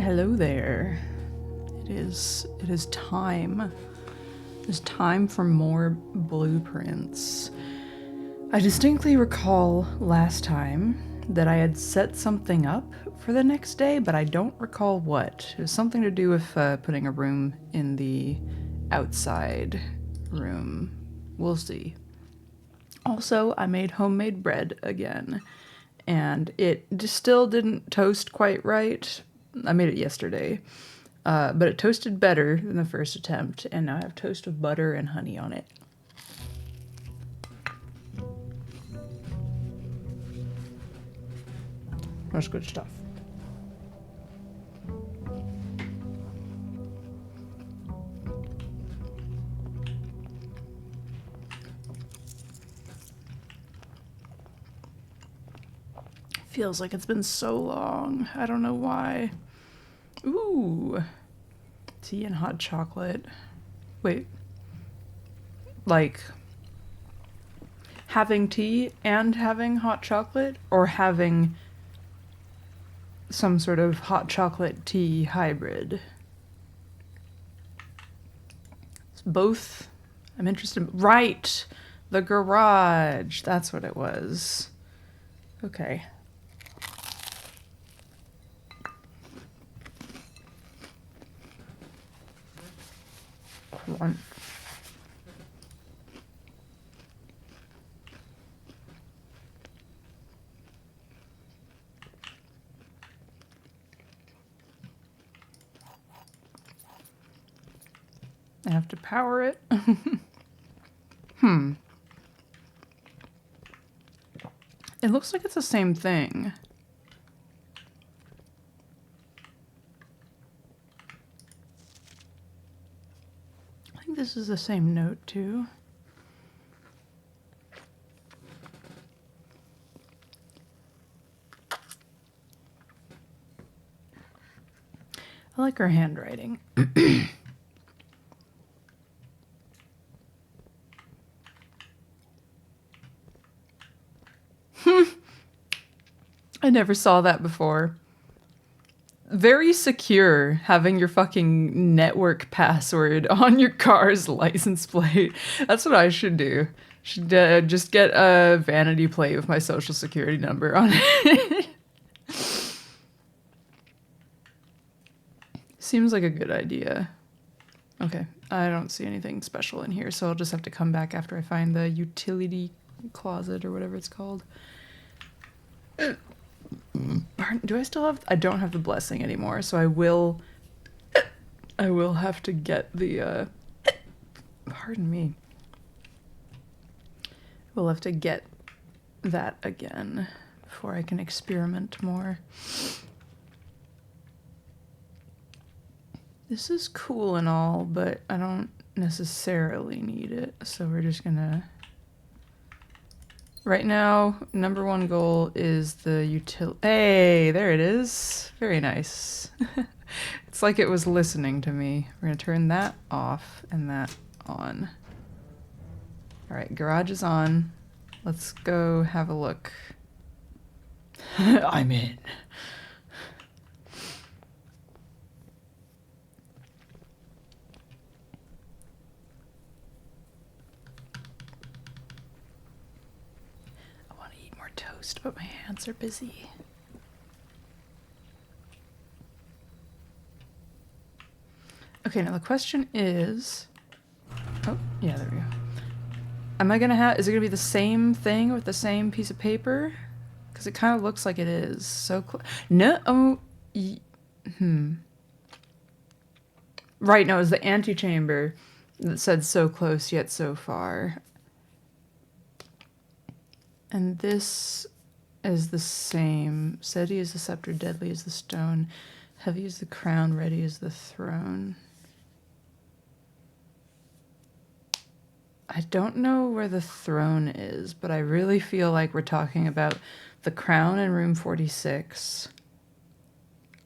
Hello there. It is time. It's time for more blueprints. I distinctly recall last time that I had set something up for the next day, but I don't recall what. It was something to do with putting a room in the outside room. We'll see. Also, I made homemade bread again, and it still didn't toast quite right. I made it yesterday, but it toasted better than the first attempt, and now I have toast with butter and honey on it. That's good stuff. Feels like it's been so long. I don't know why. Ooh. Tea and hot chocolate. Wait. Like having tea and having hot chocolate, or having some sort of hot chocolate tea hybrid? It's both. I'm interested. Right. The garage. That's what it was. Okay. One. I have to power it. It looks like it's the same thing. I think this is the same note too. I like her handwriting. I never saw that before. Very secure, having your fucking network password on your car's license plate. That's what I should do. Should just get a vanity plate with my social security number on it. Seems like a good idea. Okay, I don't see anything special in here, so I'll just have to come back after I find the utility closet or whatever it's called. Do I still have... I don't have the blessing anymore, so I will have to get the, pardon me. We'll have to get that again before I can experiment more. This is cool and all, but I don't necessarily need it, so we're just gonna... Right now, number one goal is the Hey, there it is. Very nice. It's like it was listening to me. We're gonna turn that off and that on. All right, garage is on. Let's go have a look. I'm in. Toast, but my hands are busy. Okay, now the question is... Oh, yeah, there we go. Am I gonna have... Is it gonna be the same thing with the same piece of paper? Because it kind of looks like it is. So close. No, oh... Right, no, it was the antechamber that said so close yet so far. And this is the same. Steady is the scepter, deadly is the stone. Heavy is the crown, ready is the throne. I don't know where the throne is, but I really feel like we're talking about the crown in room 46.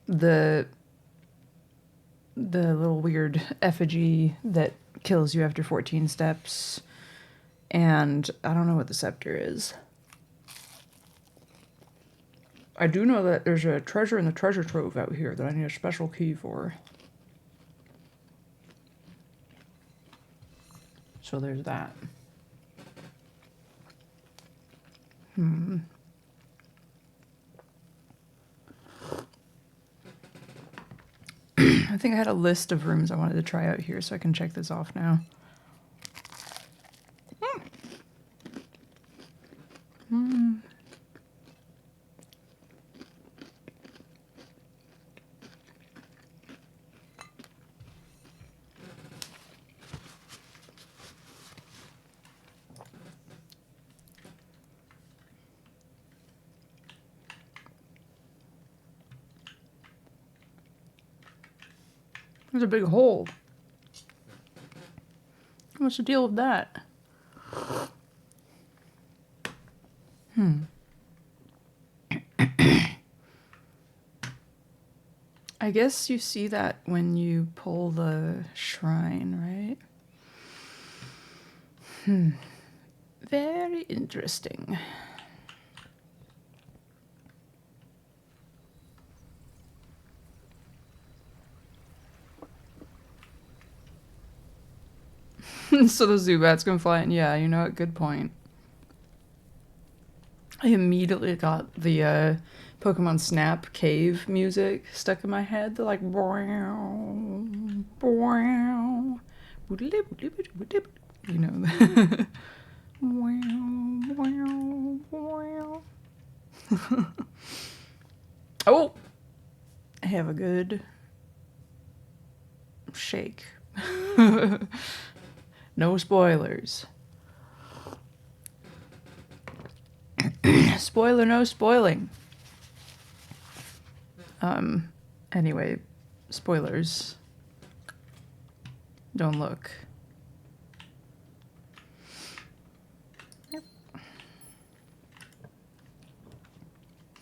The little weird effigy that kills you after 14 steps. And I don't know what the scepter is. I do know that there's a treasure in the treasure trove out here that I need a special key for. So there's that. I think I had a list of rooms I wanted to try out here, so I can check this off now. There's a big hole. What's the deal with that? I guess you see that when you pull the shrine, right? Very interesting. So the Zubats can fly in. Yeah, you know what? Good point. I immediately got the Pokemon Snap cave music stuck in my head. They're like, bow, bow, you know. Oh, I have a good shake. No spoilers. Spoiler, no spoiling. Anyway, spoilers. Don't look. Yep.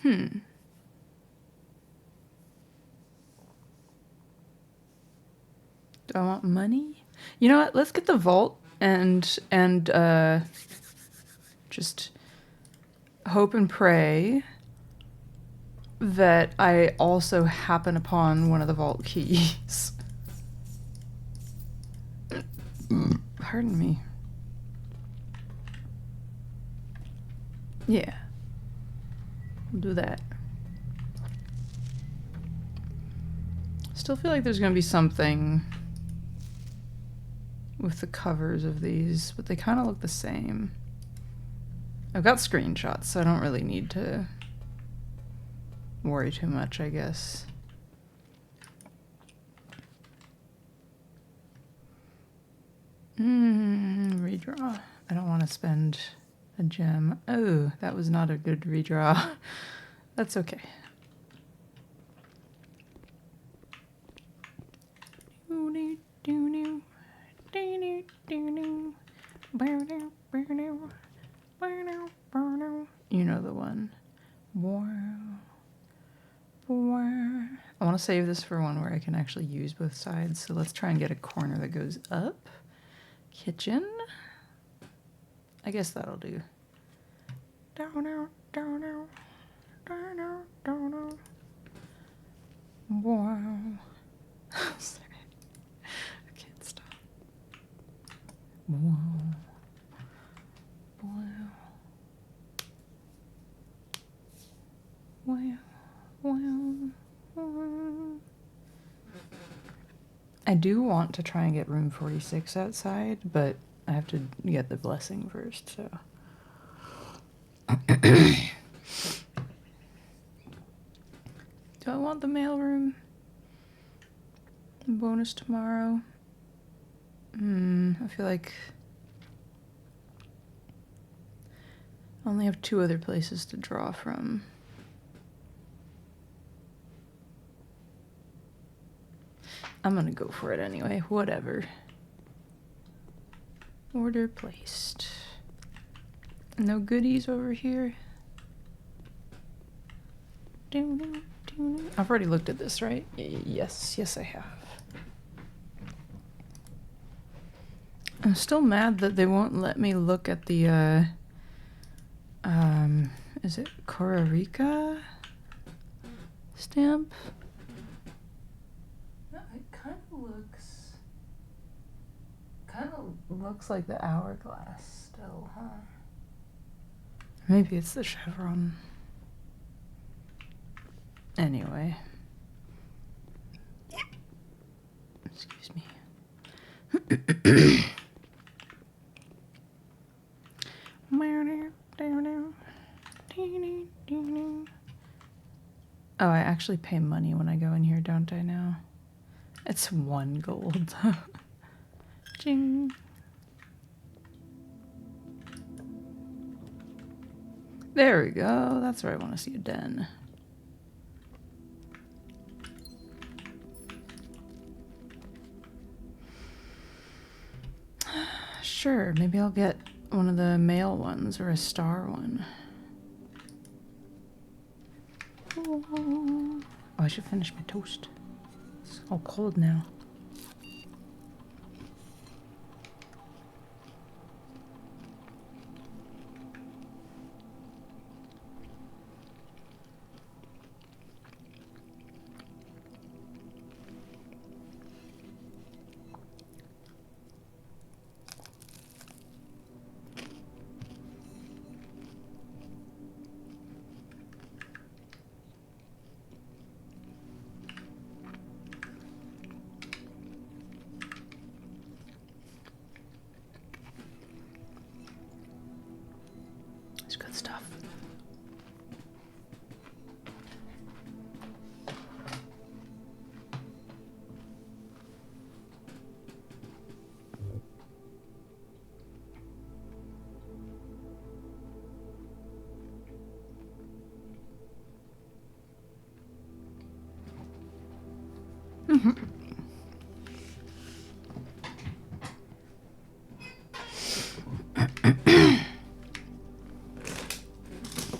Do I want money? You know what? Let's get the vault and just hope and pray that I also happen upon one of the vault keys. Pardon me. Yeah. We'll do that. Still feel like there's gonna be something with the covers of these, but they kind of look the same. I've got screenshots, so I don't really need to worry too much, I guess. Redraw. I don't want to spend a gem. Oh, that was not a good redraw. That's okay. You know the one. I want to save this for one where I can actually use both sides. So let's try and get a corner that goes up. Kitchen. I guess that'll do. Wow. Sorry. I can't stop. Wow. Wow. Wow. Wow. Wow. I do want to try and get room 46 outside, but I have to get the blessing first, so. Do I want the mailroom? Bonus tomorrow? I feel like I only have 2 other places to draw from. I'm gonna go for it anyway, whatever. Order placed. No goodies over here. I've already looked at this, right? Yes, I have. I'm still mad that they won't let me look at the, is it Costa Rica? stamp. No, it kind of looks like the hourglass still, huh? Maybe it's the chevron. Anyway. Excuse me. Oh, I actually pay money when I go in here, don't I now? It's 1 gold. Ching. There we go. That's where I want to see a den. Sure, maybe I'll get one of the male ones or a star one. Oh, I should finish my toast. It's all cold now. It's good stuff.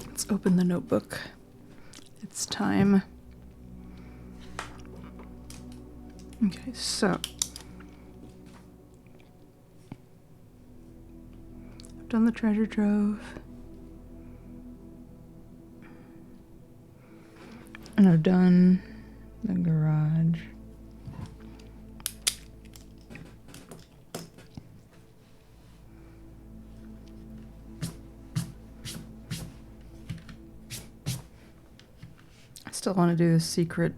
Let's open the notebook. It's time. Okay, so I've done the treasure trove. And I've done the garage. I still want to do the secret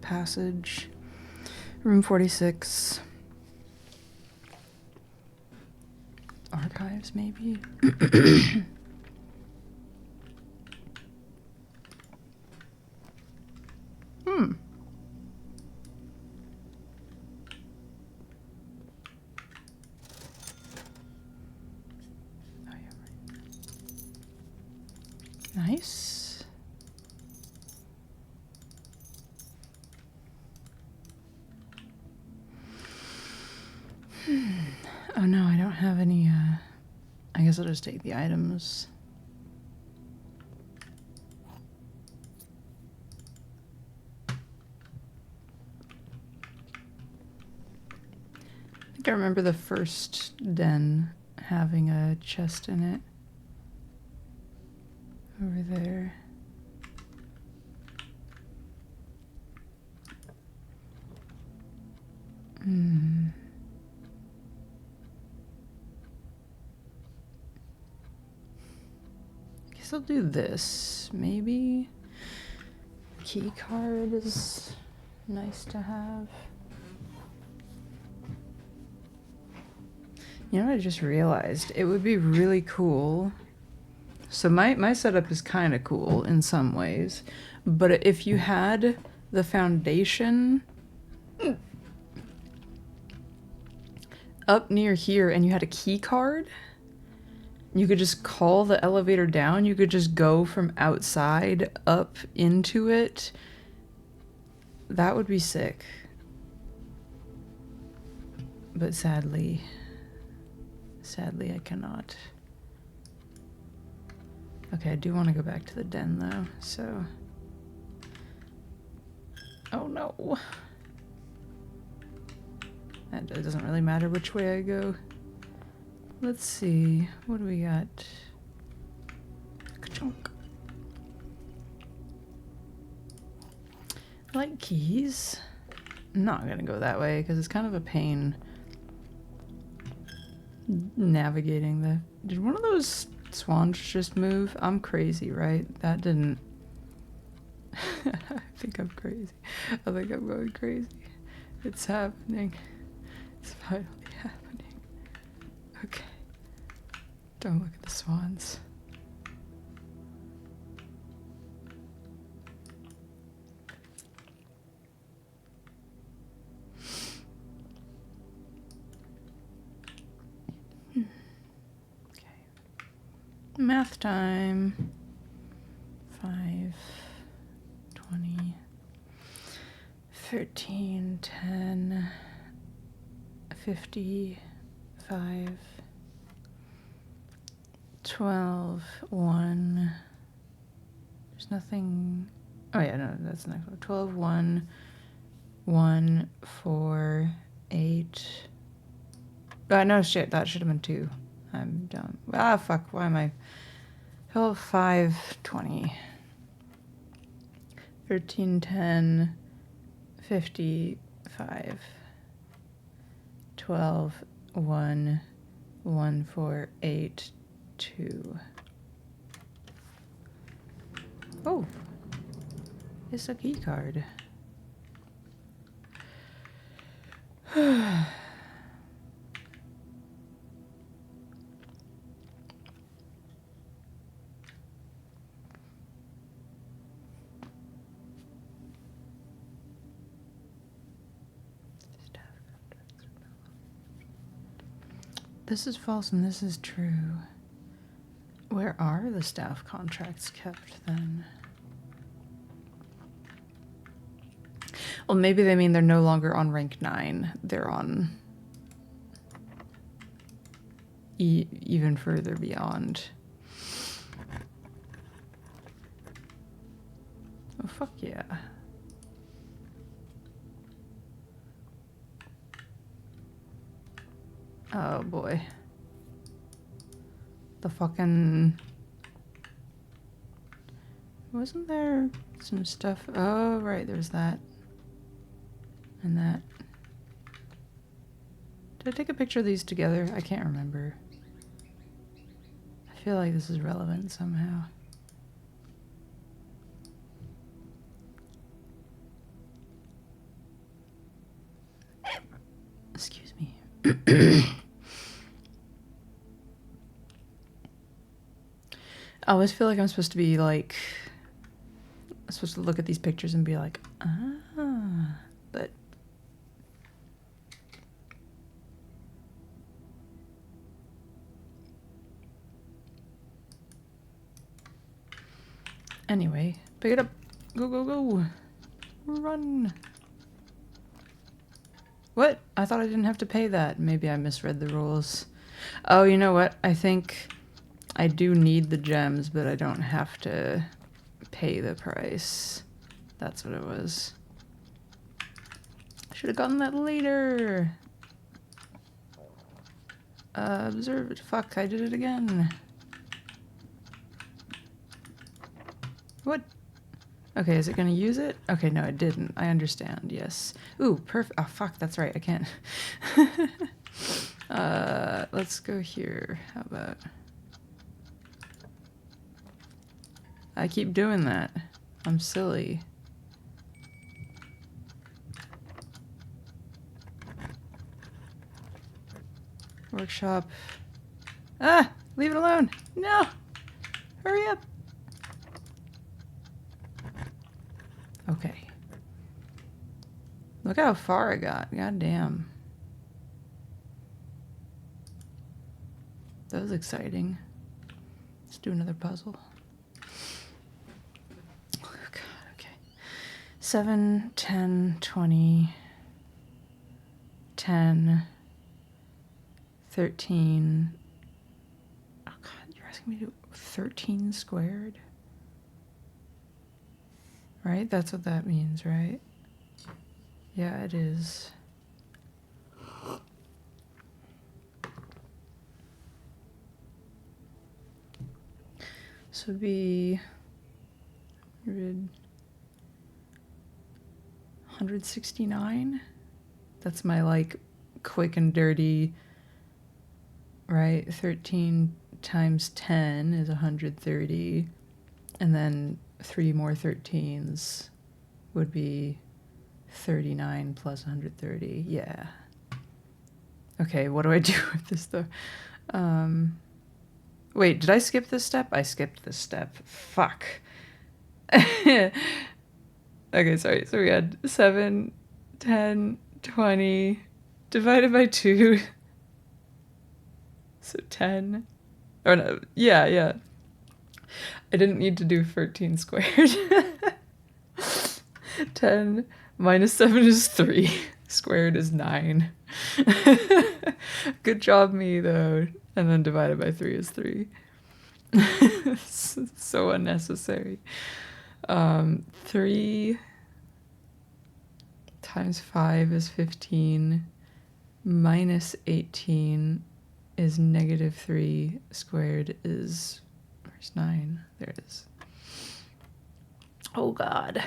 passage. Room 46. Archives, maybe? Oh, yeah, right. Nice. Oh no, I don't have any, I guess I'll just take the items. I think I remember the first den having a chest in it. Over there. Guess I'll do this, maybe. Key card is nice to have. You know what I just realized? It would be really cool. So my setup is kind of cool in some ways, but if you had the foundation up near here and you had a key card, you could just call the elevator down. You could just go from outside up into it. That would be sick. But sadly I cannot. Okay, I do want to go back to the den though, so. Oh no. It doesn't really matter which way I go. Let's see, what do we got? Ka-chunk. like keys. I'm not gonna go that way because it's kind of a pain navigating the... Did one of those swans just move? I'm crazy, right? That didn't... I think I'm crazy. I think I'm going crazy. It's happening. It's finally happening. Okay. Don't look at the swans. Math time. 5, 20, 13, 10, 55, 12, 1. There's nothing. Oh, yeah, no, that's the next one. 12, 1, 1, 4, 8. No, shit, that should have been 2. I'm dumb. Ah, fuck, why am I? 12, 5, 20. 13, 10, 55. 12, 1, 1, 4, 8, 2. Oh, it's a key card. This is false and this is true. Where are the staff contracts kept then? Well, maybe they mean they're no longer on rank 9. They're on even further beyond. Oh, fuck yeah. Oh boy. The fucking... Wasn't there some stuff? Oh, right, there's that. And that. Did I take a picture of these together? I can't remember. I feel like this is relevant somehow. Excuse me. I always feel like I'm supposed to be like... I'm supposed to look at these pictures and be like, ah, but... Anyway, pick it up. Go, go, go. Run. What? I thought I didn't have to pay that. Maybe I misread the rules. Oh, you know what? I think I do need the gems, but I don't have to pay the price. That's what it was. I should have gotten that later. Observe it. Fuck, I did it again. What? Okay, is it gonna use it? Okay, no, it didn't. I understand, yes. Ooh, perfect. Oh, fuck, that's right, I can't. Let's go here. How about... I keep doing that. I'm silly. Workshop. Ah! Leave it alone! No! Hurry up! Okay. Look how far I got. God damn. That was exciting. Let's do another puzzle. Oh, God, okay. 7, 10, 20, 10, 13. Oh, God, you're asking me to do 13 squared? Right? That's what that means, right? Yeah, it is. So it'd be 100, 169. That's my like quick and dirty, right? 13 times 10 is 130. And then 3 more 13s would be 39 plus 130. Yeah. Okay, what do I do with this though? Wait, did I skip this step? I skipped this step. Fuck. Okay, sorry. So we had 7, 10, 20 divided by 2. So 10. Or no, yeah. I didn't need to do 13 squared. 10 minus 7 is 3. Squared is 9. Good job me, though. And then divided by 3 is 3. So unnecessary. 3 times 5 is 15. Minus 18 is negative 3. Squared is... Where's 9? There it is. Oh, God.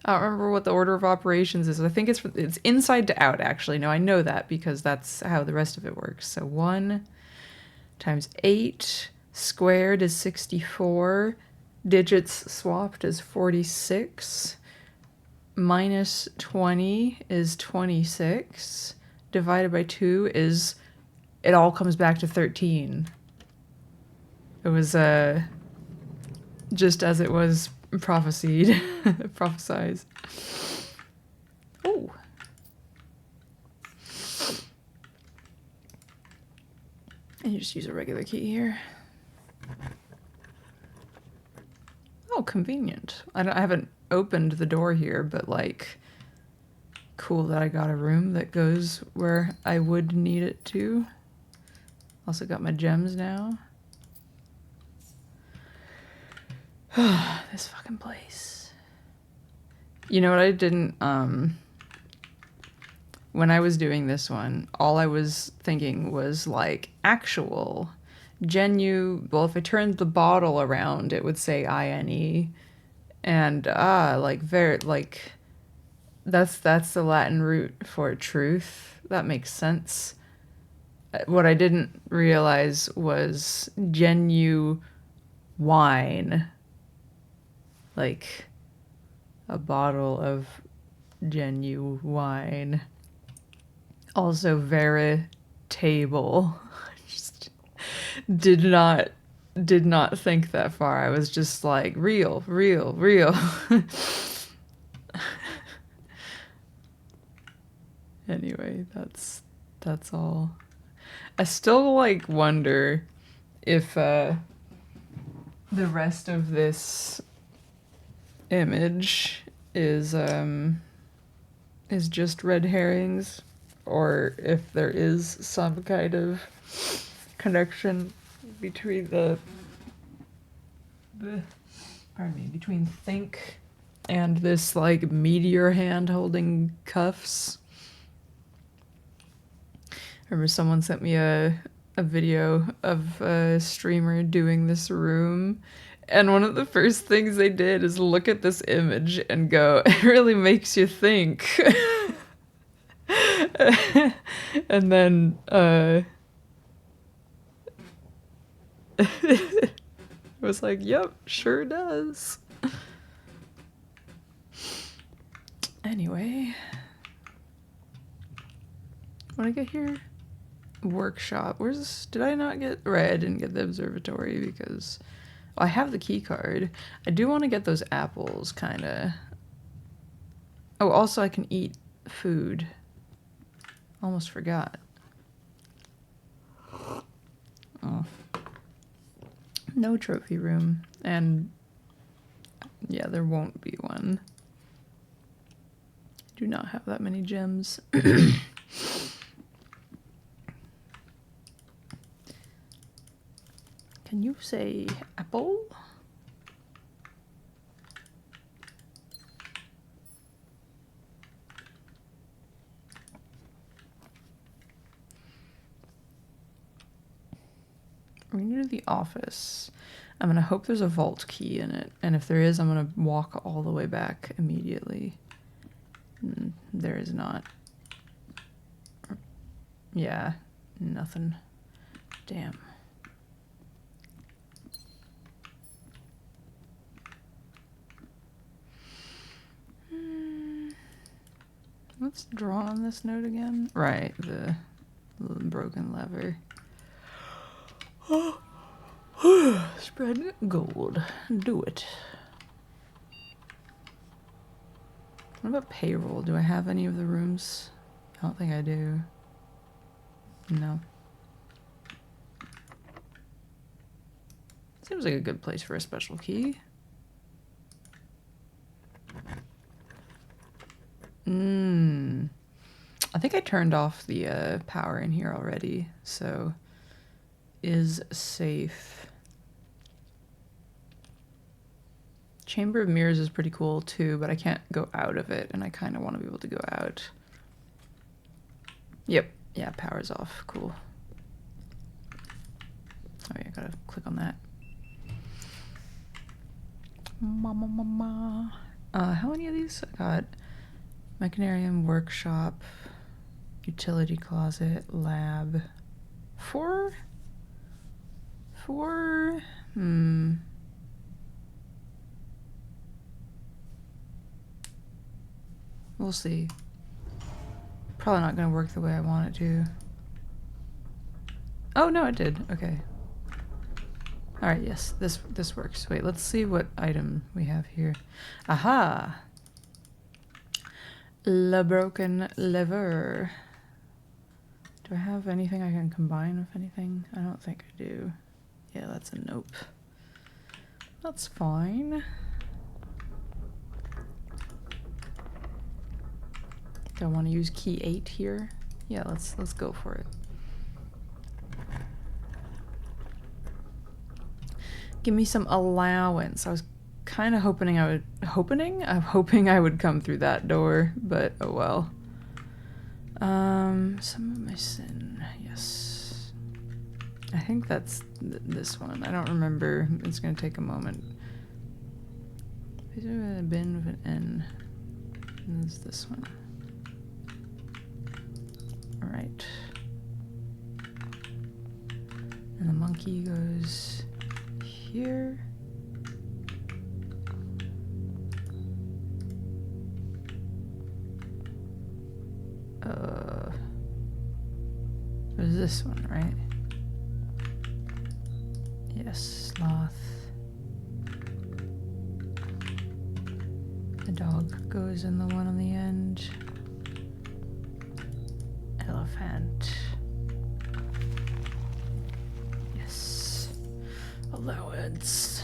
I don't remember what the order of operations is. I think it's inside to out, actually. No, I know that because that's how the rest of it works. So 1 times 8 squared is 64. Digits swapped is 46. Minus 20 is 26. Divided by 2 is... It all comes back to 13. It was just as it was prophesied. Prophesized. Oh. And you just use a regular key here. Oh, convenient. I haven't opened the door here, but like, cool that I got a room that goes where I would need it to. Also got my gems now. This fucking place. You know what I didn't, when I was doing this one, all I was thinking was like actual, well, if I turned the bottle around, it would say INE. And, like, that's the Latin root for truth. That makes sense. What I didn't realize was genuine. Like a bottle of genuine. Also veritable. Just did not think that far. I was just like real. Anyway, that's all. I still like wonder if the rest of this image is just red herrings, or if there is some kind of connection between between Think and this like meteor hand holding cuffs. I remember someone sent me a video of a streamer doing this room, and one of the first things they did is look at this image and go, it really makes you think. And then it was like, yep, sure does. Anyway, when I get here, workshop. Did I not get, right, I didn't get the observatory because I have the key card. I do want to get those apples, kind of. Oh, also I can eat food. Almost forgot. Oh. No trophy room. And yeah, there won't be one. I do not have that many gems. Can you say apple? We're gonna do the office. I'm gonna hope there's a vault key in it, and if there is, I'm gonna walk all the way back immediately. There is not. Yeah, nothing. Damn. What's drawn on this note again? Right, the broken lever. Spread gold. Do it. What about payroll? Do I have any of the rooms? I don't think I do. No. Seems like a good place for a special key. I think I turned off the power in here already, so is safe. Chamber of Mirrors is pretty cool too, but I can't go out of it, and I kind of want to be able to go out. Yep. Yeah, power's off. Cool. Oh yeah, gotta click on that. How many of these? I got Mechanarium, Workshop, Utility Closet, Lab. 4? 4? We'll see. Probably not gonna work the way I want it to. Oh no, it did. Okay. Alright, yes, this works. Wait, let's see what item we have here. Aha! La broken lever. Do I have anything I can combine with anything? I don't think I do. Yeah, that's a nope. That's fine. Do I want to use key 8 here? Yeah, let's go for it. Give me some allowance. I was kind of hoping I would come through that door, but oh well. Some of my sin, yes. I think that's this one. I don't remember. It's gonna take a moment. Is there a bin with an N? And there's this one. All right. And the monkey goes here. There's this one, right? Yes, sloth. The dog goes in the one on the end. Elephant. Yes. Allowance.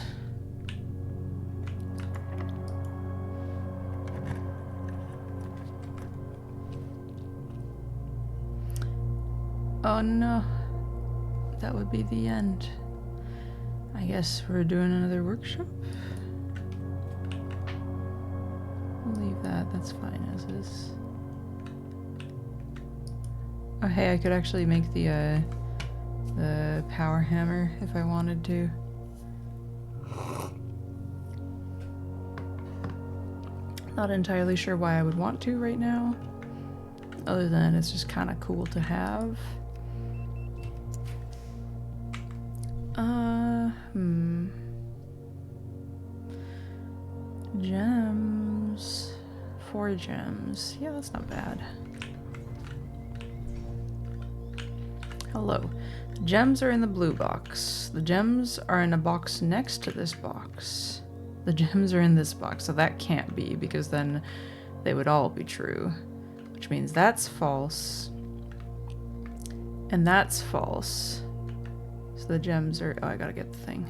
Oh no. That would be the end. I guess we're doing another workshop. We'll leave that. That's fine as is. Oh hey, I could actually make the power hammer if I wanted to. Not entirely sure why I would want to right now, other than it's just kind of cool to have. Gems. 4 gems. Yeah, that's not bad. Hello. The gems are in the blue box. The gems are in a box next to this box. The gems are in this box, so that can't be, because then they would all be true. Which means that's false. And that's false. So the gems are... Oh, I gotta get the thing.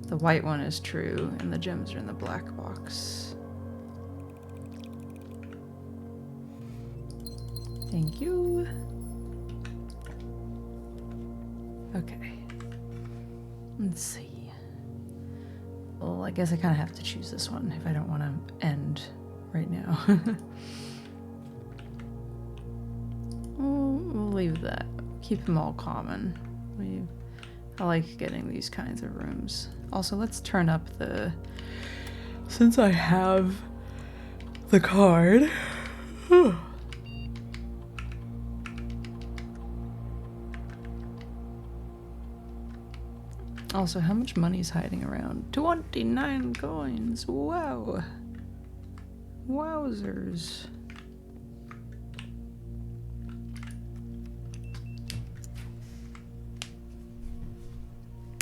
The white one is true, and the gems are in the black box. Thank you. Okay. Let's see. Well, I guess I kind of have to choose this one if I don't want to end right now. We'll leave that. Keep them all common. I like getting these kinds of rooms. Also, let's turn up the... Since I have the card. Also, how much money is hiding around? 29 coins. Wow. Wowzers.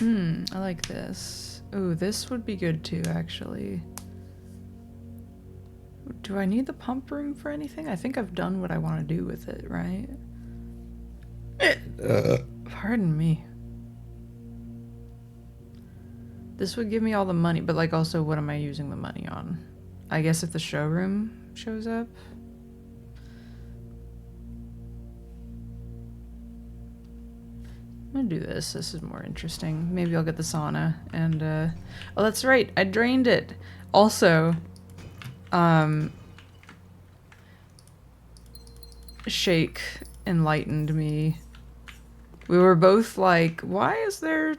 I like this. Ooh, this would be good too, actually. Do I need the pump room for anything? I think I've done what I want to do with it, right? Pardon me. This would give me all the money, but like also what am I using the money on? I guess if the showroom shows up. I'm gonna do this. This is more interesting. Maybe I'll get the sauna and oh, that's right. I drained it. Also, Shake enlightened me. We were both like, why is there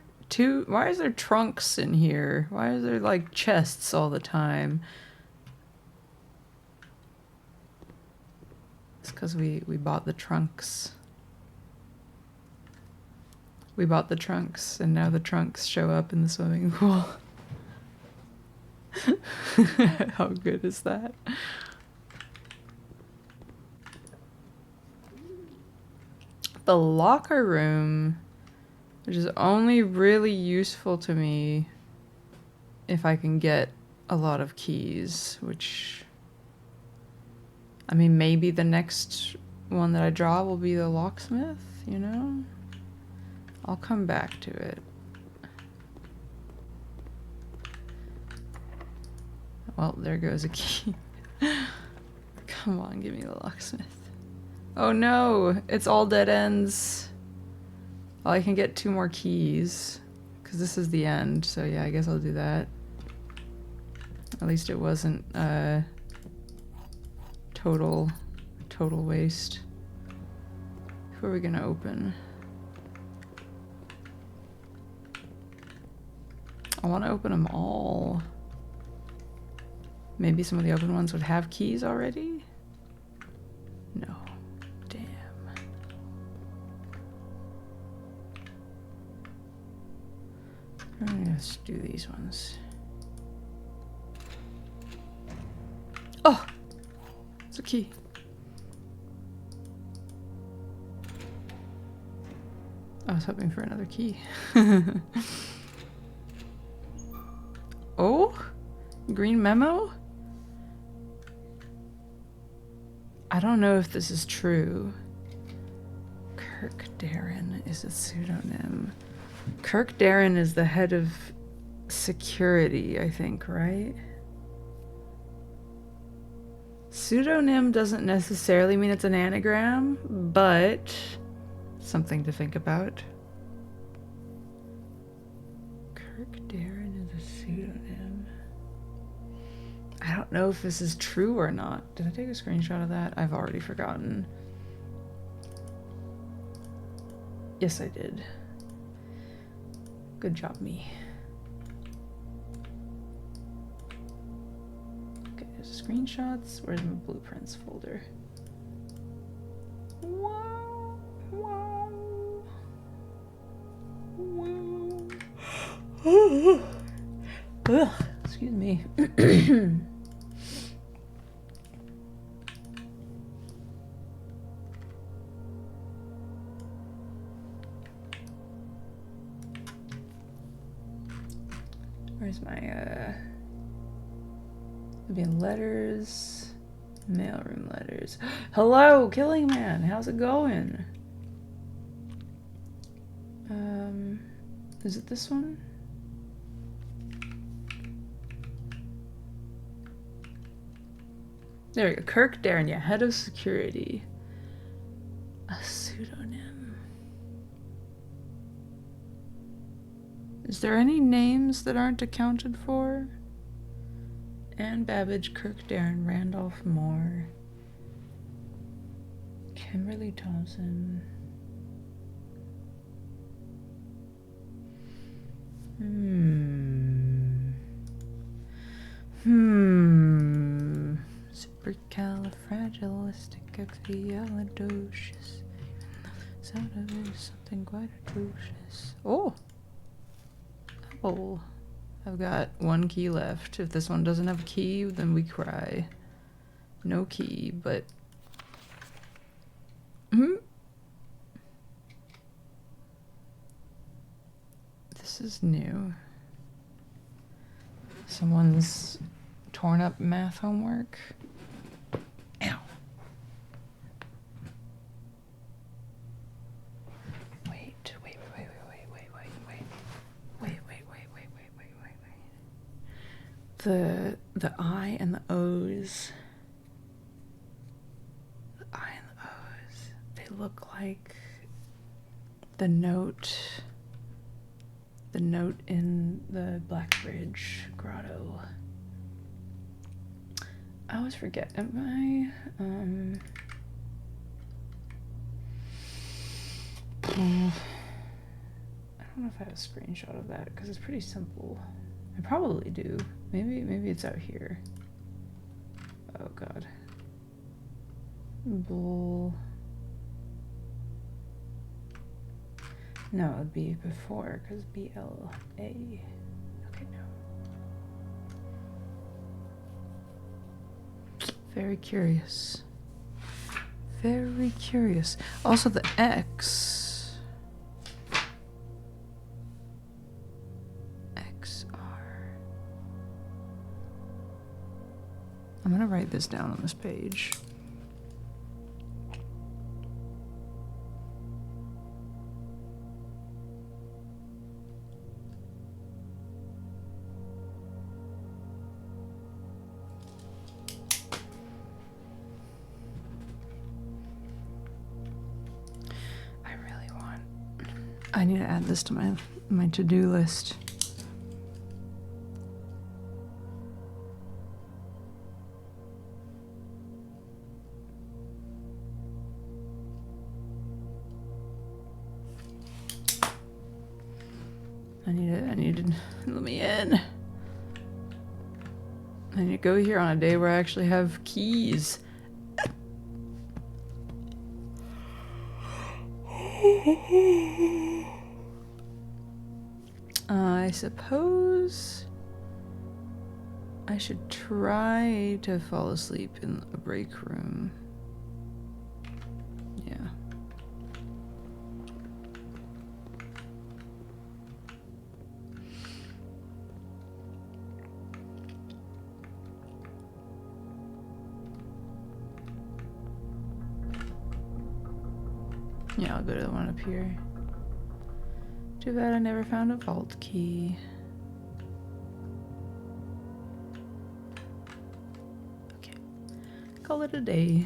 trunks in here? Why is there like chests all the time? It's because we bought the trunks. We bought the trunks, and now the trunks show up in the swimming pool. How good is that? The locker room, which is only really useful to me if I can get a lot of keys, which, I mean, maybe the next one that I draw will be the locksmith, you know? I'll come back to it. Well, there goes a key. Come on, give me the locksmith. Oh no, it's all dead ends. Well, I can get 2 more keys, because this is the end, so yeah, I guess I'll do that. At least it wasn't total waste. Who are we gonna open? I want to open them all. Maybe some of the open ones would have keys already? No. Damn. I'm gonna just do these ones. Oh! It's a key. I was hoping for another key. Oh? Green memo? I don't know if this is true. Kirk Darren is a pseudonym. Kirk Darren is the head of security, I think, right? Pseudonym doesn't necessarily mean it's an anagram, but something to think about. Kirk Darren is a pseudonym. I don't know if this is true or not. Did I take a screenshot of that? I've already forgotten. Yes, I did. Good job, me. Okay, there's screenshots. Where's my blueprints folder? Wow. Wow. Wow. Ugh, excuse me. Where's my, maybe letters, mailroom letters. Hello, Killing Man, how's it going? Is it this one? There we go, Kirk Darren, yeah, head of security. A pseudonym. Is there any names that aren't accounted for? Anne Babbage, Kirk Darren, Randolph Moore, Kimberly Thompson. Super Supercalifragilisticexpialidocious. Sound of it is something quite atrocious. Oh! Oh. I've got one key left. If this one doesn't have a key, then we cry. No key, but... This is new. Someone's torn up math homework. Ow. Wait. The I and the O's. The I and the O's. They look like the note in the Black Bridge Grotto. I always forget. Am I I don't know if I have a screenshot of that because it's pretty simple. I probably do. Maybe it's out here. Oh god. Bull. No, it would be before because BLA. Okay, no. Very curious. Very curious. Also, the X. XR. I'm gonna write this down on this page. I need to add this to my to-do list. I need to let me in. I need to go here on a day where I actually have keys. I suppose I should try to fall asleep in a break room. Yeah. Yeah, I'll go to the one up here. Too bad I never found a vault key. Okay. Call it a day.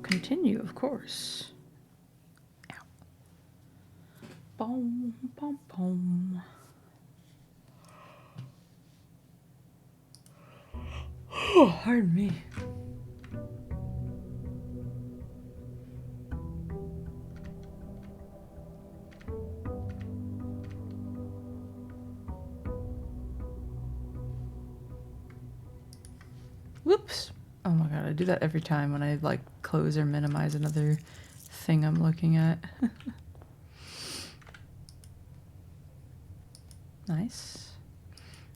Continue, of course. Ow. Boom, boom, boom. Oh, pardon me. Whoops. Oh my god, I do that every time when I like close or minimize another thing I'm looking at. Nice.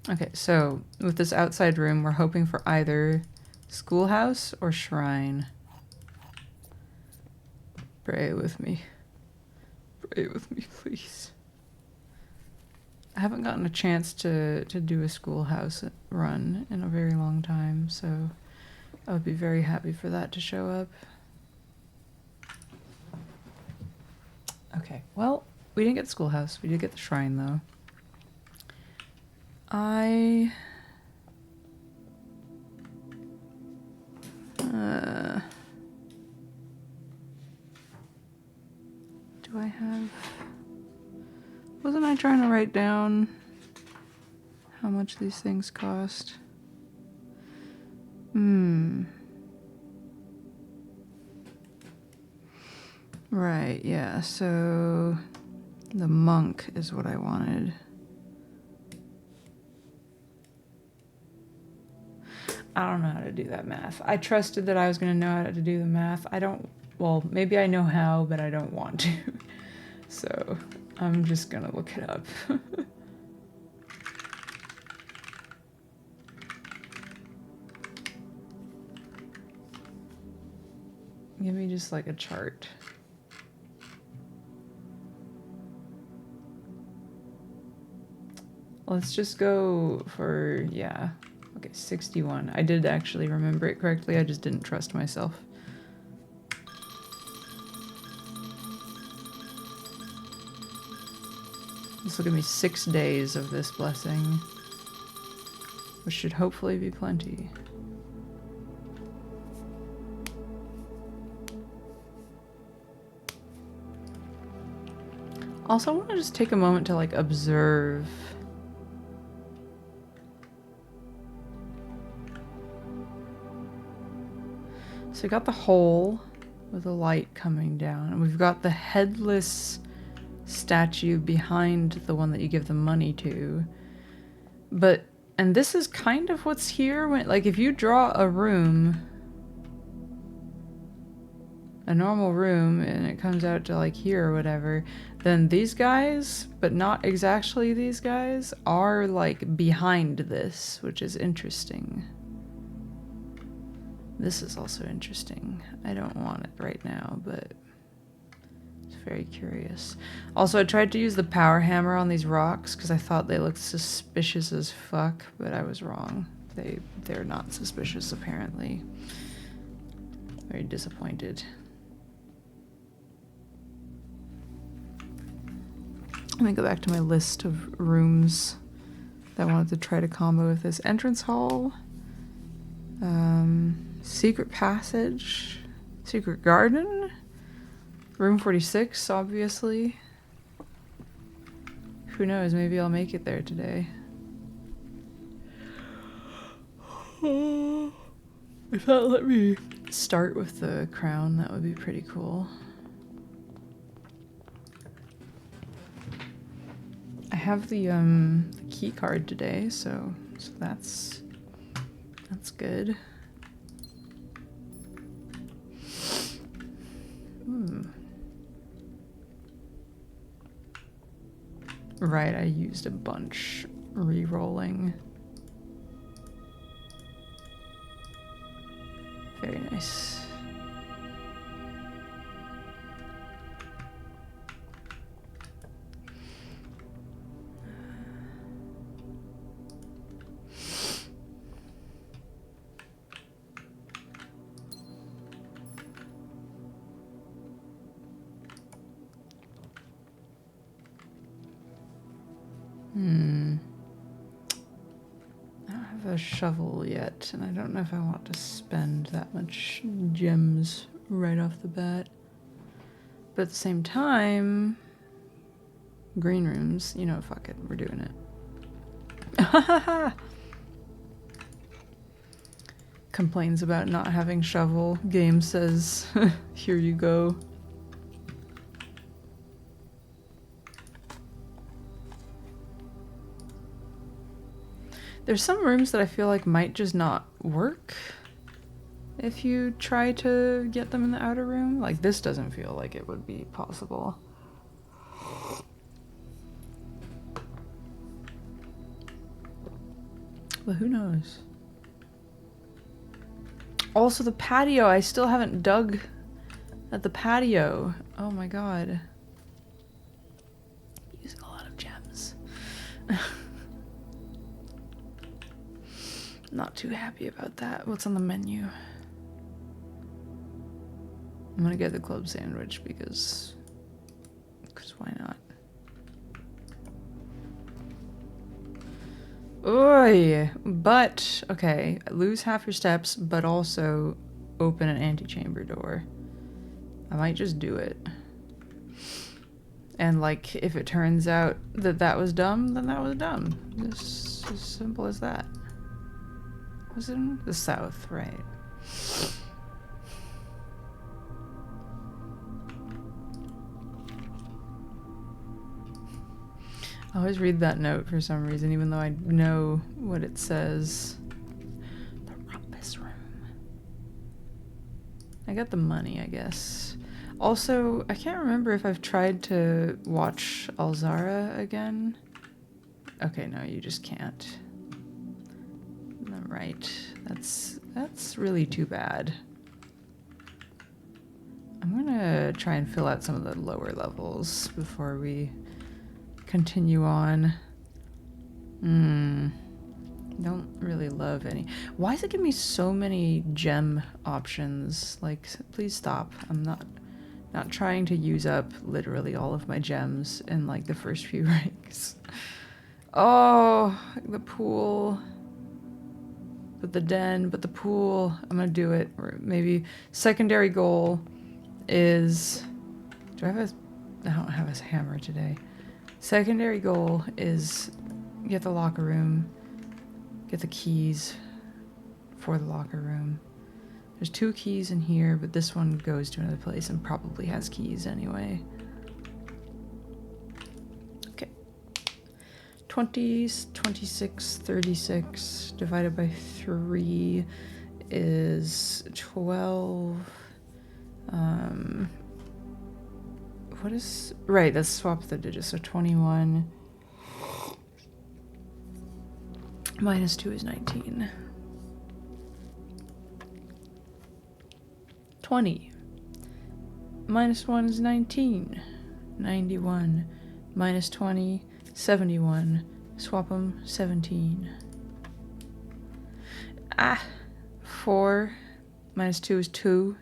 Okay, so with this outside room, we're hoping for either schoolhouse or shrine. Pray with me. Pray with me, please. I haven't gotten a chance to do a schoolhouse run in a very long time, so I would be very happy for that to show up. Okay, well, we didn't get the schoolhouse. We did get the shrine, though. Do I have... Wasn't I trying to write down how much these things cost. Right, yeah, so the monk is what I wanted. I don't know how to do that math. I trusted that I was going to know how to do the math. I don't, well, maybe I know how, but I don't want to. So I'm just going to look it up. Give me just like a chart. Let's just go for, yeah. Okay, 61. I did actually remember it correctly. I just didn't trust myself. This will give me 6 days of this blessing, which should hopefully be plenty. Also, I want to just take a moment to like observe. So we got the hole with the light coming down, and we've got the headless statue behind the one that you give the money to. But, and this is kind of what's here when, like, if you draw a room, a normal room, and it comes out to like here or whatever, then these guys, but not exactly these guys, are like behind this, which is interesting. This is also interesting. I don't want it right now, but it's very curious. Also, I tried to use the power hammer on these rocks because I thought they looked suspicious as fuck, but I was wrong. They're not suspicious, apparently. Very disappointed. Let me go back to my list of rooms that I wanted to try to combo with this. Entrance hall. Secret passage. Secret garden. Room 46, obviously. Who knows, maybe I'll make it there today. If that let me start with the crown, that would be pretty cool. I have the key card today, so that's good. Right, I used a bunch re-rolling. Very nice. I don't have a shovel yet, and I don't know if I want to spend that much gems right off the bat. But at the same time, green rooms, you know, fuck it, we're doing it. Complains about not having shovel. Game says, here you go. There's some rooms that I feel like might just not work if you try to get them in the outer room. Like, this doesn't feel like it would be possible. But who knows? Also, the patio. I still haven't dug at the patio. Oh my god. Using a lot of gems. Not too happy about that. What's on the menu? I'm gonna get the club sandwich because why not? Oy! But, okay, lose half your steps, but also open an antechamber door. I might just do it. And like, if it turns out that that was dumb, then that was dumb. Just as simple as that. Was it in the south, right? I always read that note for some reason, even though I know what it says. The rumpus room. I got the money, I guess. Also, I can't remember if I've tried to watch Alzara again. Okay, no, you just can't. Right. That's really too bad. I'm gonna try and fill out some of the lower levels before we continue on. Don't really love any. Why does it give me so many gem options? Like, please stop. I'm not trying to use up literally all of my gems in like the first few ranks. Oh, the pool. But the den, but the pool. I'm gonna do it. Or maybe secondary goal is... I don't have a hammer today. Secondary goal is get the locker room, get the keys for the locker room. There's 2 keys in here, but this one goes to another place and probably has keys anyway. Okay. 20, 26, 36 divided by 3 is 12. What is... Right, let's swap the digits. So 21 minus 2 is 19. 20 minus 1 is 19. 91 minus 20, 71. Swap them, 17. 4 minus 2 is 2.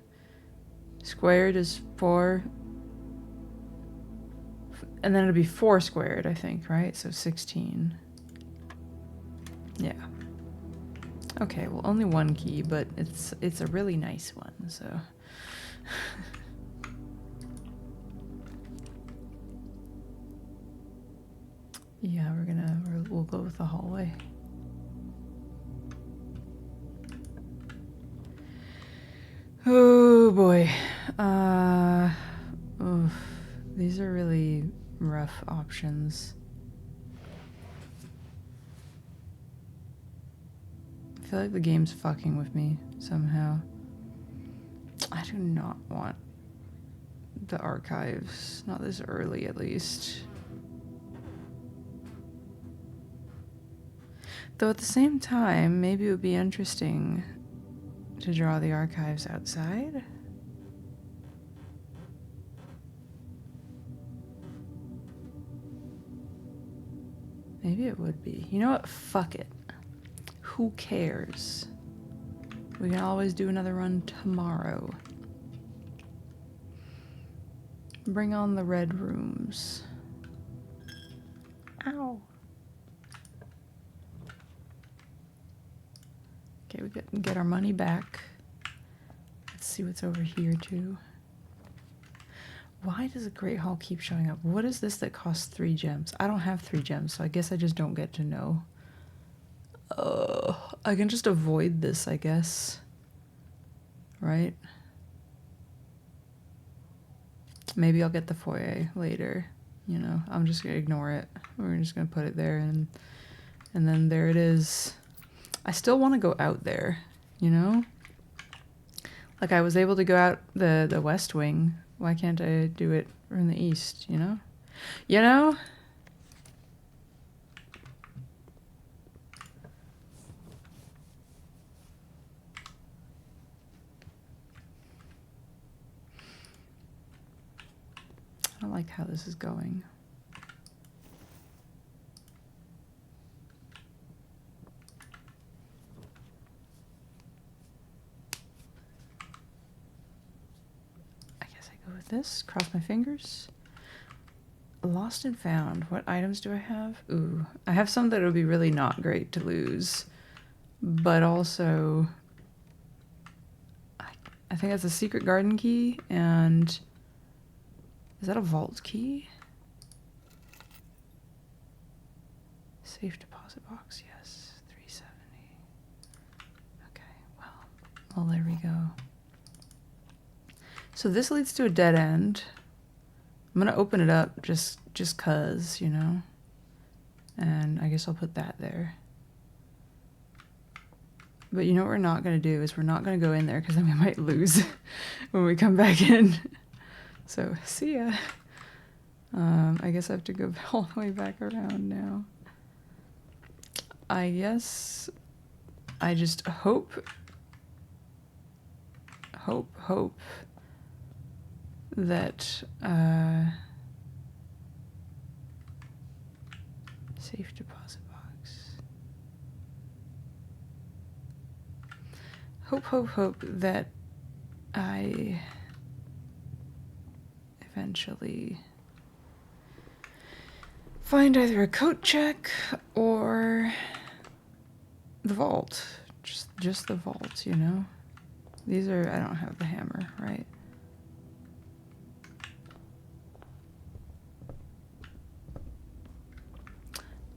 Squared is 4. And then it'll be 4 squared, I think, right? So 16. Yeah. Okay, well, only 1 key, but it's a really nice one, so... Yeah, we'll go with the hallway. Oh boy. Oof. These are really rough options. I feel like the game's fucking with me somehow. I do not want the archives, not this early at least. Though at the same time, maybe it would be interesting to draw the archives outside. Maybe it would be. You know what? Fuck it. Who cares? We can always do another run tomorrow. Bring on the red rooms. Ow. Okay, we can get our money back. Let's see what's over here too. Why does the Great Hall keep showing up? What is this that costs 3 gems? I don't have 3 gems, so I guess I just don't get to know. I can just avoid this, I guess. Right? Maybe I'll get the foyer later. You know, I'm just gonna ignore it. We're just gonna put it there, and then there it is. I still want to go out there, you know? Like, I was able to go out the west wing. Why can't I do it from the east, you know? You know? I don't like how this is going. With this, cross my fingers. Lost and found. What items do I have? Ooh, I have some that would be really not great to lose, but also I think that's a secret garden key, and is that a vault key? Safe deposit box, yes. 370. Okay, well, there we go. So this leads to a dead end. I'm gonna open it up just cause, you know. And I guess I'll put that there. But you know what we're not gonna do is we're not gonna go in there because then we might lose when we come back in. So see ya. I guess I have to go all the way back around now. I guess I just hope that safe deposit box. Hope that I eventually find either a coat check or the vault. Just the vault, you know? These are, I don't have the hammer, right?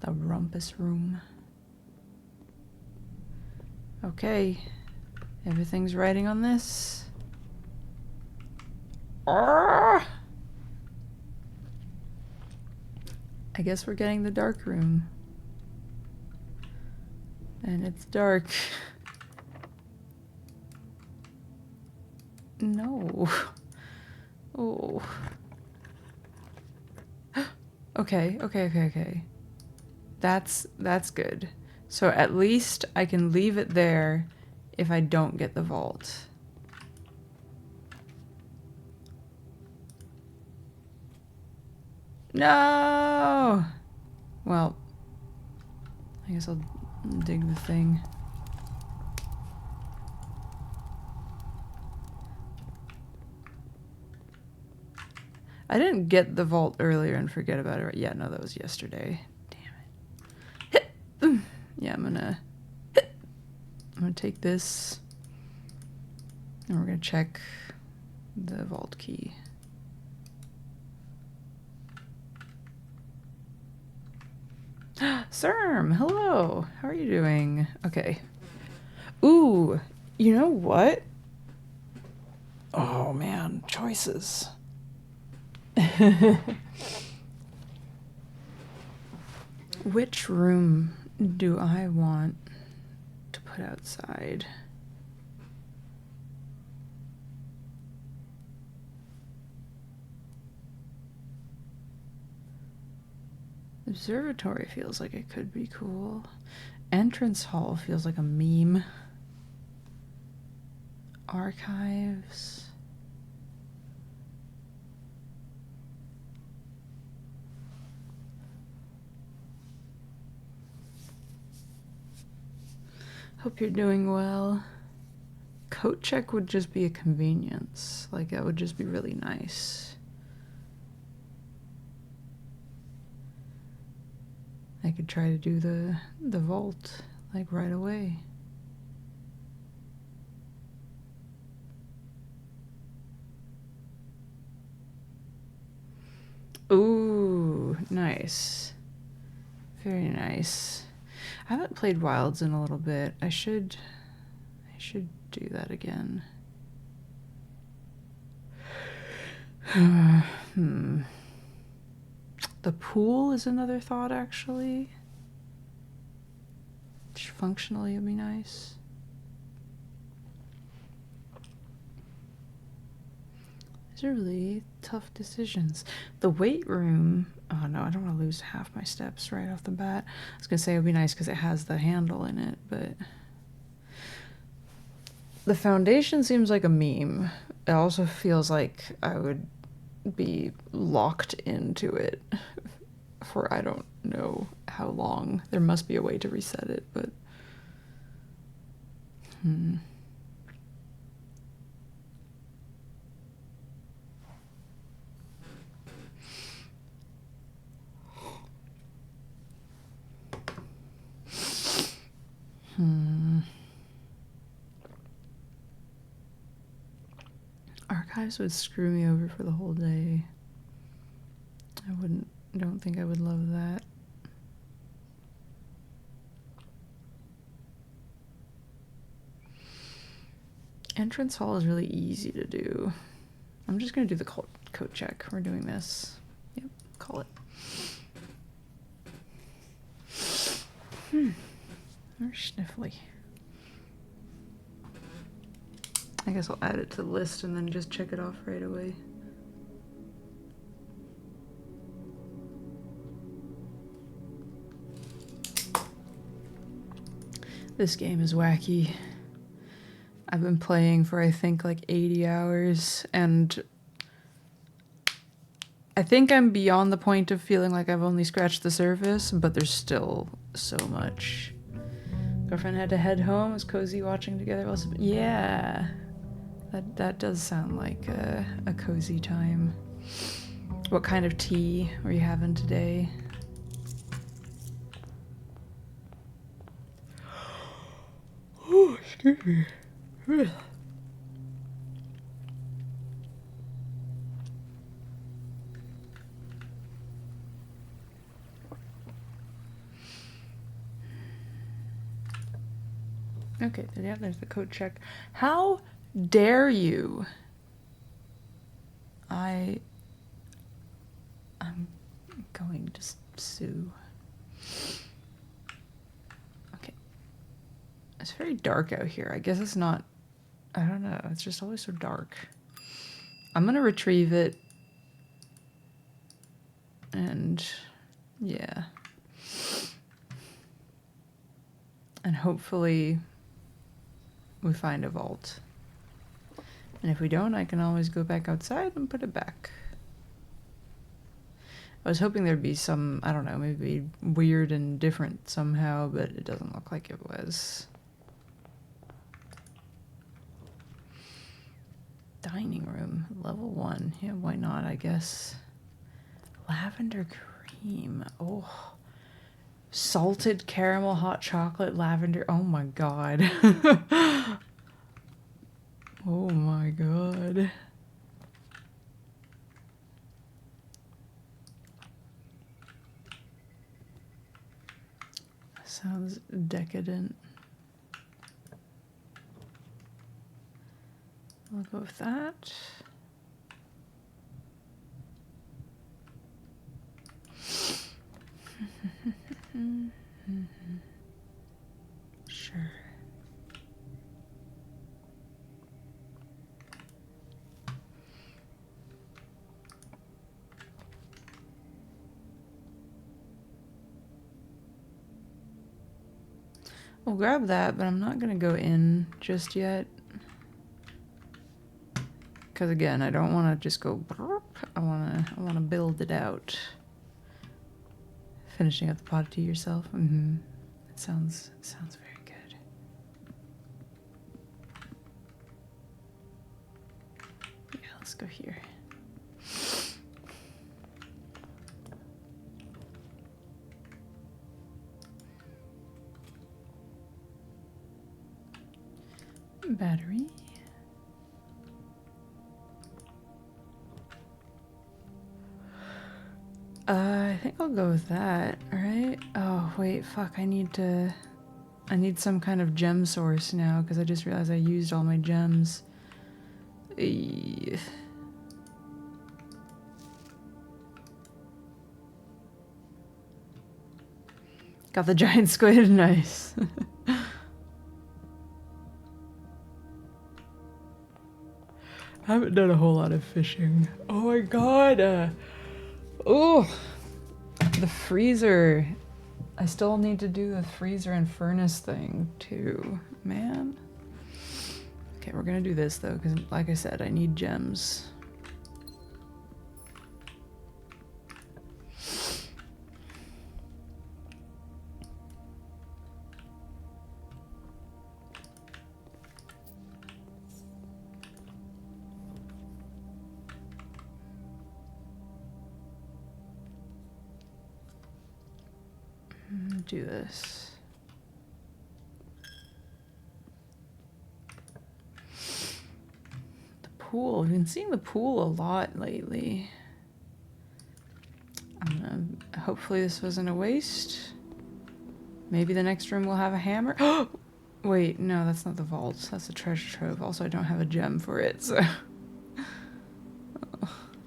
The rumpus room. Okay. Everything's writing on this. Arrgh! I guess we're getting the dark room. And it's dark. No. Oh. Okay. That's good. So at least I can leave it there if I don't get the vault. No! Well, I guess I'll dig the thing. I didn't get the vault earlier and forget about it. Yeah, no, that was yesterday. Damn it. Yeah, I'm gonna take this and we're gonna check the vault key. Serm, hello. How are you doing? Okay. Ooh, you know what? Oh man, choices. Which room do I want to put outside? Observatory feels like it could be cool. Entrance hall feels like a meme. Archives. Hope you're doing well. Coat check would just be a convenience. Like, that would just be really nice. I could try to do the vault, like, right away. Ooh, nice. Very nice. I haven't played Wilds in a little bit. I should do that again. The pool is another thought, actually. Which functionally would be nice. These are really tough decisions. The weight room. Oh no, I don't want to lose half my steps right off the bat. I was gonna say it would be nice because it has the handle in it, but the foundation seems like a meme. It also feels like I would be locked into it for I don't know how long. There must be a way to reset it, but Archives would screw me over for the whole day. Don't think I would love that. Entrance hall is really easy to do. I'm just gonna do the coat check. We're doing this. Yep, call it. They're sniffly. I guess I'll add it to the list and then just check it off right away. This game is wacky. I've been playing for I think like 80 hours and I think I'm beyond the point of feeling like I've only scratched the surface, but there's still so much. Girlfriend had to head home. It was cozy watching together. Yeah, that does sound like a cozy time. What kind of tea were you having today? Oh, excuse me. Okay, yeah, there's the code check. How dare you? I'm going to sue. Okay. It's very dark out here. I guess it's not, I don't know, it's just always so dark. I'm gonna retrieve it. And yeah. And hopefully we find a vault. And if we don't, I can always go back outside and put it back. I was hoping there'd be some, I don't know, maybe weird and different somehow, but it doesn't look like it was. Dining room, level 1. Yeah, why not, I guess. Lavender cream. Oh. Salted caramel hot chocolate lavender. Oh my god. Oh my god. Sounds decadent. I'll go with that. Sure. We'll grab that, but I'm not gonna go in just yet. Because again, I don't want to just go. I want to build it out. Finishing up the pot of tea yourself. It sounds very good. Yeah, let's go here. Battery. I think I'll go with that, alright? Oh, wait, fuck, I need some kind of gem source now, because I just realized I used all my gems. Got the giant squid, nice. I haven't done a whole lot of fishing. Oh my god! Oh! The freezer. I still need to do the freezer and furnace thing, too. Man. Okay, we're gonna do this, though, because, like I said, I need gems. Do this. The pool. I've been seeing the pool a lot lately. Hopefully this wasn't a waste. Maybe the next room will have a hammer. Wait, no, that's not the vault. That's the treasure trove. Also, I don't have a gem for it, so...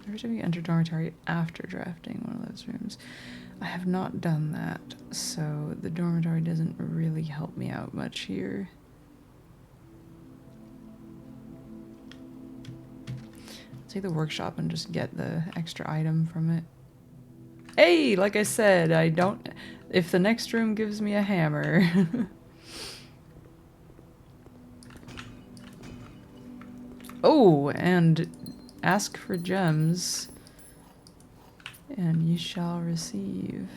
Every time you enter dormitory after drafting one of those rooms. I have not done that, so the dormitory doesn't really help me out much here. Take the workshop and just get the extra item from it. Hey, like I said, I don't... If the next room gives me a hammer... Oh, and ask for gems, and you shall receive.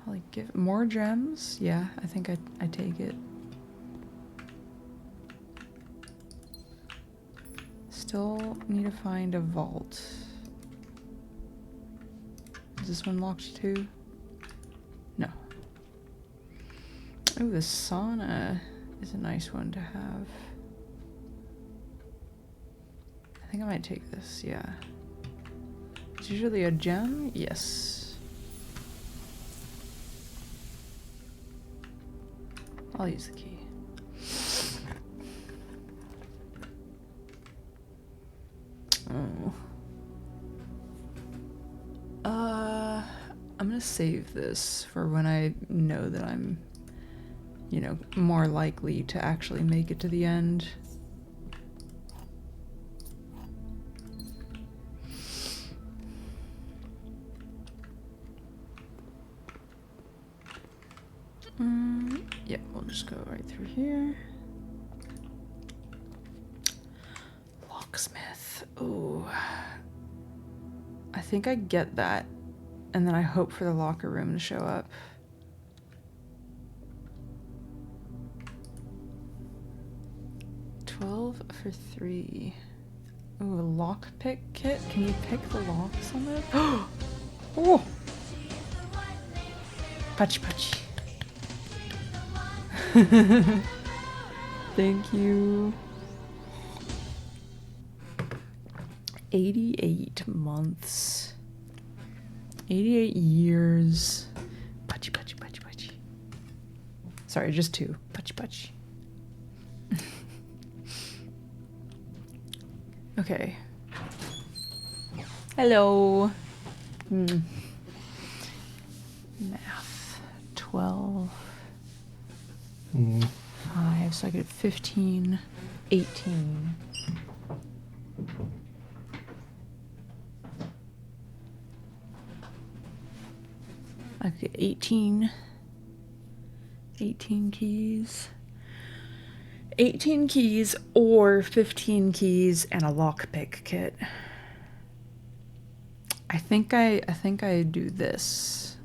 Like, give more gems? Yeah, I think I take it. Still need to find a vault. Is this one locked too? No. Oh, the sauna is a nice one to have. I think I might take this, yeah. It's usually a gem? Yes. I'll use the key. Oh. I'm gonna save this for when I know that I'm, you know, more likely to actually make it to the end. Yeah, we'll just go right through here. Locksmith. Ooh. I think I get that, and then I hope for the locker room to show up. $12 for 3. Ooh, a lockpick kit? Can you pick the locks on it? Oh! Patchy patchy. Thank you. 88 months. 88 years. Patchy patchy patchy patchy. Sorry, just 2. Patchy patchy. Okay. Hello. Math. 12. 5, so I get 15. 18. I could get 18. 18 keys. 18 keys or 15 keys and a lockpick kit. I think I do this.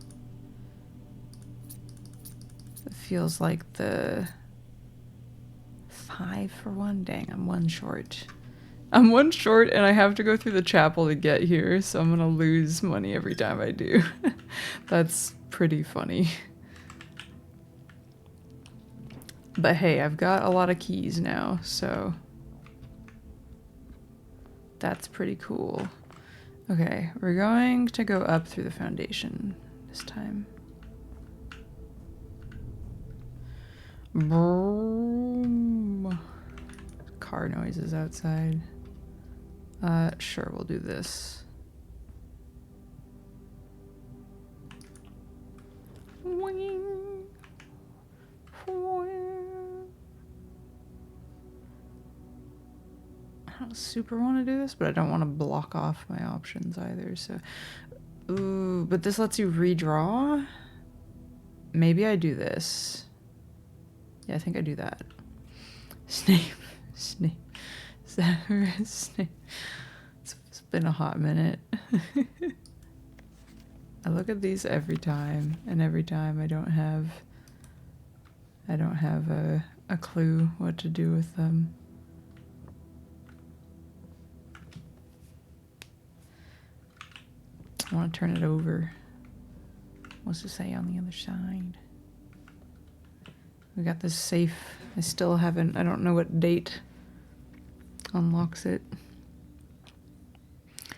It feels like the 5 for 1. Dang, I'm 1 short. I'm 1 short and I have to go through the chapel to get here, so I'm gonna lose money every time I do. That's pretty funny. But hey, I've got a lot of keys now, so that's pretty cool. Okay, we're going to go up through the foundation this time. Boom. Car noises outside. Sure, we'll do this. I don't super want to do this, but I don't want to block off my options either, so... Ooh, but this lets you redraw? Maybe I do this. Yeah, I think I do that. Snape. Snape. Snape. It's been a hot minute. I look at these every time, and every time I don't have a clue what to do with them. I want to turn it over. What's it say on the other side? We got this safe. I still haven't, I don't know what date unlocks it.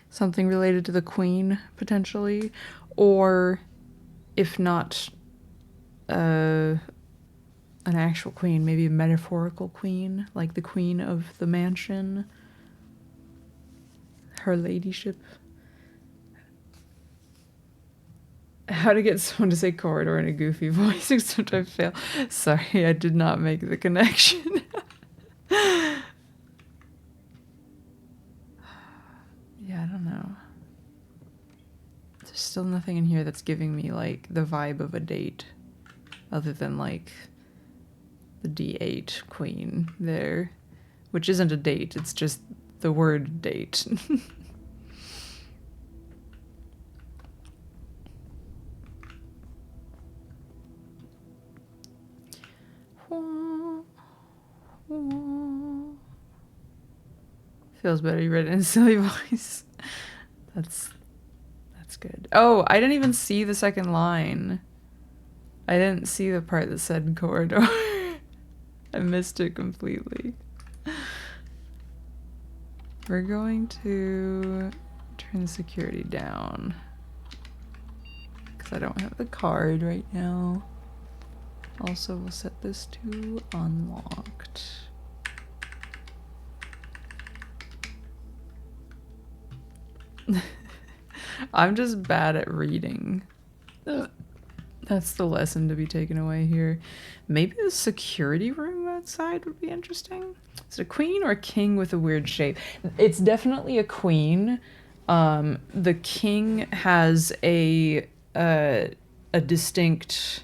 Something related to the queen, potentially. Or, if not an actual queen, maybe a metaphorical queen, like the queen of the mansion. Her ladyship. How to get someone to say corridor in a goofy voice, except I fail. Sorry, I did not make the connection. Yeah, I don't know. There's still nothing in here that's giving me, like, the vibe of a date. Other than, like, the D8 queen there. Which isn't a date, it's just the word date. Feels better you read it in a silly voice. That's good. Oh, I didn't even see the second line. I didn't see the part that said corridor. I missed it completely. We're going to turn the security down because I don't have the card right now. Also, we'll set this to unlocked. I'm just bad at reading. That's the lesson to be taken away here. Maybe the security room outside would be interesting. Is it a queen or a king with a weird shape? It's definitely a queen. The king has a distinct...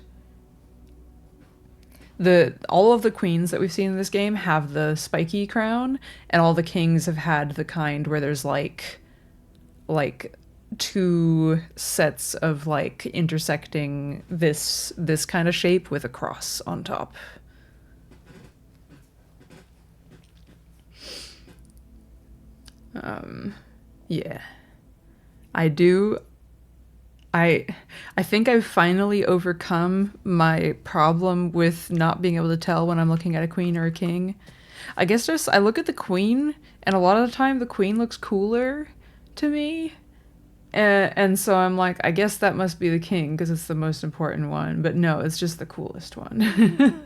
all of the queens that we've seen in this game have the spiky crown, and all the kings have had the kind where there's like two sets of like intersecting this kind of shape with a cross on top. Yeah. I think I've finally overcome my problem with not being able to tell when I'm looking at a queen or a king. I guess just I look at the queen, and a lot of the time the queen looks cooler to me. And so I'm like, I guess that must be the king because it's the most important one. But no, it's just the coolest one.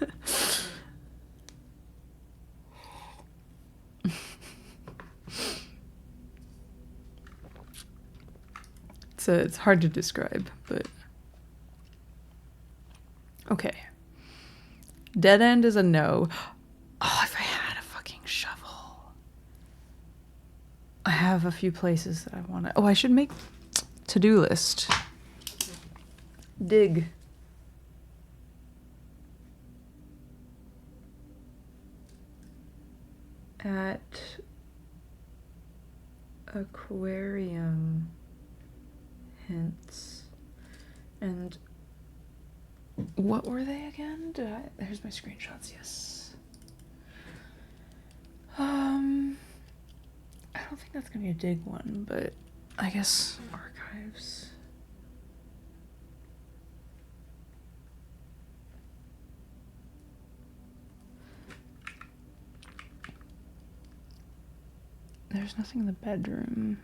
So it's hard to describe, but... Okay. Dead end is a no. Oh, if I had a fucking shovel. I have a few places that I want to... Oh, I should make to-do list. Dig. At aquarium hints. And what were they again? There's my screenshots, yes. I don't think that's gonna be a dig one, but I guess archives. There's nothing in the bedroom.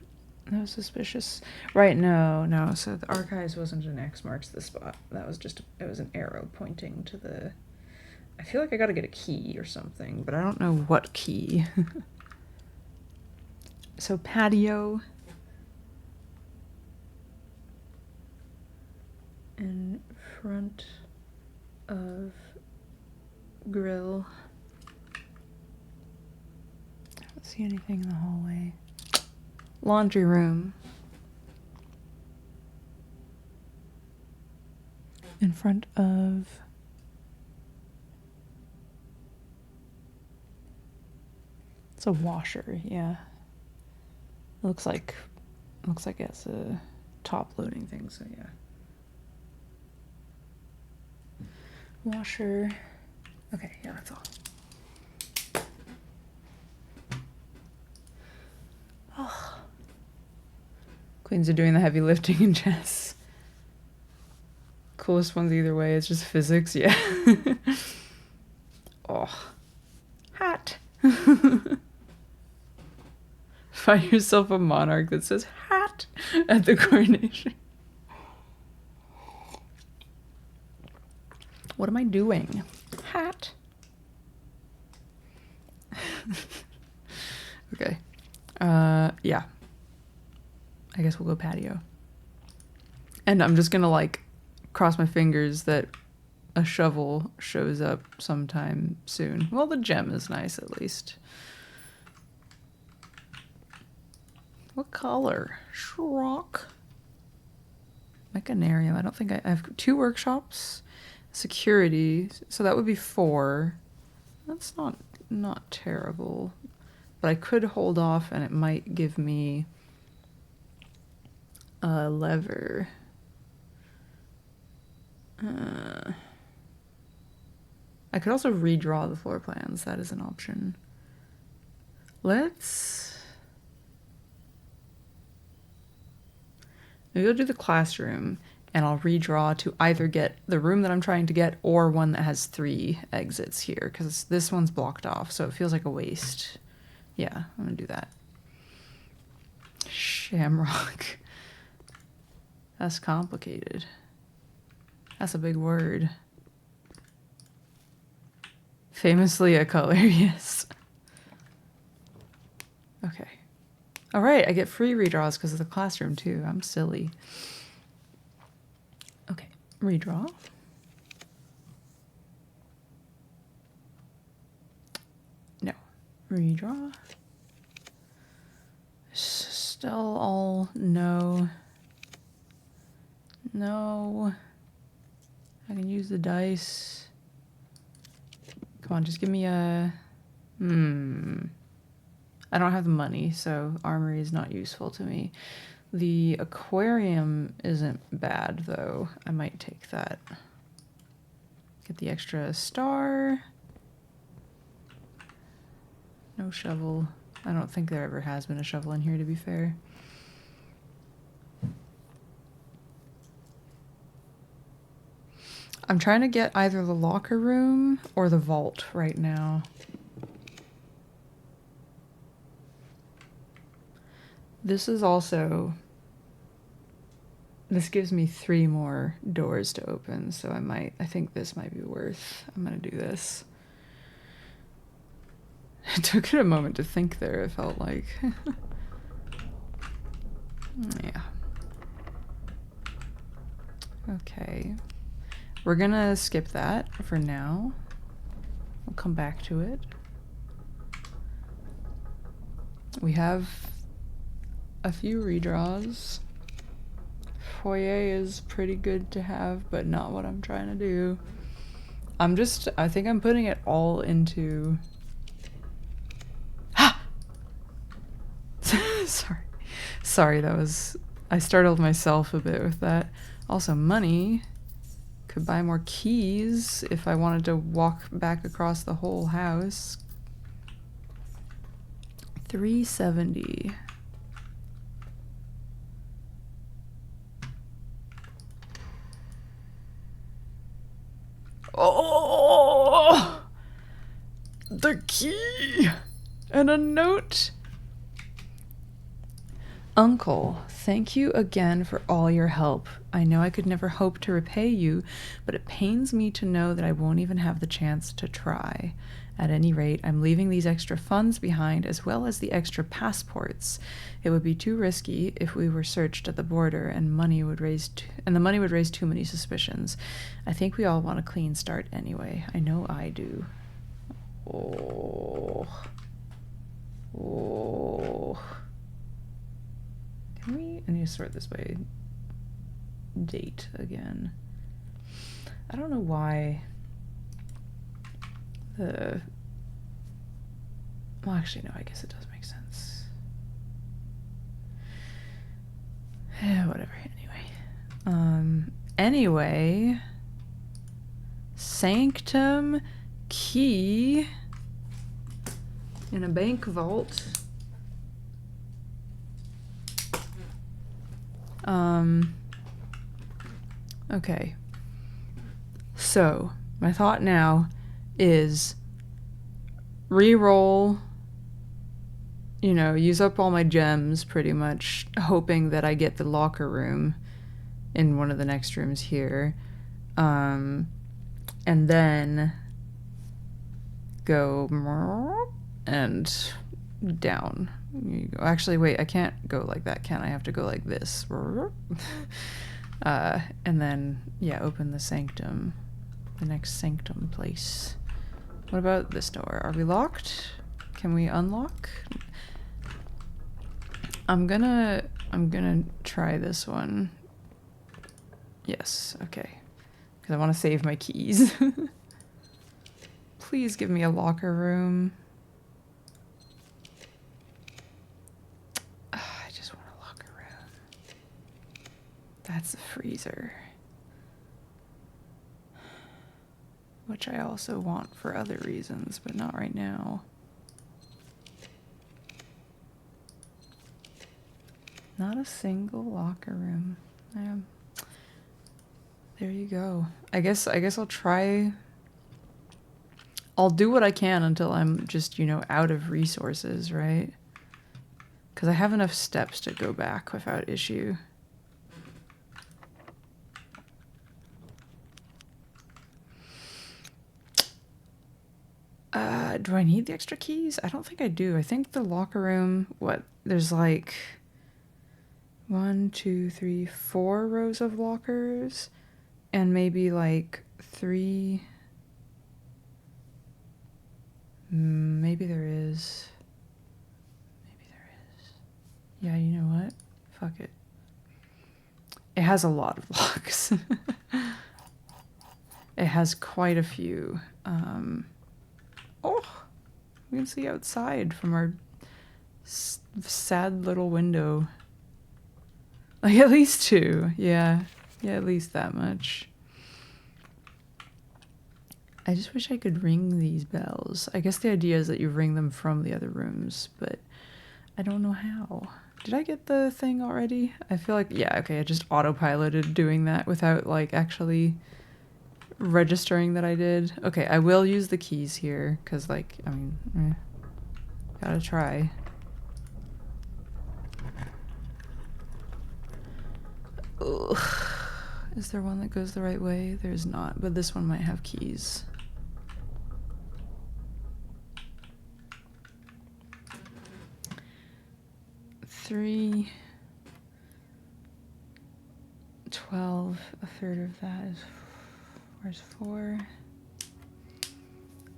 That was suspicious. Right, no. So the archives wasn't an X marks the spot. That was just, it was an arrow pointing to the... I feel like I gotta get a key or something, but I don't know what key. So patio. In front of grill. I don't see anything in the hallway. Laundry room. In front of... It's a washer, yeah. It looks like it's a top loading thing, so yeah. Washer. Okay, yeah, that's all. Oh. Queens are doing the heavy lifting in chess. Coolest ones either way, it's just physics, yeah. Oh. Hat. Find yourself a monarch that says hat at the coronation. What am I doing? Hat. Okay. Yeah. I guess we'll go patio. And I'm just gonna like cross my fingers that a shovel shows up sometime soon. Well, the gem is nice at least. What color? Schrock. Mechanarium. I don't think I have 2 workshops. Security. So that would be 4. That's not terrible. But I could hold off and it might give me a lever. I could also redraw the floor plans. That is an option. Maybe I'll do the classroom and I'll redraw to either get the room that I'm trying to get or one that has 3 exits here because this one's blocked off, so it feels like a waste. Yeah, I'm gonna do that. Shamrock. That's complicated. That's a big word. Famously a color, yes. Okay. All right, I get free redraws because of the classroom too. I'm silly. Okay, redraw. No, redraw. Still all no. No. I can use the dice. Come on, just give me a... I don't have the money, so armory is not useful to me. The aquarium isn't bad, though. I might take that. Get the extra star. No shovel. I don't think there ever has been a shovel in here, to be fair. I'm trying to get either the locker room or the vault right now. This is also... This gives me 3 more doors to open, so I think this might be worth... I'm gonna do this. It took it a moment to think there, it felt like. Yeah. Okay. We're gonna skip that for now. We'll come back to it. We have a few redraws. Foyer is pretty good to have, but not what I'm trying to do. I think I'm putting it all into... Sorry, that was... I startled myself a bit with that. Also, money. Could buy more keys if I wanted to walk back across the whole house. 370. Oh! The key! And a note! Uncle, thank you again for all your help. I know I could never hope to repay you, but it pains me to know that I won't even have the chance to try. At any rate, I'm leaving these extra funds behind as well as the extra passports. It would be too risky if we were searched at the border and the money would raise too many suspicions. I think we all want a clean start anyway. I know I do. Oh. I need to sort this by date again. I don't know why well, actually, no, I guess it does make sense. Yeah, whatever, anyway. Sanctum key in a bank vault. Okay. So, my thought now is re-roll, use up all my gems pretty much, hoping that I get the locker room in one of the next rooms here. and then go and down. You go. Actually, wait, I can't go like that, can I? I have to go like this. And then, yeah, open the sanctum. The next sanctum place. What about this door? Are we locked? Can we unlock? I'm gonna try this one. Yes, okay. Because I want to save my keys. Please give me a locker room. I just want a locker room. That's a freezer. Which I also want for other reasons, but not right now. Not a single locker room. There you go. I guess I'll try. I'll do what I can until I'm just, you know, out of resources, right? Because I have enough steps to go back without issue. Do I need the extra keys? I don't think I do. I think the locker room, there's like 1, 2, 3, 4 rows of lockers, and maybe like 3. Maybe there is. Yeah, you know what? Fuck it. It has a lot of locks. It has quite a few. Oh, we can see outside from our sad little window. Like at least 2. Yeah, at least that much. I just wish I could ring these bells. I guess the idea is that you ring them from the other rooms, but I don't know how. Did I get the thing already? I feel like, yeah, okay, I just autopiloted doing that without, like, actually registering that I did. Okay, I will use the keys here, because, like, I mean, gotta try. Ugh. Is there one that goes the right way? There's not, but this one might have keys. Three, 12, a third of that is, where's 4?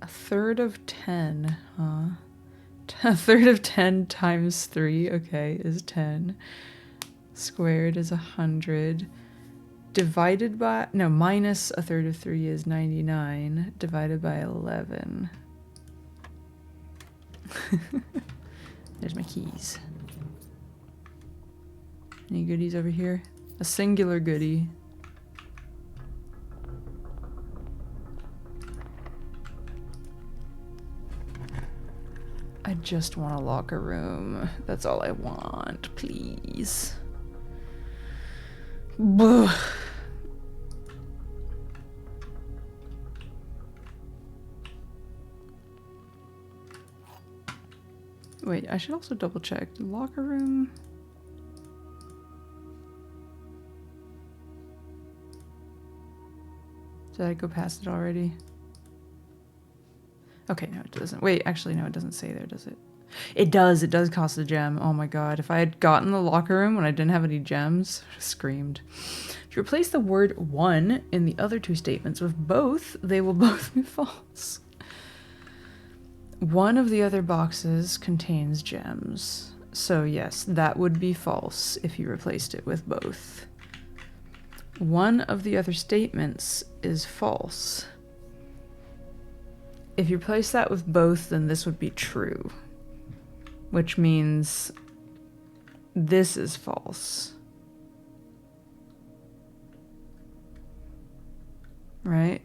A third of 10, huh? A third of 10 times 3, okay, is 10. Squared is 100. Divided by, no, minus a third of 3 is 99. Divided by 11. There's my keys. Any goodies over here? A singular goodie. I just want a locker room. That's all I want, please. Buh. Wait, I should also double check. Locker room? Did I go past it already? Okay, no, it doesn't. Wait, actually, no, it doesn't say there, does it? It does cost a gem. Oh my god, if I had gotten the locker room when I didn't have any gems, I screamed. If you replace the word 1 in the other 2 statements with both, they will both be false. One of the other boxes contains gems. So yes, that would be false if you replaced it with both. One of the other statements is false. If you replace that with both, then this would be true. Which means this is false. Right?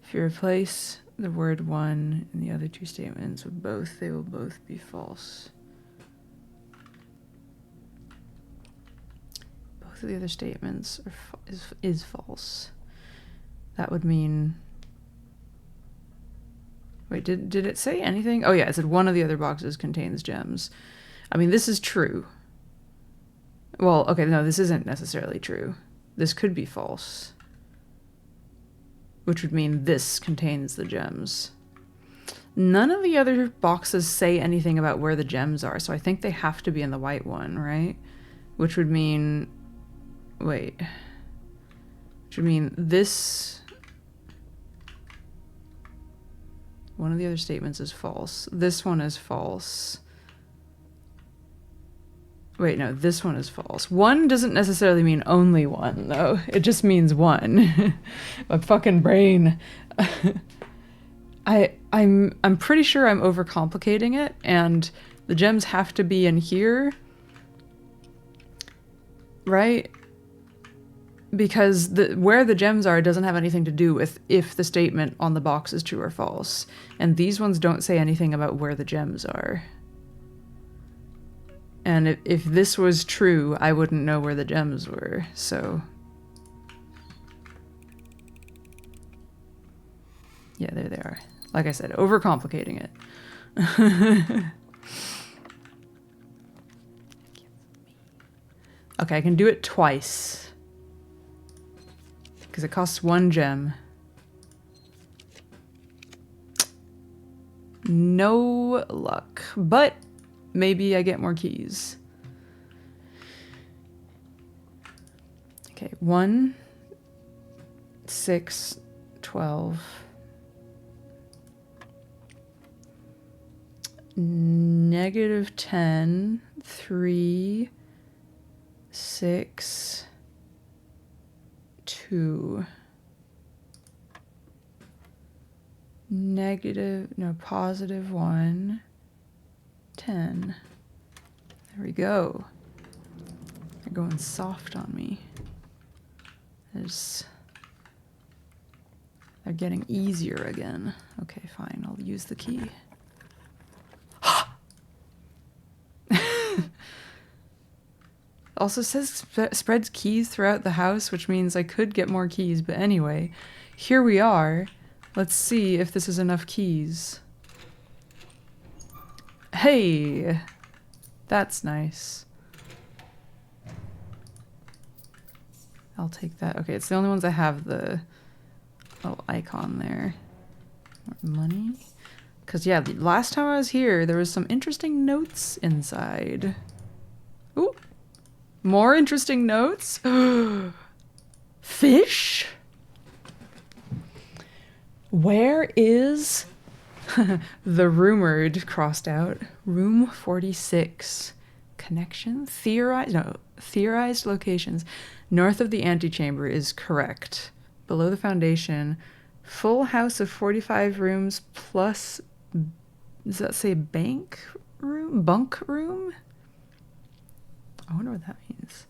If you replace the word 1 in the other 2 statements with both, they will both be false. Both of the other statements are is false. That would mean... Wait, did it say anything? Oh yeah, it said one of the other boxes contains gems. I mean, this is true. Well, okay, no, this isn't necessarily true. This could be false. which would mean this contains the gems. None of the other boxes say anything about where the gems are, so I think they have to be in the white one, right? Which would mean... Wait. Which would mean this... One of the other statements is false. This one is false. Wait, no, this one is false. One doesn't necessarily mean only one, though. It just means one. My fucking brain. I'm pretty sure I'm overcomplicating it, and the gems have to be in here, right? Because where the gems are doesn't have anything to do with if the statement on the box is true or false. And these ones don't say anything about where the gems are. And if this was true, I wouldn't know where the gems were, so... Yeah, there they are. Like I said, overcomplicating it. Okay, I can do it twice. Because it costs 1 gem. No luck. But maybe I get more keys. Okay, 1, 6, 12... -10, 3, 6, 2. +1, 10. There we go. They're going soft on me. They're getting easier again. Okay, fine. I'll use the key. Also says spreads keys throughout the house, which means I could get more keys. But anyway, here we are. Let's see if this is enough keys. Hey! That's nice. I'll take that. Okay, it's the only ones that have the little icon there. More money. Because, yeah, the last time I was here, there was some interesting notes inside. Ooh! More interesting notes? Fish? Where is the rumored, crossed out, room 46? Connection? Theorized locations. North of the antechamber is correct. Below the foundation, full house of 45 rooms plus, does that say bank room? Bunk room? I wonder what that means.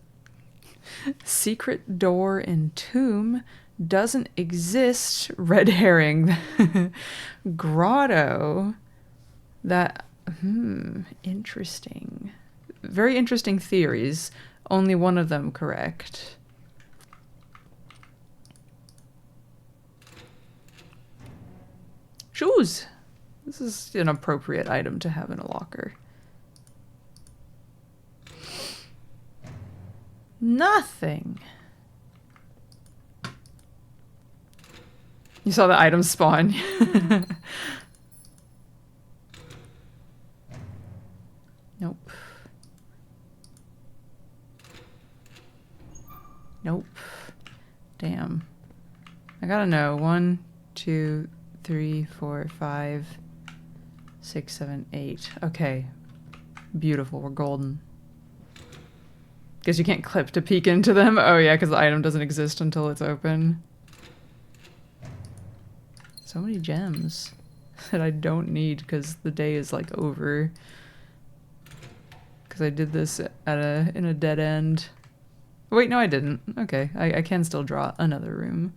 Secret door and tomb doesn't exist. Red herring. Grotto. That, interesting. Very interesting theories. Only one of them correct. Shoes. This is an appropriate item to have in a locker. Nothing. You saw the item spawn. Nope. Nope. Damn. I gotta know. 1, 2, 3, 4, 5, 6, 7, 8. Okay. Beautiful. We're golden. Guess you can't clip to peek into them. Oh yeah, because the item doesn't exist until it's open. So many gems that I don't need because the day is like over. Because I did this at in a dead end. Wait, no I didn't. Okay, I can still draw another room.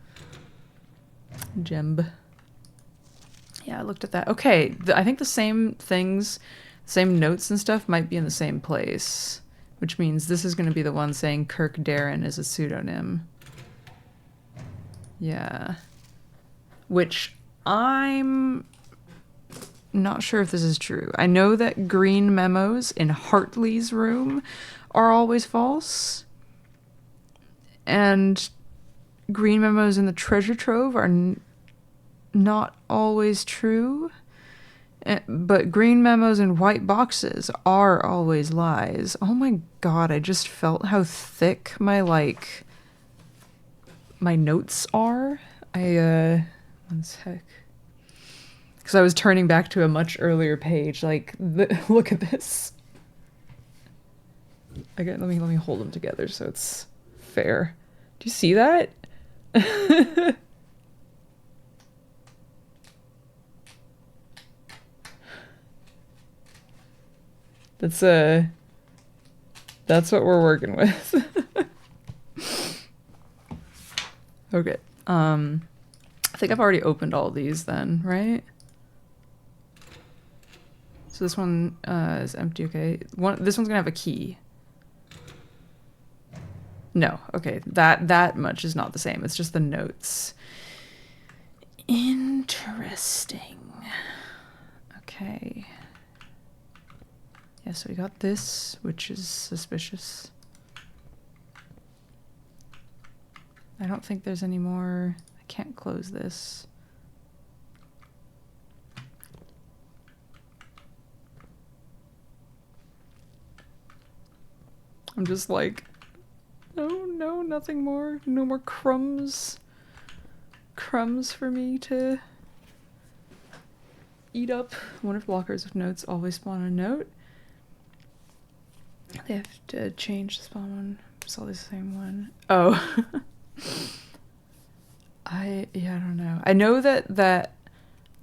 Gem. Yeah, I looked at that. Okay, I think the same things, same notes and stuff might be in the same place. Which means this is going to be the one saying Kirk Darren is a pseudonym. Yeah. Which I'm not sure if this is true. I know that green memos in Hartley's room are always false. And green memos in the treasure trove are not always true. But green memos and white boxes are always lies. Oh my god, I just felt how thick my notes are. One sec. Because I was turning back to a much earlier page. Like, look at this. Okay, let me hold them together so it's fair. Do you see that? That's what we're working with. Okay. I think I've already opened all these then, right? So this one is empty, okay. This one's gonna have a key. No, okay. That much is not the same. It's just the notes. Interesting. Okay. Yeah, so we got this, which is suspicious. I don't think there's any more. I can't close this. I'm just like, no, nothing more. No more crumbs. Crumbs for me to eat up. I wonder if blockers with notes always spawn a note. They have to change the spawn one. It's always the same one. Oh. I don't know. I know that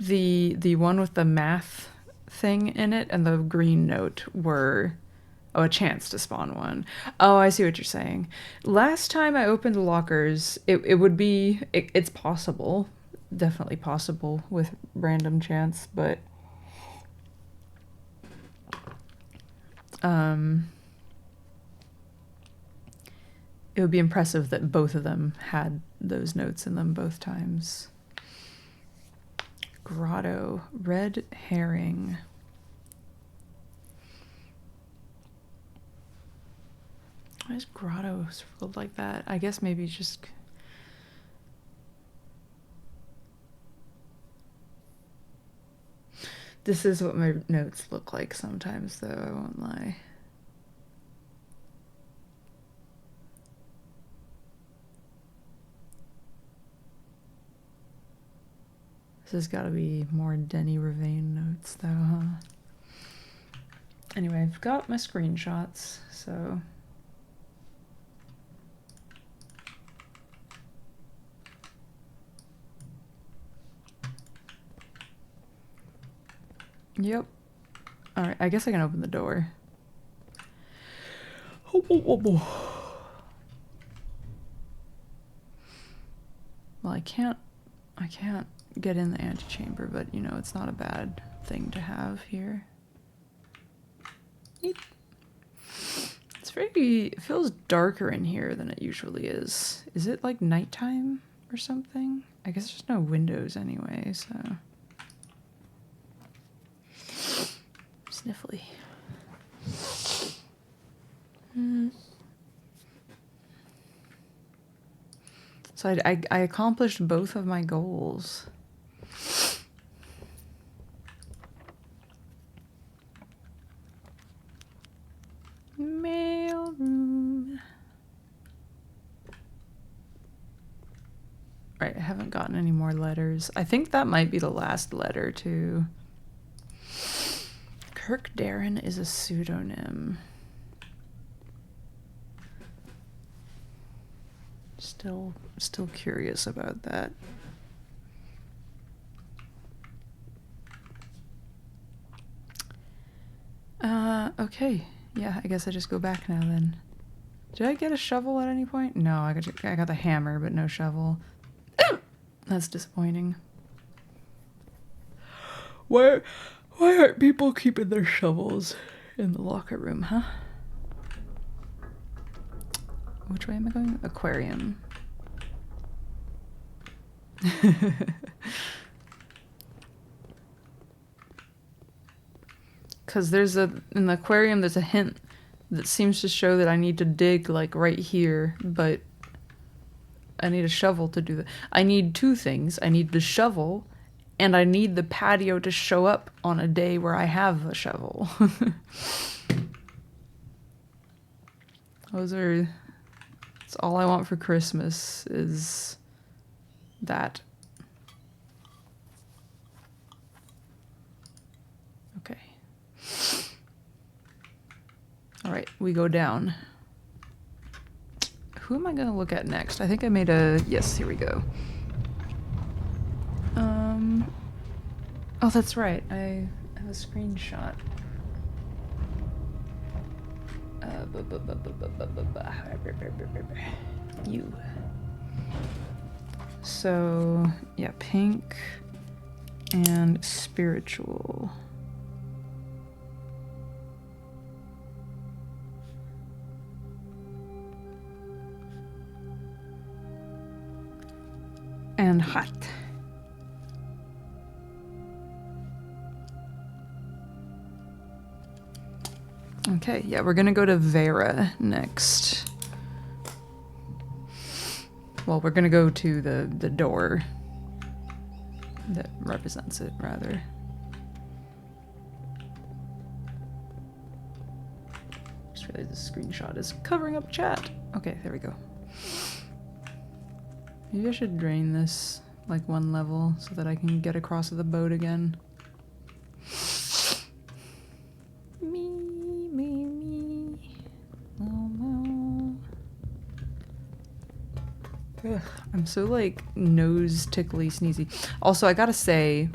the one with the math thing in it and the green note were a chance to spawn one. Oh, I see what you're saying. Last time I opened the lockers, it would be it's possible. Definitely possible with random chance, but it would be impressive that both of them had those notes in them both times. Grotto. Red herring. Why is grotto spelled like that? I guess maybe just... This is what my notes look like sometimes, though, I won't lie. This has got to be more Denny Ravane notes, though, huh? Anyway, I've got my screenshots, so... Yep. Alright, I guess I can open the door. Well, I can't get in the antechamber, but you know, it's not a bad thing to have here. It feels darker in here than it usually is. Is it like nighttime or something? I guess there's no windows anyway, so... Sniffly. So I accomplished both of my goals. Mail room. Right, I haven't gotten any more letters. I think that might be the last letter, too. Kirk Darren is a pseudonym. Still curious about that. Okay. Yeah, I guess I just go back now then. Did I get a shovel at any point? No, I got the hammer, but no shovel. That's disappointing. Why aren't people keeping their shovels in the locker room, huh? Which way am I going? Aquarium. Because in the aquarium there's a hint that seems to show that I need to dig like right here, but I need a shovel to do that. I need two things. I need the shovel And I need the patio to show up on a day where I have a shovel. That's all I want for Christmas is that. Okay. All right, we go down. Who am I gonna look at next? I think I made a, yes, here we go. Oh, that's right, I have a screenshot. You. So, yeah, pink and spiritual. And hot. Okay, yeah, we're gonna go to Vera next. Well, we're gonna go to the door that represents it, rather. Just realized this screenshot is covering up chat. Okay, there we go. Maybe I should drain this like one level so that I can get across to the boat again. Ugh, I'm so like nose tickly sneezy. Also, I gotta say,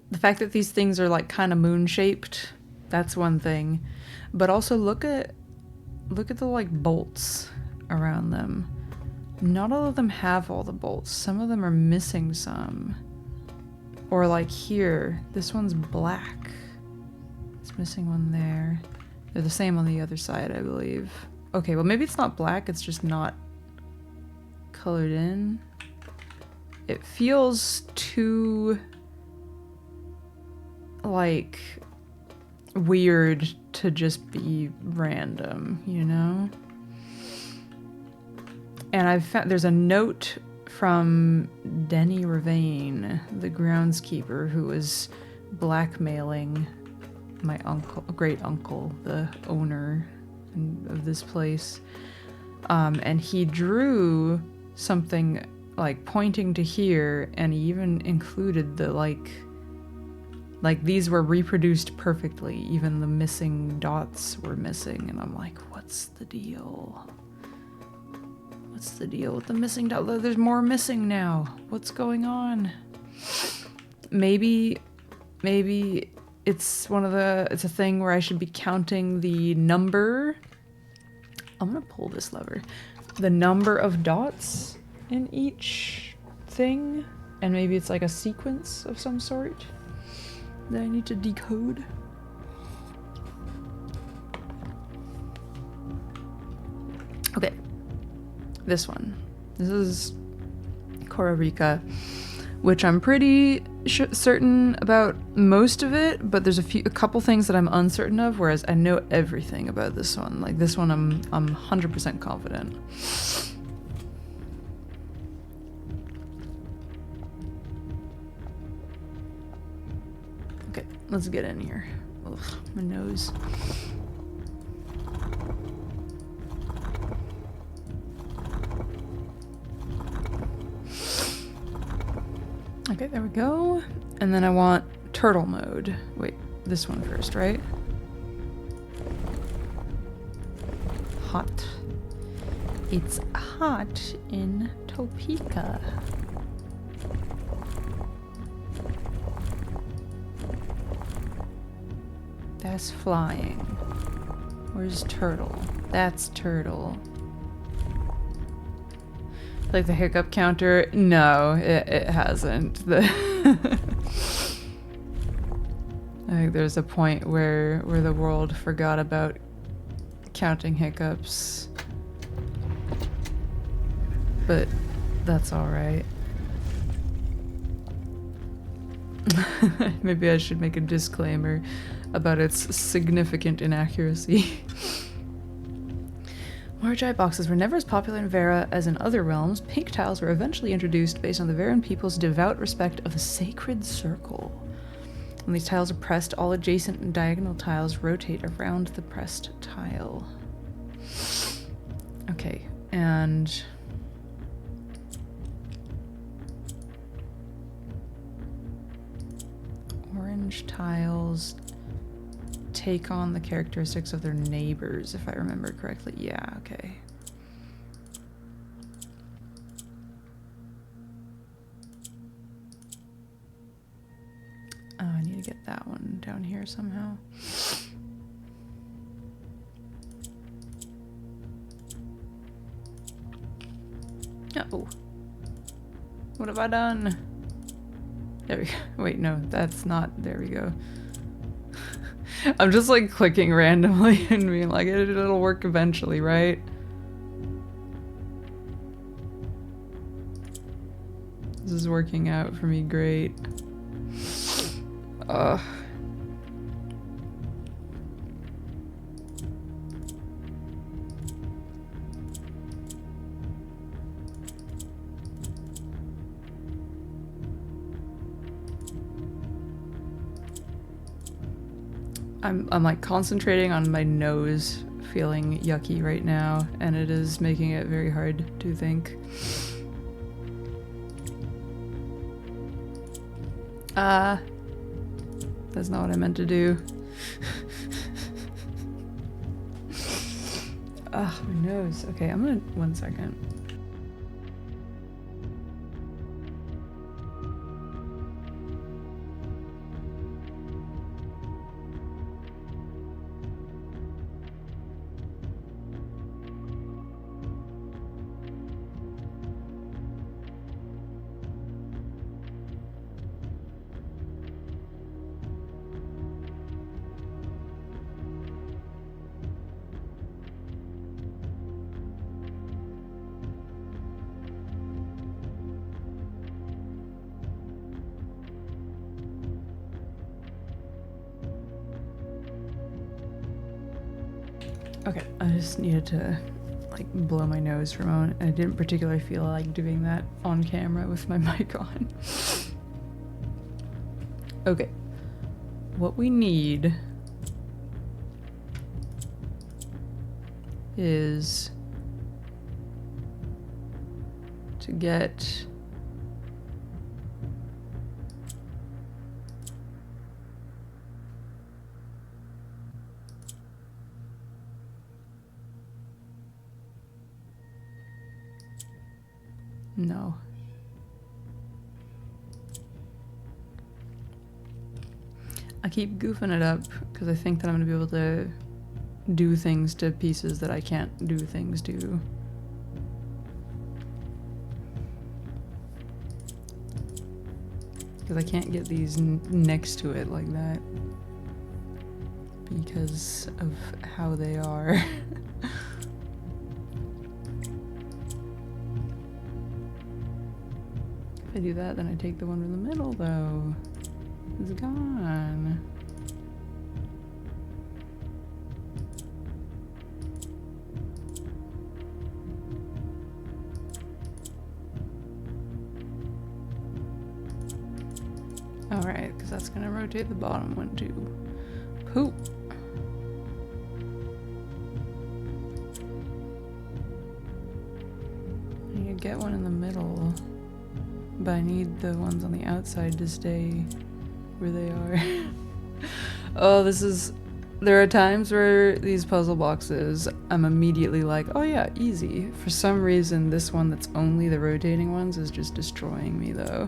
the fact that these things are like kind of moon shaped, that's one thing. But also look at the like bolts around them. Not all of them have all the bolts. Some of them are missing some. Or like here, this one's black. It's missing one there. They're the same on the other side, I believe. Okay, well maybe it's not black, it's just not colored in. It feels too, like, weird to just be random, you know? And I've found, there's a note from Denny Ravane, the groundskeeper, who was blackmailing my uncle, great uncle, the owner of this place, and he drew something like pointing to here, and he even included the like these were reproduced perfectly, even the missing dots were missing, and I'm like, what's the deal? What's the deal with the missing dot? There's more missing now. What's going on? Maybe it's it's a thing where I should be counting the number. I'm gonna pull this lever. The number of dots in each thing. And maybe it's like a sequence of some sort that I need to decode. Okay. This one. This is Kororika, which I'm pretty certain about most of it, but there's a couple things that I'm uncertain of, whereas I know everything about this one. Like this one I'm 100% confident. Okay, let's get in here. Ugh, my nose. Okay, there we go. And then I want turtle mode. Wait, this one first, right? Hot. It's hot in Topeka. That's flying. Where's turtle? That's turtle. Like the hiccup counter? No, it hasn't. I think there's a point where the world forgot about counting hiccups. But that's alright. Maybe I should make a disclaimer about its significant inaccuracy. Why Large eye boxes were never as popular in Vera as in other realms. Pink tiles were eventually introduced based on the Veran people's devout respect of the sacred circle. When these tiles are pressed, all adjacent and diagonal tiles rotate around the pressed tile. Okay, and... orange tiles take on the characteristics of their neighbors, if I remember correctly. Yeah, okay. I need to get that one down here somehow. Oh. What have I done? There we go. Wait, no, that's not. There we go. I'm just like clicking randomly and being like, it'll work eventually, right? This is working out for me great. Ugh. I'm like concentrating on my nose feeling yucky right now, and it is making it very hard to think. That's not what I meant to do. Ugh, my nose. Okay, I'm gonna, 1 second. Okay, I just needed to like blow my nose for a moment. I didn't particularly feel like doing that on camera with my mic on. Okay, what we need is to get no. I keep goofing it up because I think that I'm going to be able to do things to pieces that I can't do things to. Because I can't get these next to it like that. Because of how they are. If I do that, then I take the one in the middle, though. It's gone. Alright, because that's going to rotate the bottom one, too. Poop. I need to get one in the middle. But I need the ones on the outside to stay where they are. Oh, this is... There are times where these puzzle boxes, I'm immediately like, oh yeah, easy. For some reason, this one that's only the rotating ones is just destroying me, though.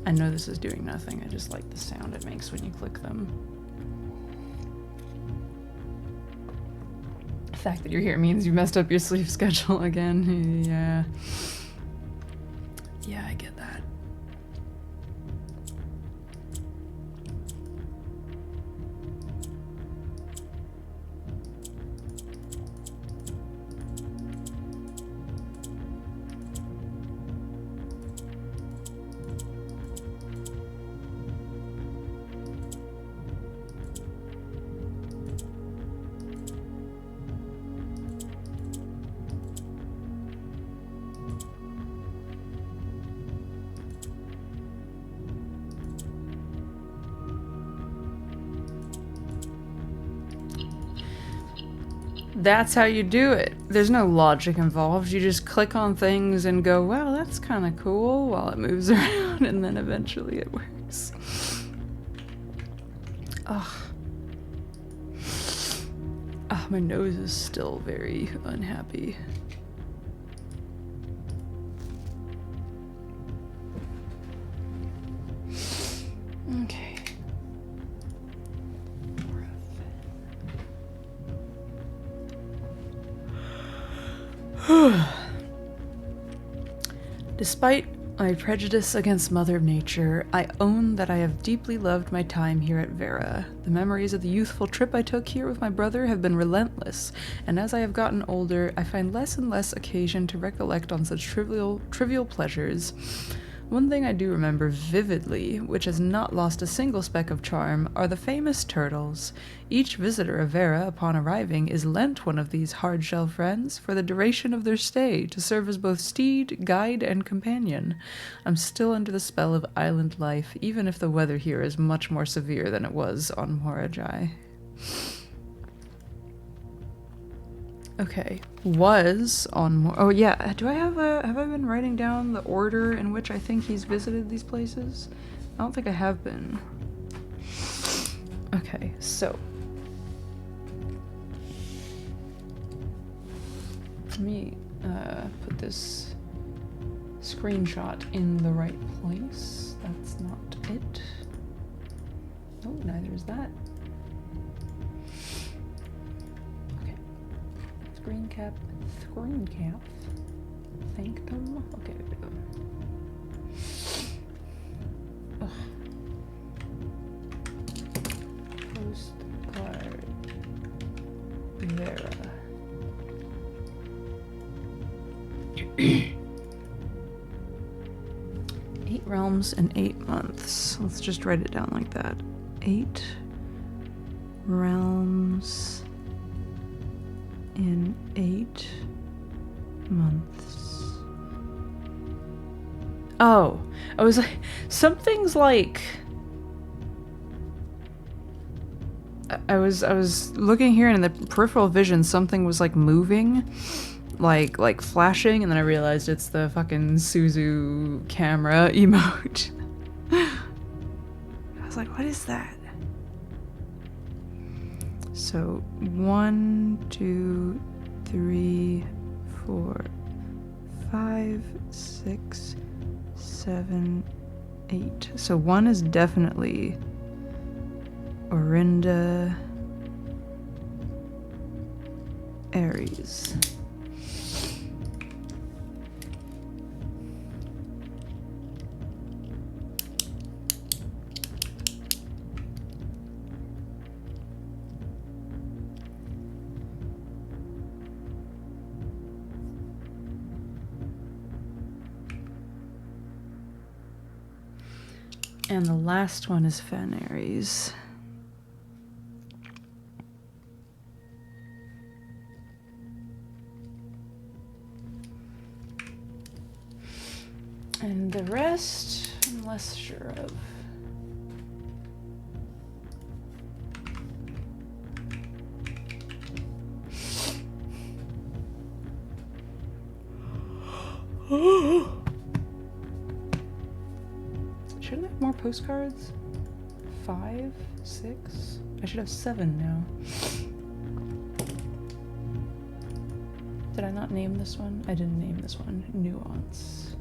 I know this is doing nothing, I just like the sound it makes when you click them. The fact that you're here means you messed up your sleep schedule again. Yeah. Yeah, I get that. That's how you do it. There's no logic involved. You just click on things and go, wow, that's kind of cool, while it moves around, and then eventually it works. Ugh. Ah, my nose is still very unhappy. Okay. Despite my prejudice against Mother Nature, I own that I have deeply loved my time here at Vera. The memories of the youthful trip I took here with my brother have been relentless, and as I have gotten older, I find less and less occasion to recollect on such trivial pleasures. One thing I do remember vividly, which has not lost a single speck of charm, are the famous turtles. Each visitor of Vera, upon arriving, is lent one of these hard-shell friends for the duration of their stay, to serve as both steed, guide, and companion. I'm still under the spell of island life, even if the weather here is much more severe than it was on Morajai. Okay, was on oh yeah, do I have I been writing down the order in which I think he's visited these places? I don't think I have been. Okay, so let me put this screenshot in the right place. That's not it. Oh, neither is that. Screen cap, Thanktum. Okay, there we go. Ugh. Postcard Vera. 8 realms in 8 months. Let's just write it down like that. 8 realms in 8 months. Oh, I was like, something's like. I was looking here, and in the peripheral vision, something was like moving, like flashing, and then I realized it's the fucking Suzu camera emote. I was like, what is that? So 1, 2, 3, 4, 5, 6, 7, 8. So 1 is definitely Orinda Aries. And the last one is Fen Aries. And the rest, I'm less sure of. Shouldn't I have more postcards? 5, 6? I should have 7 now. Did I not name this one? I didn't name this one. Nuance.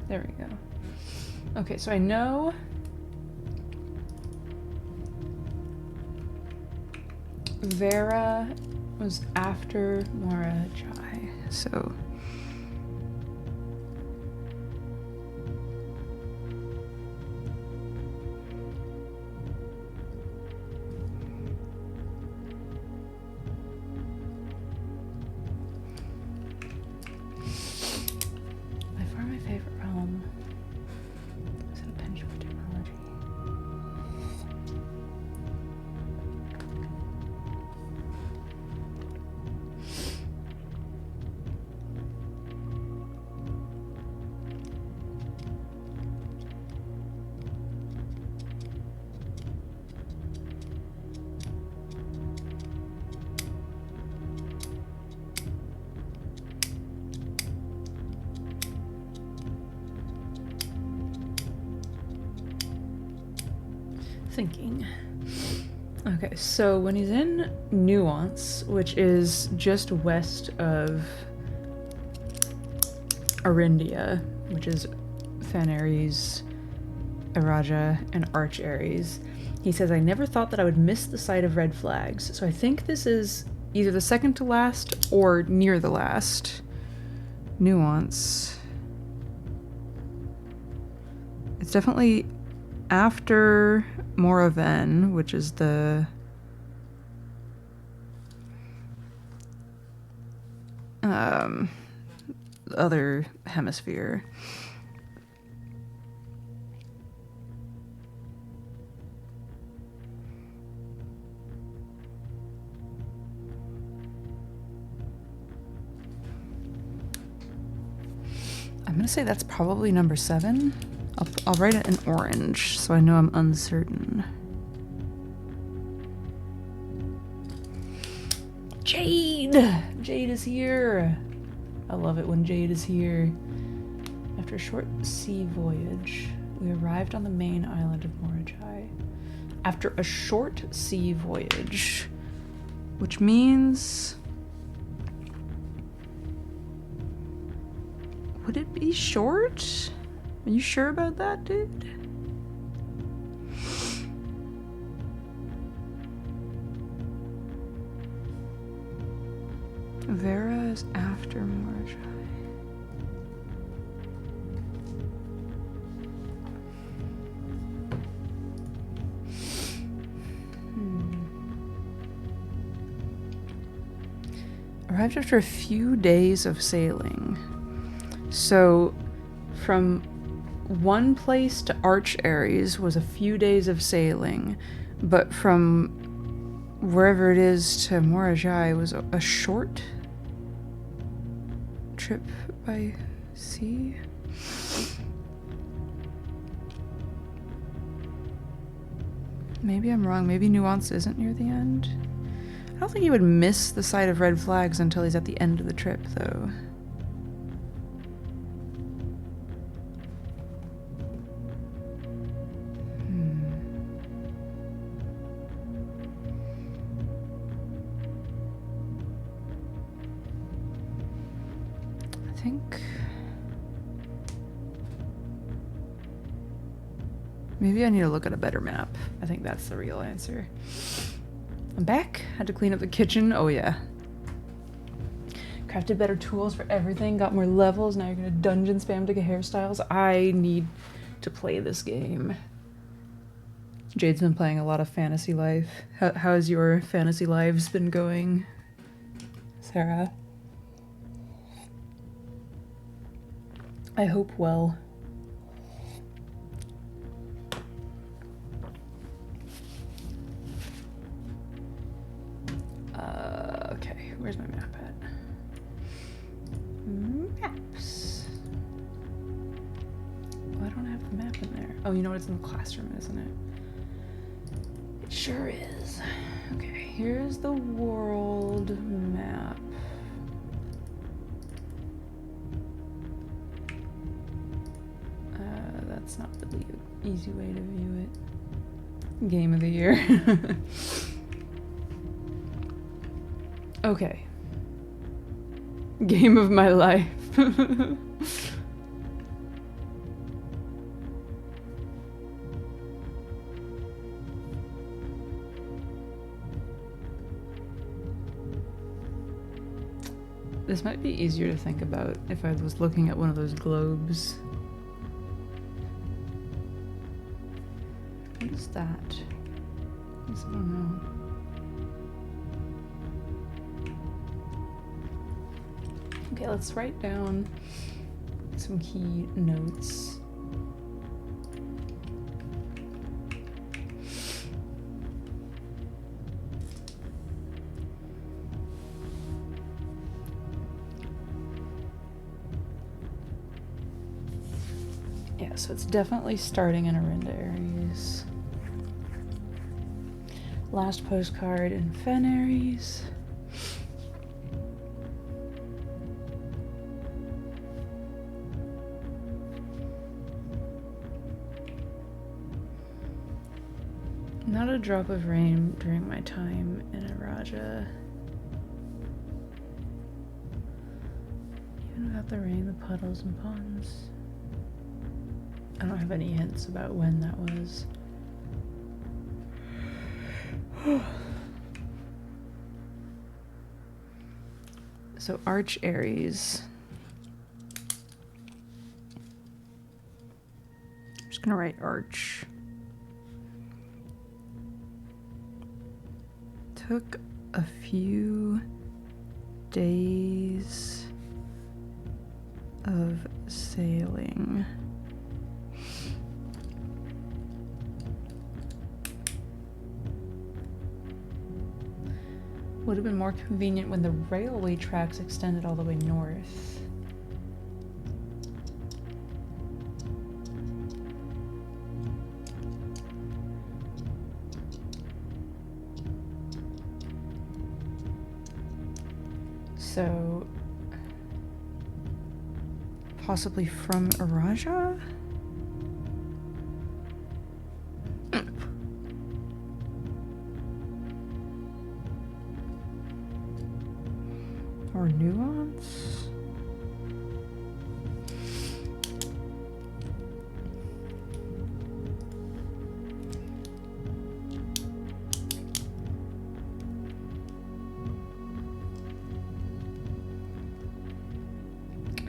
There we go. Okay, so I know Vera was after Morajai, so by far my favorite realm is a penchant for technology. Thinking. Okay, so when he's in Nuance, which is just west of Arindia, which is Fan Ares, Araja, and Arch Ares, he says, I never thought that I would miss the sight of red flags. So I think this is either the second to last or near the last. Nuance. It's definitely after Moraven, which is the other hemisphere. I'm gonna say that's probably number 7. I'll write it in orange so I know I'm uncertain. Jade! Jade is here! I love it when Jade is here. After a short sea voyage, we arrived on the main island of Morajai. After a short sea voyage, which means... would it be short? Are you sure about that, dude? Vera is after Morajai. Arrived after a few days of sailing. So, from one place to Arch Ares was a few days of sailing, but from wherever it is to Morajai was a short trip by sea. Maybe I'm wrong. Maybe Nuance isn't near the end. I don't think he would miss the sight of red flags until he's at the end of the trip, though. I think... maybe I need to look at a better map. I think that's the real answer. I'm back. Had to clean up the kitchen. Oh yeah. Crafted better tools for everything. Got more levels. Now you're gonna dungeon spam to get hairstyles. I need to play this game. Jade's been playing a lot of Fantasy Life. How has your Fantasy Lives been going, Sarah? I hope well. Okay, where's my map at? Maps. Oh, I don't have the map in there. Oh, you know what? It's in the classroom, isn't it? It sure is. Okay, here's the world map. That's not really an easy way to view it. Game of the year. Okay. Game of my life. This might be easier to think about if I was looking at one of those globes. What is that? I guess I don't know. Okay, let's write down some key notes. Yeah, so it's definitely starting in Arinda Aries. Last postcard in Fen Aries. Not a drop of rain during my time in Araja. Even without the rain, the puddles and ponds. I don't have any hints about when that was. So Arch Aries. I'm just gonna write Arch. Took a few days of sailing. Would have been more convenient when the railway tracks extended all the way north. So, possibly from Araja? Or Nuance?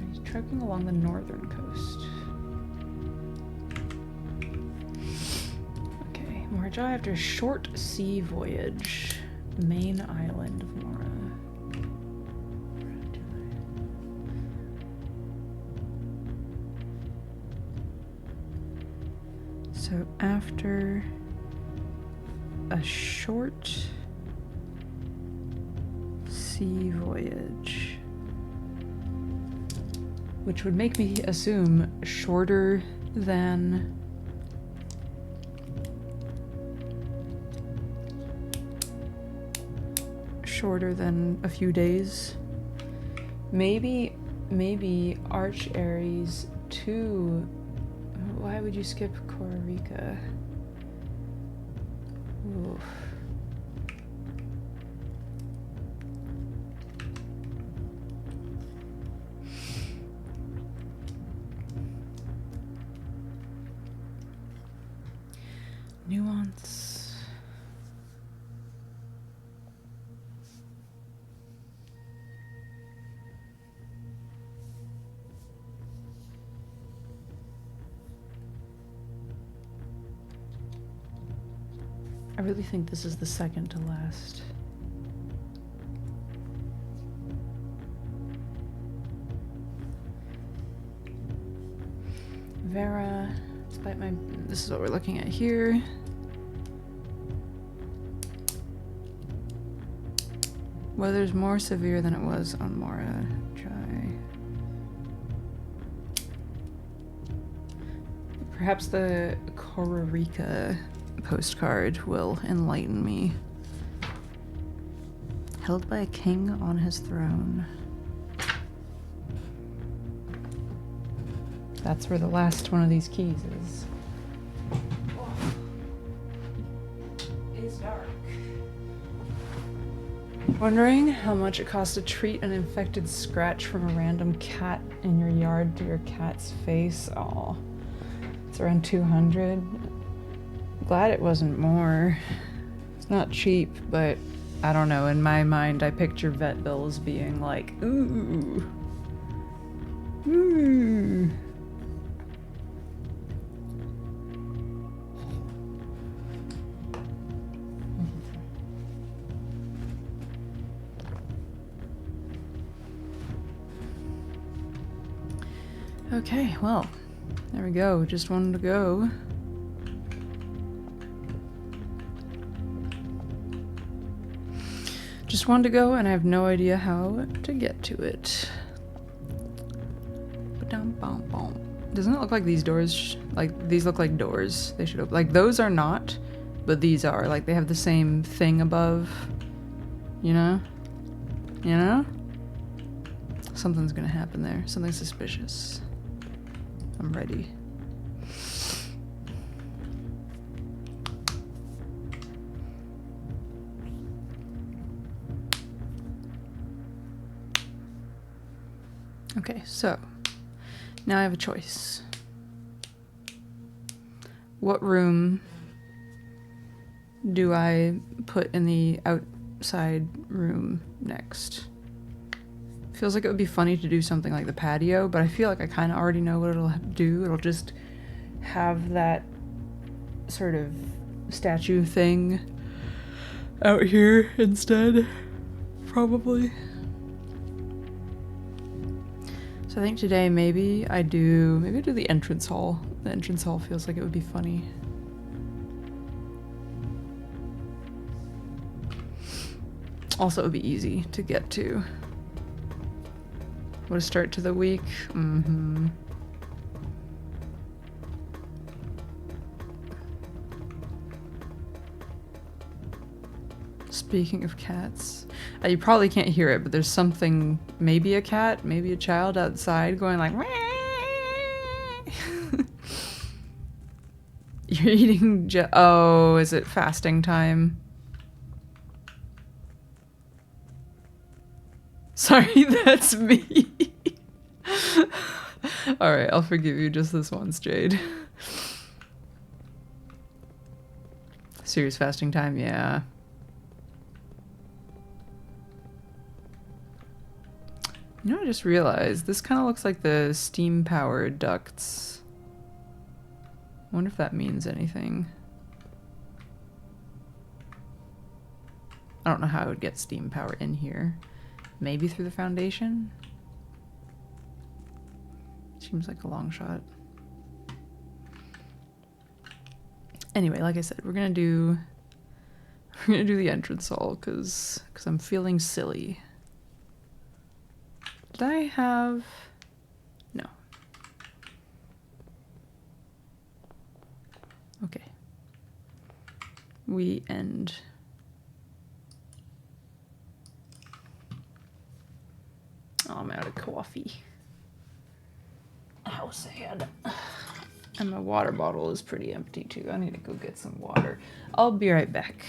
He's trekking along the northern coast. Okay, Marjai after a short sea voyage. Main island of Mora. So after a short sea voyage, which would make me assume shorter than a few days. Maybe Arch Aries 2. Why would you skip Costa Rica? Oof. Nuance. I really think this is the second to last. Vera, despite my... This is what we're looking at here. Weather's more severe than it was on Mora Jai. Perhaps the Costa Rica postcard will enlighten me. Held by a king on his throne. That's where the last one of these keys is. Oh. It's dark. Wondering how much it costs to treat an infected scratch from a random cat in your yard to your cat's face. Oh, it's around 200. Glad it wasn't more. It's not cheap, but I don't know, in my mind I picture vet bills being like, ooh. Ooh. Okay, well, there we go. Just wanted to go. Just wanted to go, and I have no idea how to get to it. Doesn't it look like these doors, like, these look like doors? They should open. Like, those are not, but these are. Like, they have the same thing above, you know? You know? Something's gonna happen there. Something suspicious. I'm ready. Okay, so now I have a choice. What room do I put in the outside room next? Feels like it would be funny to do something like the patio, but I feel like I kind of already know what it'll do. It'll just have that sort of statue thing out here instead, probably. So I think today maybe I do the entrance hall. The entrance hall feels like it would be funny. Also, it would be easy to get to. What a start to the week. Mm-hmm. Speaking of cats, you probably can't hear it, but there's something, maybe a cat, maybe a child outside going like, you're eating oh, is it fasting time? Sorry, that's me. Alright, I'll forgive you just this once, Jade. Serious fasting time, yeah. You know, I just realized this kind of looks like the steam-powered ducts. I wonder if that means anything. I don't know how I would get steam power in here. Maybe through the foundation? Seems like a long shot. Anyway, like I said, we're gonna do the entrance hall because I'm feeling silly. Did I have... No. Okay. We end. Oh, I'm out of coffee. How sad. And my water bottle is pretty empty too. I need to go get some water. I'll be right back.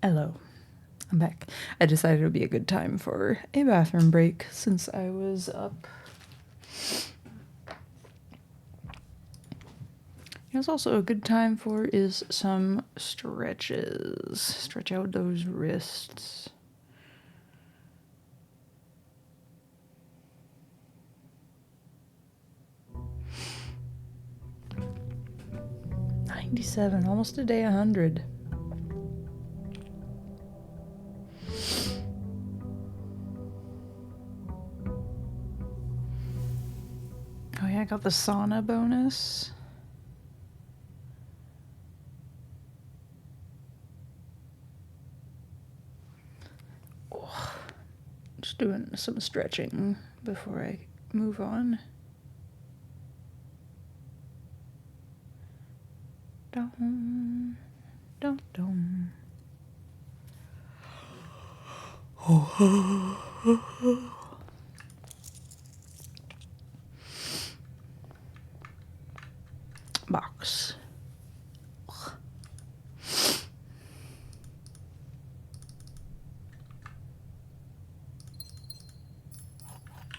Hello, I'm back. I decided it would be a good time for a bathroom break since I was up. It's also a good time for is some stretches. Stretch out those wrists. $97, almost a day 100. Oh yeah, I got the sauna bonus. Oh, just doing some stretching before I move on. Dum, dum, dum. Box.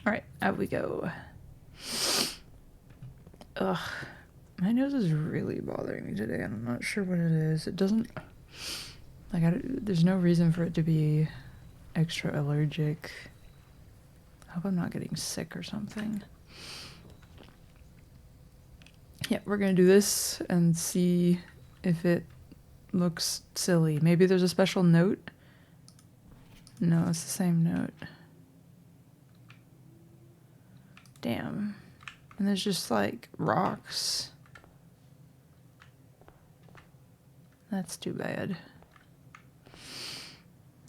Alright, out we go. Ugh. My nose is really bothering me today, and I'm not sure what it is. It doesn't... Like, there's no reason for it to be extra allergic. I hope I'm not getting sick or something. Yeah, we're gonna do this and see if it looks silly. Maybe there's a special note? No, it's the same note. Damn. And there's just, like, rocks. That's too bad.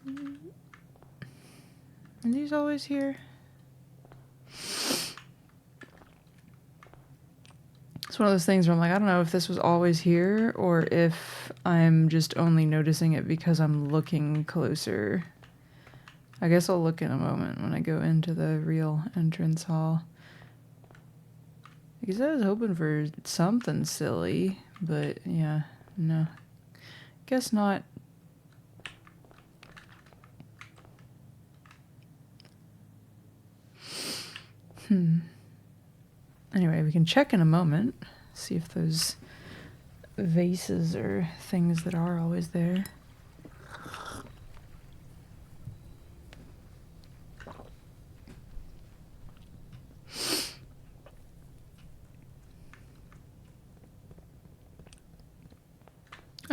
Are these always here? It's one of those things where I'm like, I don't know if this was always here or if I'm just only noticing it because I'm looking closer. I guess I'll look in a moment when I go into the real entrance hall. I guess I was hoping for something silly, but yeah, no. Guess not. Anyway, we can check in a moment, see if those vases are things that are always there.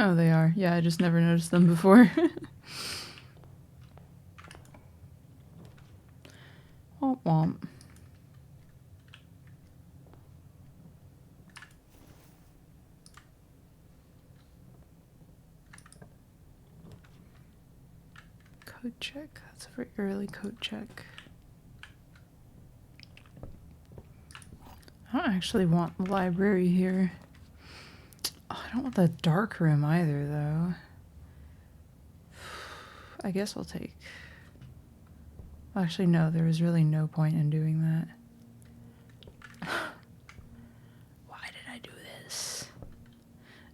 Oh, they are. Yeah, I just never noticed them before. Womp womp. Code check. That's a very early code check. I don't actually want the library here. Oh, I don't want the dark room either, though. I guess I'll take... Actually, no, there was really no point in doing that. Why did I do this?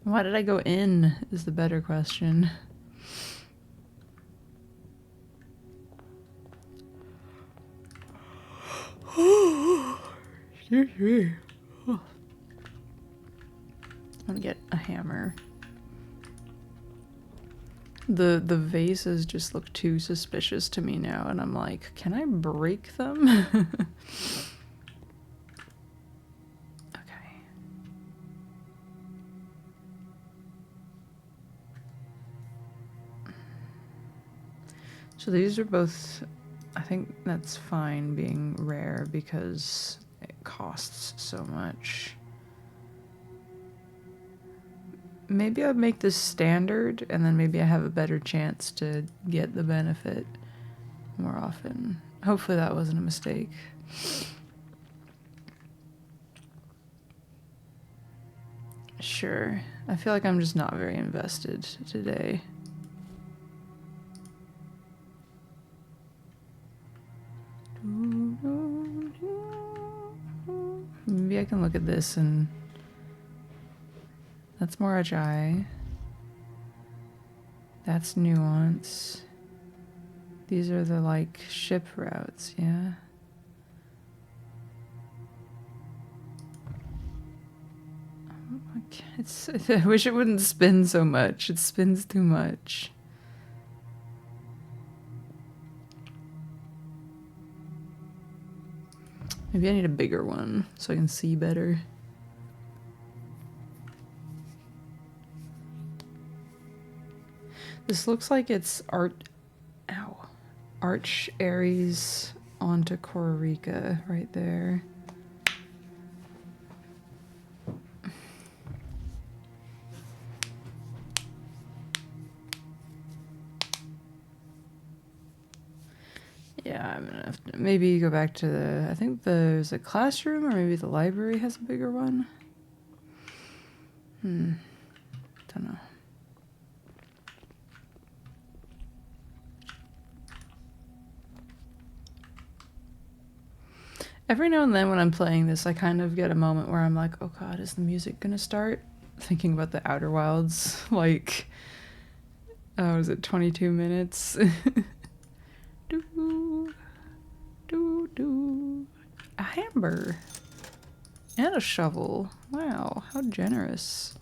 Why did I go in is the better question. Excuse me. I'm gonna get a hammer. The vases just look too suspicious to me now, and I'm like, can I break them? Okay. So these are both, I think that's fine being rare because it costs so much. Maybe I'll make this standard, and then maybe I have a better chance to get the benefit more often. Hopefully that wasn't a mistake. Sure. I feel like I'm just not very invested today. Maybe I can look at this and... That's more Ajay. That's nuance. These are the, like, ship routes, yeah? I wish it wouldn't spin so much. It spins too much. Maybe I need a bigger one so I can see better. This looks like it's Arch Aries onto Corrica right there. Yeah, I'm gonna have to maybe go back to the, I think there's a classroom, or maybe the library has a bigger one. Don't know. Every now and then when I'm playing this, I kind of get a moment where I'm like, oh god, is the music gonna start? Thinking about the Outer Wilds, like, was it 22 minutes? A hammer. And a shovel. Wow, how generous.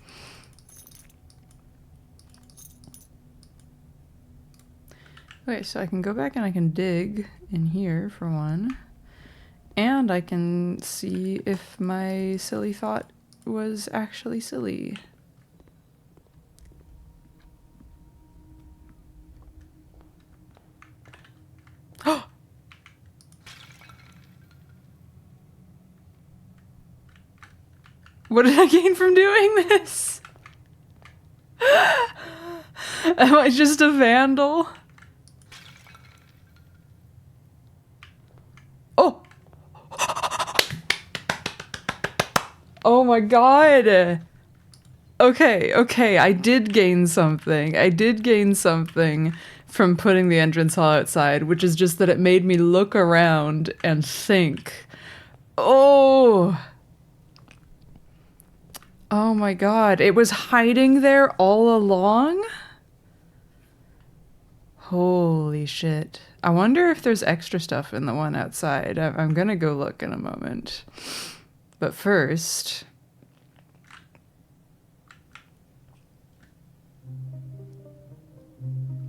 Okay, so I can go back and I can dig in here for one. And I can see if my silly thought was actually silly. What did I gain from doing this? Am I just a vandal? Oh! Oh my god! Okay, I did gain something. I did gain something from putting the entrance hall outside, which is just that it made me look around and think. Oh! Oh my god, it was hiding there all along? Holy shit. I wonder if there's extra stuff in the one outside. I'm gonna go look in a moment. But first...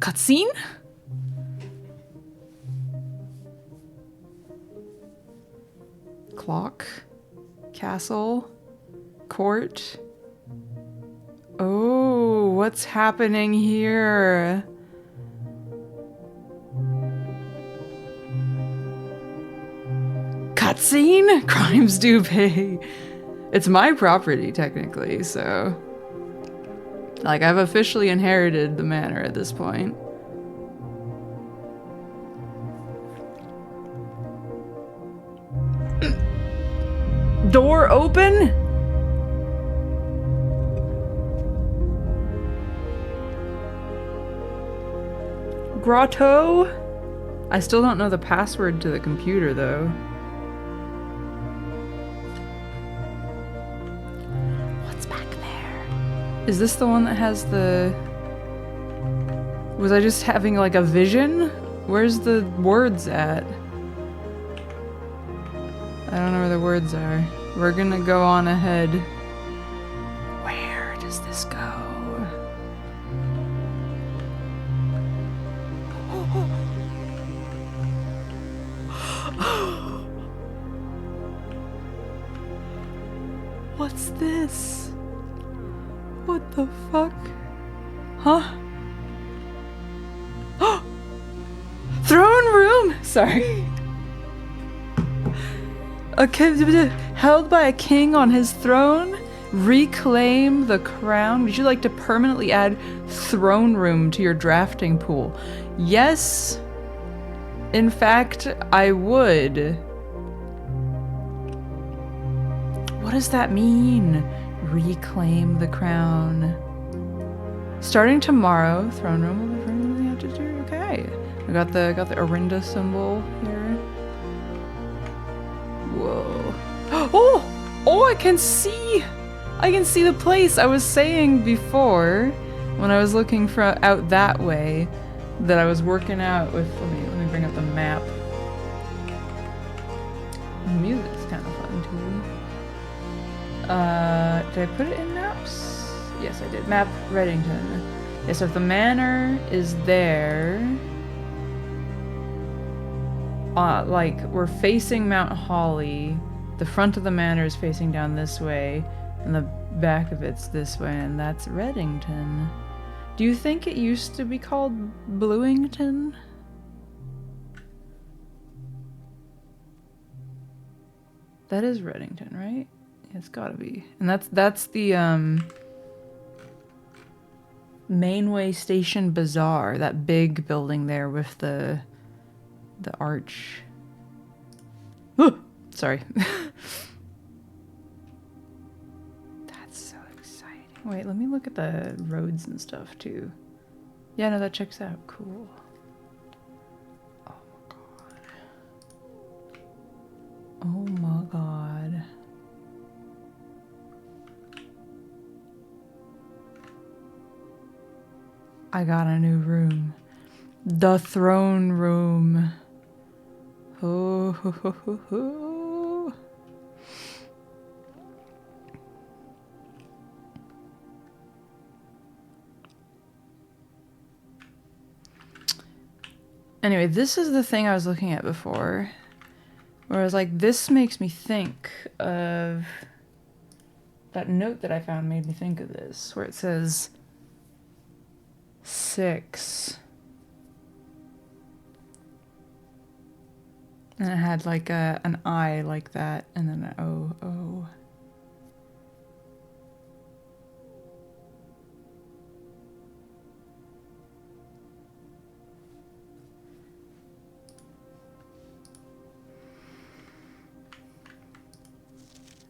Cutscene? Clock. Castle. Court. Oh, what's happening here? Cutscene? Crimes do pay. It's my property, technically, so... Like, I've officially inherited the manor at this point. Door open? Grotto? I still don't know the password to the computer, though. What's back there? Is this the one that has the... Was I just having, like, a vision? Where's the words at? I don't know where the words are. We're gonna go on ahead. Where does this go? What's this? What the fuck? Huh? Throne room! Sorry. Held by a king on his throne? Reclaim the crown? Would you like to permanently add throne room to your drafting pool? Yes. In fact, I would. What does that mean? Reclaim the crown. Starting tomorrow, throne room will be permanently added to. Okay. I got the Orinda symbol here. Whoa. Oh! Oh, I can see the place I was saying before. when I was looking for out that way that I was working out with. Let me bring up the map. The music's kind of fun too. Did I put it in maps? Yes, I did. Map Reddington. Yeah, so if the manor is there, like we're facing Mount Holly, the front of the manor is facing down this way, and the back of it's this way, and that's Reddington. Do you think it used to be called Bluington? That is Reddington, right? It's gotta be. And that's the Mainway Station Bazaar, that big building there with the arch. Ooh, sorry. That's so exciting. Wait, let me look at the roads and stuff too. Yeah, no, that checks out. Cool. Oh my god. Oh my god. I got a new room. The throne room. Oh, ho, ho, ho, ho. Anyway, this is the thing I was looking at before. Where I was like, this makes me think of... That note that I found made me think of this. Where it says... 6. And it had like an I like that, and then an O, O.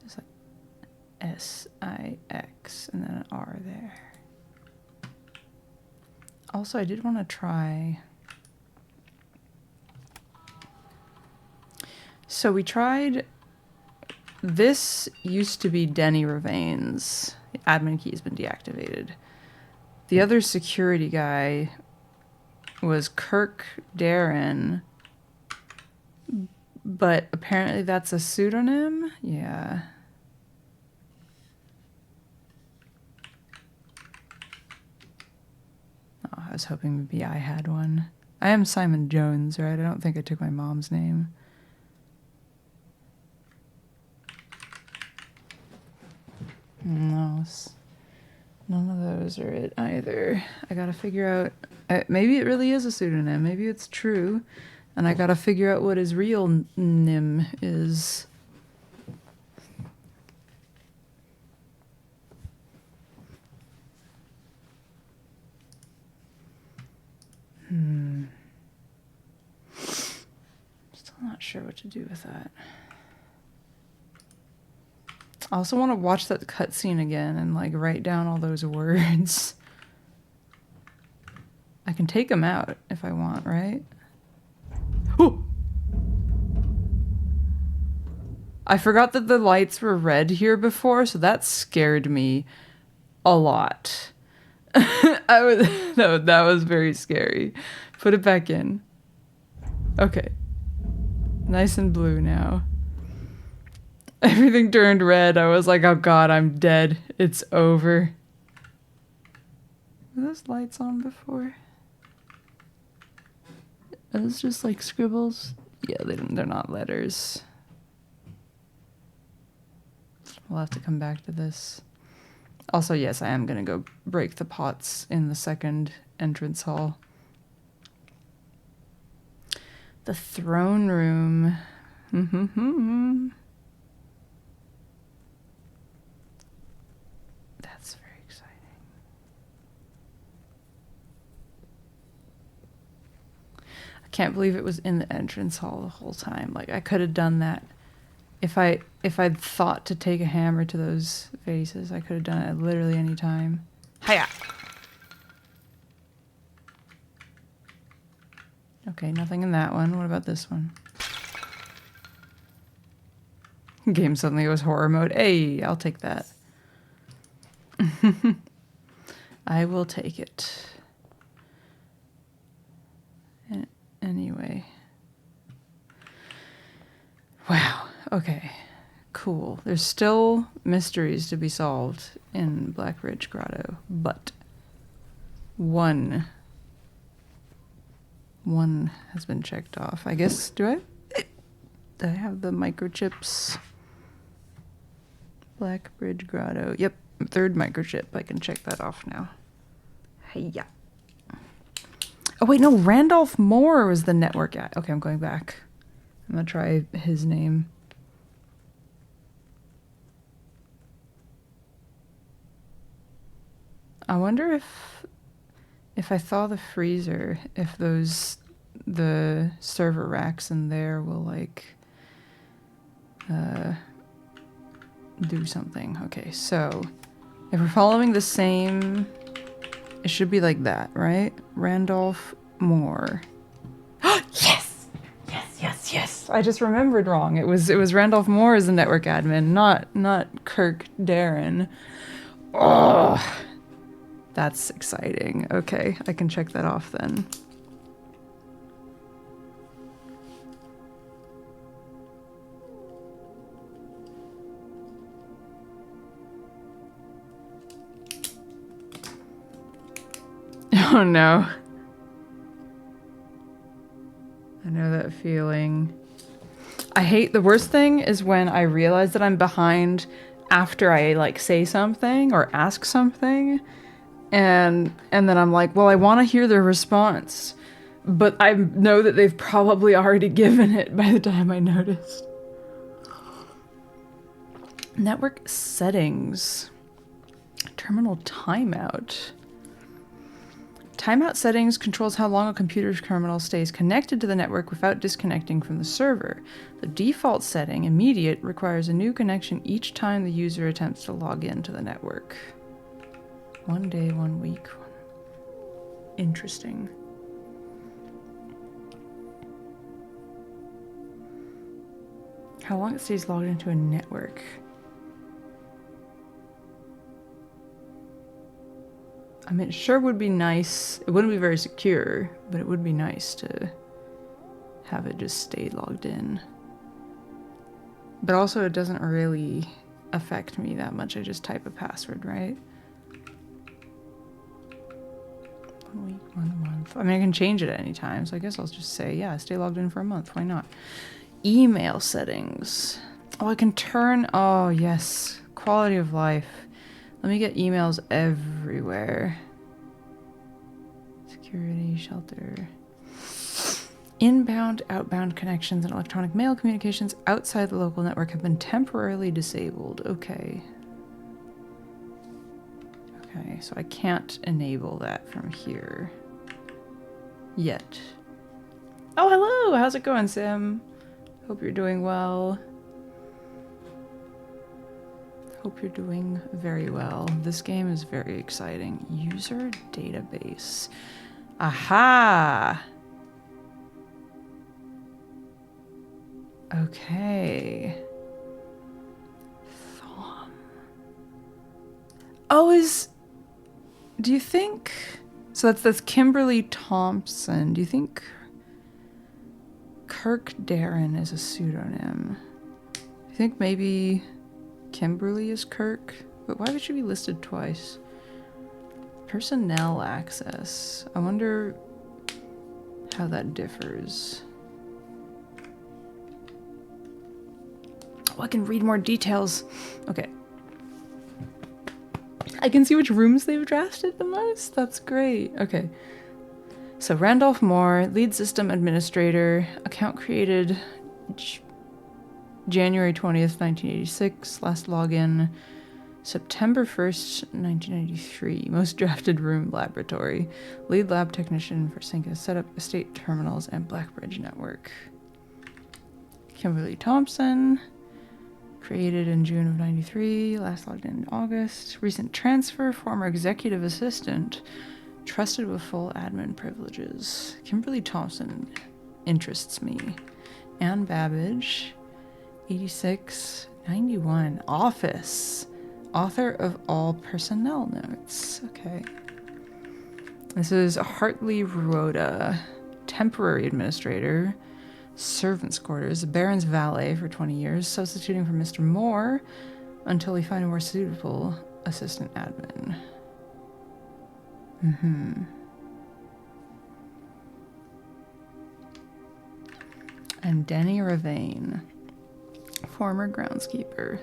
It's like S-I-X, and then an R there. Also, I did want to try... So we tried... This used to be Denny Ravain's. The admin key has been deactivated. The other security guy was Kirk Darren. But apparently that's a pseudonym? Yeah. Oh, I was hoping maybe I had one. I am Simon Jones, right? I don't think I took my mom's name. No, none of those are it either. I gotta figure out... maybe it really is a pseudonym. Maybe it's true. And I gotta figure out what his real nym is. Still not sure what to do with that. I also want to watch that cutscene again and like write down all those words. I can take them out if I want, right? Ooh! I forgot that the lights were red here before, so that scared me a lot. That was very scary. Put it back in. Okay. Nice and blue now. Everything turned red. I was like, oh god, I'm dead. It's over. Were those lights on before? Are those just like scribbles? Yeah, they're not letters. We'll have to come back to this. Also, yes, I am gonna go break the pots in the second entrance hall. The throne room. That's very exciting. I can't believe it was in the entrance hall the whole time. Like, I could have done that. If I'd thought to take a hammer to those faces, I could have done it at literally any time. Hiya! Okay, nothing in that one. What about this one? Game suddenly goes horror mode. Hey, I'll take that. I will take it. Anyway. Wow. Okay. Cool. There's still mysteries to be solved in Black Ridge Grotto, but one has been checked off. I guess, do I have the microchips? Black Ridge Grotto. Yep, third microchip. I can check that off now. Hey-ya. Oh, wait, no, Randolph Moore was the network guy. Okay, I'm going back. I'm going to try his name. I wonder if I thaw the freezer, if the server racks in there will, like, do something. Okay, so if we're following the same, it should be like that, right? Randolph Moore. Yes! Yes, yes, yes! I just remembered wrong. It was Randolph Moore as the network admin, not Kirk Darren. Oh, that's exciting. Okay, I can check that off then. Oh no. I know that feeling. I hate, the worst thing is when I realize that I'm behind after I like say something or ask something, and then I'm like, well, I want to hear their response, but I know that they've probably already given it by the time I noticed. Network settings. Terminal timeout. Timeout settings controls how long a computer's terminal stays connected to the network without disconnecting from the server. The default setting, immediate, requires a new connection each time the user attempts to log into the network. 1 day, 1 week. Interesting. How long it stays logged into a network. I mean, it sure would be nice. It wouldn't be very secure, but it would be nice to have it just stay logged in. But also, it doesn't really affect me that much. I just type a password, right? 1 week, 1 month. I mean, I can change it at any time, so I guess I'll just say, yeah, stay logged in for a month. Why not? Email settings. Oh, I can turn... Oh, yes. Quality of life. Let me get emails everywhere. Security, shelter. Inbound, outbound connections and electronic mail communications outside the local network have been temporarily disabled. Okay. Okay, so I can't enable that from here. Yet. Oh, hello! How's it going, Sam? Hope you're doing well. Hope you're doing very well. This game is very exciting. User database. Aha! Okay. Thom. Oh, do you think... So that's Kimberly Thompson. Do you think Kirk Darren is a pseudonym? Do you think maybe Kimberly is Kirk? But why would she be listed twice? Personnel access. I wonder how that differs. Oh, I can read more details. Okay. I can see which rooms they've drafted the most. That's great. Okay. So Randolph Moore, lead system administrator, account created January 20th, 1986, last login September 1st, 1993. Most drafted room laboratory. Lead lab technician for Synca, set up estate terminals and Blackbridge network. Kimberly Thompson, created in June of 93, last logged in August. Recent transfer, former executive assistant, trusted with full admin privileges. Kimberly Thompson interests me. Ann Babbage, 86, 91, office. Author of all personnel notes. Okay. This is Hartley Rhoda, temporary administrator, servants' quarters, the Baron's valet for 20 years, substituting for Mr. Moore until we find a more suitable assistant admin. And Denny Ravane, former groundskeeper.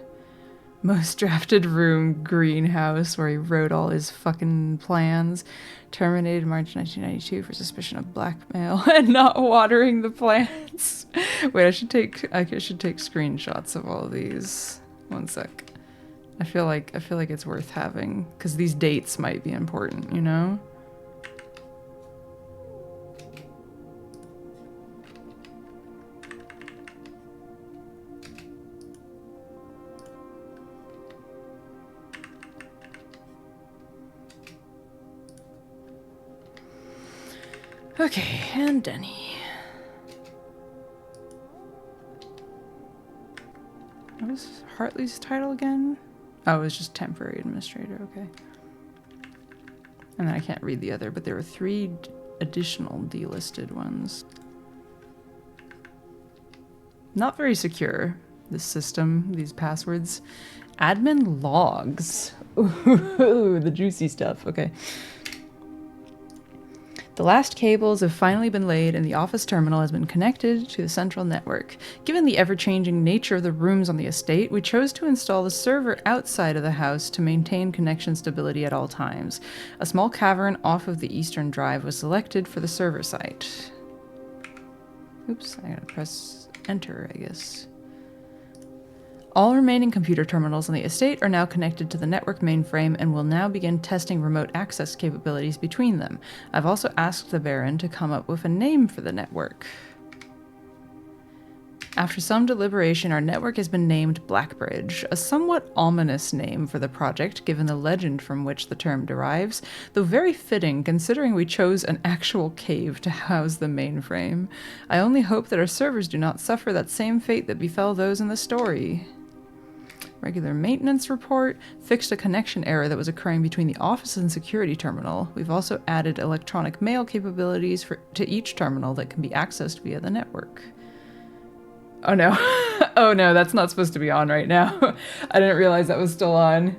Most drafted room, greenhouse, where he wrote all his fucking plans. Terminated March 1992 for suspicion of blackmail and not watering the plants. Wait, I should take screenshots of all of these. One sec. I feel like it's worth having, because these dates might be important, you know? Okay, and Denny. What was Hartley's title again? Oh, it was just temporary administrator, okay. And then I can't read the other, but there were 3 additional delisted ones. Not very secure, this system, these passwords. Admin logs. Ooh, the juicy stuff, okay. The last cables have finally been laid and the office terminal has been connected to the central network. Given the ever-changing nature of the rooms on the estate, we chose to install the server outside of the house to maintain connection stability at all times. A small cavern off of the eastern drive was selected for the server site. Oops, I gotta press enter, I guess. All remaining computer terminals on the estate are now connected to the network mainframe and will now begin testing remote access capabilities between them. I've also asked the Baron to come up with a name for the network. After some deliberation, our network has been named Blackbridge, a somewhat ominous name for the project given the legend from which the term derives, though very fitting considering we chose an actual cave to house the mainframe. I only hope that our servers do not suffer that same fate that befell those in the story. Regular maintenance report, fixed a connection error that was occurring between the office and security terminal. We've also added electronic mail capabilities to each terminal that can be accessed via the network. Oh no. Oh no, that's not supposed to be on right now. I didn't realize that was still on.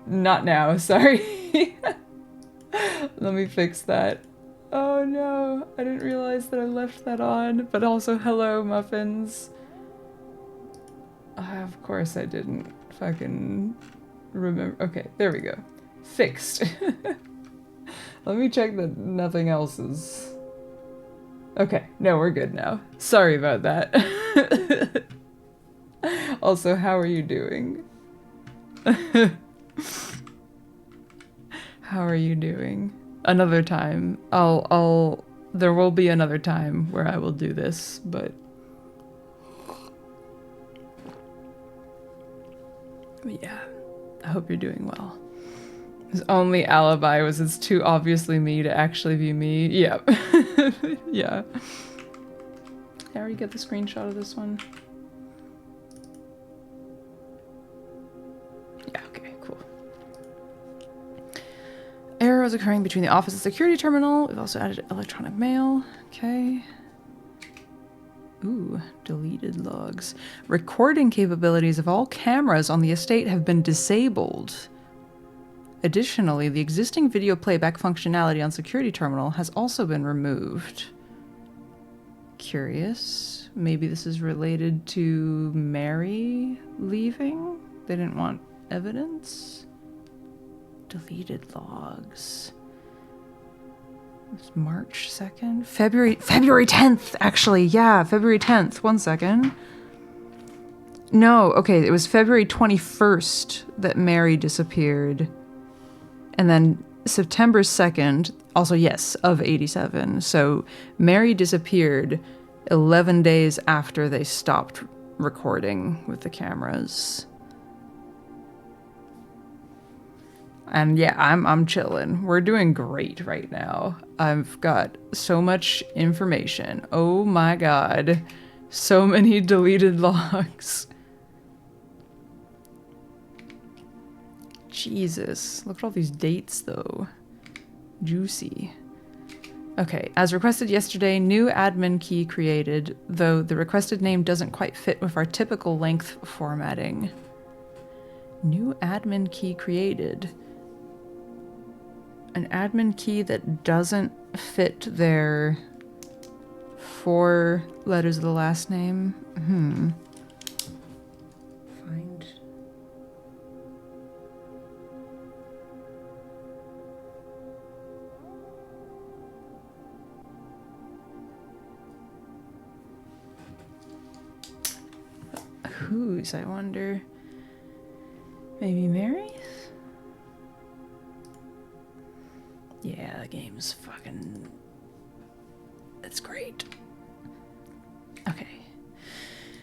Not now, sorry. Let me fix that. Oh no, I didn't realize that I left that on. But also, hello, muffins. Of course I didn't fucking remember. Okay, there we go. Fixed. Let me check that nothing else is... Okay, no, we're good now. Sorry about that. Also, how are you doing? How are you doing? Another time. There will be another time where I will do this, but yeah, I hope you're doing well. His only alibi was it's too obviously me to actually be me. Yep. Yeah. Did I already get the screenshot of this one? Yeah, okay, cool. Error was occurring between the office and security terminal. We've also added electronic mail. Okay. Ooh, deleted logs. Recording capabilities of all cameras on the estate have been disabled. Additionally, the existing video playback functionality on security terminal has also been removed. Curious. Maybe this is related to Mary leaving? They didn't want evidence? Deleted logs. It's March 2nd? February 10th, actually. Yeah, February 10th. 1 second. No, okay, it was February 21st that Mary disappeared. And then September 2nd, also yes, of 87. So Mary disappeared 11 days after they stopped recording with the cameras. And yeah, I'm chilling. We're doing great right now. I've got so much information. Oh my god. So many deleted logs. Jesus, look at all these dates though. Juicy. Okay, as requested yesterday, new admin key created, though the requested name doesn't quite fit with our typical length formatting. New admin key created. An admin key that doesn't fit their 4 letters of the last name? Find. Whose, I wonder? Maybe Mary's? Yeah, the game's fucking... It's great. Okay.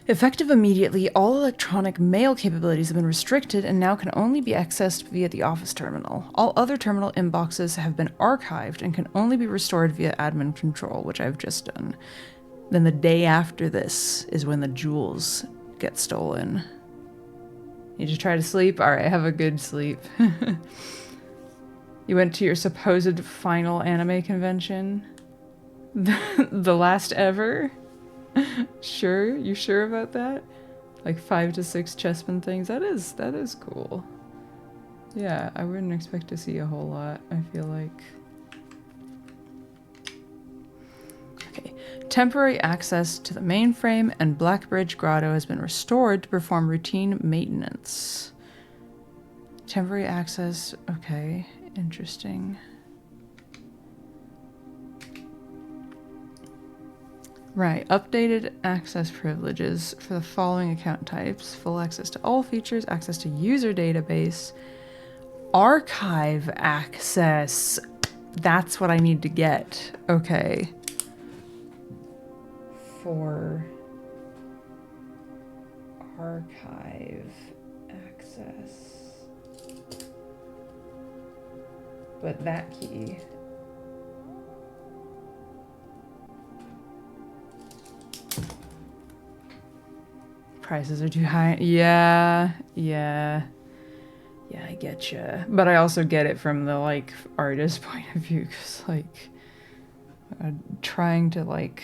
Effective immediately, all electronic mail capabilities have been restricted and now can only be accessed via the office terminal. All other terminal inboxes have been archived and can only be restored via admin control, which I've just done. Then the day after this is when the jewels get stolen. Need to try to sleep? Alright, have a good sleep. You went to your supposed final anime convention? The last ever? Sure? You sure about that? Like 5 to 6 chessmen things? That is cool. Yeah, I wouldn't expect to see a whole lot, I feel like. Okay. Temporary access to the mainframe and Blackbridge Grotto has been restored to perform routine maintenance. Temporary access, okay, interesting. Right, updated access privileges for the following account types. Full access to all features, access to user database, archive access. That's what I need to get. Okay. For archive access. But that key. Prices are too high. Yeah, I get you. But I also get it from the, like, artist point of view, because, like, trying to, like,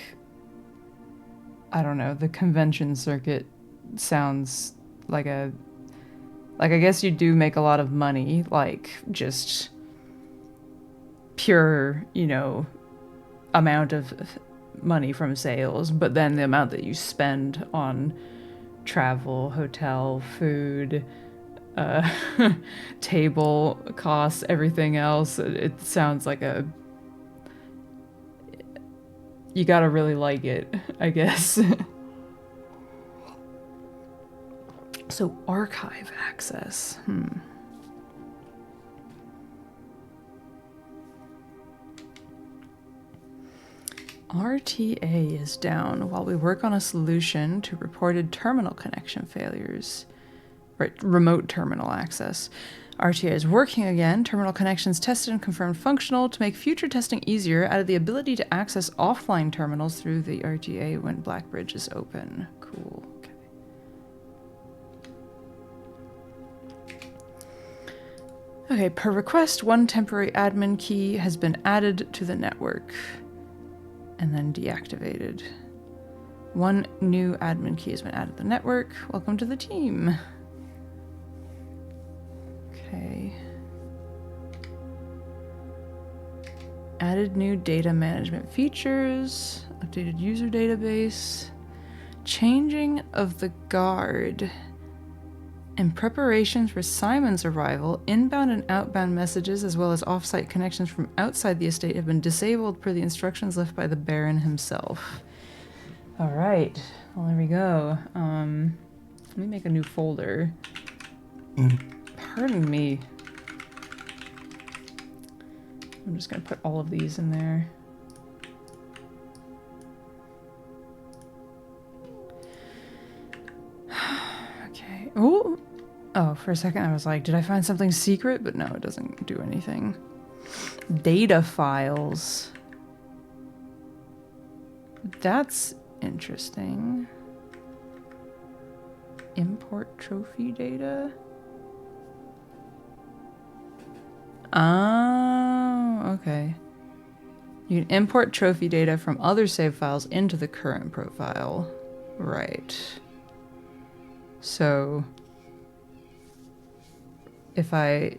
I don't know, the convention circuit sounds like a, like, I guess you do make a lot of money, like, just pure, you know, amount of money from sales, but then the amount that you spend on travel, hotel, food, table costs, everything else, it sounds like a... You gotta really like it, I guess. So, archive access. RTA is down while we work on a solution to reported terminal connection failures. Right, remote terminal access. RTA is working again. Terminal connections tested and confirmed functional. To make future testing easier, added the ability to access offline terminals through the RTA when Blackbridge is open. Cool. Okay, per request, one temporary admin key has been added to the network and then deactivated. One new admin key has been added to the network. Welcome to the team. Okay. Added new data management features. Updated user database. Changing of the guard. In preparation for Simon's arrival, inbound and outbound messages as well as off-site connections from outside the estate have been disabled per the instructions left by the Baron himself. All right, well, there we go. Let me make a new folder. Pardon me. I'm just gonna put all of these in there. Okay. Ooh. Oh, for a second I was like, did I find something secret? But no, it doesn't do anything. Data files. That's interesting. Import trophy data. Oh, okay. You can import trophy data from other save files into the current profile. Right. So if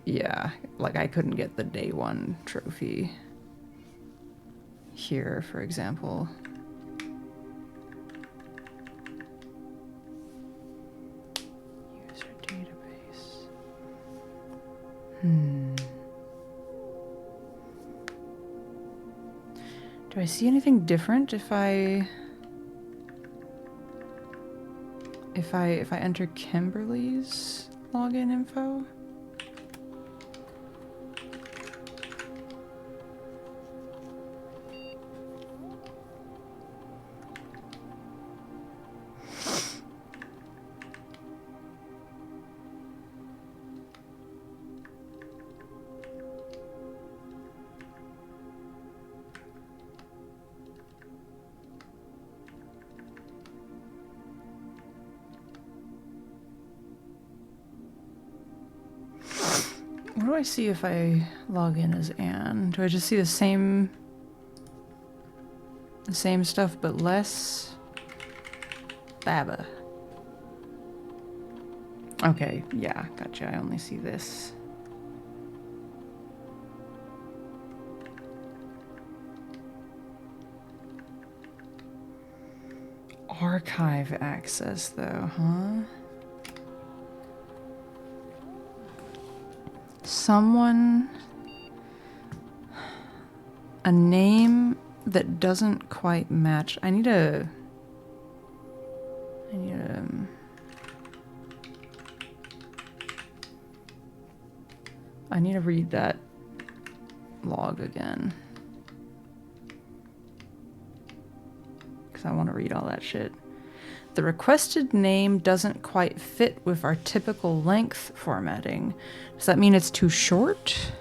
yeah, like I couldn't get the day one trophy here, for example. User database. Do I see anything different if I enter Kimberly's login info? What do I see if I log in as Anne? Do I just see the same stuff but less? Baba. Okay, yeah, gotcha. I only see this. Archive access though, huh? Someone... A name that doesn't quite match. I need to read that log again. Because I want to read all that shit. The requested name doesn't quite fit with our typical length formatting. Does that mean it's too short?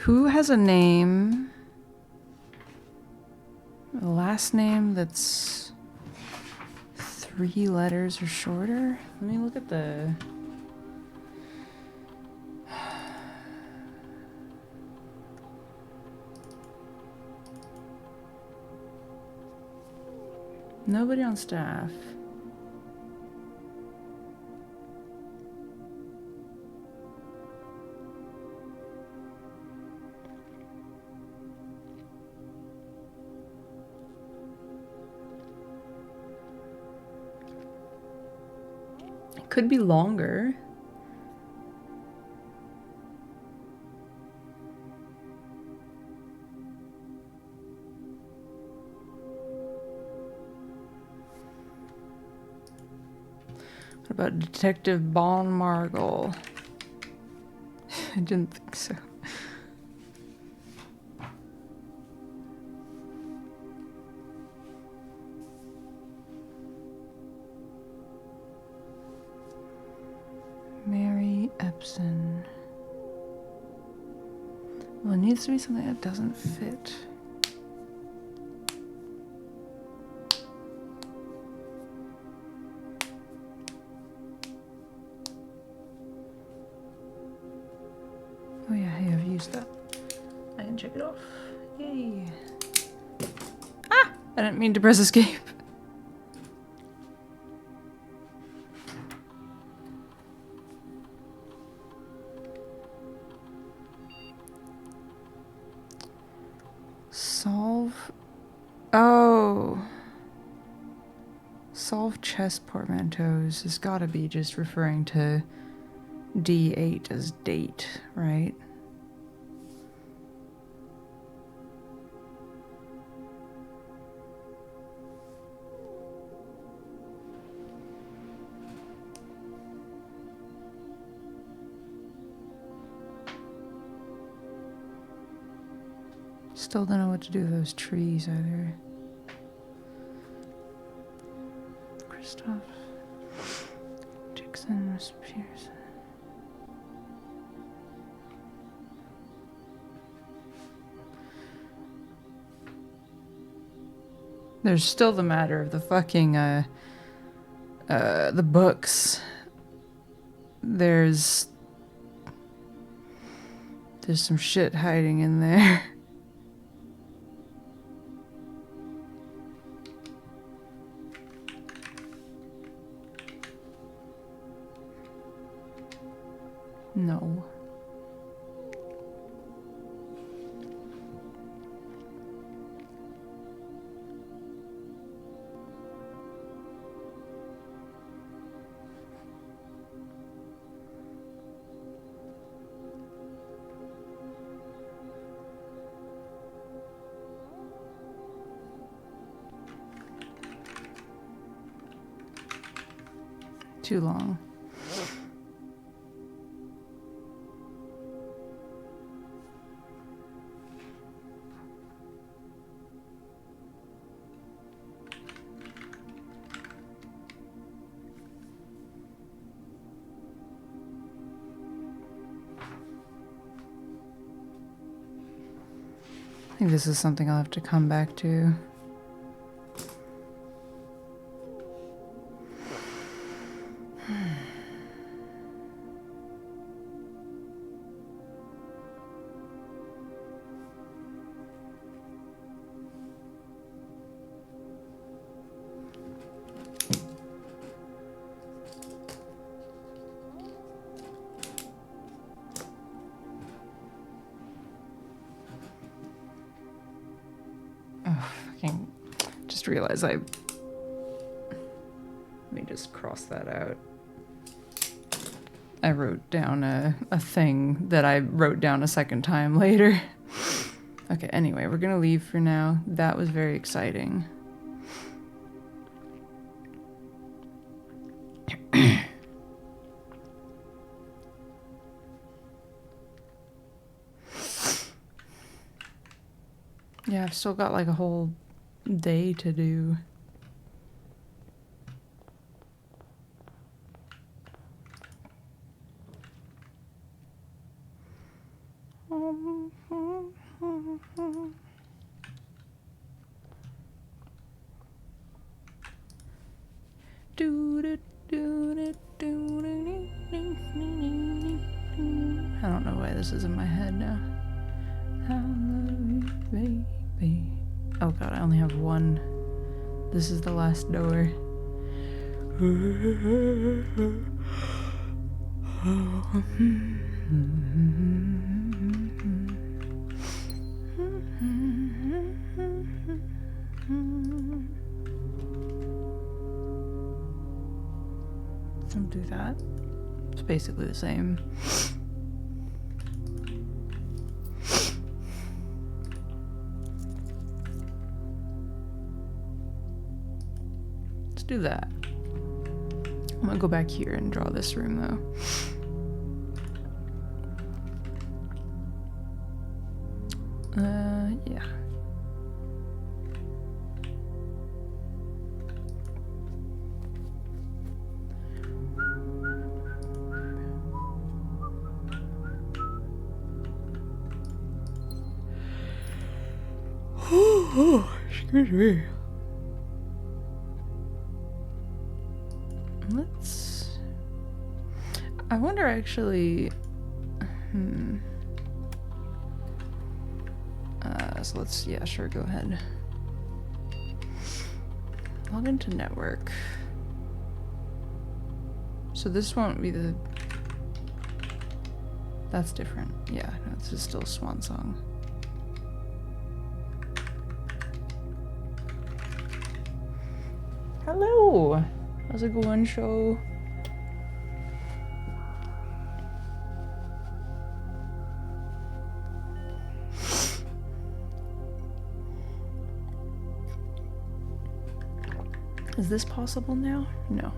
Who has a name, a last name that's 3 letters or shorter? Let me look at the... Nobody on staff. Could be longer. What about Detective Bon Margle? I didn't think so. Mary Epson. Well, it needs to be something that doesn't fit. Oh yeah, hey, I've used that. I can check it off. Yay. Ah! I didn't mean to press escape. Solve... Oh. Solve chess portmanteaus has gotta be just referring to D8 as date, right? Still don't know what to do with those trees either. Christoph Dixon, Miss Pearson. There's still the matter of the fucking the books. There's some shit hiding in there. No. Too long. I think this is something I'll have to come back to. Just realized let me just cross that out. I wrote down a thing that I wrote down a second time later. Okay, anyway, we're gonna leave for now. That was very exciting. Yeah, I've still got like a whole day to do. I don't know why this is in my head now. I love you, baby. Oh god, I only have one. This is the last door. Don't do that. It's basically the same. Let's do that. I'm gonna go back here and draw this room though. Yeah. Oh, excuse me. Let's... I wonder actually... So let's... Yeah, sure, go ahead. Log into network. So this won't be the... That's different. Yeah, no, this is still Swan Song. Hello! How's it going, show? Is this possible now? No.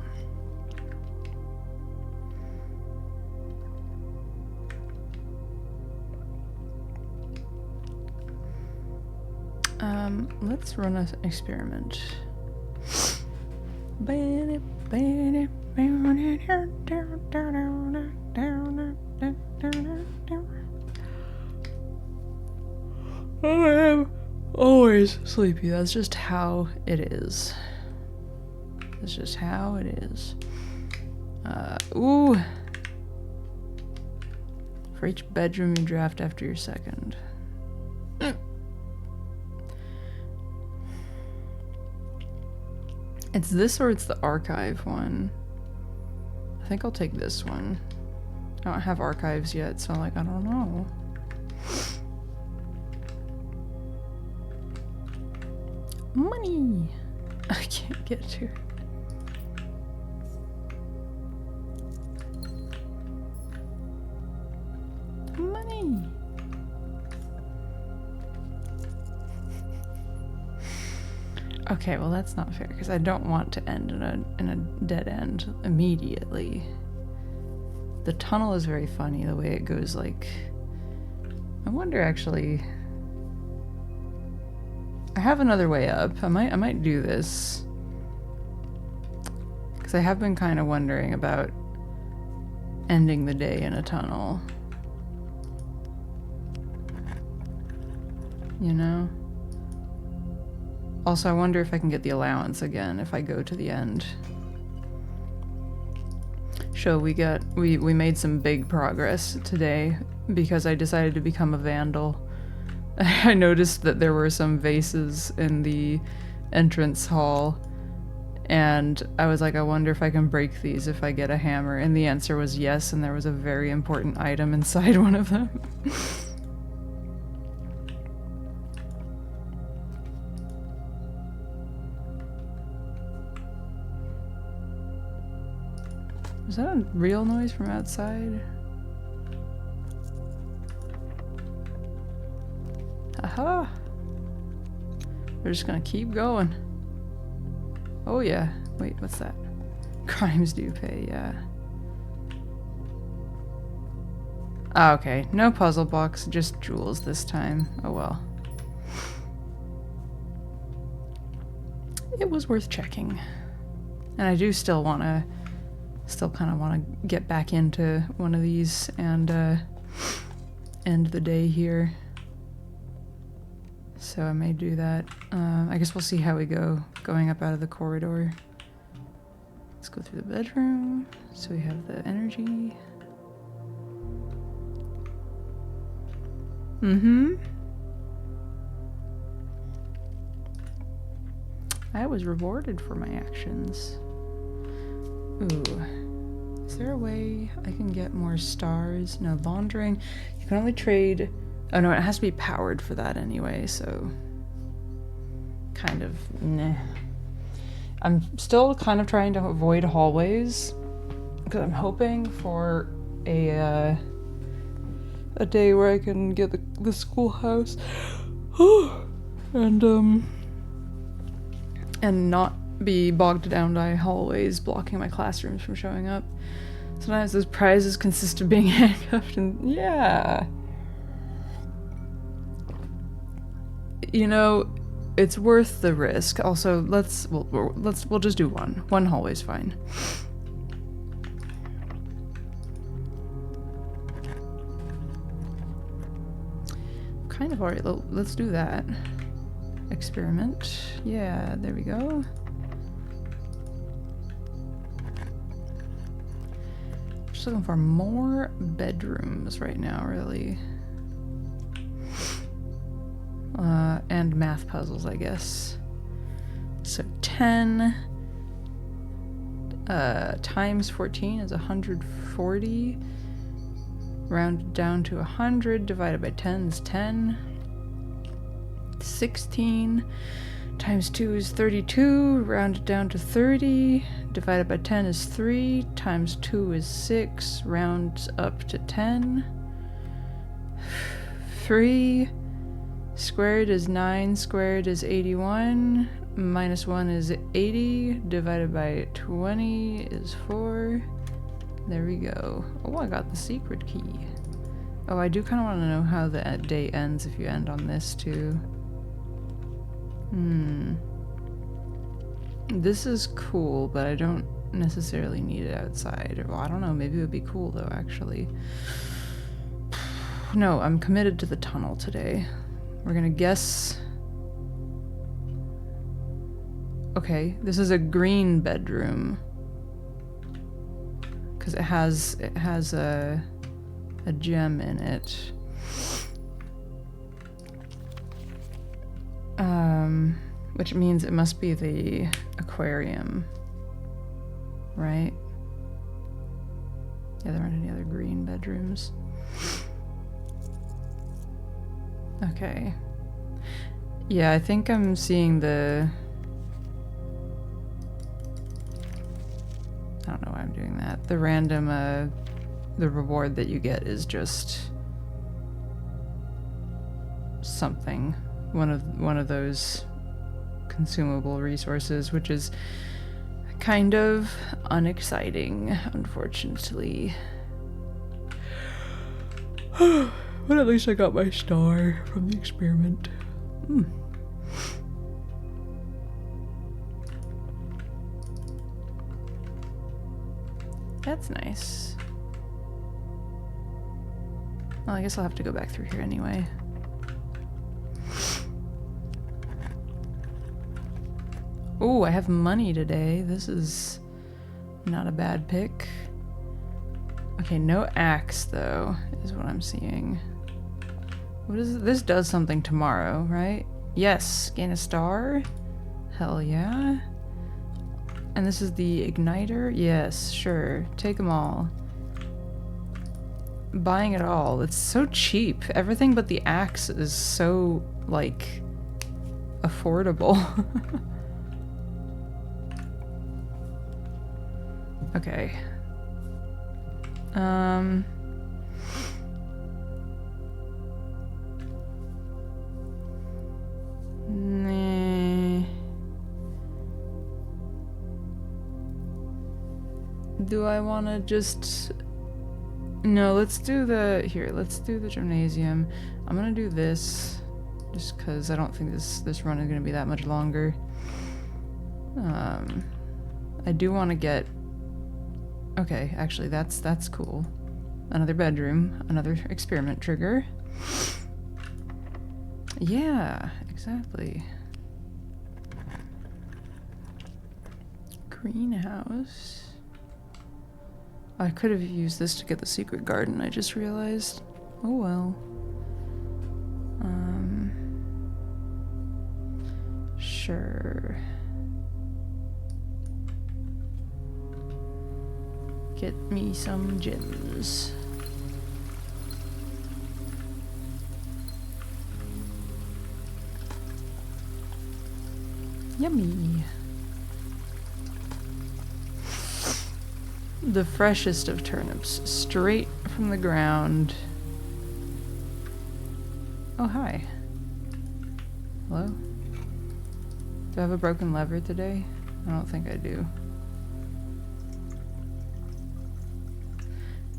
Let's run an experiment. I'm always sleepy. That's just how it is. That's just how it is. Ooh. For each bedroom you draft after your second. It's this or it's the archive one. I think I'll take this one. I don't have archives yet, so like, I don't know. Money! I can't get to it. Money! Okay, well that's not fair, because I don't want to end in a dead end immediately. The tunnel is very funny, the way it goes, like... I wonder, actually... I have another way up. I might do this. Because I have been kind of wondering about ending the day in a tunnel. You know? Also, I wonder if I can get the allowance again if I go to the end. So we made some big progress today because I decided to become a vandal. I noticed that there were some vases in the entrance hall, and I was like, I wonder if I can break these if I get a hammer, and the answer was yes, and there was a very important item inside one of them. Is that a real noise from outside? Aha! We're just gonna keep going. Oh yeah. Wait, what's that? Crimes do pay, yeah. Ah, okay. No puzzle box, just jewels this time. Oh well. It was worth checking. And I do still kind of want to get back into one of these and end the day here. So I may do that. I guess we'll see how we go going up out of the corridor. Let's go through the bedroom. So we have the energy. I was rewarded for my actions. Ooh. Is there a way I can get more stars? No, laundering. You can only trade... Oh no, it has to be powered for that anyway, so... Kind of, nah. I'm still kind of trying to avoid hallways, because I'm hoping for a day where I can get the schoolhouse and not be bogged down by hallways blocking my classrooms from showing up. Sometimes those prizes consist of being handcuffed and yeah. You know, it's worth the risk. Also, we'll just do one. One hallway's fine. Kind of alright, let's do that. Experiment. Yeah, there we go. Just looking for more bedrooms right now, really. And math puzzles, I guess. So 10 times 14 is 140. Rounded down to 100, divided by 10 is 10. 16 times 2 is 32, rounded down to 30, divided by 10 is 3, times 2 is 6, rounds up to 10. 3 squared is 9, squared is 81, minus 1 is 80, divided by 20 is 4. There we go. Oh, I got the secret key. Oh, I do kind of want to know how the day ends if you end on this too. This is cool, but I don't necessarily need it outside. Well, I don't know. Maybe it would be cool, though, actually. No, I'm committed to the tunnel today. We're gonna guess... Okay, this is a green bedroom. Because it has a gem in it. Which means it must be the aquarium, right? Yeah, there aren't any other green bedrooms. Okay. Yeah, I think I'm seeing the... I don't know why I'm doing that. The random, the reward that you get is just something. One of those consumable resources, which is kind of unexciting, unfortunately. But at least I got my star from the experiment. That's nice. Well, I guess I'll have to go back through here anyway. Oh, I have money today. This is not a bad pick. Okay, no axe, though, is what I'm seeing. What is it? This does something tomorrow, right? Yes, gain a star. Hell yeah. And this is the igniter? Yes, sure. Take them all. Buying it all. It's so cheap. Everything but the axe is so, like, affordable. Okay. Nah. Do I want to just... No, let's do the... Here, let's do the gymnasium. I'm gonna do this, just because I don't think this run is gonna be that much longer. I do want to get... Okay, actually, that's cool. Another bedroom, another experiment trigger. Yeah, exactly. Greenhouse. I could have used this to get the secret garden, I just realized. Oh well. Sure. Get me some gems. Yummy. The freshest of turnips, straight from the ground. Oh, hi. Hello? Do I have a broken lever today? I don't think I do.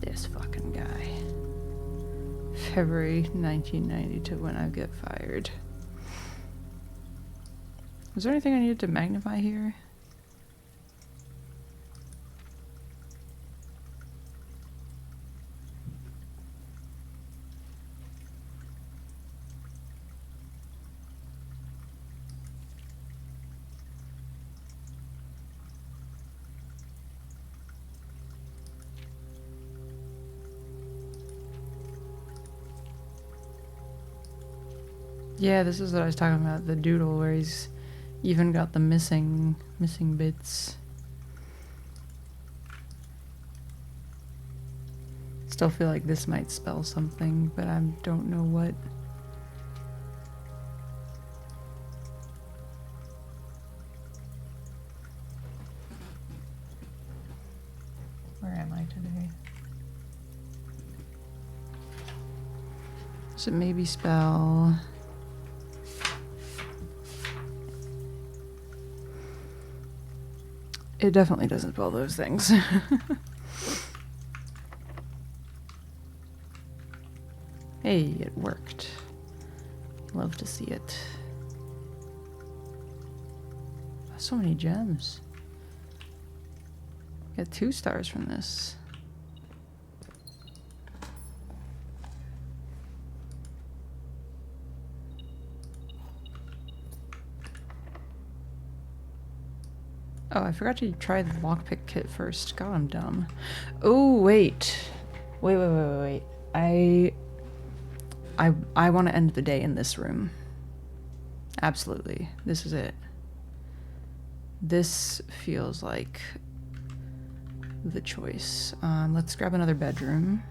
This fucking guy. February 1990 to when I get fired. Was there anything I needed to magnify here? Yeah, this is what I was talking about, the doodle where he's even got the missing bits. Still feel like this might spell something, but I don't know what. Where am I today? Does it maybe spell... It definitely doesn't spell those things. Hey, it worked. Love to see it. So many gems. Got 2 stars from this. Oh, I forgot to try the lockpick kit first. God, I'm dumb. Oh, wait. Wait. I want to end the day in this room. Absolutely. This is it. This feels like the choice. Let's grab another bedroom.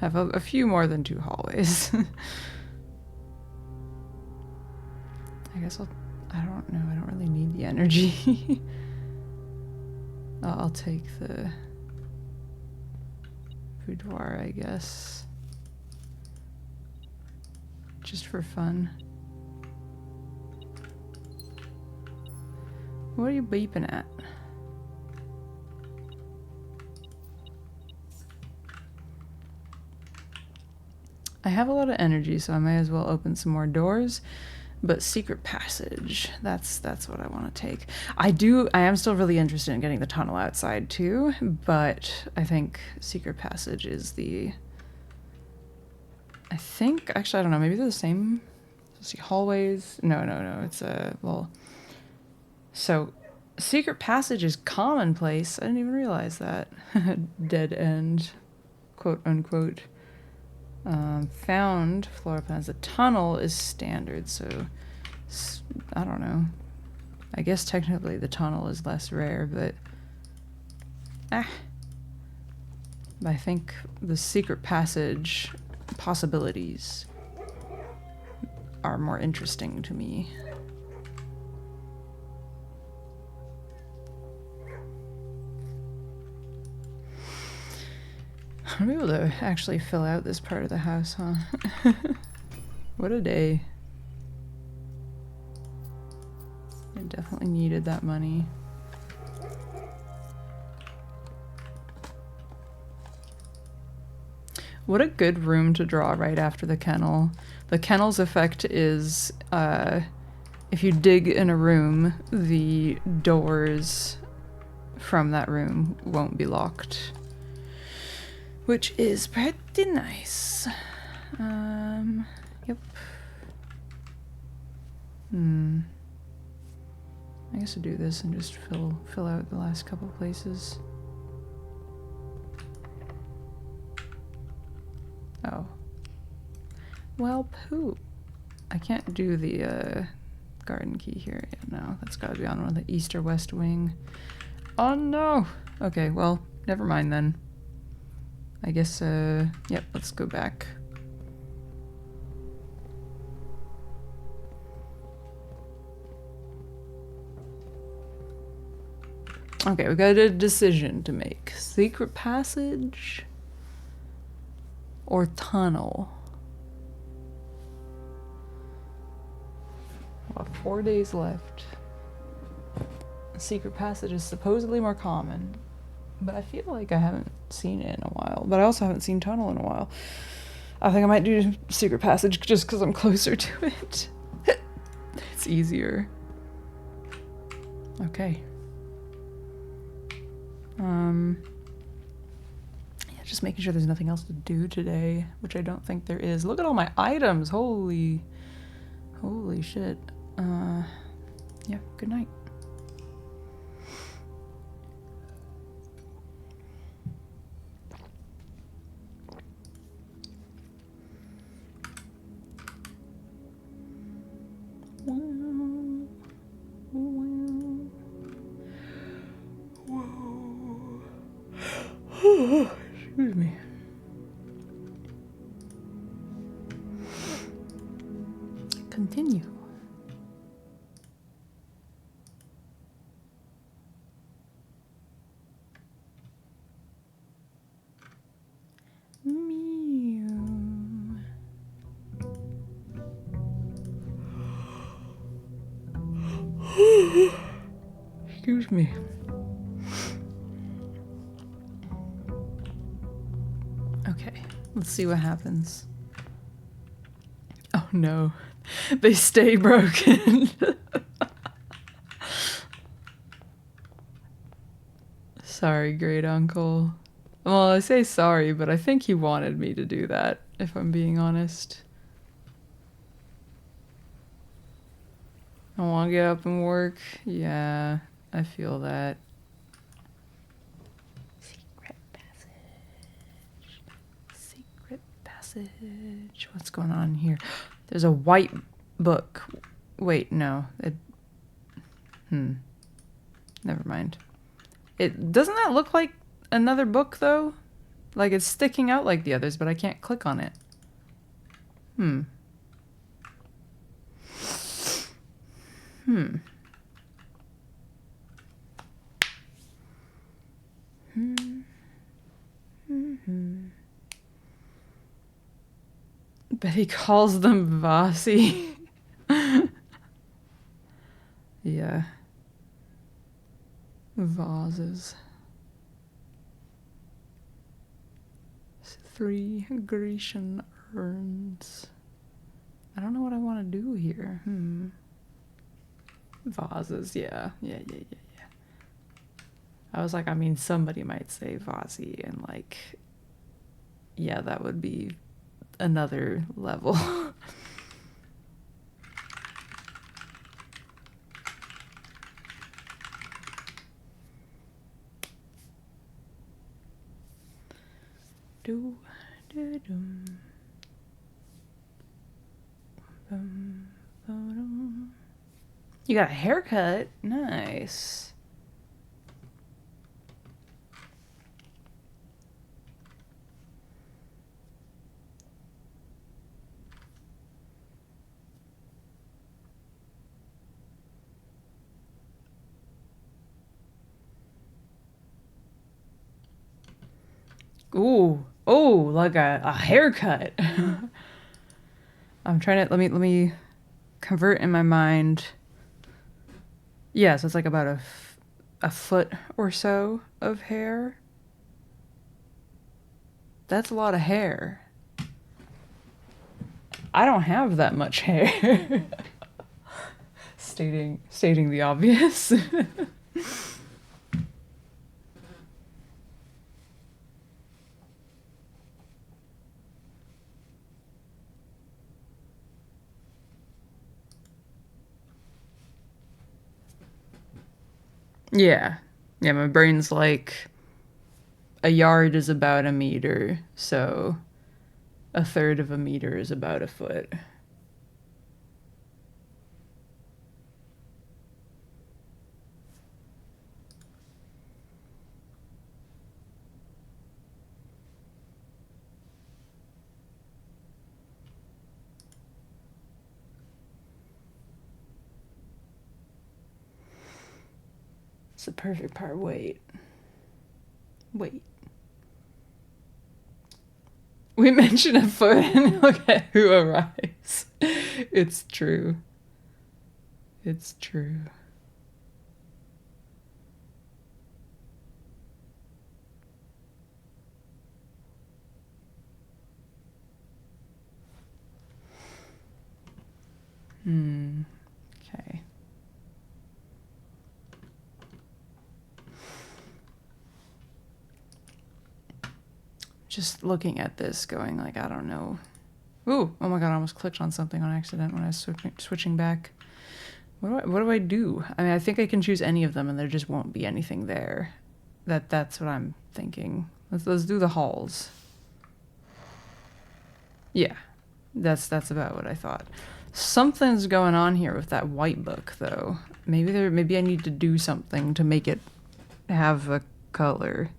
Have a few more than 2 hallways. I guess I don't know, I don't really need the energy. I'll take the boudoir, I guess. Just for fun. What are you beeping at? I have a lot of energy, so I may as well open some more doors. But secret passage, that's what I want to take. I am still really interested in getting the tunnel outside too, but I think secret passage is the... actually, I don't know, maybe they're the same. Let's see, hallways. No, it's well... So, secret passage is commonplace. I didn't even realize that. Dead end, quote unquote. Found floor plans. The tunnel is standard, so I don't know. I guess technically the tunnel is less rare, but I think the secret passage possibilities are more interesting to me. I'll be able to actually fill out this part of the house, huh? What a day. I definitely needed that money. What a good room to draw right after the kennel. The kennel's effect is, if you dig in a room, the doors from that room won't be locked. Which is pretty nice. Yep. I guess I'll do this and just fill out the last couple places. Oh. Well, poop. I can't do the garden key here. Yeah, no, that's gotta be on one of the east or west wing. Oh no! Okay, well, never mind then. I guess, yep, let's go back. Okay, we got a decision to make. Secret passage or tunnel? Well, 4 days left. Secret passage is supposedly more common, but I feel like I haven't seen it in a while. But I also haven't seen tunnel in a while. I think I might do secret passage just because I'm closer to it. It's easier. Okay. Yeah, just making sure there's nothing else to do today, which I don't think there is. Look at all my items. Holy shit. Yeah, good night. Excuse me. Continue. Excuse me. Okay, let's see what happens. Oh no, they stay broken. Sorry, great uncle. Well, I say sorry, but I think he wanted me to do that, if I'm being honest. I want to get up and work. Yeah, I feel that. Secret passage. Secret passage. What's going on here? There's a white book. Wait, no. Never mind. Doesn't that look like another book, though? Like, it's sticking out like the others, but I can't click on it. But he calls them Vasi. Yeah. Vases. 3 Grecian urns. I don't know what I want to do here. Vases, yeah. Yeah. I was like, I mean, somebody might say Vasi, and like, yeah, that would be another level. You got a haircut? Nice. Ooh. Oh, like a haircut. I'm trying to let me convert in my mind. Yeah, so it's like about a foot or so of hair. That's a lot of hair. I don't have that much hair. Stating the obvious. Yeah. Yeah, my brain's like a yard is about a meter, so a third of a meter is about a foot. It's the perfect part. Wait. We mention a foot and look at who arrives. It's true. It's true. Okay. Just looking at this, going like, I don't know. Ooh, oh my god, I almost clicked on something on accident when I was switching back. What do I do? I mean, I think I can choose any of them and there just won't be anything there. That's what I'm thinking. Let's do the halls. Yeah, that's about what I thought. Something's going on here with that white book, though. Maybe I need to do something to make it have a color.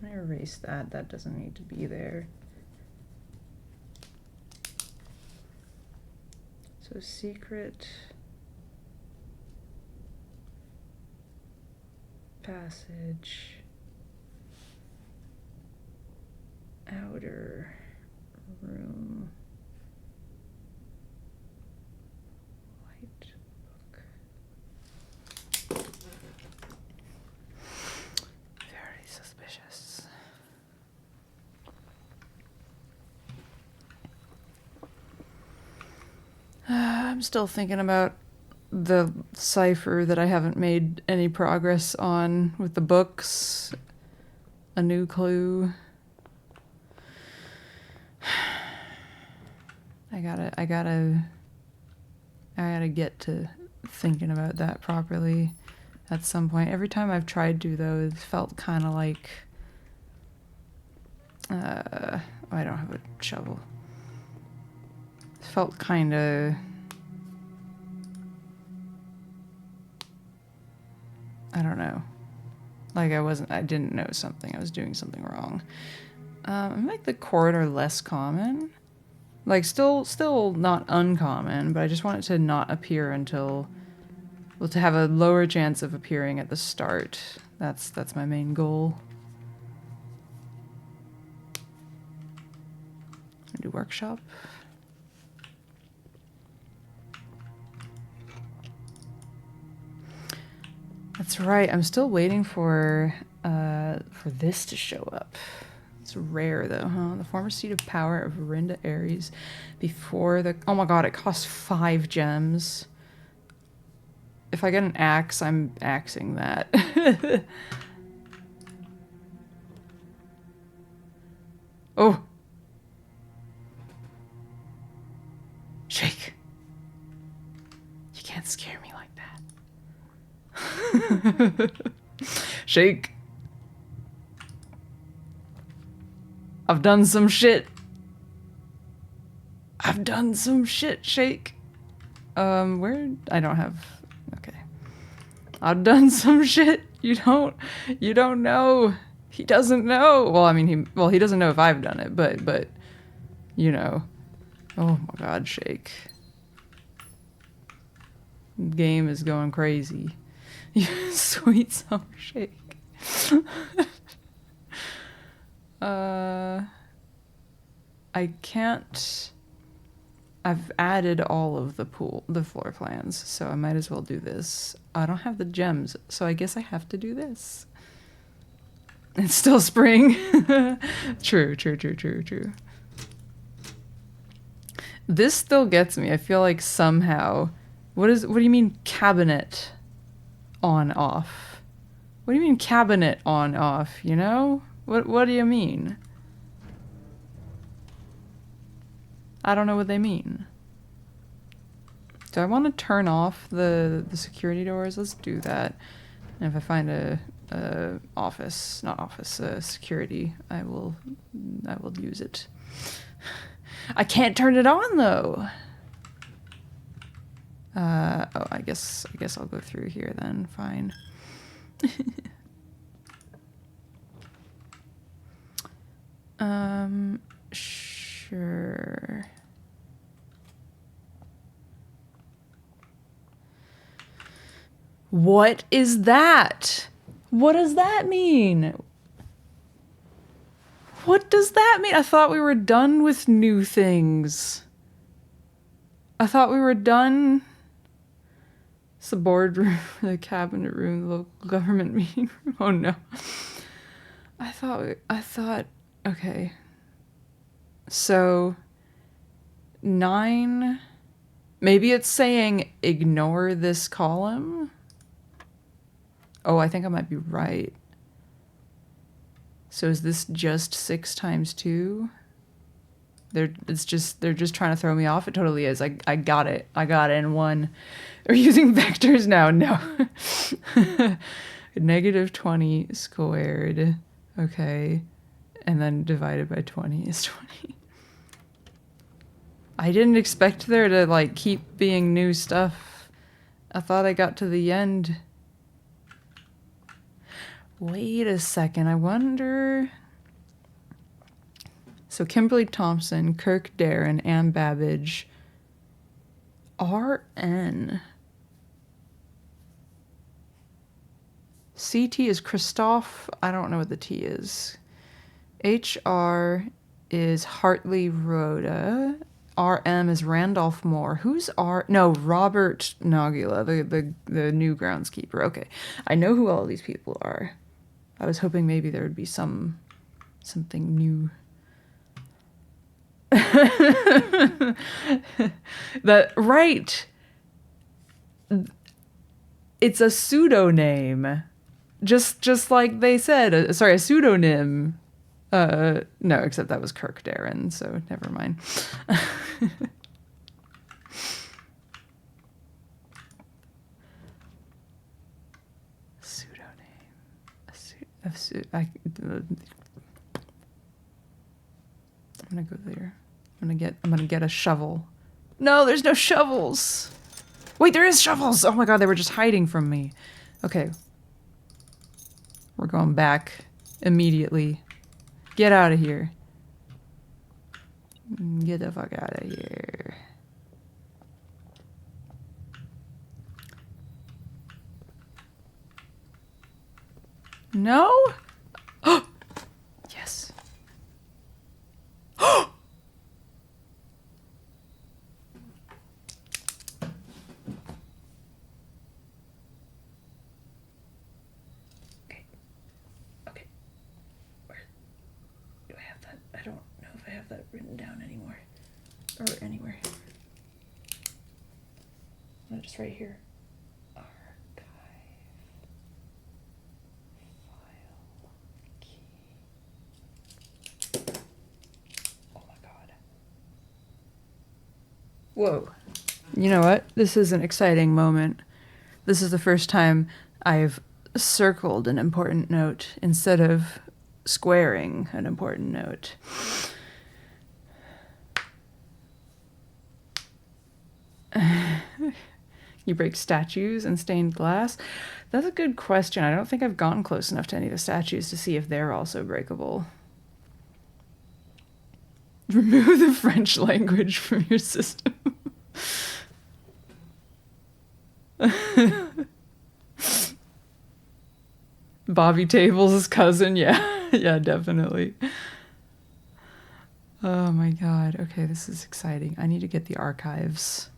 I erase that. That doesn't need to be there. So secret passage, outer room, white book. Very suspicious. still thinking about the cipher that I haven't made any progress on with the books. A new clue. I gotta get to thinking about that properly at some point. Every time I've tried to, though, it felt kind of like... I don't have a shovel. It felt kind of... I don't know. Like I didn't know something. I was doing something wrong. Make the corridor less common. Like, still not uncommon, but I just want it to not appear until... Well, to have a lower chance of appearing at the start. That's my main goal. Do workshop. That's right. I'm still waiting for this to show up. It's rare though, huh? The former seat of power of Rinda Ares before the... Oh my god, it costs 5 gems. If I get an axe, I'm axing that. Oh! Shake. You can't scare me like that. Shake. I've done some shit. I've done some shit, Shake. Where? I don't have... Okay. I've done some shit. You don't know. He doesn't know. Well, I mean, he doesn't know if I've done it, but, you know. Oh my god, Shake. Game is going crazy. Sweet summer Shake. I can't... I've added all of the floor plans, so I might as well do this. I don't have the gems, so I guess I have to do this. It's still spring. True. This still gets me. I feel like somehow... What do you mean cabinet on off? What do you mean cabinet on off, you know? What do you mean? I don't know what they mean. Do I want to turn off the security doors? Let's do that. And if I find a security, I will use it. I can't turn it on though. Oh, I guess I'll go through here then. Fine. Sure. What is that? What does that mean? What does that mean? I thought we were done with new things. I thought we were done. It's the boardroom, the cabinet room, the local government meeting room. Oh no. I thought, okay. So, 9, maybe it's saying ignore this column. Oh, I think I might be right. So is this just 6 times 2? They're just trying to throw me off. It totally is. I got it. I got it in one. They're using vectors now. No. -20 squared. Okay. And then divided by 20 is 20. I didn't expect there to like keep being new stuff. I thought I got to the end. Wait a second. I wonder... So Kimberly Thompson, Kirk Darren, Ann Babbage, RN. CT is Christoph. I don't know what the T is. HR is Hartley Rhoda. RM is Randolph Moore. Who's R? No, Robert Nagula, the new groundskeeper. Okay, I know who all these people are. I was hoping maybe there would be something new. Right. It's a pseudonym. Just like they said, sorry, a pseudonym. No, except that was Kirk Darren, so never mind. Pseudonym. I'm gonna go there. I'm gonna get a shovel. No, there's no shovels. Wait, there is shovels. Oh my god, they were just hiding from me. Okay. We're going back immediately. Get out of here. Get the fuck out of here. No? Yes. Okay. Where do I have that? I don't know if I have that written down anymore. Or anywhere. No, just right here. Archive. File. Key. Oh my god. Whoa. You know what? This is an exciting moment. This is the first time I've circled an important note instead of squaring an important note. You break statues and stained glass? That's a good question. I don't think I've gotten close enough to any of the statues to see if they're also breakable. Remove the French language from your system. Bobby Tables' cousin, yeah. Yeah, definitely. Oh my god. Okay, this is exciting. I need to get the archives.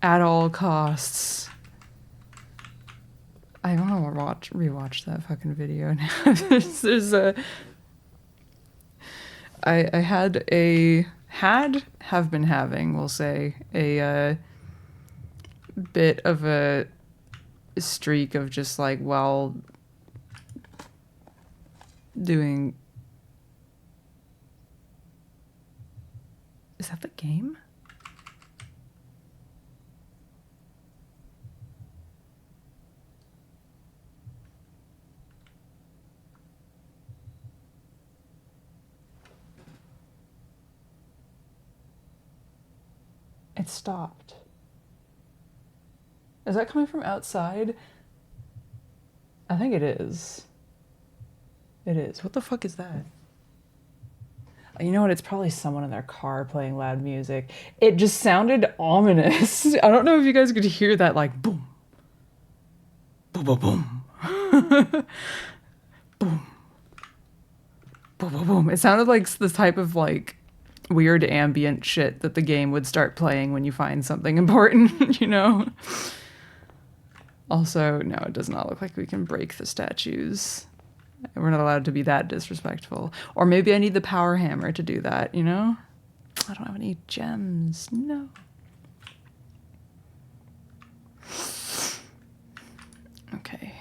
At all costs. I want to rewatch that fucking video now. there's a... I have been having, we'll say, a bit of a streak of just like, while doing... Is that the game? It stopped. Is that coming from outside? I think it is. It is. What the fuck is that? You know what? It's probably someone in their car playing loud music. It just sounded ominous. I don't know if you guys could hear that, like, boom. Boom, boom, boom. Boom. Boom, boom, boom. It sounded like the type of, like, weird ambient shit that the game would start playing when you find something important, you know? Also, no, it does not look like we can break the statues. We're not allowed to be that disrespectful. Or maybe I need the power hammer to do that, you know? I don't have any gems. No. Okay.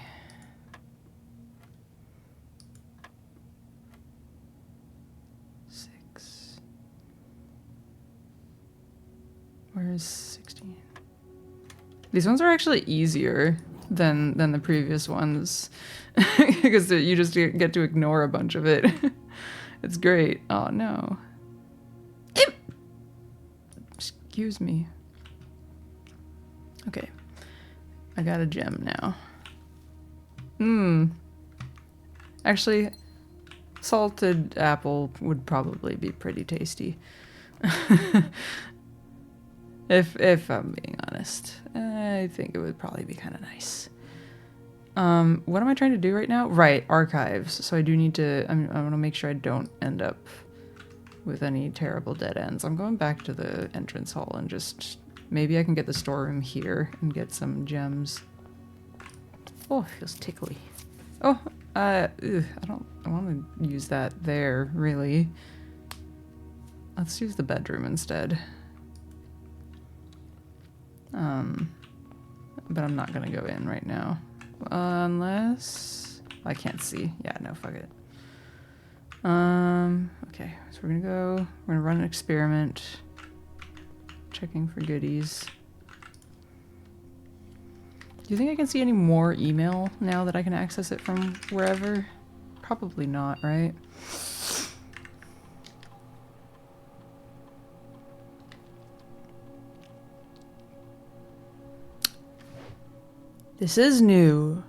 Where's 16? These ones are actually easier than the previous ones because you just get to ignore a bunch of it. It's great. Oh no. Excuse me. Okay. I got a gem now. Actually, salted apple would probably be pretty tasty. If I'm being honest, I think it would probably be kind of nice. What am I trying to do right now? Right, archives. So I do need to, I want to make sure I don't end up with any terrible dead ends. I'm going back to the entrance hall and just, maybe I can get the storeroom here and get some gems. Oh, it feels tickly. Oh, I want to use that there, really. Let's use the bedroom instead. but I'm not gonna go in right now. Unless... I can't see. Yeah, no, fuck it. Okay, so we're gonna run an experiment. Checking for goodies. Do you think I can see any more email now that I can access it from wherever? Probably not, right? This is new.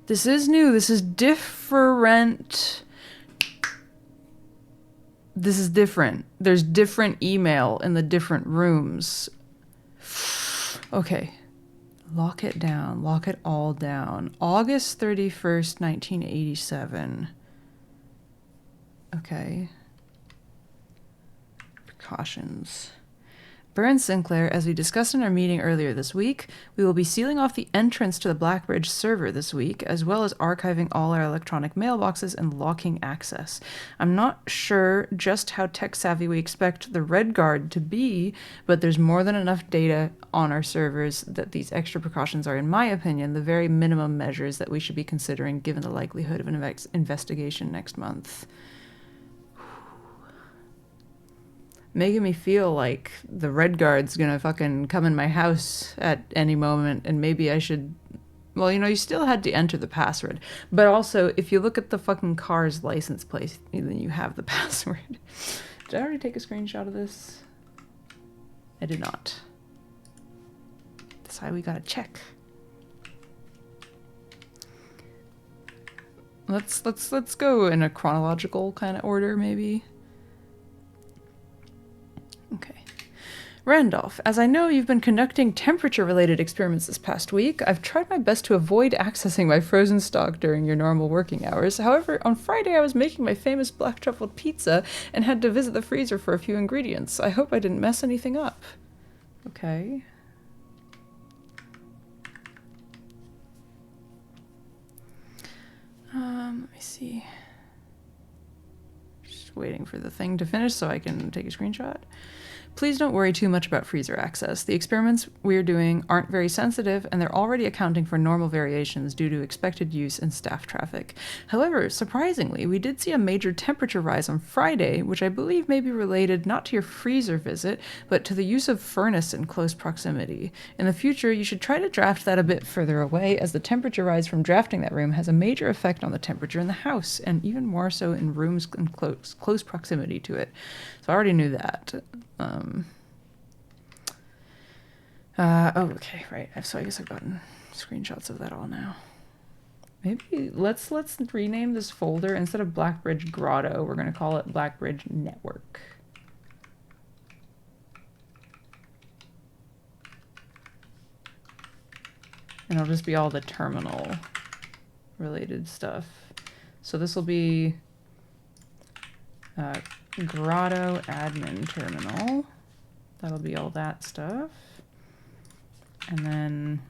This is new. This is different. This is different. There's different email in the different rooms. Okay. Lock it down. Lock it all down. August 31st, 1987. Okay. Precautions. Burns Sinclair, as we discussed in our meeting earlier this week, we will be sealing off the entrance to the Blackbridge server this week, as well as archiving all our electronic mailboxes and locking access. I'm not sure just how tech-savvy we expect the Red Guard to be, but there's more than enough data on our servers that these extra precautions are, in my opinion, the very minimum measures that we should be considering given the likelihood of an investigation next month. Making me feel like the Red Guard's gonna fucking come in my house at any moment, and maybe I should... Well, you know, you still had to enter the password. But also, if you look at the fucking car's license plate, then you have the password. Did I already take a screenshot of this? I did not. That's why we gotta check. Let's go in a chronological kind of order, maybe. Okay. Randolph, as I know you've been conducting temperature-related experiments this past week, I've tried my best to avoid accessing my frozen stock during your normal working hours. However, on Friday I was making my famous black truffled pizza and had to visit the freezer for a few ingredients. I hope I didn't mess anything up. Okay. Let me see. Just waiting for the thing to finish so I can take a screenshot. Please don't worry too much about freezer access. The experiments we're doing aren't very sensitive, and they're already accounting for normal variations due to expected use and staff traffic. However, surprisingly, we did see a major temperature rise on Friday, which I believe may be related not to your freezer visit, but to the use of furnace in close proximity. In the future, you should try to draft that a bit further away, as the temperature rise from drafting that room has a major effect on the temperature in the house, and even more so in rooms in close proximity to it. So I already knew that. Okay, right. So I guess I've gotten screenshots of that all now. Maybe let's rename this folder. Instead of Blackbridge Grotto, we're going to call it Blackbridge Network. And it'll just be all the terminal related stuff. So this will be Grotto admin terminal. That'll be all that stuff. And then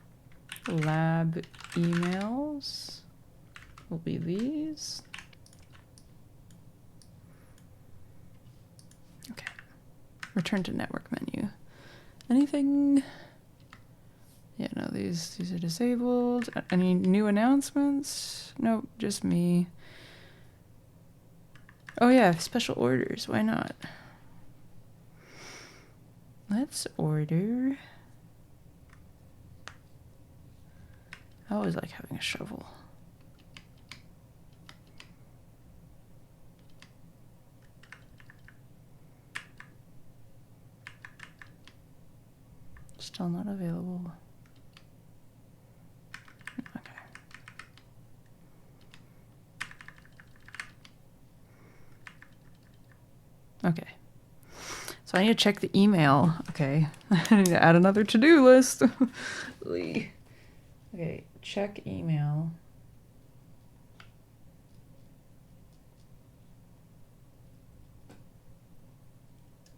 lab emails will be these. Okay. Return to network menu. Anything? Yeah, no, these are disabled. Any new announcements? Nope, just me. Oh yeah, special orders. Why not? Let's order. I always like having a shovel. Still not available. Okay. Okay. So I need to check the email. Okay. I need to add another to-do list. Okay, check email.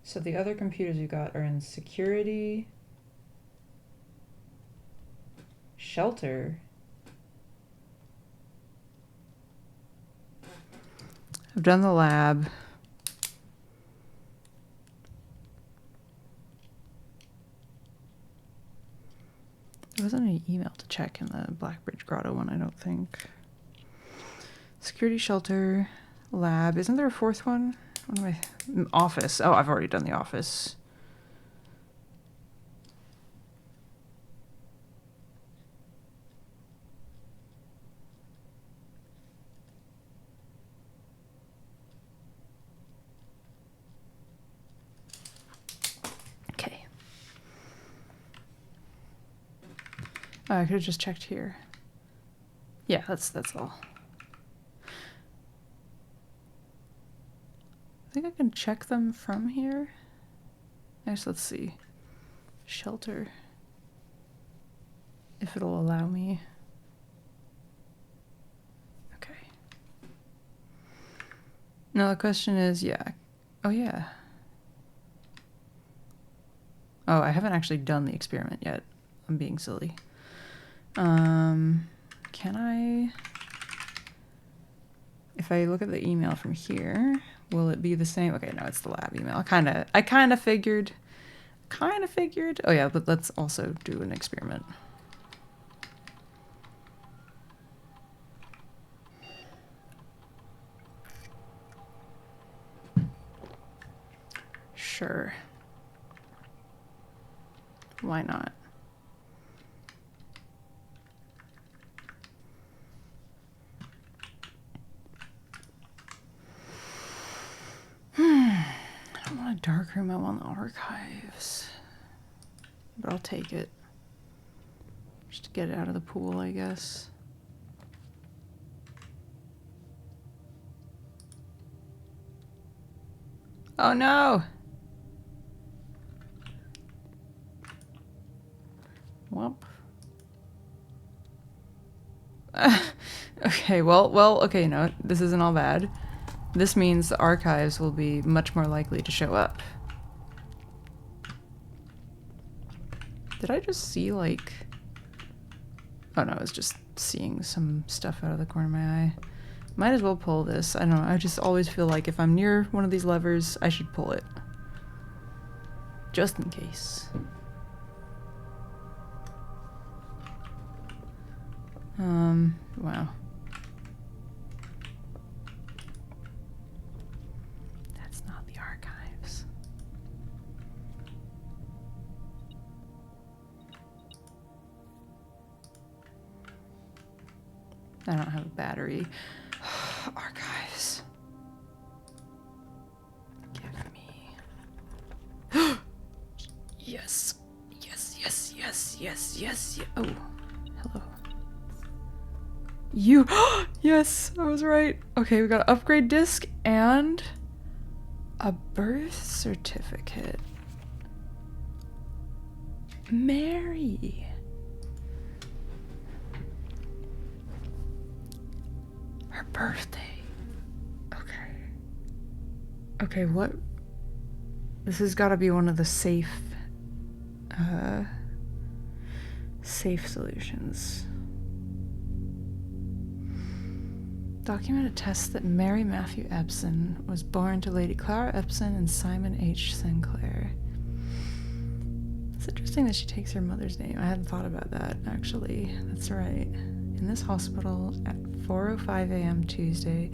So the other computers you got are in security, shelter. I've done the lab. There wasn't any email to check in the Blackbridge Grotto one, I don't think. Security shelter, lab. Isn't there a fourth one? What am I? Office. Oh, I've already done the office. Okay. Oh, I could have just checked here. Yeah, that's all. I think I can check them from here. Nice, let's see. Shelter. If it'll allow me. Okay. Now the question is, yeah. Oh, yeah. Oh, I haven't actually done the experiment yet. I'm being silly. Can I... If I look at the email from here, will it be the same? Okay, no, it's the lab email. I kind of figured. Oh yeah, but let's also do an experiment. Sure. Why not? I don't want a dark room, I want the archives. But I'll take it. Just to get it out of the pool, I guess. Oh no! Whoop. Okay, well, okay, no, this isn't all bad. This means the archives will be much more likely to show up. Did I just see, like... Oh no, I was just seeing some stuff out of the corner of my eye. Might as well pull this. I don't know, I just always feel like if I'm near one of these levers, I should pull it. Just in case. Wow. That's not the archives. I don't have a battery. Archives. Give me... Yes. Yes, yes, yes, yes, yes, yes. Oh, hello. You... Yes, I was right. Okay, we got an upgrade disc and a birth certificate. Mary. Her birthday. Okay. Okay, what? This has got to be one of the safe solutions. Document attests that Mary Matthew Epson was born to Lady Clara Epson and Simon H. Sinclair. It's interesting that she takes her mother's name. I hadn't thought about that, actually. That's right. In this hospital at 4:05 a.m. Tuesday,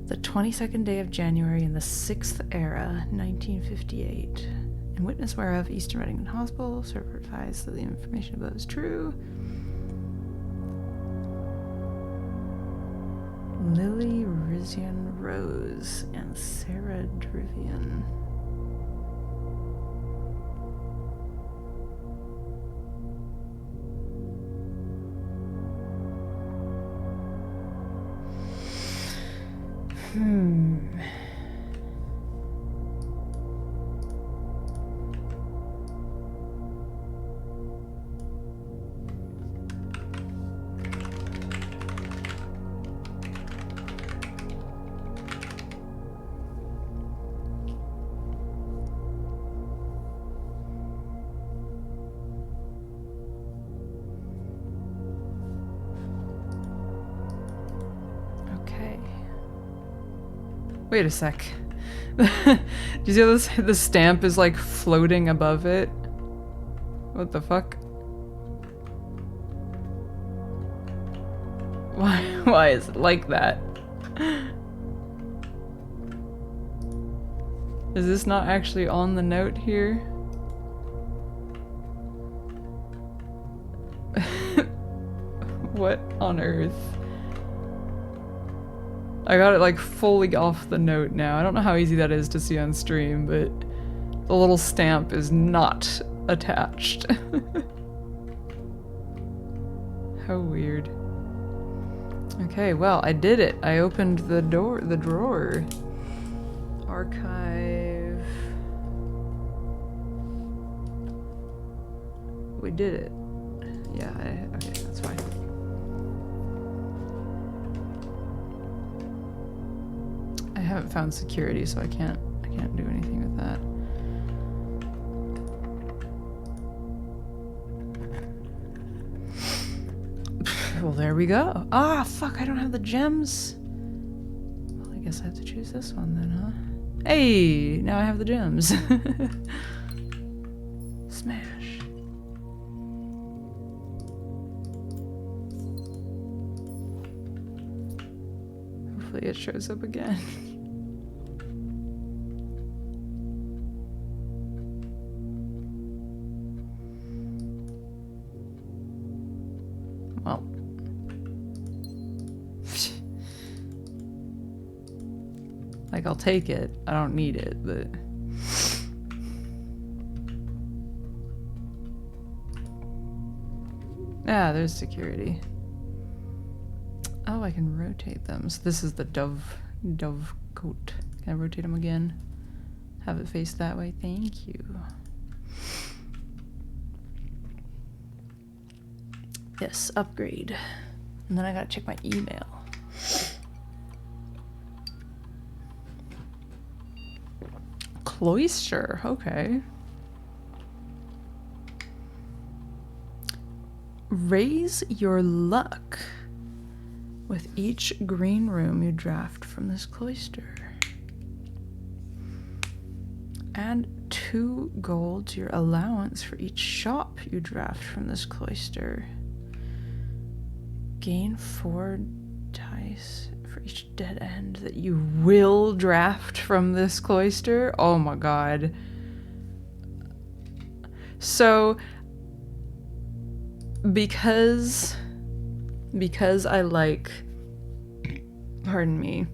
the 22nd day of January in the 6th era, 1958. In witness whereof, Eastern Reddington Hospital certifies that the information above is true. Lily Rizian Rose and Sarah Drivian. Wait a sec. Do you see how this? The stamp is like floating above it? What the fuck? Why is it like that? Is this not actually on the note here? What on earth? I got it like fully off the note now. I don't know how easy that is to see on stream, but the little stamp is not attached. How weird. Okay, well, I did it. I opened the drawer. Archive. We did it. Yeah, okay, that's fine. I haven't found security, so I can't do anything with that. Well, there we go. Ah, fuck, I don't have the gems. Well, I guess I have to choose this one then, huh? Hey, now I have the gems. Smash. Hopefully it shows up again. Well. Like, I'll take it. I don't need it, but... Ah, there's security. Oh, I can rotate them. So this is the dove coat. Can I rotate them again? Have it face that way? Thank you. Yes, upgrade. And then I gotta check my email. Cloister, okay. Raise your luck with each green room you draft from this cloister. Add 2 gold to your allowance for each shop you draft from this cloister. Gain 4 dice for each dead end that you will draft from this cloister. Oh my god. So, because I like, pardon me,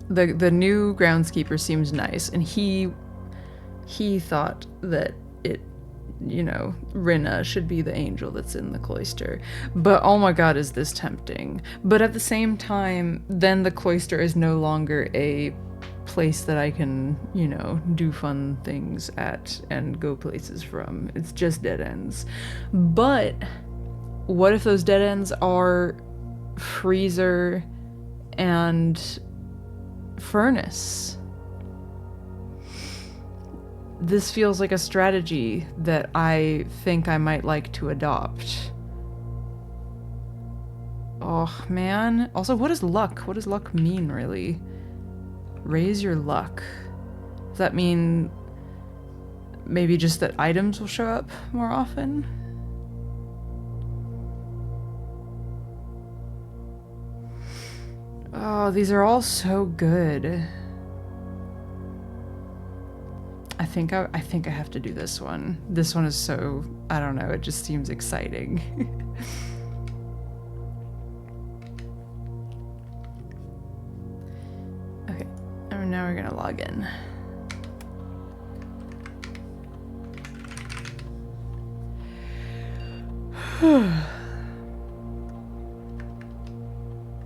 the new groundskeeper seems nice, and he thought that it, you know, Rinna should be the angel that's in the cloister. But oh my god, is this tempting. But at the same time, then the cloister is no longer a place that I can, you know, do fun things at and go places from. It's just dead ends. But what if those dead ends are freezer and furnace? This feels like a strategy that I think I might like to adopt. Oh, man. Also, what is luck? What does luck mean, really? Raise your luck. Does that mean maybe just that items will show up more often? Oh, these are all so good. I think I have to do this one. This one is so, I don't know, it just seems exciting. Okay, and now we're gonna log in.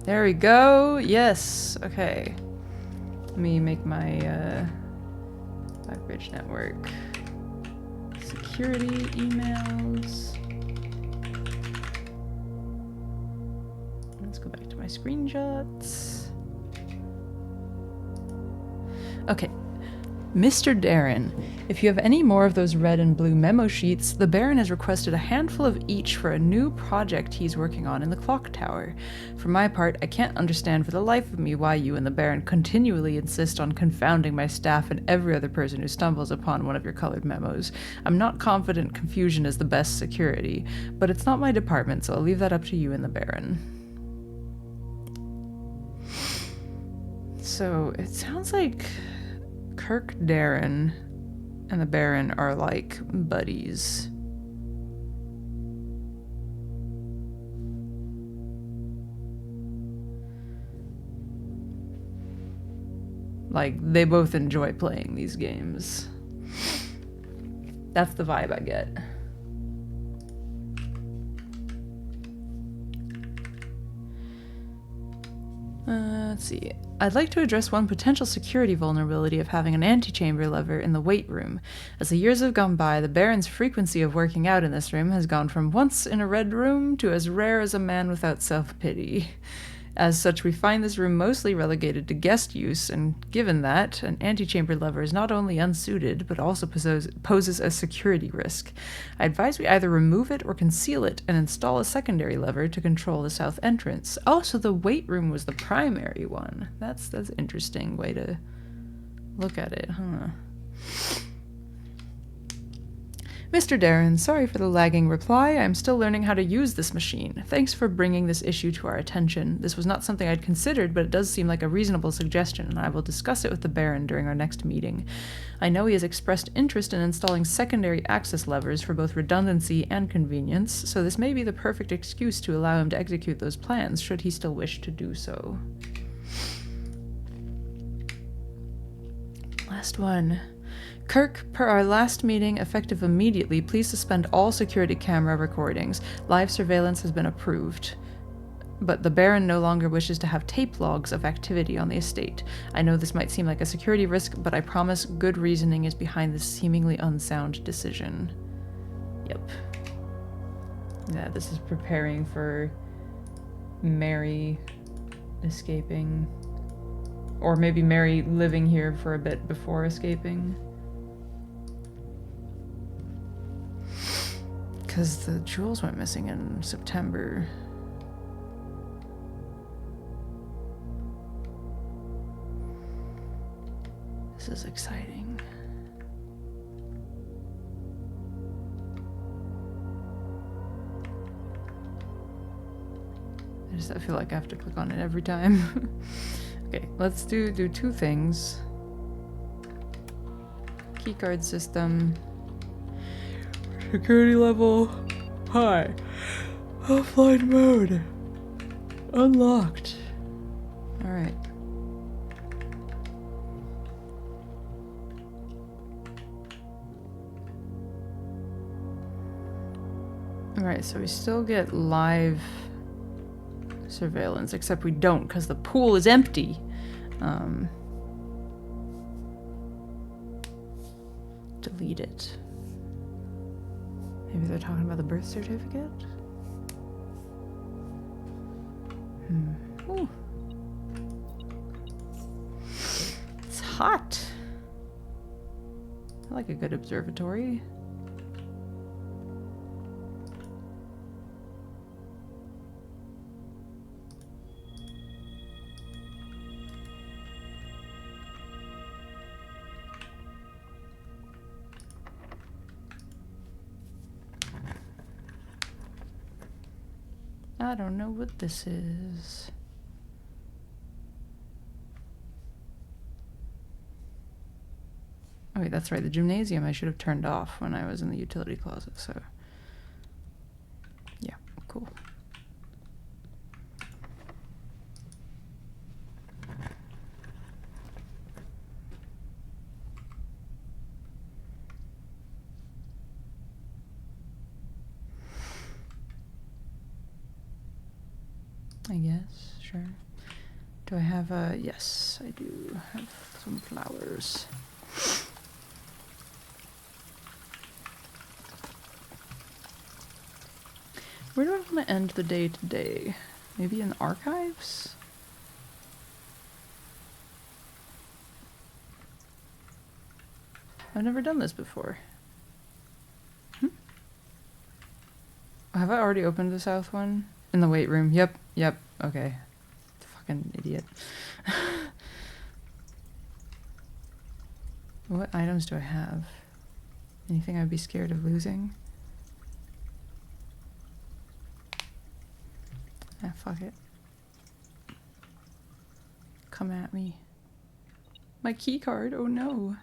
There we go. Yes. Okay. Let me make my Bridge network. Security emails. Let's go back to my screenshots. Okay. Mr. Darren, if you have any more of those red and blue memo sheets, the Baron has requested a handful of each for a new project he's working on in the clock tower. For my part, I can't understand for the life of me why you and the Baron continually insist on confounding my staff and every other person who stumbles upon one of your colored memos. I'm not confident confusion is the best security, but it's not my department, so I'll leave that up to you and the Baron. So it sounds like Kirk Darren and the Baron are like buddies. Like, they both enjoy playing these games. That's the vibe I get. Let's see. I'd like to address one potential security vulnerability of having an antechamber lever in the weight room. As the years have gone by, the Baron's frequency of working out in this room has gone from once in a red room to as rare as a man without self-pity. As such, we find this room mostly relegated to guest use, and given that, an antechamber lever is not only unsuited, but also poses a security risk. I advise we either remove it or conceal it and install a secondary lever to control the south entrance. Oh, so the weight room was the primary one. That's an interesting way to look at it, huh? Mr. Darren, sorry for the lagging reply. I'm still learning how to use this machine. Thanks for bringing this issue to our attention. This was not something I'd considered, but it does seem like a reasonable suggestion, and I will discuss it with the Baron during our next meeting. I know he has expressed interest in installing secondary access levers for both redundancy and convenience, so this may be the perfect excuse to allow him to execute those plans, should he still wish to do so. Last one. Kirk, per our last meeting, effective immediately, please suspend all security camera recordings. Live surveillance has been approved. But the Baron no longer wishes to have tape logs of activity on the estate. I know this might seem like a security risk, but I promise good reasoning is behind this seemingly unsound decision. Yep. Yeah, this is preparing for Mary escaping. Or maybe Mary living here for a bit before escaping. Because the jewels went missing in September. This is exciting. I feel like I have to click on it every time. Okay, let's do two things. Keycard system. Security level high. Offline mode. Unlocked. Alright. Alright, so we still get live surveillance, except we don't because the pool is empty. Delete it. Maybe they're talking about the birth certificate? Ooh. It's hot. I like a good observatory. I don't know what this is. Oh wait, that's right. The gymnasium I should have turned off when I was in the utility closet, so... Yeah, cool. I guess, sure. Do I have a... Yes, I do have some flowers. Where do I want to end the day today? Maybe in archives? I've never done this before. Have I already opened the south one? In the weight room. Yep. Okay. Fucking idiot. What items do I have? Anything I'd be scared of losing? Ah, fuck it. Come at me. My key card, oh no.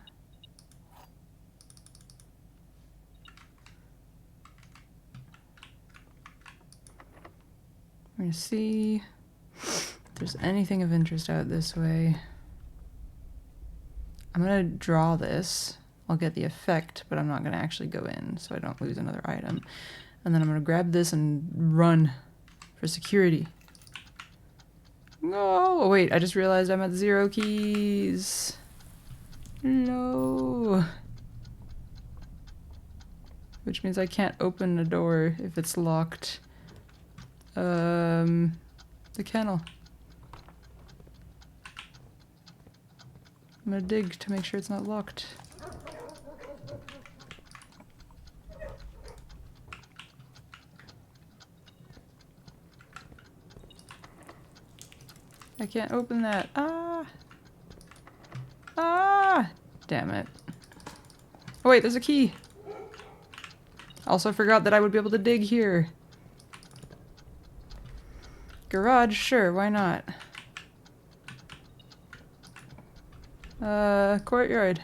We're gonna see if there's anything of interest out this way. I'm gonna draw this. I'll get the effect, but I'm not gonna actually go in so I don't lose another item. And then I'm gonna grab this and run for security. No, oh, wait, I just realized I'm at 0 keys. No. Which means I can't open the door if it's locked. The kennel. I'm gonna dig to make sure it's not locked. I can't open that. Ah! Ah! Damn it. Oh wait, there's a key! Also forgot that I would be able to dig here. Garage? Sure, why not? Courtyard.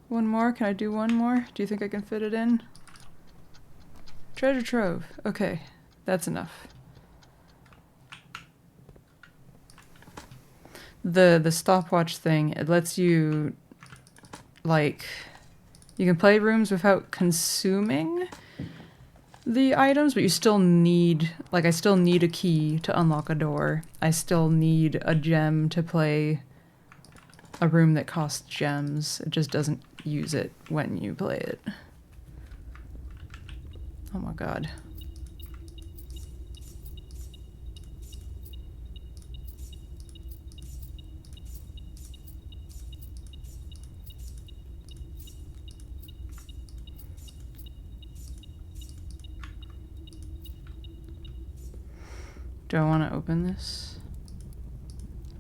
One more? Can I do one more? Do you think I can fit it in? Treasure trove. Okay, that's enough. The stopwatch thing, it lets you, like, you can play rooms without consuming the items, but you still need, like, I still need a key to unlock a door. I still need a gem to play a room that costs gems. It just doesn't use it when you play it. Oh my god. Do I want to open this?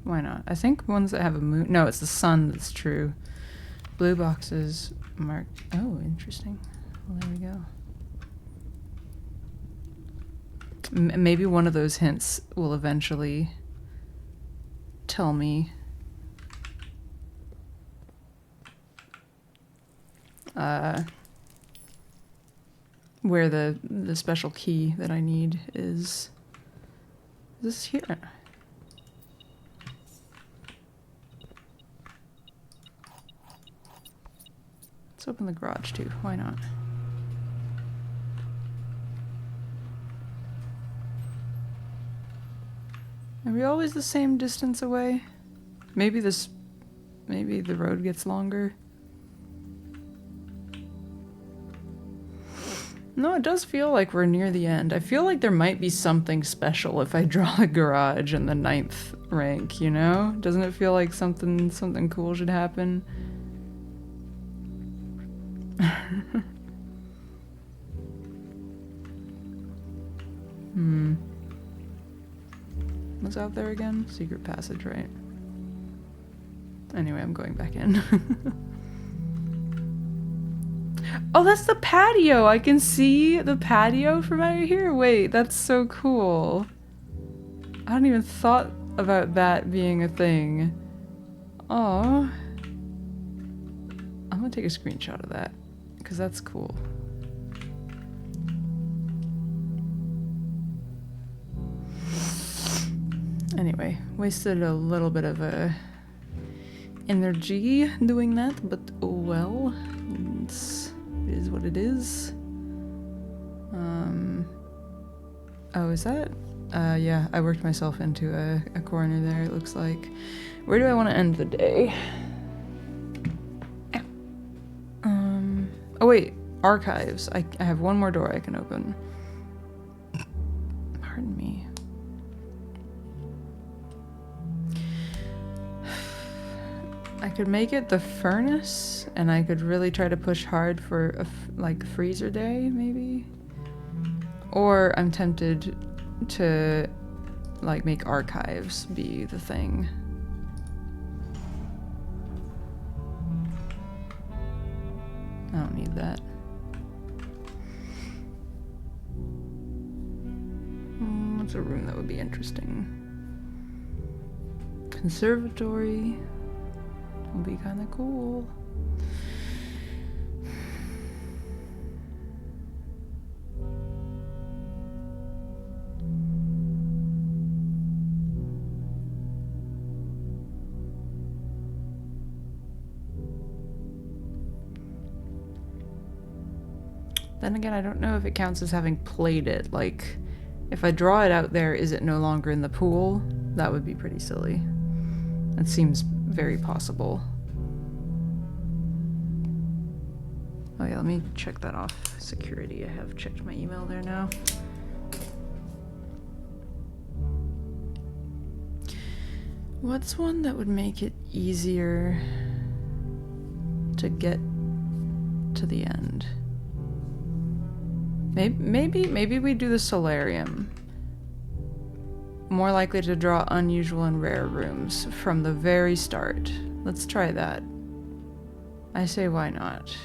Why not? I think ones that have a moon... No, it's the sun that's true. Blue boxes marked... Oh, interesting. Well, there we go. Maybe one of those hints will eventually tell me where the special key that I need is. Is this here? Let's open the garage too. Why not? Are we always the same distance away? Maybe the road gets longer. No, it does feel like we're near the end. I feel like there might be something special if I draw a garage in the 9th rank, you know? Doesn't it feel like something cool should happen? What's out there again? Secret passage, right? Anyway, I'm going back in. Oh, that's the patio! I can see the patio from out here? Wait, that's so cool. I hadn't even thought about that being a thing. Oh. I'm gonna take a screenshot of that, because that's cool. Anyway, wasted a little bit of energy doing that, but oh well. It is what it is. Oh, is that? Yeah, I worked myself into a corner there, it looks like. Where do I want to end the day? Oh wait, archives. I have one more door I can open. Pardon me. I could make it the furnace, and I could really try to push hard for a like freezer day, maybe. Or I'm tempted to like make archives be the thing. I don't need that. What's a room that would be interesting? Conservatory. Would be kind of cool. Then again, I don't know if it counts as having played it. Like, if I draw it out there, is it no longer in the pool? That would be pretty silly. It seems very possible. Oh yeah, let me check that off. Security, I have checked my email there now. What's one that would make it easier to get to the end? Maybe we do the solarium. More likely to draw unusual and rare rooms from the very start. Let's try that. I say why not.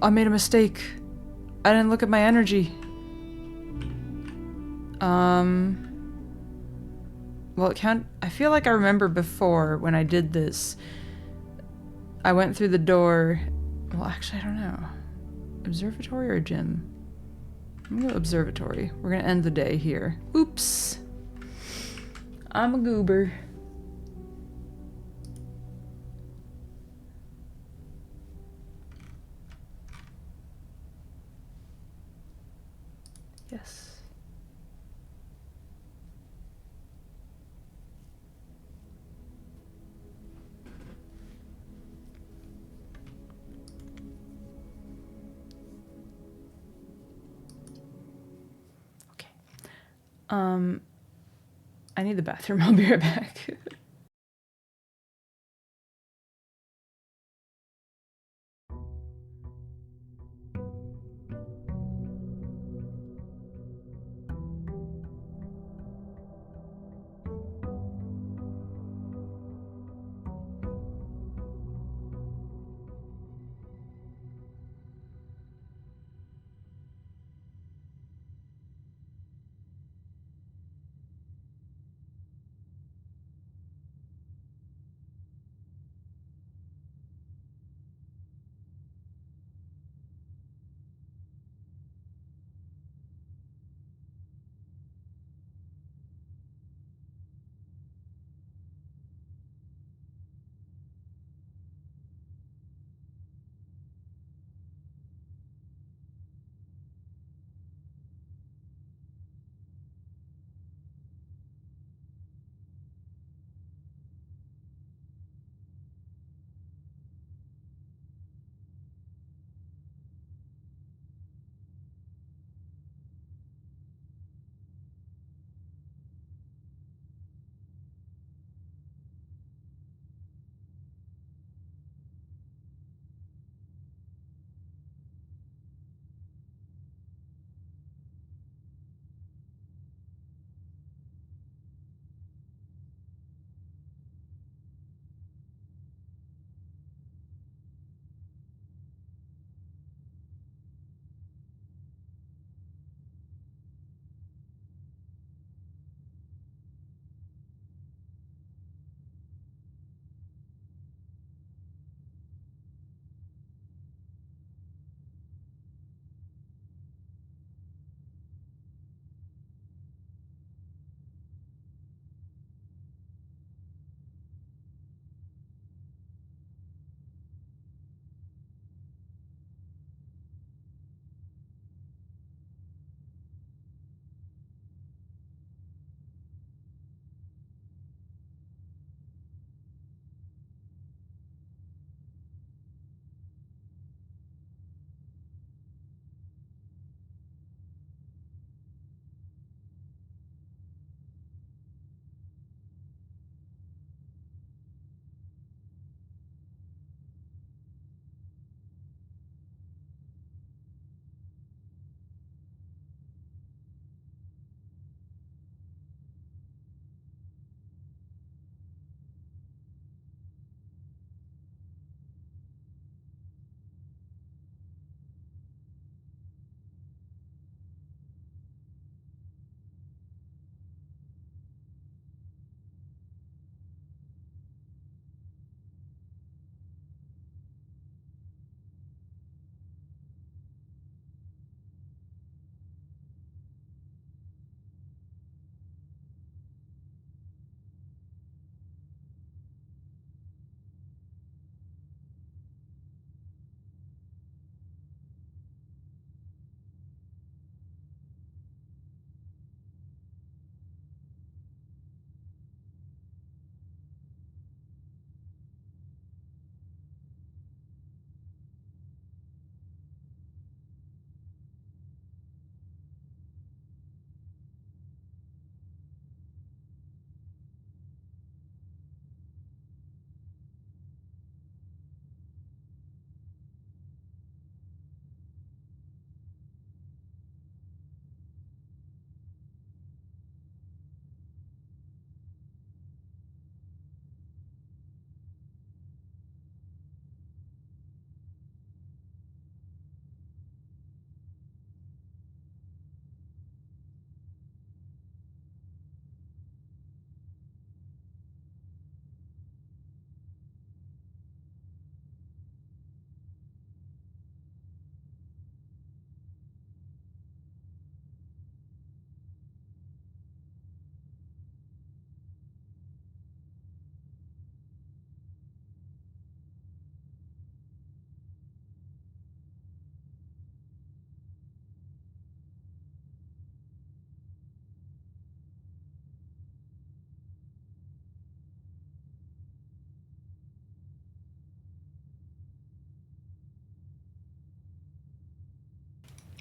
I made a mistake. I didn't look at my energy. Well, it can't. I feel like I remember before when I did this, I went through the door. Well, actually, I don't know. Observatory or gym? I'm gonna go observatory. We're gonna end the day here. Oops. I'm a goober. Yes. Okay. I need the bathroom. I'll be right back.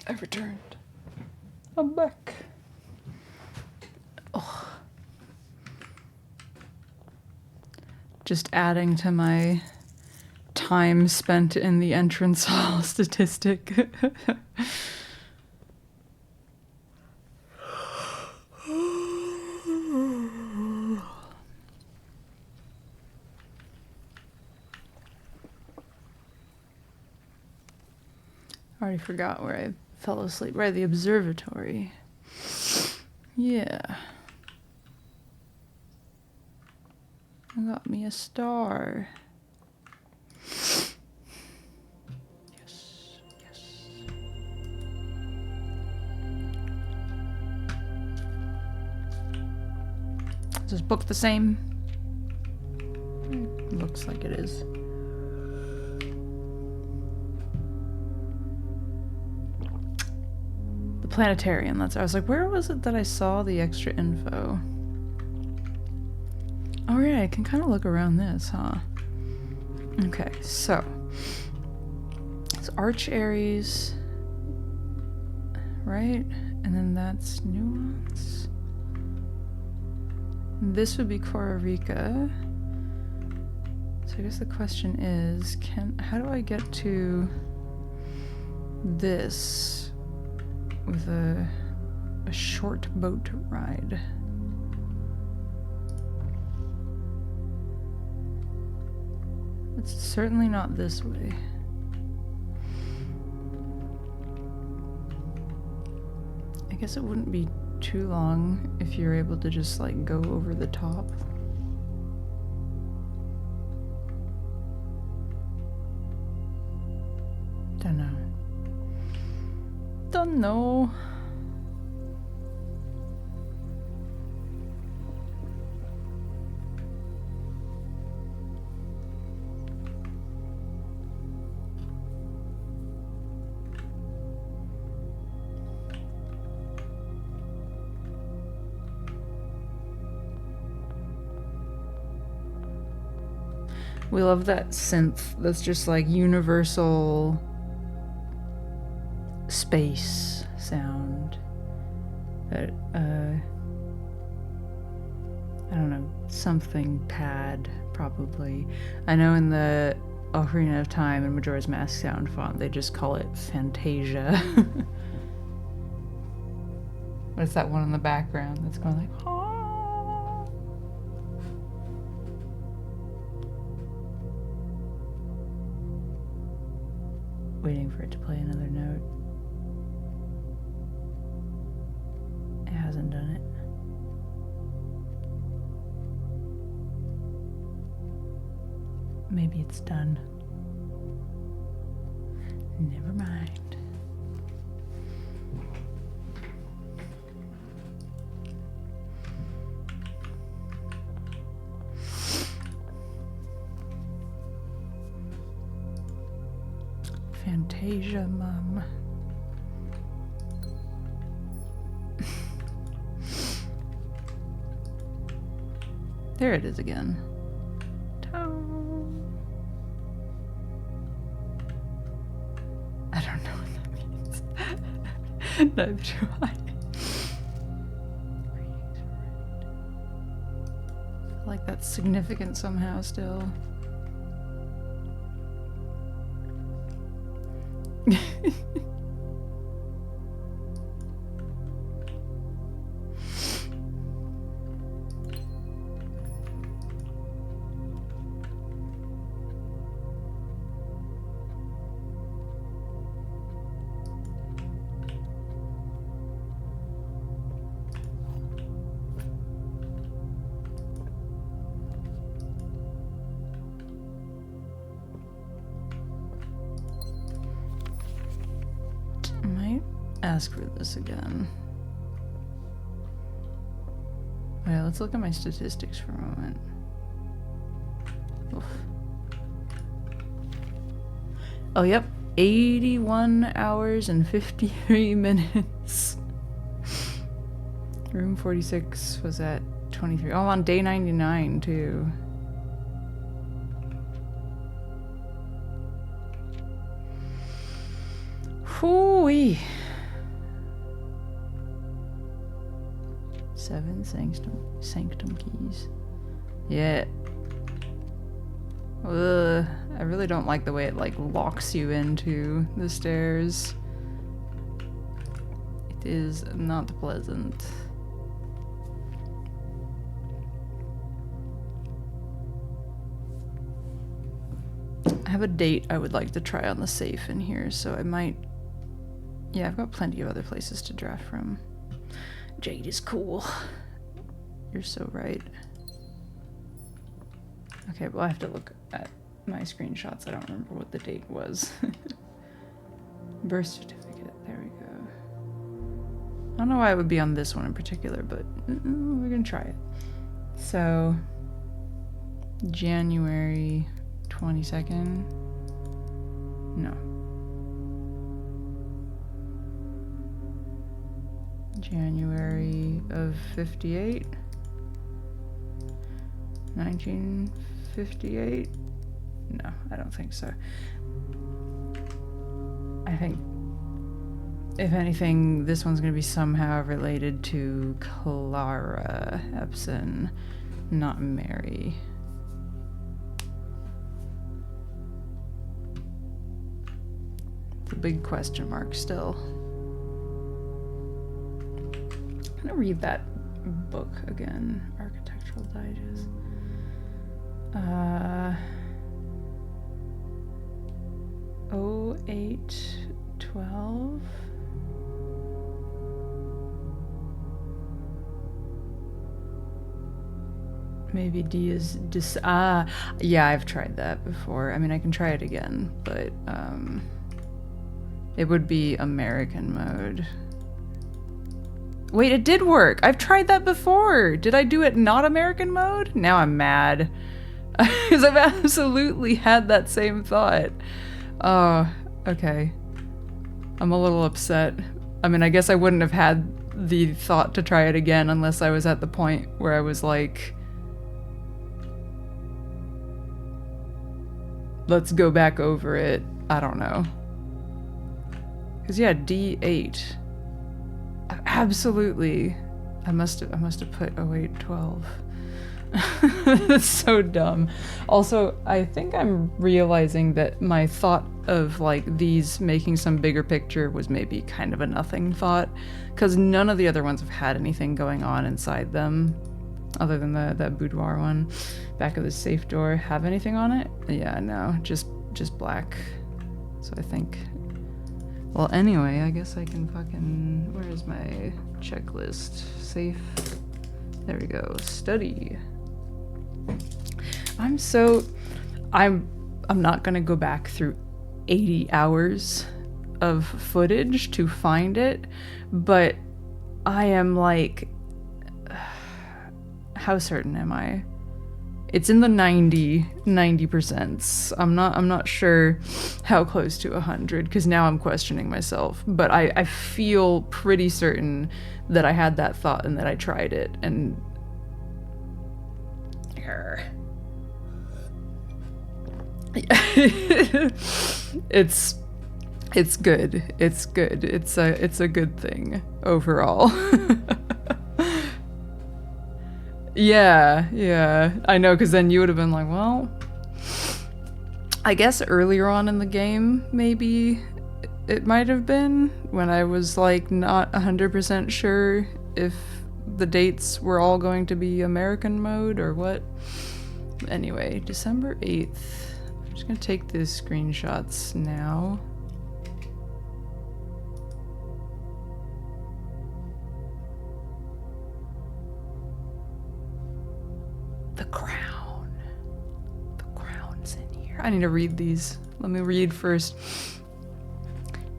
I returned. I'm back. Oh. Just adding to my time spent in the entrance hall statistic. I already forgot where I fell asleep. Right, the observatory. Yeah. I got me a star. Yes, yes. Is this book the same? Looks like it is. The planetarium, I was like, where was it that I saw the extra info? Oh yeah, I can kind of look around this, huh? Okay, so it's Arch Aries, right? And then that's Nuance. This would be Korarica. So I guess the question is, how do I get to this with a short boat ride? It's certainly not this way. I guess it wouldn't be too long if you're able to just like go over the top. Don't know. Don't know. We love that synth that's just like universal space sound. That, I don't know, something pad, probably. I know in the Ocarina of Time and Majora's Mask sound font, they just call it Fantasia. But it's that one in the background that's going like, oh. Waiting for it to play another note. It hasn't done it. Maybe it's done. Never mind. Fantasia, Mum. There it is again. I don't know what that means. Neither do I. I feel like that's significant somehow still. Ask for this again. Okay, let's look at my statistics for a moment. Oof. Oh, yep. 81 hours and 53 minutes. Room 46 was at 23. Oh, I'm on day 99 too. Hoo-wee. 7 sanctum keys. Yeah. Ugh, I really don't like the way it like locks you into the stairs. It is not pleasant. I have a date I would like to try on the safe in here, so I might... Yeah, I've got plenty of other places to draft from. Jade is cool. You're so right. Okay, well I have to look at my screenshots. I don't remember what the date was. Birth certificate, there we go. I don't know why it would be on this one in particular, but we're gonna try it. So, January 22nd? No. January of 58? 1958? No, I don't think so. I think, if anything, this one's gonna be somehow related to Clara Epson, not Mary. It's a big question mark still. I'm gonna read that book again, Architectural Digest. 0812. Maybe D is yeah, I've tried that before. I mean, I can try it again, but it would be American mode. Wait, it did work. I've tried that before. Did I do it not American mode? Now I'm mad. Because I've absolutely had that same thought. Oh, okay. I'm a little upset. I mean, I guess I wouldn't have had the thought to try it again unless I was at the point where I was like, let's go back over it. I don't know. Because yeah, D8. Absolutely. I must have put 0812. That's so dumb. Also, I think I'm realizing that my thought of like these making some bigger picture was maybe kind of a nothing thought, because none of the other ones have had anything going on inside them other than that boudoir one. Back of the safe door have anything on it? Yeah, no, just black. So I think, well, anyway, I guess I can fucking, where's my checklist? Safe. There we go. Study. I'm not gonna go back through 80 hours of footage to find it, but I am like, how certain am I? It's in the 90%. I'm not sure how close to 100, because now I'm questioning myself, but I feel pretty certain that I had that thought and that I tried it, and it's good. It's good. It's a good thing overall. Yeah, I know, because then you would have been like, well, I guess earlier on in the game, maybe it might have been, when I was like not 100% sure if the dates were all going to be American mode or what. Anyway, December 8th. I'm just gonna take these screenshots now. The crown. The crown's in here. I need to read these. Let me read first.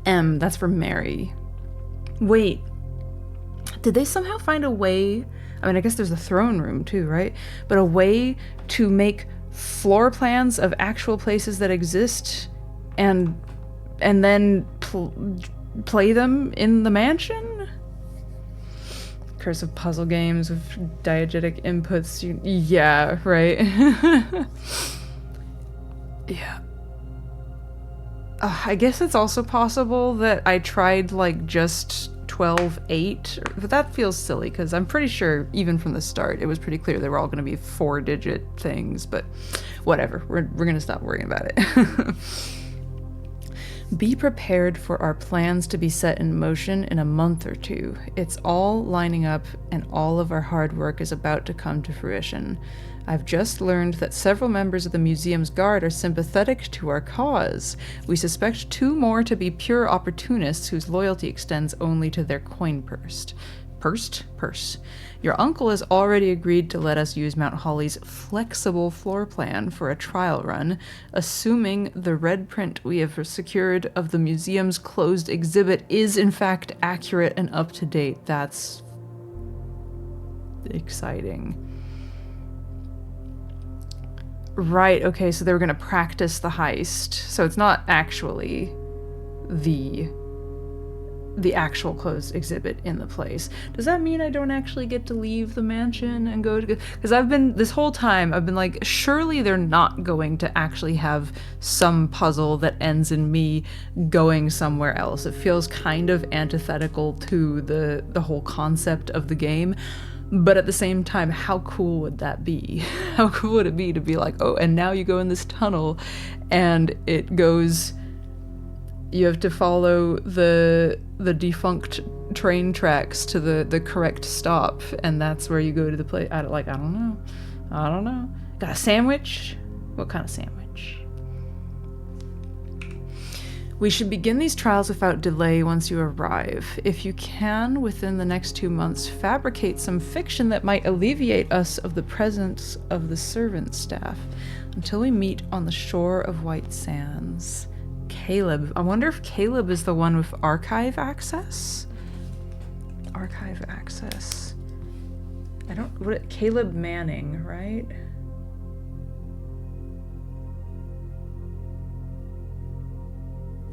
M, that's for Mary. Wait. Did they somehow find a way? I mean, I guess there's a throne room too, right? But a way to make floor plans of actual places that exist and then play them in the mansion? Curse of puzzle games with diegetic inputs. Yeah, right. Yeah. I guess it's also possible that I tried like just 12, 8. But that feels silly because I'm pretty sure even from the start it was pretty clear they were all going to be 4-digit things, but whatever. We're going to stop worrying about it. Be prepared for our plans to be set in motion in a month or 2. It's all lining up and all of our hard work is about to come to fruition. I've just learned that several members of the museum's guard are sympathetic to our cause. We suspect 2 more to be pure opportunists whose loyalty extends only to their coin purse. Purse. Your uncle has already agreed to let us use Mount Holly's flexible floor plan for a trial run, assuming the red print we have secured of the museum's closed exhibit is in fact accurate and up to date. That's exciting. Right, okay, so they were going to practice the heist. So it's not actually the actual closed exhibit in the place. Does that mean I don't actually get to leave the mansion and go to... Because this whole time, I've been like, surely they're not going to actually have some puzzle that ends in me going somewhere else. It feels kind of antithetical to the whole concept of the game. But at the same time, how cool would that be? How cool would it be to be like, oh, and now you go in this tunnel and it goes... You have to follow the defunct train tracks to the correct stop, and that's where you go to the place. I don't know. Got a sandwich? What kind of sandwich? We should begin these trials without delay once you arrive. If you can, within the next 2 months, fabricate some fiction that might alleviate us of the presence of the servant staff until we meet on the shore of White Sands. Caleb. I wonder if Caleb is the one with archive access? Archive access. Caleb Manning, right?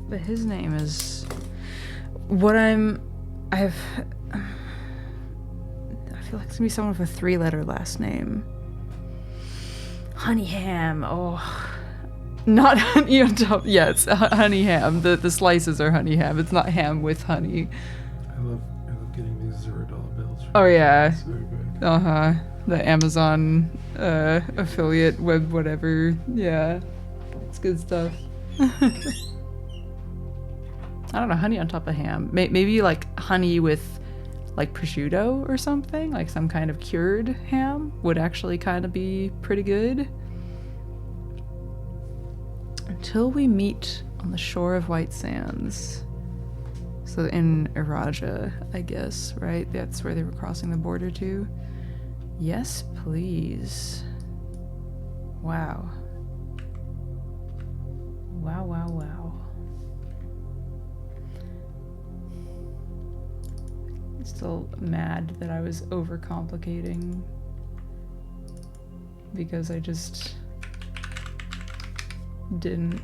But his name is... I feel like it's gonna be someone with a 3-letter last name. Honeyham. Oh... Not honey on top. Yeah, it's honey ham. The slices are honey ham. It's not ham with honey. I love getting these $0 bills. Oh yeah. It's very good. The Amazon affiliate web whatever. Yeah, it's good stuff. I don't know. Honey on top of ham. Maybe like honey with like prosciutto or something. Like some kind of cured ham would actually kind of be pretty good. Until we meet on the shore of White Sands. So in Iraja, I guess, right? That's where they were crossing the border to. Yes, please. Wow. Wow. I'm still mad that I was overcomplicating. Because I just... didn't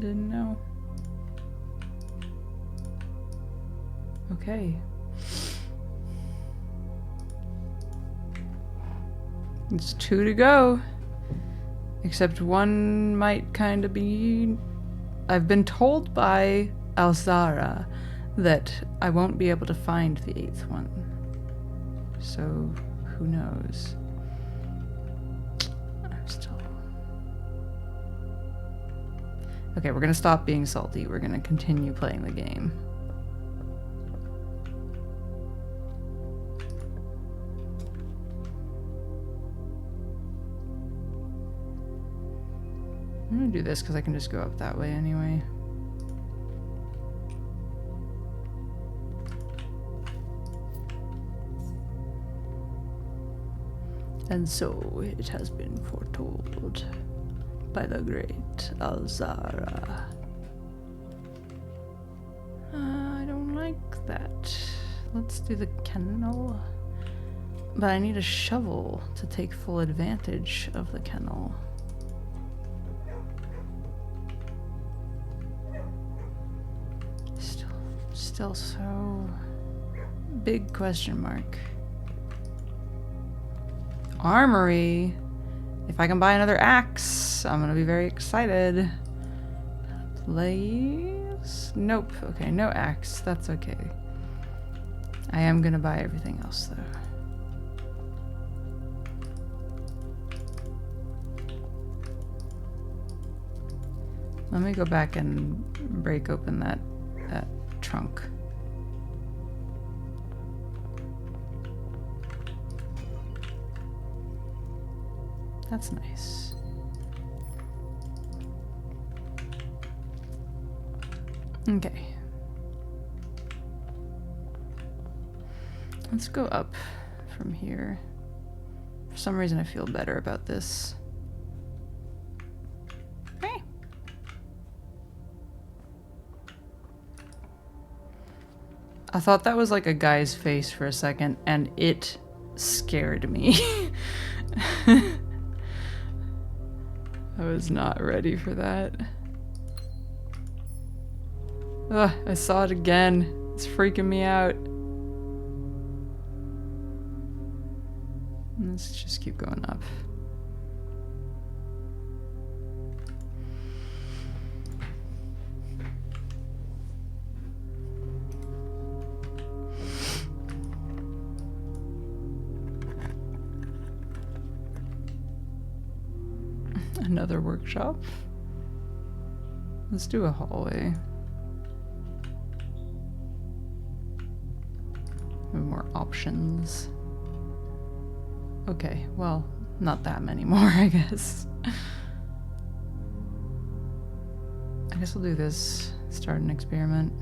know. Okay. It's 2 to go. Except one might kind of be... I've been told by Alzara that I won't be able to find the 8th one. So, who knows? I'm still... Okay, we're gonna stop being salty. We're gonna continue playing the game. I'm gonna do this because I can just go up that way anyway. And so it has been foretold by the great Alzara. I don't like that. Let's do the kennel. But I need a shovel to take full advantage of the kennel. Still so... big question mark. Armory. If I can buy another axe, I'm gonna be very excited. Please? this. Nope. Okay, no axe. That's okay. I am gonna buy everything else, though. Let me go back and break open that trunk. That's nice. Okay. Let's go up from here. For some reason I feel better about this. Hey. I thought that was like a guy's face for a second, and it scared me. I was not ready for that. Ugh, I saw it again. It's freaking me out. Let's just keep going up. Another workshop. Let's do a hallway. More options. Okay, well, not that many more, I guess. I guess we'll do this. Start an experiment.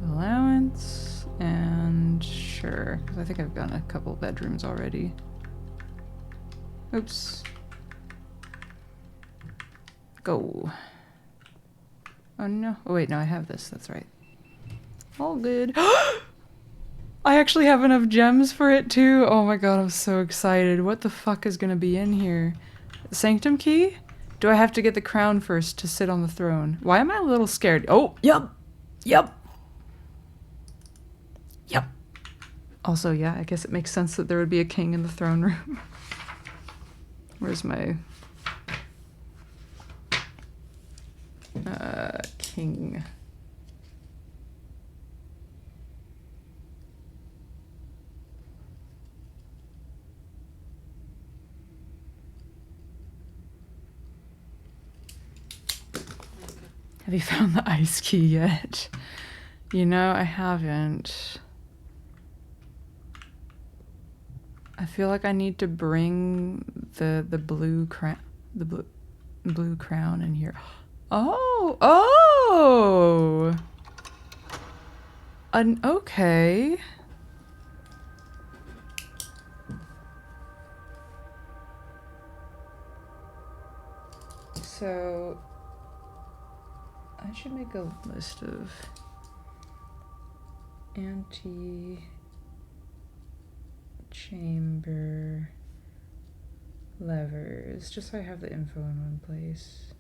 Allowance, and sure, because I think I've gotten a couple bedrooms already. Oops. Go. Oh no. Oh wait, no, I have this. That's right. All good. I actually have enough gems for it too. Oh my god, I'm so excited. What the fuck is gonna be in here? Sanctum key? Do I have to get the crown first to sit on the throne? Why am I a little scared? Oh, yep. Yep. Yep. Also, yeah, I guess it makes sense that there would be a king in the throne room. Where's my king? Have you found the ice key yet? You know, I haven't. I feel like I need to bring the blue crown, the blue crown in here. Oh, oh. Okay. So I should make a list of chamber levers, just so I have the info in one place.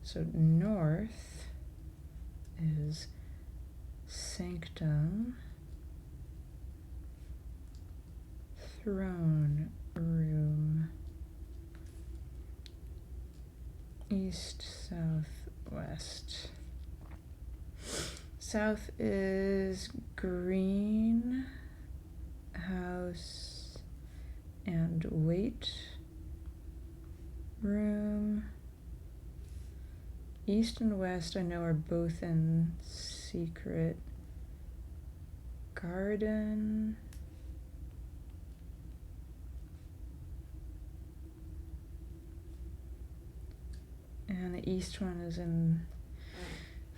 So north is sanctum, throne room, east, south, west. South is green house and wait room. East and west I know are both in secret garden. And the east one is in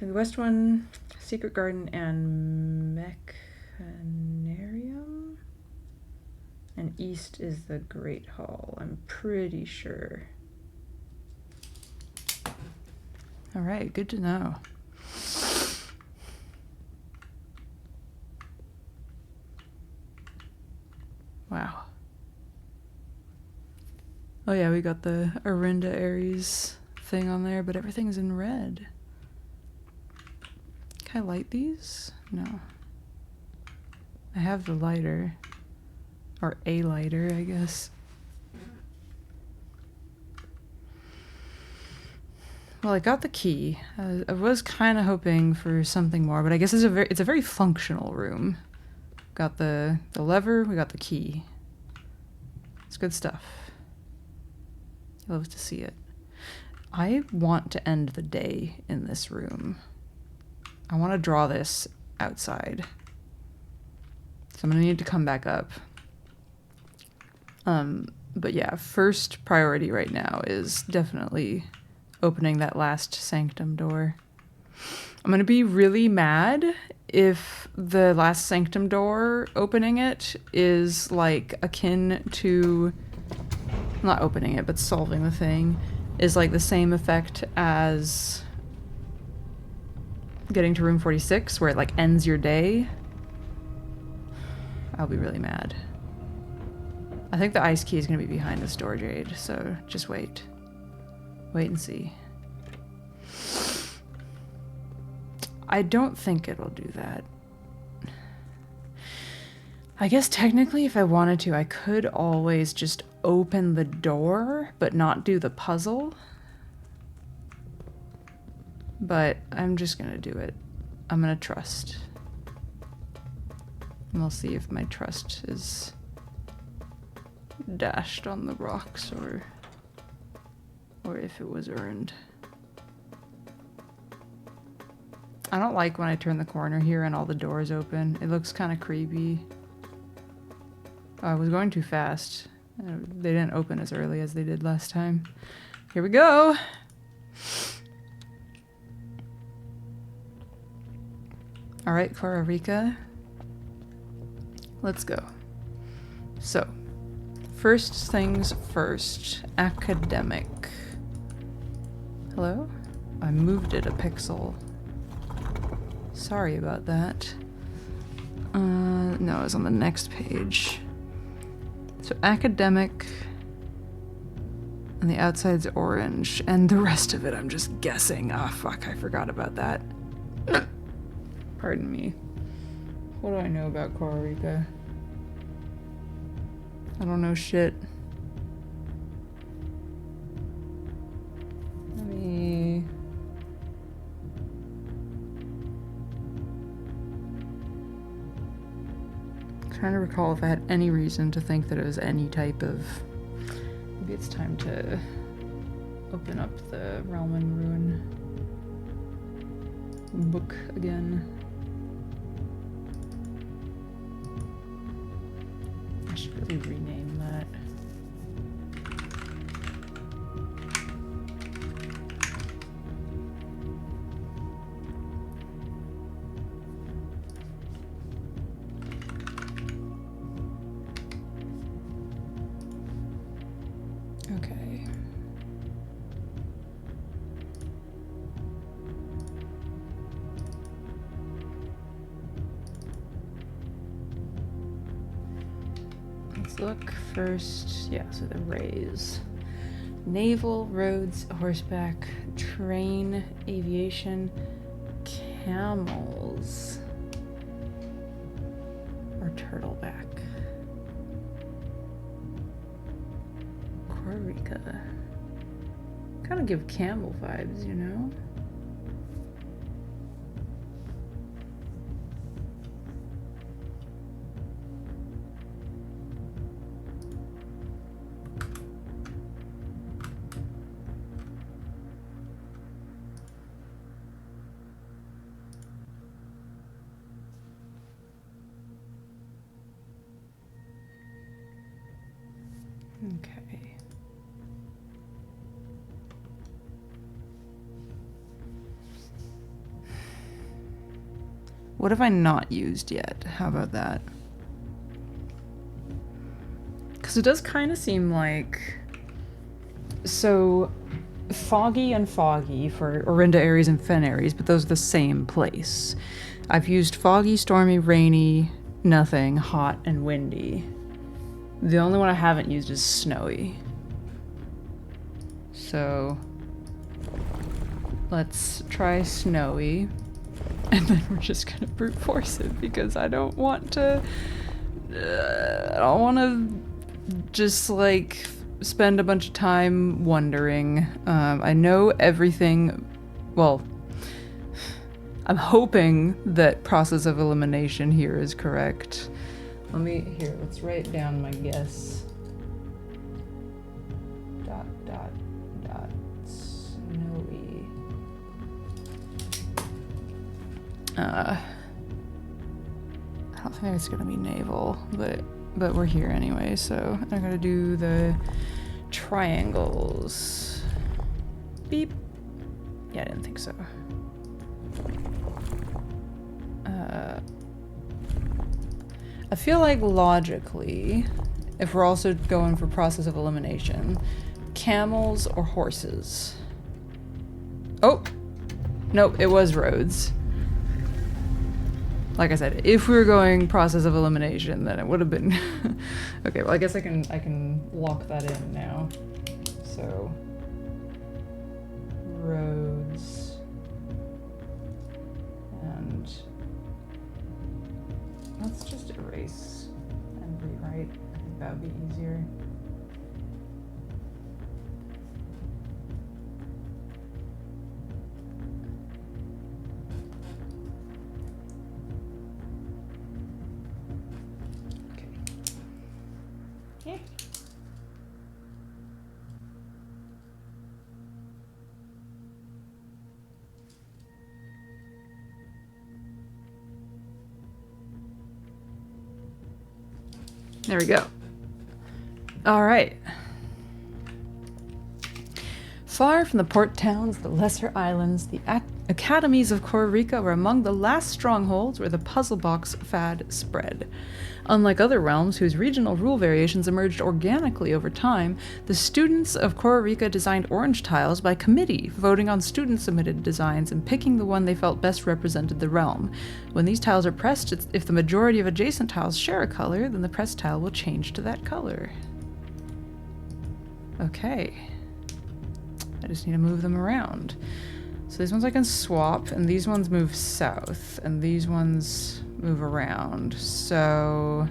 the west one, secret garden and mechanarium. And east is the Great Hall, I'm pretty sure. All right, good to know. Wow. Oh yeah, we got the Arinda Aries thing on there, but everything's in red. Can I light these? No. I have the lighter. Or a lighter, I guess. Well, I got the key. I was kind of hoping for something more, but I guess it's a very functional room. Got the lever, we got the key. It's good stuff. Love to see it. I want to end the day in this room. I want to draw this outside. So I'm gonna need to come back up. But yeah, first priority right now is definitely opening that last sanctum door. I'm gonna be really mad if the last sanctum door, opening it, is like akin to, not opening it, but solving the thing, is like the same effect as getting to room 46, where it like ends your day. I'll be really mad. I think the ice key is gonna be behind this door, Jade, so just wait. Wait and see. I don't think it'll do that. I guess technically if I wanted to, I could always just open the door, but not do the puzzle. But I'm just gonna do it. I'm gonna trust. And we'll see if my trust is dashed on the rocks or if it was earned. I don't like when I turn the corner here and all the doors open. It looks kind of creepy. Oh, I was going too fast. They didn't open as early as they did last time. Here we go! Alright, Cora Rika. Let's go. So, first things first. Academic. Hello? I moved it a pixel. Sorry about that. No, it's on the next page. So academic, and the outside's orange, and the rest of it I'm just guessing. Ah, fuck, I forgot about that. Pardon me. What do I know about Cora Rika? I don't know shit. Let me... trying to recall if I had any reason to think that it was any type of... Maybe it's time to open up the Realm and Ruin book again. I should really rename that. Okay. Let's look first. Yeah, so the rays. Naval, roads, horseback, train, aviation, camels, or turtleback. Cora Rika. Kind of give camel vibes, you know? Okay. What have I not used yet? How about that? Because it does kind of seem like... So, Foggy and Foggy for Orinda Aries and Fen Aries, but those are the same place. I've used Foggy, Stormy, Rainy, Nothing, Hot, and Windy. The only one I haven't used is Snowy. So, let's try Snowy. And then we're just gonna brute force it because I don't want to. I don't want to just like spend a bunch of time wondering. I know everything. Well, I'm hoping that process of elimination here is correct. Let's write down my guess. Dot, dot, dot, snowy. I don't think it's gonna be naval, but we're here anyway, so I gotta do the triangles. Beep. Yeah, I didn't think so. I feel like logically, if we're also going for process of elimination, camels or horses. Oh! Nope, it was roads. Like I said, if we were going process of elimination, then it would have been... Okay, well I guess I can lock that in now. So... roads... and... let's just erase and rewrite. I think that would be easier. Okay. There we go. All right. Far from the port towns, the lesser islands, the academies of Costa Rica were among the last strongholds where the puzzle box fad spread. Unlike other realms whose regional rule variations emerged organically over time, the students of Costa Rica designed orange tiles by committee, voting on student-submitted designs and picking the one they felt best represented the realm. When these tiles are pressed, if the majority of adjacent tiles share a color, then the pressed tile will change to that color. Okay. I just need to move them around. So these ones I can swap, and these ones move south, and these ones move around. So...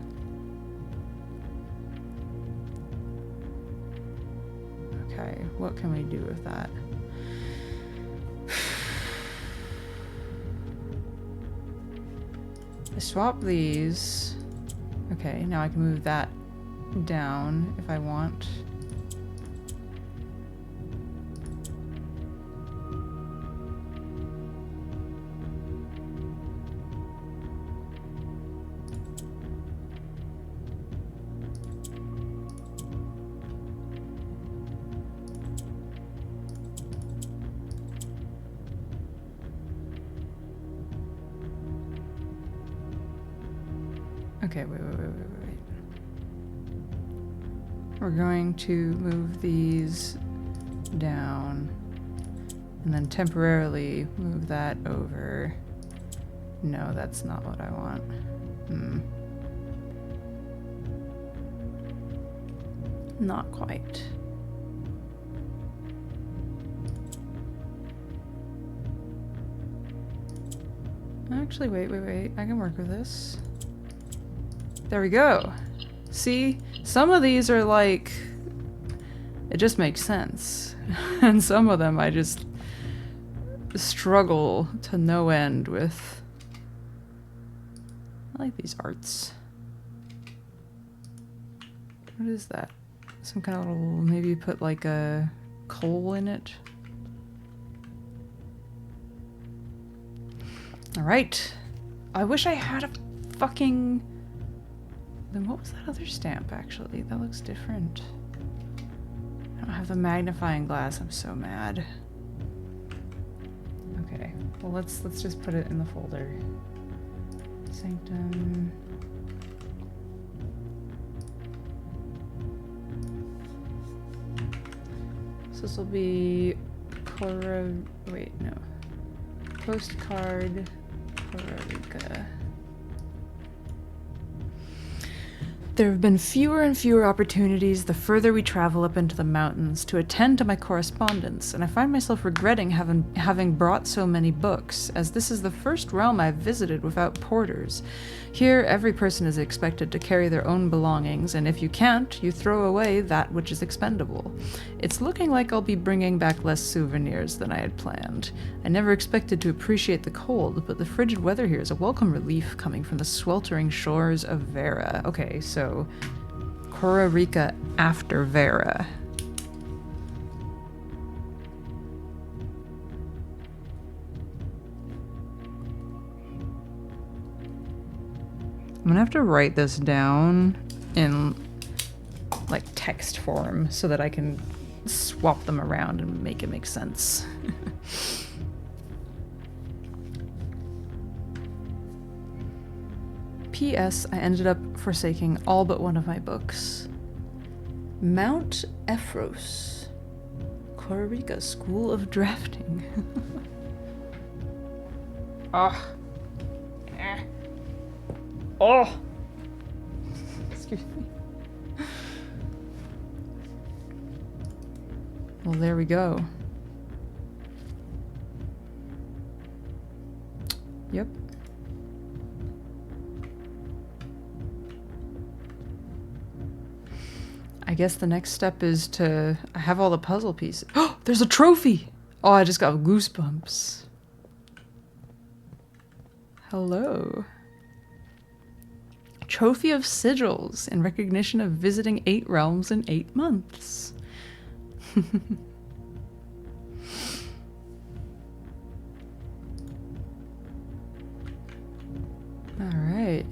okay, what can we do with that? I swap these. Okay, now I can move that down if I want. Okay, wait. We're going to move these down and then temporarily move that over. No, that's not what I want. Not quite. Actually, wait. I can work with this. There we go. See? Some of these are like... it just makes sense. And some of them I just struggle to no end with. I like these arts. What is that? Some kind of little... maybe put like a coal in it? Alright. I wish I had a fucking... then what was that other stamp, actually? That looks different. I don't have the magnifying glass. I'm so mad. Okay. Well, let's just put it in the folder. Sanctum. So this will be... wait, no. Postcard... Costa Rica. There have been fewer and fewer opportunities the further we travel up into the mountains to attend to my correspondence, and I find myself regretting having brought so many books, as this is the first realm I've visited without porters. Here, every person is expected to carry their own belongings, and if you can't, you throw away that which is expendable. It's looking like I'll be bringing back less souvenirs than I had planned. I never expected to appreciate the cold, but the frigid weather here is a welcome relief coming from the sweltering shores of Vera. Okay, so Costa Rica after Vera. I'm gonna have to write this down in like text form so that I can swap them around and make it make sense. P.S. I ended up forsaking all but one of my books. Mount Ephros, Costa Rica School of Drafting. Ah. Oh! Excuse me. Well, there we go. Yep. I guess the next step is to... I have all the puzzle pieces. Oh, there's a trophy! Oh, I just got goosebumps. Hello. Trophy of Sigils in recognition of visiting 8 realms in 8 months. Alright.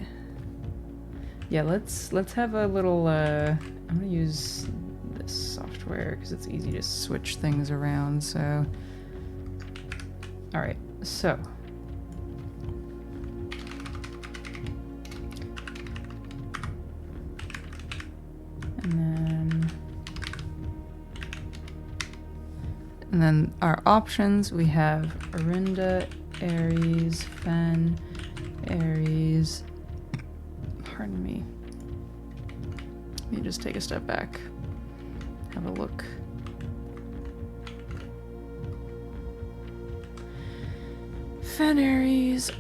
Yeah, let's have a little, I'm gonna use this software because it's easy to switch things around, so... Alright, so... And then our options, we have Arinda, Aries, Fen, Aries. Pardon me. Let me just take a step back. Have a look. Fen, Aries,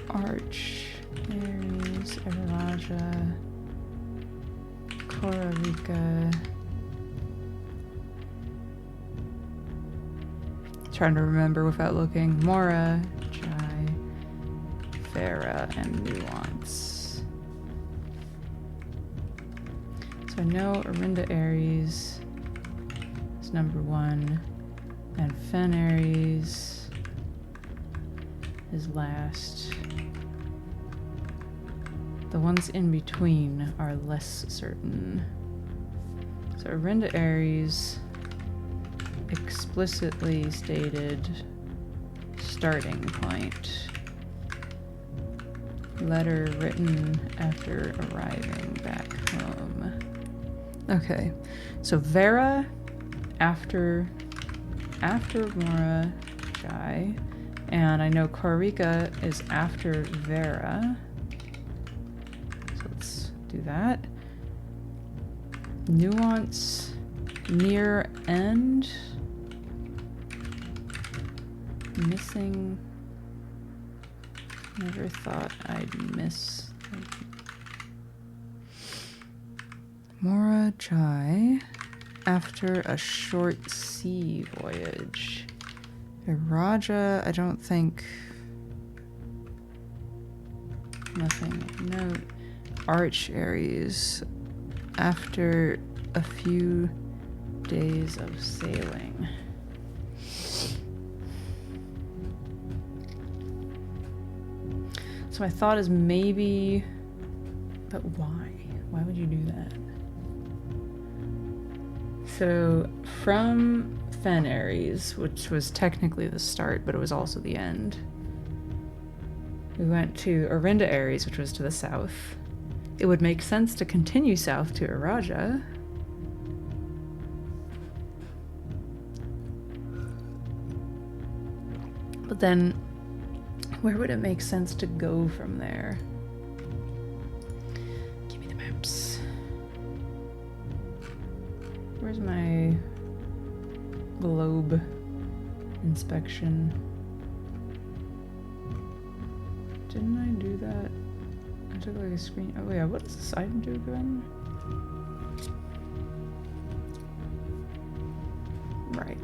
Arch, Aries, Everaja, Costa Rica. Trying to remember without looking. Mora, Jai, Vera, and Nuance. So I know Arinda Aries is number 1, and Fen Aries is last. The ones in between are less certain. So Arinda Aries explicitly stated starting point. Letter written after arriving back home. Okay, so Vera after Mora Jai, and I know Costa Rica is after Vera. So let's do that. Nuance near end. Missing. Never thought I'd miss. Mora Jai after a short sea voyage. Raja, I don't think. Nothing of note. Arch Aries after a few days of sailing. So my thought is maybe, but why? Why would you do that? So from Fen Aries, which was technically the start, but it was also the end, we went to Arinda Aries, which was to the south. It would make sense to continue south to Araja. But then, where would it make sense to go from there? Where's my globe inspection? Didn't I do that? I took like a screen. Oh yeah, what does this item do again? Right.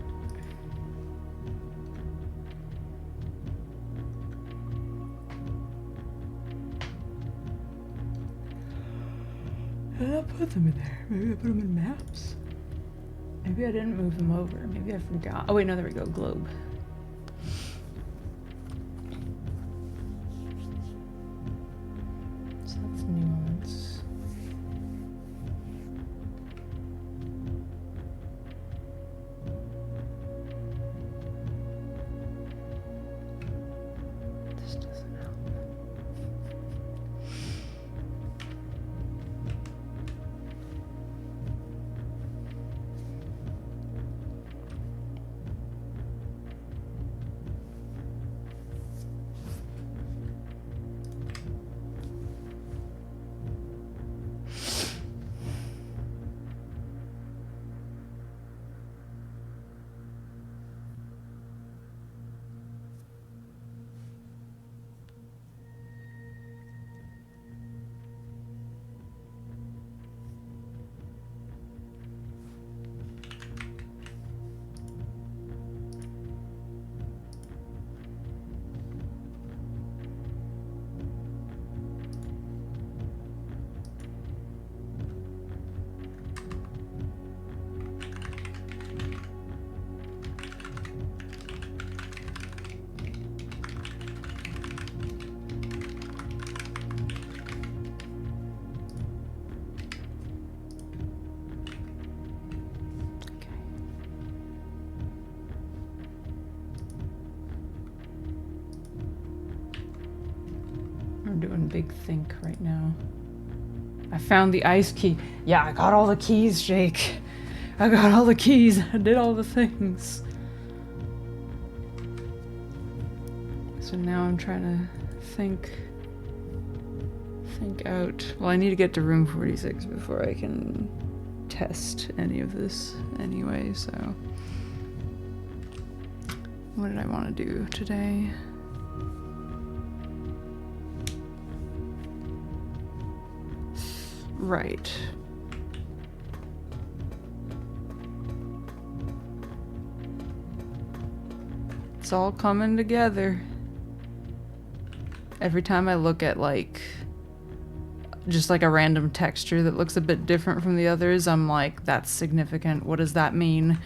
How did I put them in there? Maybe I put them in maps? Maybe I didn't move them over. Maybe I forgot. Oh wait, no, there we go. Globe. So that's nuance. This doesn't help. I'm doing big think right now. I found the ice key. Yeah, I got all the keys, Jake. I got all the keys. I did all the things. So now I'm trying to think out. Well, I need to get to room 46 before I can test any of this anyway, so. What did I want to do today? Right. It's all coming together. Every time I look at like just like a random texture that looks a bit different from the others, I'm like, that's significant. What does that mean?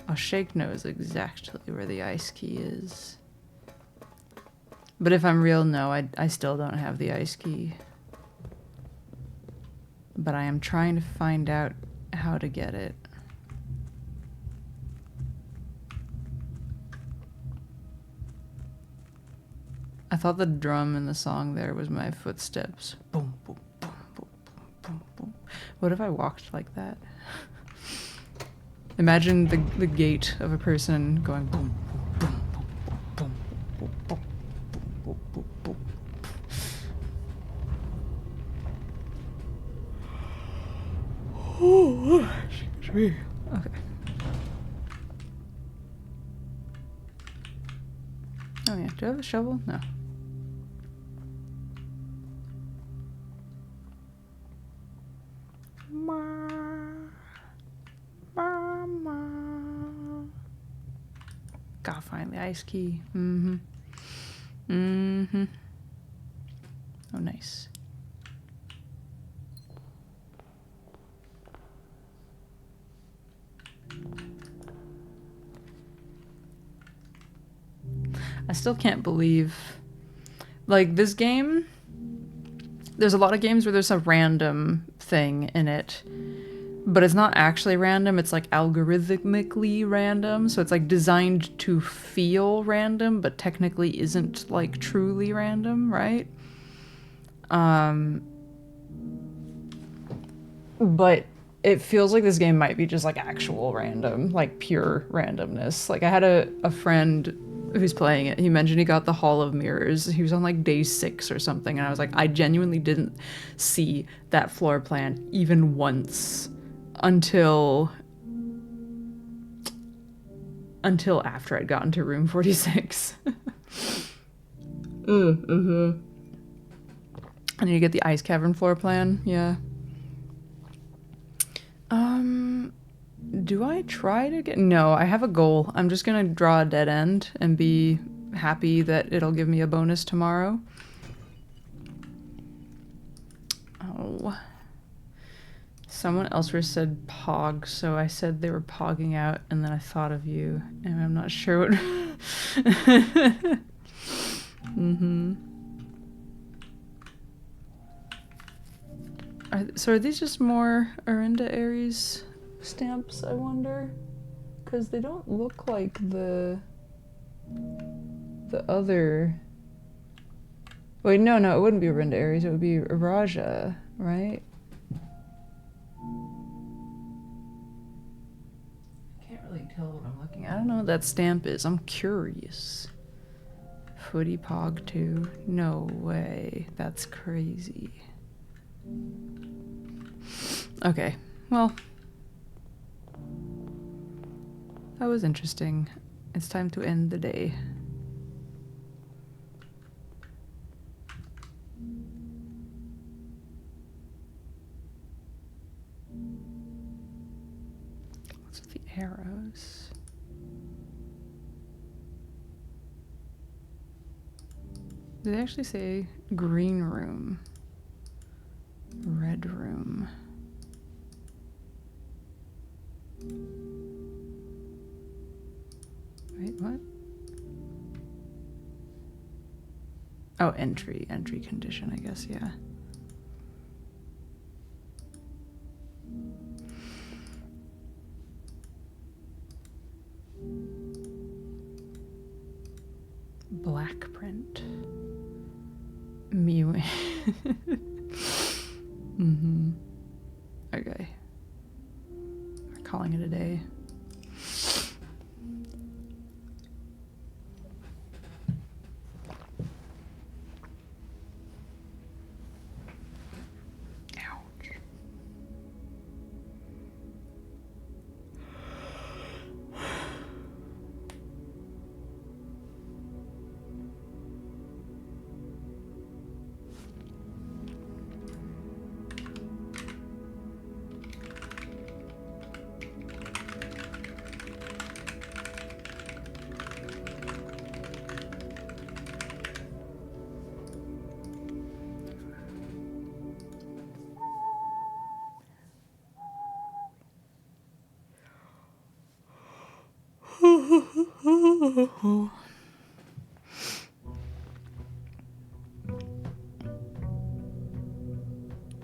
Oh, Shake knows exactly where the ice key is. But if I'm real, no, I still don't have the ice key. But I am trying to find out how to get it. I thought the drum in the song there was my footsteps. Boom, boom, boom, boom, boom, boom, boom. What if I walked like that? Imagine the gait of a person going boom, boom, boom, boom, boom, boom, boom, boom, boom, boom. Oh, excuse me. Okay. Oh yeah, do I have a shovel? No. Gotta find the ice key. Mm-hmm. Mm-hmm. Oh, nice. I still can't believe, like, this game, there's a lot of games where there's a random thing in it, but it's not actually random, it's like algorithmically random, so it's like designed to feel random, but technically isn't like truly random, right? But it feels like this game might be just like actual random, like pure randomness. Like I had a friend who's playing it, he mentioned he got the Hall of Mirrors. He was on like day 6 or something, and I was like, I genuinely didn't see that floor plan even once until after I'd gotten to room 46. I need to get the ice cavern floor plan. Yeah. Do I try to get... No, I have a goal. I'm just gonna draw a dead end and be happy that it'll give me a bonus tomorrow. Oh. Someone else said pog, so I said they were pogging out, and then I thought of you, and I'm not sure what... So are these just more Arinda Aries stamps, I wonder? Because they don't look like the other... Wait, no, it wouldn't be Arinda Aries, it would be Raja, right? I can't really tell what I'm looking at. I don't know what that stamp is. I'm curious. Footy Pog 2? No way. That's crazy. Okay, well, that was interesting. It's time to end the day. What's with the arrows? Did they actually say green room? Red room. Wait, what? Oh, entry condition, I guess, yeah. Black print. Mew. Okay. We're calling it a day. Ouch.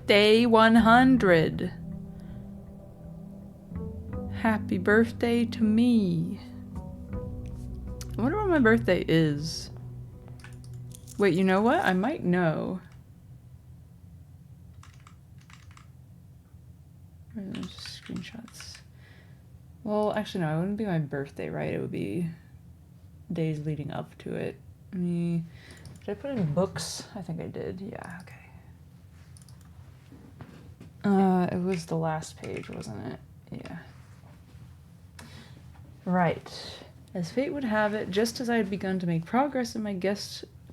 Day 100. Happy birthday to me. I wonder what my birthday is. Wait, you know what? I might know. Where are those screenshots? Well, actually, no, it wouldn't be my birthday, right? It would be days leading up to it. Did I put in books? I think I did. Yeah, okay. It was the last page, wasn't it? Yeah. Right. As fate would have it, just as I had begun to make progress in my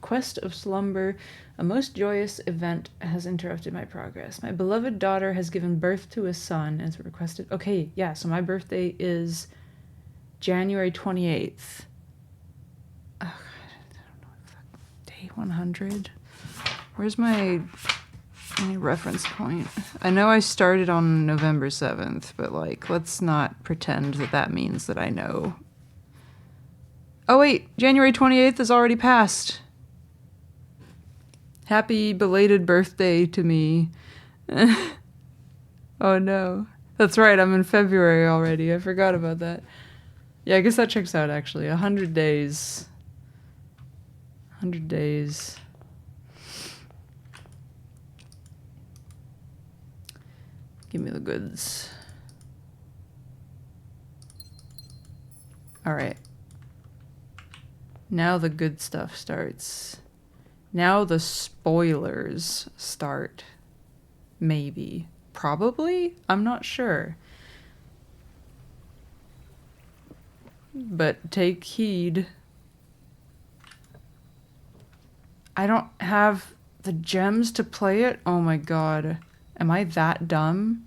quest of slumber, a most joyous event has interrupted my progress. My beloved daughter has given birth to a son as requested. Okay, yeah, so my birthday is January 28th. Oh, God, I don't know. Day 100? Where's my reference point? I know I started on November 7th, but, like, let's not pretend that that means that I know. Oh, wait, January 28th is already passed. Happy belated birthday to me. Oh, no. That's right, I'm in February already. I forgot about that. Yeah, I guess that checks out, actually. 100 days. 100 days. Give me the goods. All right. Now the good stuff starts. Now the spoilers start. Maybe. Probably? I'm not sure. But take heed. I don't have the gems to play it? Oh my god. Am I that dumb?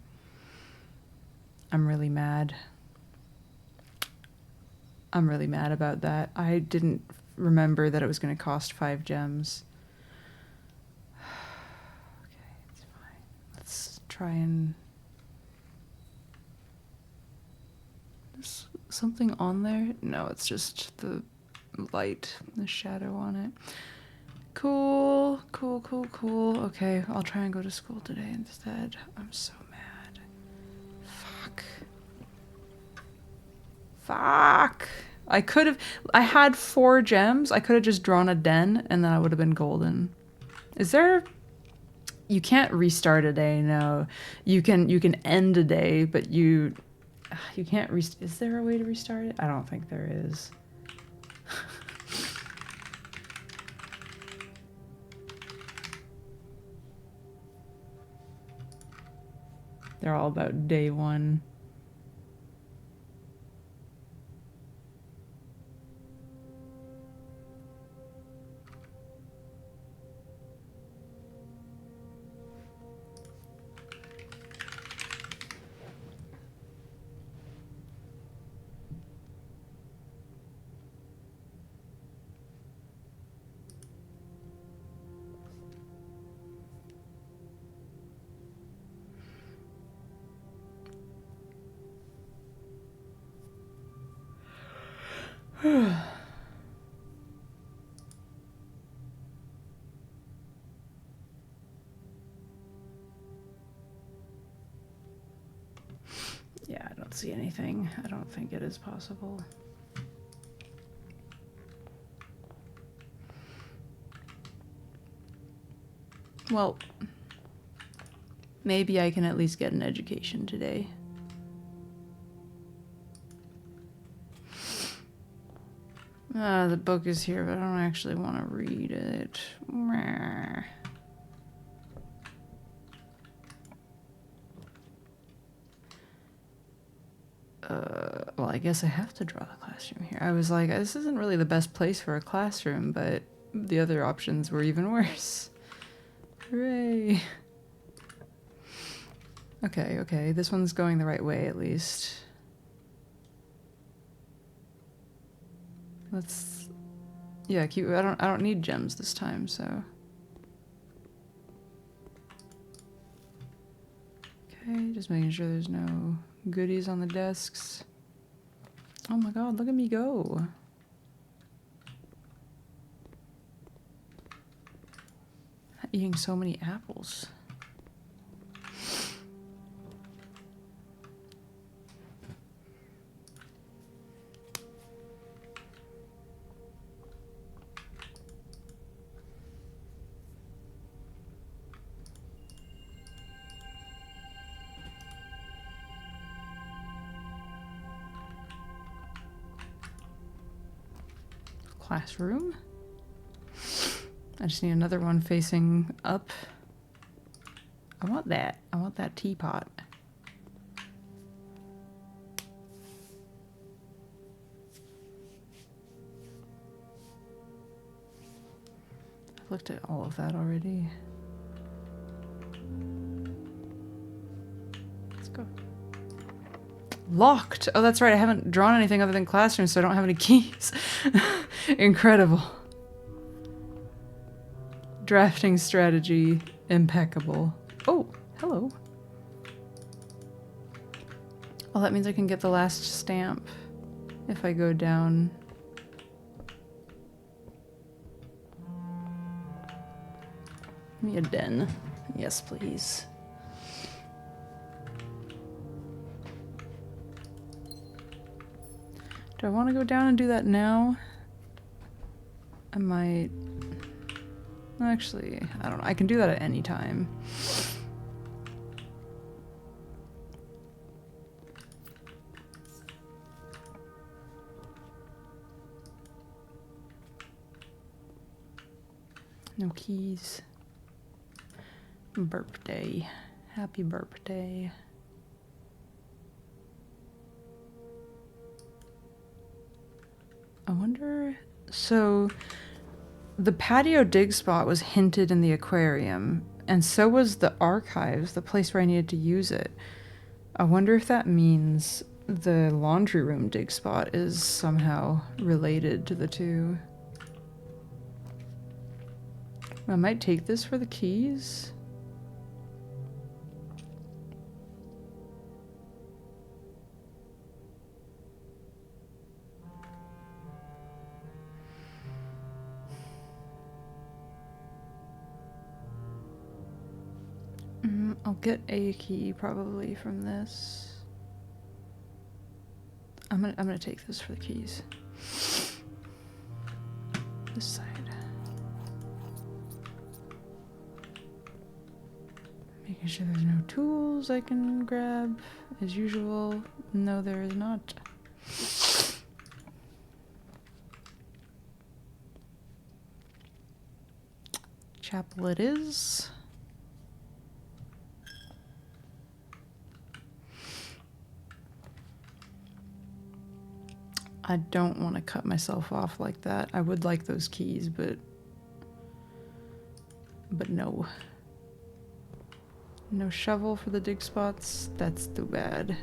I'm really mad. I'm really mad about that. I didn't remember that it was going to cost 5 gems. Okay, it's fine. Let's try and... There's something on there? No, it's just the light, the shadow on it. Cool, cool, cool, cool. Okay, I'll try and go to school today instead. I'm so mad. Fuck. Fuck. I had 4 gems. I could have just drawn a den and then I would have been golden. Is there... You can't restart a day, no. You can end a day, but you can't is there a way to restart it? I don't think there is. They're all about day 1. Yeah, I don't see anything. I don't think it is possible. Well, maybe I can at least get an education today. The book is here, but I don't actually want to read it. Well, I guess I have to draw the classroom here. I was like, this isn't really the best place for a classroom, but the other options were even worse. Hooray. Okay, okay, this one's going the right way at least. Let's... Yeah, keep... I don't need gems this time, so... Okay, just making sure there's no goodies on the desks. Oh my god, look at me go. Eating so many apples. Classroom? I just need another one facing up. I want that. I want that teapot. I've looked at all of that already. Let's go. Locked! Oh, that's right. I haven't drawn anything other than classrooms, so I don't have any keys. Incredible. Drafting strategy impeccable. Oh, hello. Oh, that means I can get the last stamp if I go down. Give me a den. Yes, please. Do I want to go down and do that now? I might... Actually, I don't know. I can do that at any time. No keys. Birthday. Happy birthday. I wonder... So, the patio dig spot was hinted in the aquarium, and so was the archives, the place where I needed to use it. I wonder if that means the laundry room dig spot is somehow related to the two. I might take this for the keys. I'll get a key probably from this. I'm gonna take this for the keys. This side. Making sure there's no tools I can grab as usual. No, there is not. Chapel it is. I don't want to cut myself off like that. I would like those keys, but no. No shovel for the dig spots. That's too bad.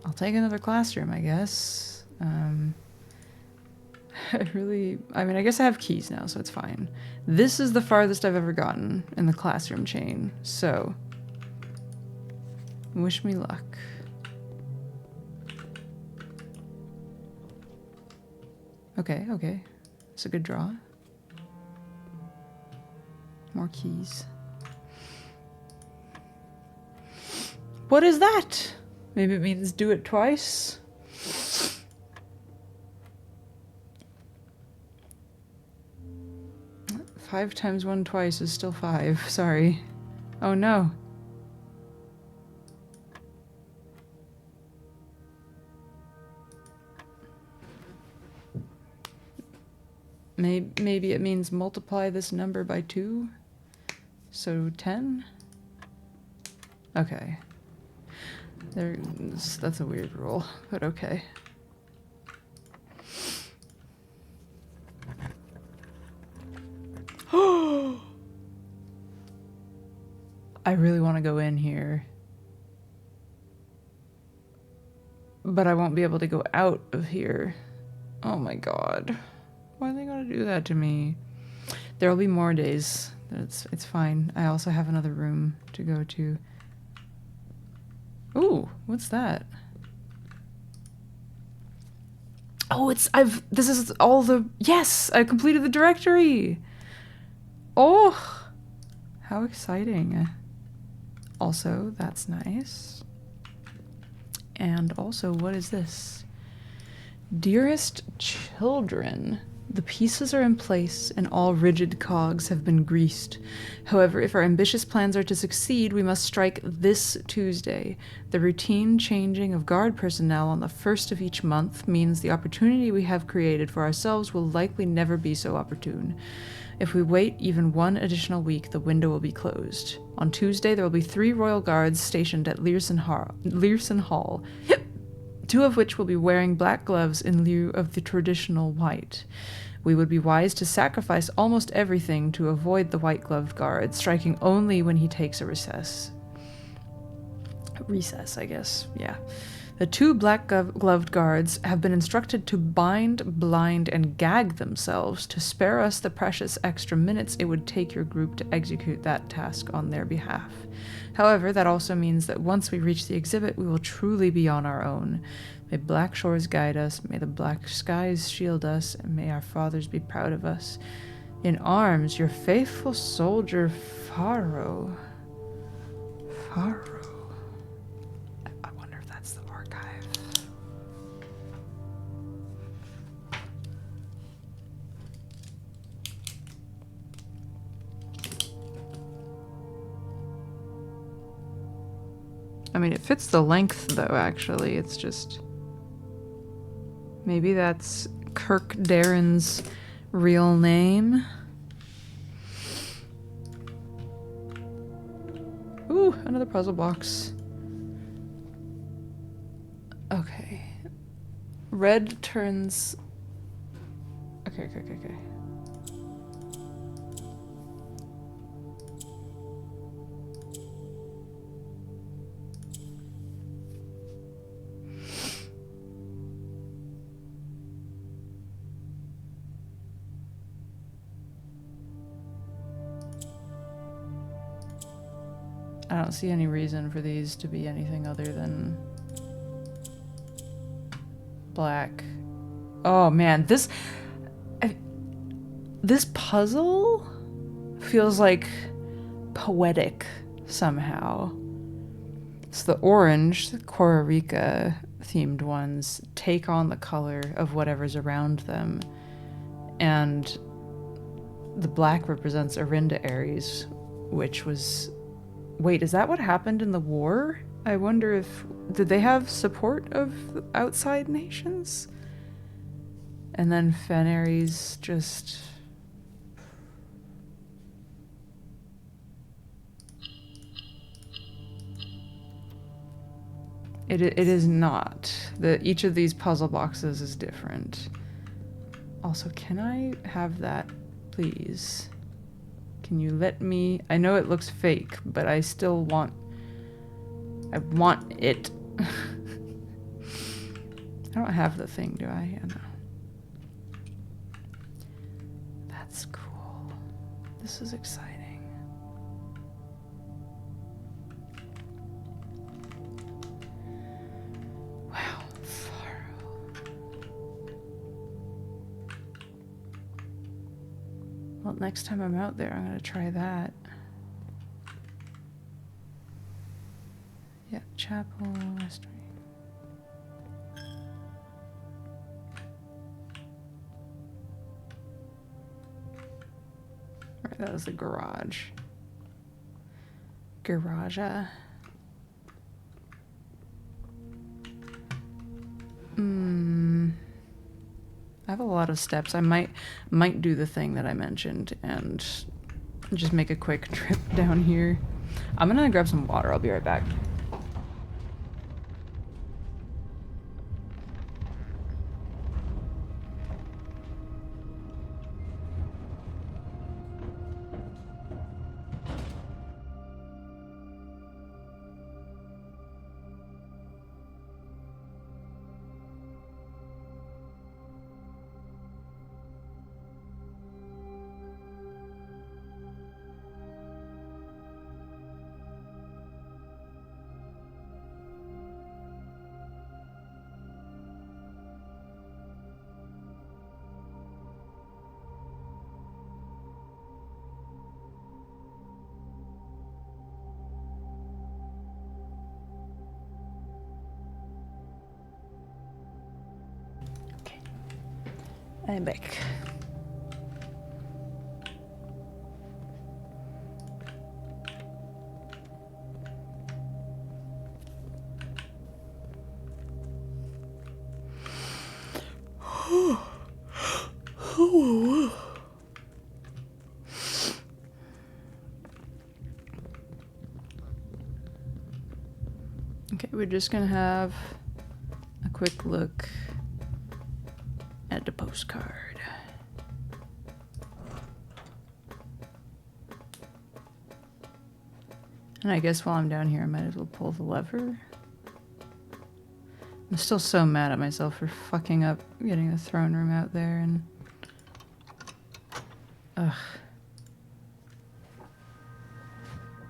I'll take another classroom, I guess. I mean, I guess I have keys now, so it's fine. This is the farthest I've ever gotten in the classroom chain, so wish me luck. Okay. It's a good draw. More keys. What is that? Maybe it means do it twice. Five times one twice is still 5. Sorry. Oh no. Maybe it means multiply this number by 2. So 10? Okay. That's a weird rule, but okay. I really want to go in here. But I won't be able to go out of here. Oh my god. Why are they gonna do that to me? There will be more days. It's fine. I also have another room to go to. Ooh, what's that? Oh, this is all the... Yes! I completed the directory! Oh! How exciting. Also, that's nice. And also, what is this? Dearest children, the pieces are in place and all rigid cogs have been greased. However, if our ambitious plans are to succeed, we must strike this Tuesday. The routine changing of guard personnel on the first of each month means the opportunity we have created for ourselves will likely never be so opportune. If we wait even one additional week, the window will be closed. On Tuesday, there will be 3 royal guards stationed at Learson Hall. 2 of which will be wearing black gloves in lieu of the traditional white. We would be wise to sacrifice almost everything to avoid the white-gloved guard, striking only when he takes a recess. Recess, I guess, yeah. The 2 black-gloved guards have been instructed to bind, blind, and gag themselves to spare us the precious extra minutes it would take your group to execute that task on their behalf. However, that also means that once we reach the exhibit, we will truly be on our own. May black shores guide us, may the black skies shield us, and may our fathers be proud of us. In arms, your faithful soldier, Pharaoh. Pharaoh. I wonder if that's the archive. I mean, it fits the length, though, actually. It's just... Maybe that's Kirk Darren's Real name. Ooh, another puzzle box. Okay. Red turns... Okay. I don't see any reason for these to be anything other than black. Oh man, this puzzle feels like poetic somehow. So the orange, the Costa Rica themed ones take on the color of whatever's around them, and the black represents Arinda Aries, which was... Wait, is that what happened in the war? I wonder if... Did they have support of outside nations? And then Fenaries just... It is not. Each of these puzzle boxes is different. Also, can I have that, please? Can you let me... I know it looks fake, but I still want... I want it. I don't have the thing, do I? Yeah, no. That's cool. This is exciting. Wow, Faro. Well, next time I'm out there, I'm gonna try that. Yeah, Chapel, West Wing. Right, that was the garage. Garage. I have a lot of steps. I might do the thing that I mentioned and just make a quick trip down here. I'm gonna grab some water. I'll be right back. I'm back. Okay, we're just gonna have a quick look at the postcard. And I guess while I'm down here, I might as well pull the lever. I'm still so mad at myself for fucking up getting the throne room out there and... Ugh.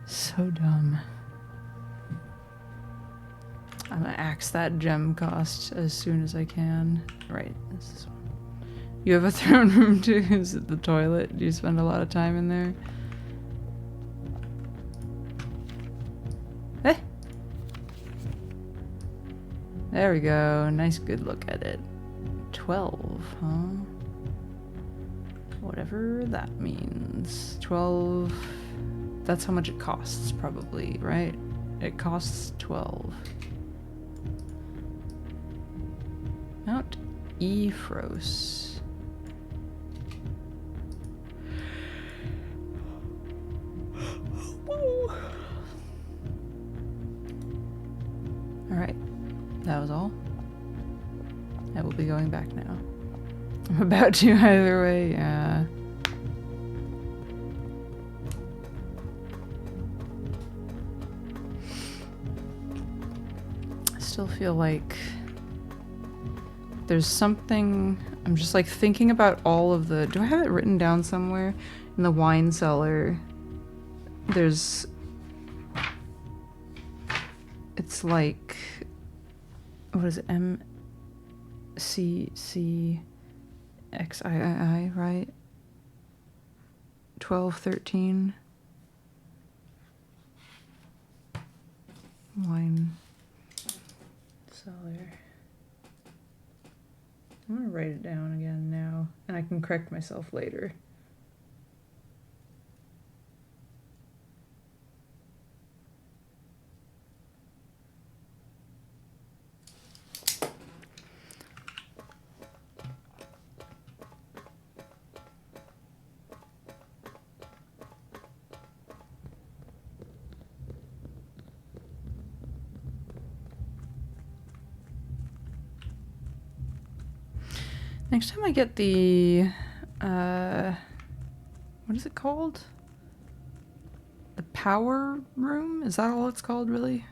So dumb. I'm gonna axe that gem cost as soon as I can. Right, this is one. You have a throne room too? Is it the toilet? Do you spend a lot of time in there? Eh! There we go. Nice good look at it. 12, huh? Whatever that means. 12... That's how much it costs, probably, right? It costs 12. Mount Ephros. That was all. I will be going back now. I'm about to either way, yeah. I still feel like there's something. I'm just like thinking about all of the. Do I have it written down somewhere? In the wine cellar, there's. It's like. What is it? MCCXIII, right? 1213. Wine cellar. I'm gonna write it down again now, and I can correct myself later. Next time I get the, what is it called? The power room? Is that all it's called, really?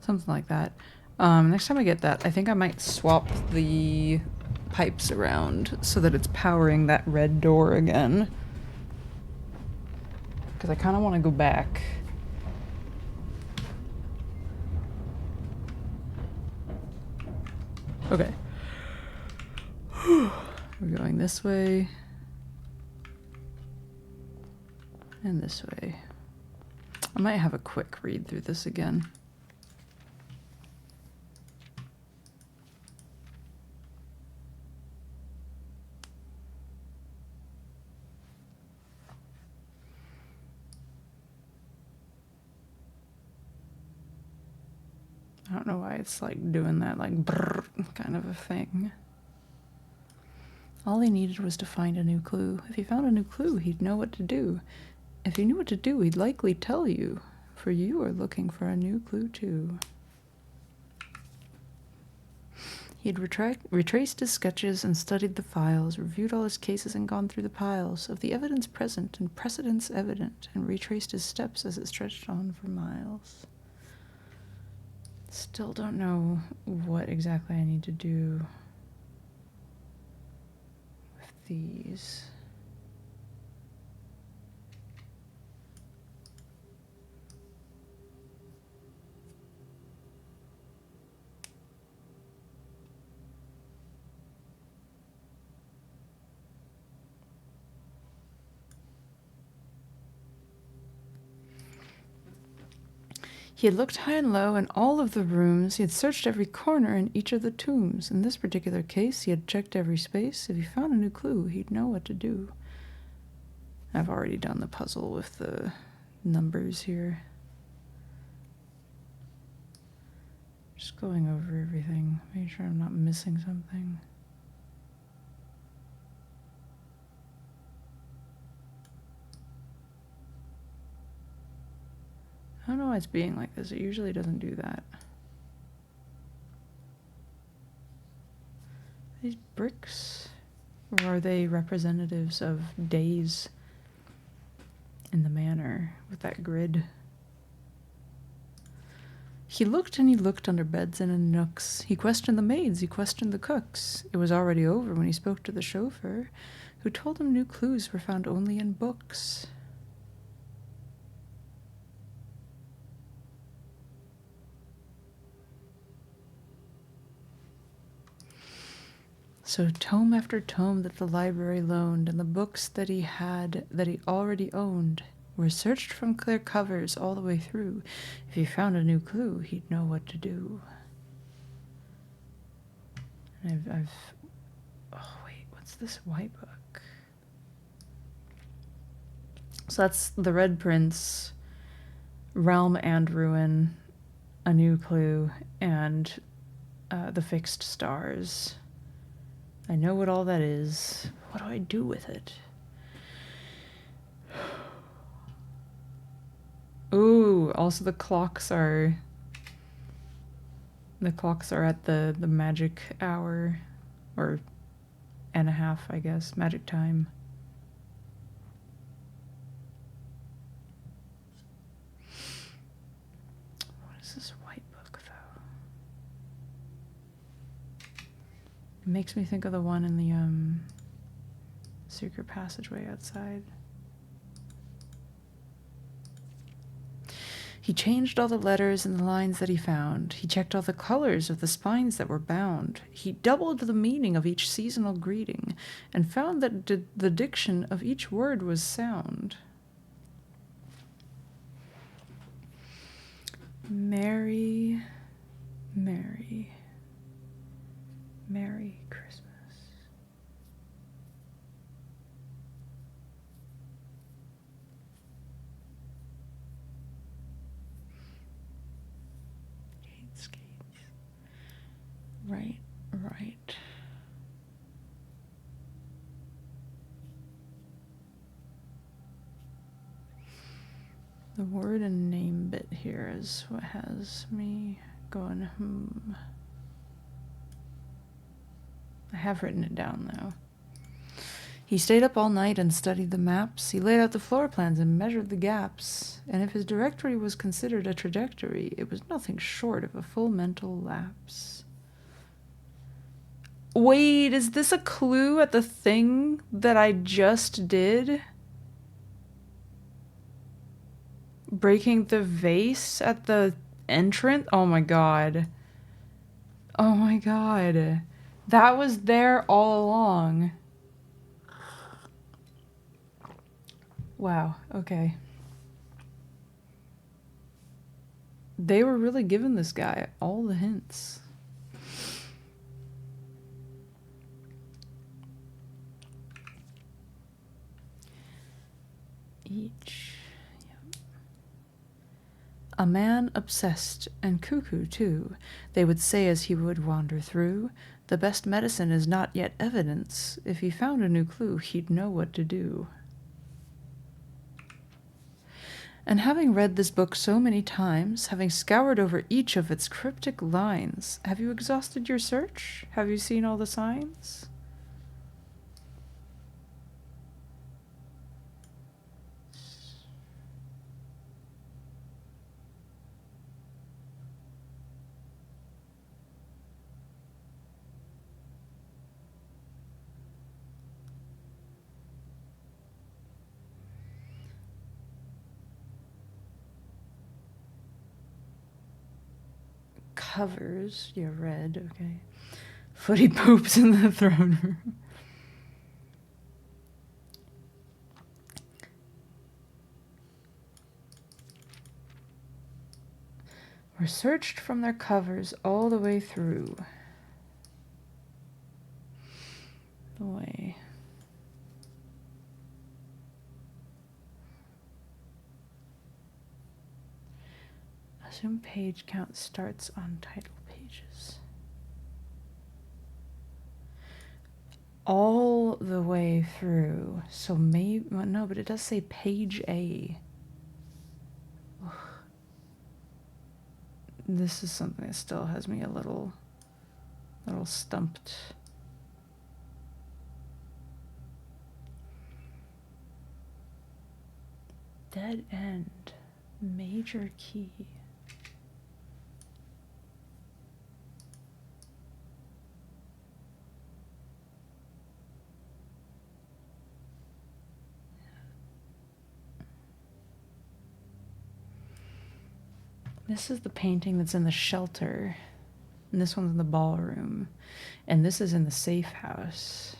Something like that. Next time I get that, I think I might swap the pipes around so that it's powering that red door again. Because I kind of want to go back. Okay. We're going this way. And this way. I might have a quick read through this again. I don't know why it's like doing that like brrr kind of a thing. All he needed was to find a new clue. If he found a new clue, he'd know what to do. If he knew what to do, he'd likely tell you. For you are looking for a new clue too. He had retraced his sketches and studied the files, reviewed all his cases and gone through the piles of the evidence present and precedents evident, and retraced his steps as it stretched on for miles. Still don't know what exactly I need to do with these. He had looked high and low in all of the rooms. He had searched every corner in each of the tombs. In this particular case, he had checked every space. If he found a new clue, he'd know what to do. I've already done the puzzle with the numbers here. Just going over everything, making sure I'm not missing something. I don't know why it's being like this. It usually doesn't do that. These bricks? Or are they representatives of days in the manor with that grid? He looked and he looked under beds and in nooks. He questioned the maids, he questioned the cooks. It was already over when he spoke to the chauffeur, who told him new clues were found only in books. So tome after tome that the library loaned, and the books that he already owned, were searched from clear covers all the way through. If he found a new clue, he'd know what to do. And oh wait, what's this white book? So that's the Red Prince, Realm and Ruin, a new clue, and the Fixed Stars. I know what all that is. What do I do with it? Ooh, also the clocks are The clocks are at the magic hour, or and a half, I guess. Magic time. What is this white book, though? It makes me think of the one in the secret passageway outside. He changed all the letters and the lines that he found. He checked all the colors of the spines that were bound. He doubled the meaning of each seasonal greeting and found that the diction of each word was sound. Merry, Merry, Merry Christmas. Right, right. The word and name bit here is what has me going, I have written it down, though. He stayed up all night and studied the maps. He laid out the floor plans and measured the gaps. And if his directory was considered a trajectory, it was nothing short of a full mental lapse. Wait, is this a clue at the thing that I just did? Breaking the vase at the entrance? Oh my god. Oh my god. That was there all along. Wow, okay. They were really giving this guy all the hints. Each. Yep. A man obsessed and cuckoo too, they would say as he would wander through. The best medicine is not yet evidence. If he found a new clue, he'd know what to do. And having read this book so many times, having scoured over each of its cryptic lines, have you exhausted your search? Have you seen all the signs? Covers, yeah, red, okay. Footy poops in the throne room. Were searched from their covers all the way through. The way. Assume page count starts on title pages. All the way through. So maybe, well, no, but it does say page A. Ugh. This is something that still has me a little stumped. Dead end. Major key. This is the painting that's in the shelter. And this one's in the ballroom. And this is in the safe house.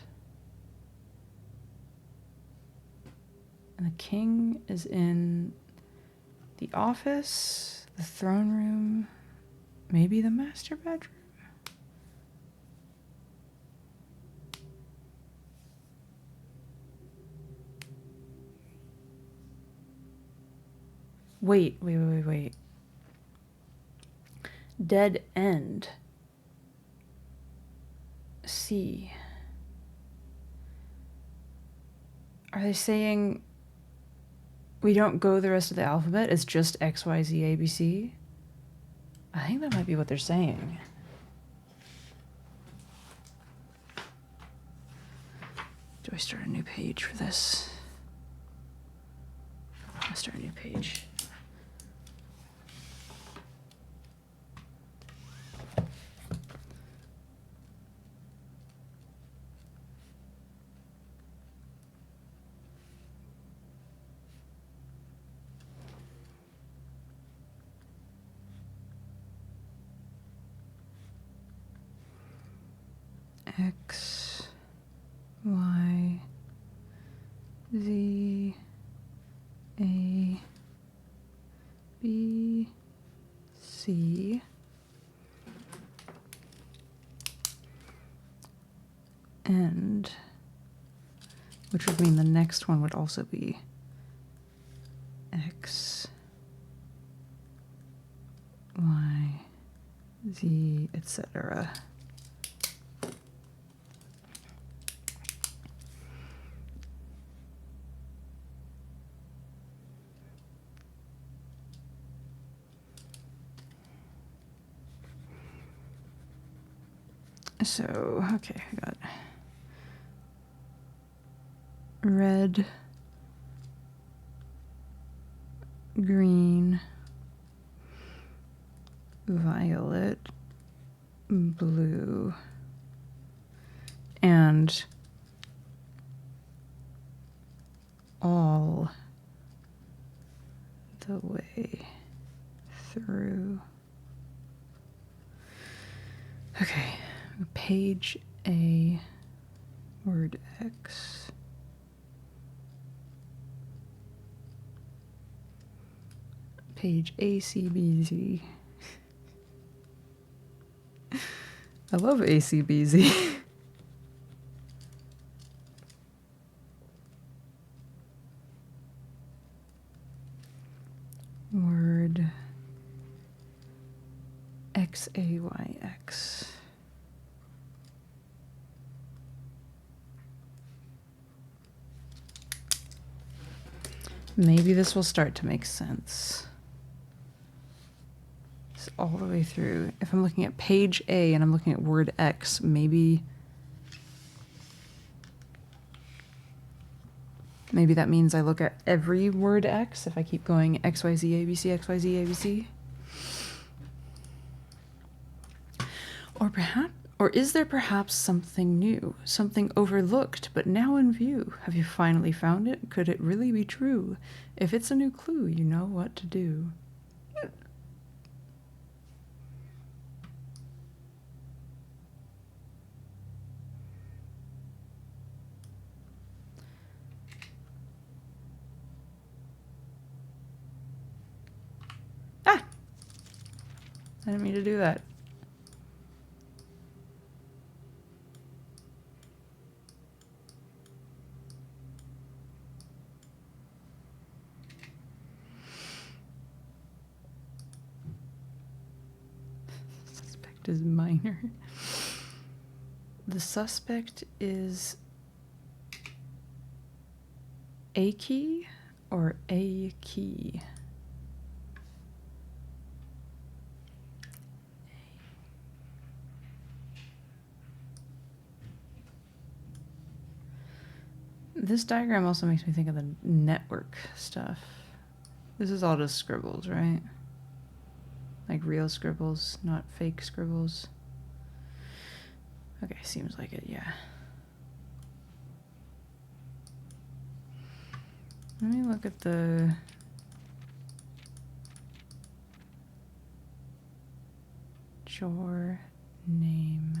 And the king is in the office, the throne room, maybe the master bedroom. Wait. Dead end. C. Are they saying we don't go the rest of the alphabet? It's just X, Y, Z, A, B, C? I think that might be what they're saying. I start a new page for this? I'll start a new page. X, Y, Z, A, B, C, and which would mean the next one would also be X, Y, Z, etc. So, okay, I got red, green, violet, blue, and all the way through. Okay, page A, word X. Page ACBZ. I love ACBZ. Word XAYX. Maybe this will start to make sense. It's all the way through. If I'm looking at page A and I'm looking at word X, maybe that means I look at every word X if I keep going XYZ, ABC, XYZ, ABC. Or is there perhaps something new, something overlooked but now in view? Have you finally found it? Could it really be true? If it's a new clue, you know what to do. Ah! I didn't mean to do that. Suspect is minor. The suspect is a key or a key? This diagram also makes me think of the network stuff. This is all just scribbles, right? Like real scribbles, not fake scribbles. Okay, seems like it, yeah. Let me look at the Major name.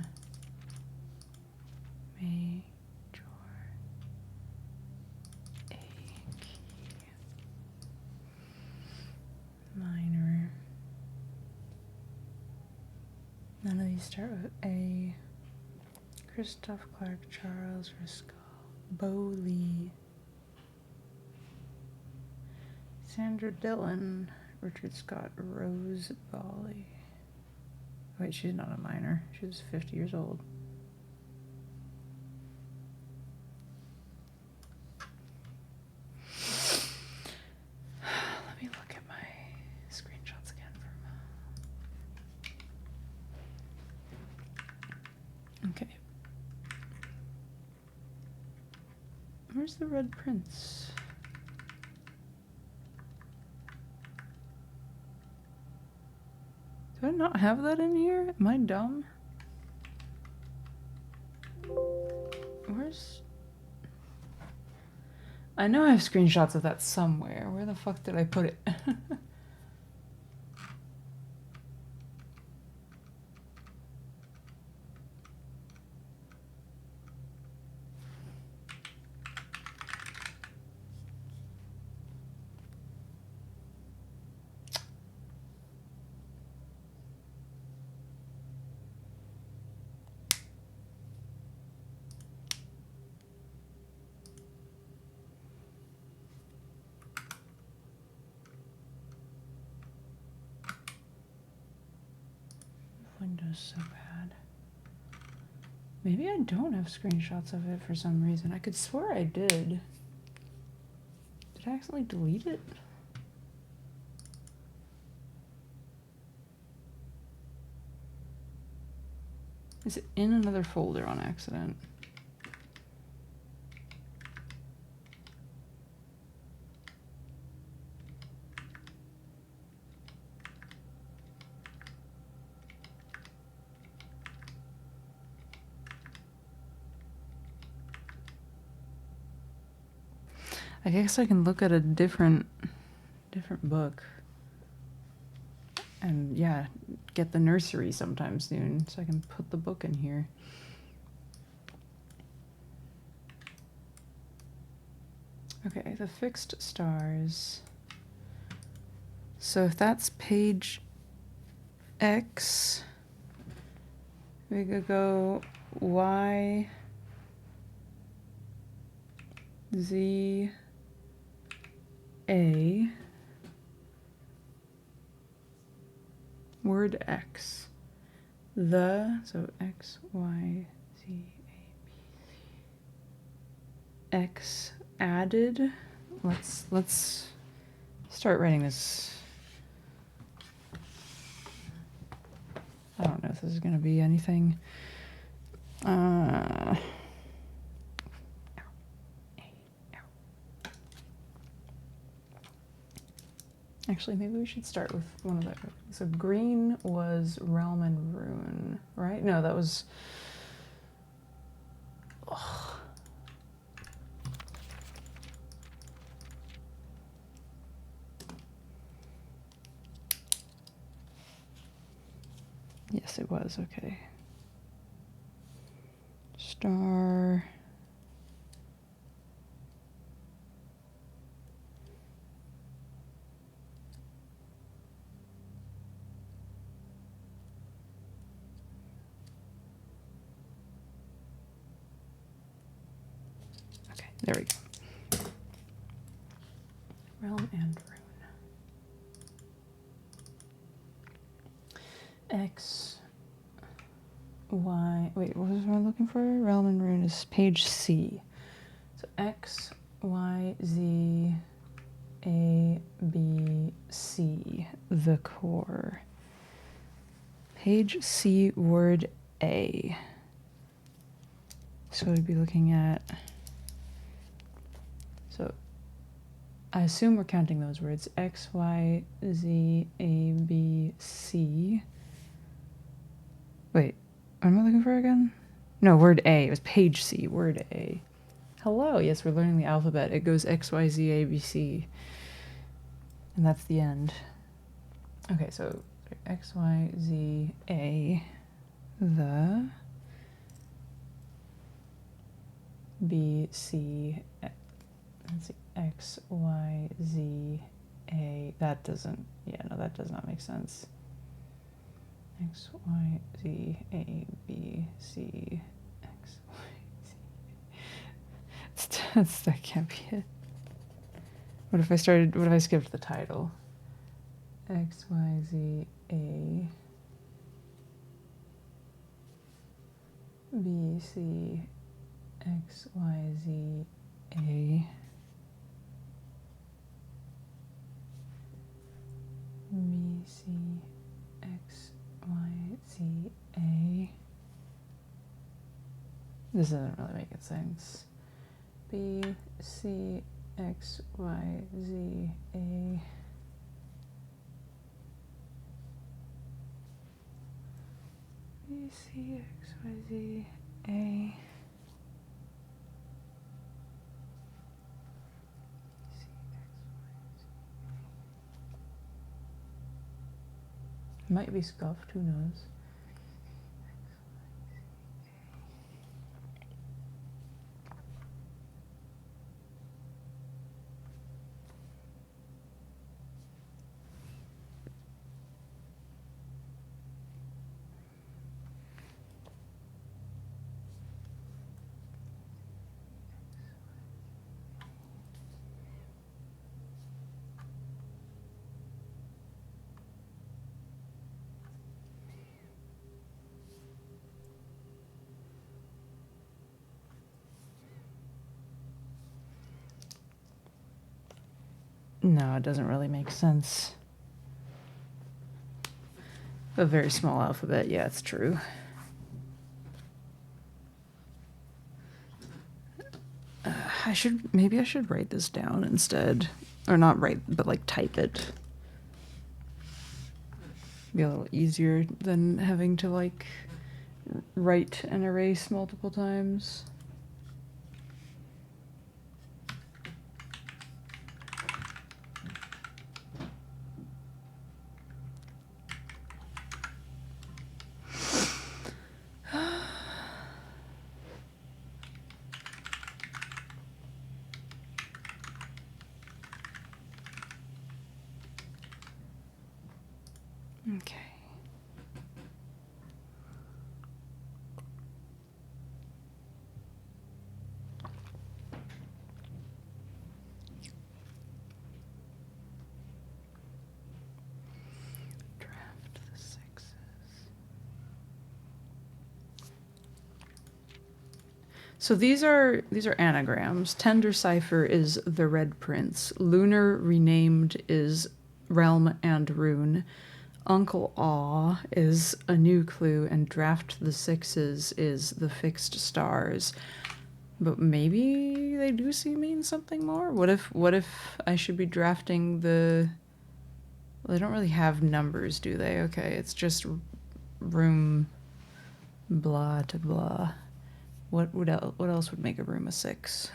Major a key. Minor. None of these start with A. Christoph Clark, Charles Riscal, Bo Lee, Sandra Dillon, Richard Scott, Rose Bally. Wait, she's not a minor. She was 50 years old. Let me look at my screenshots again for a moment. Okay. Where's the red prince? Do I not have that in here? Am I dumb? Where's... I know I have screenshots of that somewhere. Where the fuck did I put it? Window's so bad. Maybe I don't have screenshots of it for some reason. I could swear I did. Did I accidentally delete it? Is it in another folder on accident? I guess I can look at a different book. And yeah, get the nursery sometime soon so I can put the book in here. Okay, the fixed stars. So if that's page X, we could go Y, Z, A, word X, so X, Y, Z, A, B, C, X added. Let's start writing this. I don't know if this is gonna be anything. Actually, maybe we should start with one of the... So green was Realm and Rune, right? No, that was... Ugh. Yes, it was. Okay. Star... Okay, there we go. Realm and Rune. X, Y... Wait, what was I looking for? Realm and Rune is page C. So X, Y, Z, A, B, C, the core. Page C, word A. So we'd be looking at... So I assume we're counting those words. X, Y, Z, A, B, C. Wait, what am I looking for again? No, word A. It was page C, word A. Hello, yes, we're learning the alphabet. It goes X, Y, Z, A, B, C. And that's the end. Okay, so X, Y, Z, A, the, B, C, let's see, X, Y, Z, A. That doesn't, yeah, no, that does not make sense. X, Y, Z, A, B, C, X, Y, Z. That can't be it. What if I skipped the title? X, Y, Z, A, B, C, X, Y, Z, A, B, C, X, Y, Z, A. This doesn't really make sense. B, C, X, Y, Z, A. B, C, X, Y, Z, A. Might be scuffed, who knows? No, it doesn't really make sense. A very small alphabet, yeah, it's true. Maybe I should write this down instead. Or not write, but like type it. Be a little easier than having to like write and erase multiple times. Okay. Draft the sixes. So these are anagrams. Tender Cipher is the Red Prince. Lunar Renamed is Realm and Rune. Uncle Aw is a new clue, and Draft the Sixes is the Fixed Stars. But maybe they do mean something more? What if I should be drafting the... Well, they don't really have numbers, do they? Okay, it's just room blah to blah. What else would make a room a 6?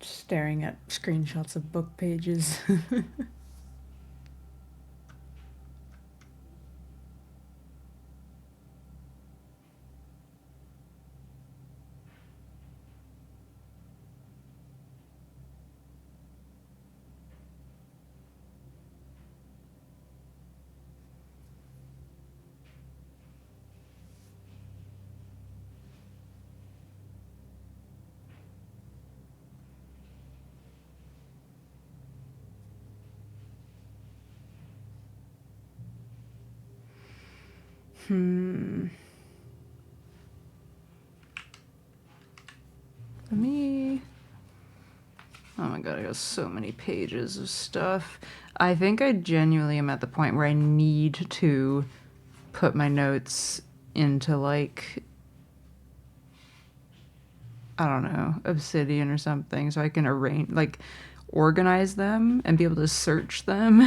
Staring at screenshots of book pages. Let me... Oh my god, I got so many pages of stuff. I think I genuinely am at the point where I need to put my notes into, like, I don't know, Obsidian or something, so I can organize them and be able to search them.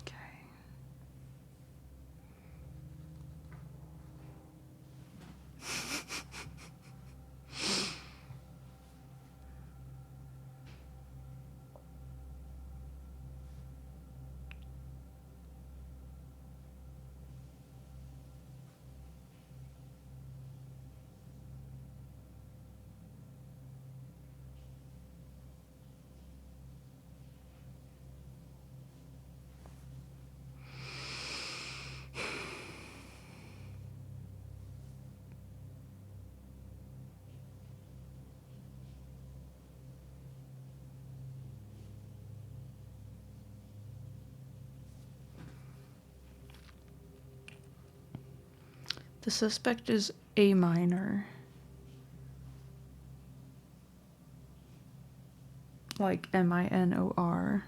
Okay. The suspect is a minor. Like minor.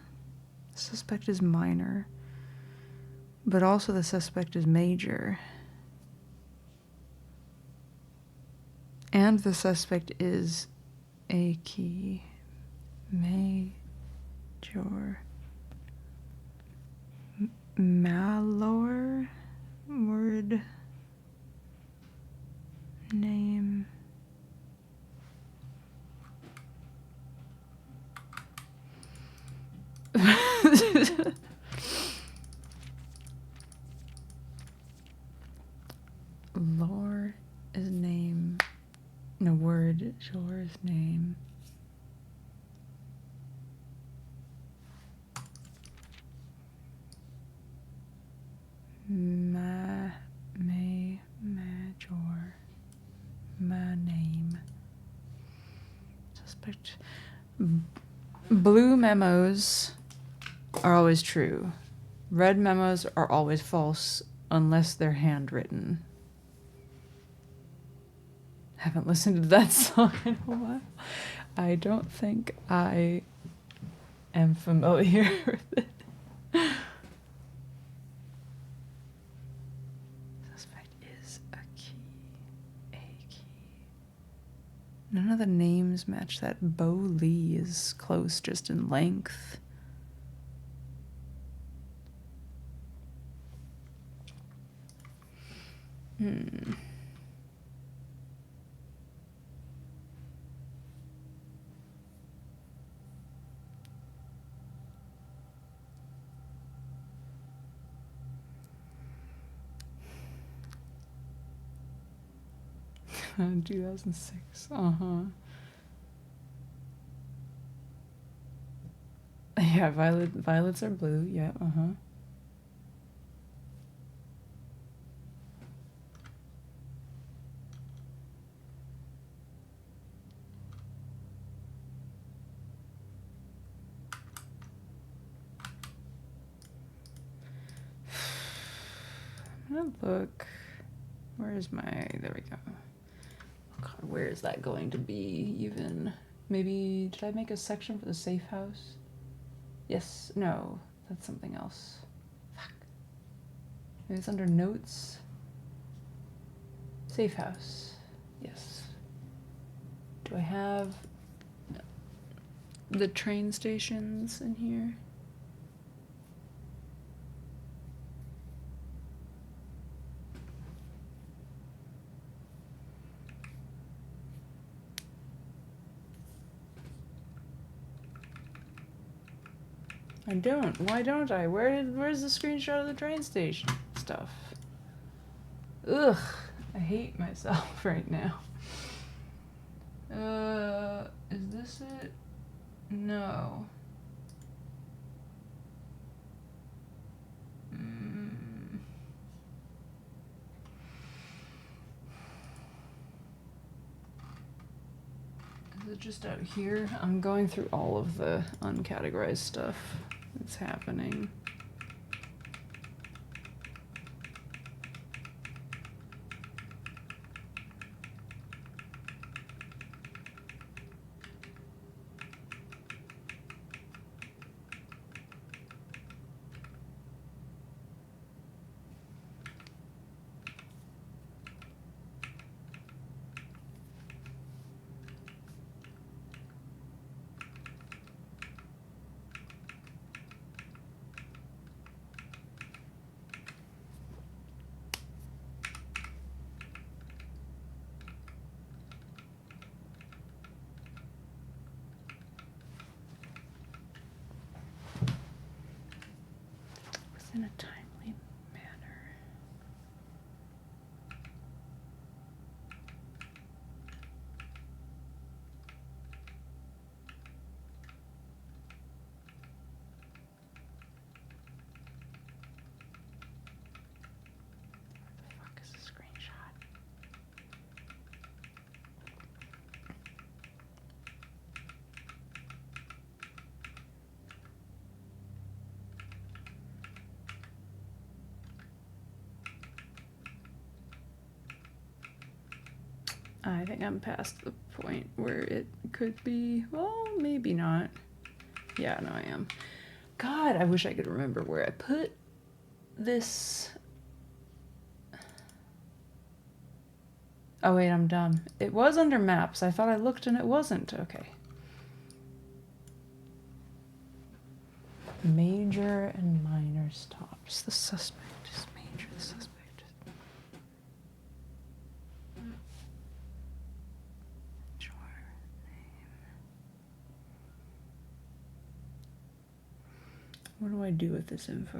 The suspect is minor. But also the suspect is major. And the suspect is a key. Major. Malor? Word. Name. Lore is name. No, word. Sure is name. Major. My name. Suspect. Blue memos are always true. Red memos are always false unless they're handwritten. Haven't listened to that song in a while. I don't think I am familiar with it. Suspect is a key. None of the names match that. Bo Lee is close just in length. In 2006. Yeah, violets are blue. Yeah, I'm gonna look. Where's my... There we go. Oh God, where is that going to be even? Maybe... Did I make a section for the safe house? Yes. No. That's something else. Fuck. Maybe it's under notes. Safe house. Yes. Do I have the train stations in here? I don't. Why don't I? Where's the screenshot of the train station stuff? Ugh. I hate myself right now. Is this it? No. Is it just out here? I'm going through all of the uncategorized stuff that's happening. in a timely manner. Where the fuck is the screenshot? I think I'm past the point where it could be, well, maybe not. Yeah, no, I am. God, I wish I could remember where I put this. Oh wait, I'm dumb. It was under maps. I thought I looked and it wasn't. Okay. Major and minor stops. The suspect is major. The suspect is... Sure. Name. What do I do with this info?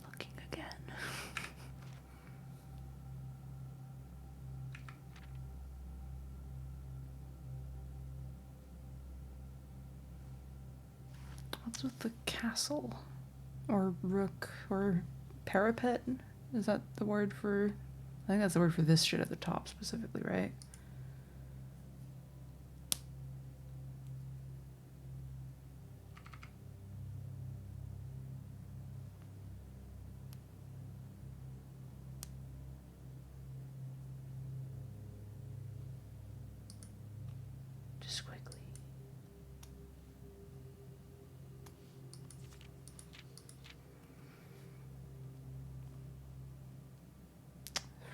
Looking again. What's with the castle? Or rook? Or parapet? Is that the word for... I think that's the word for this shit at the top specifically, right? Just quickly.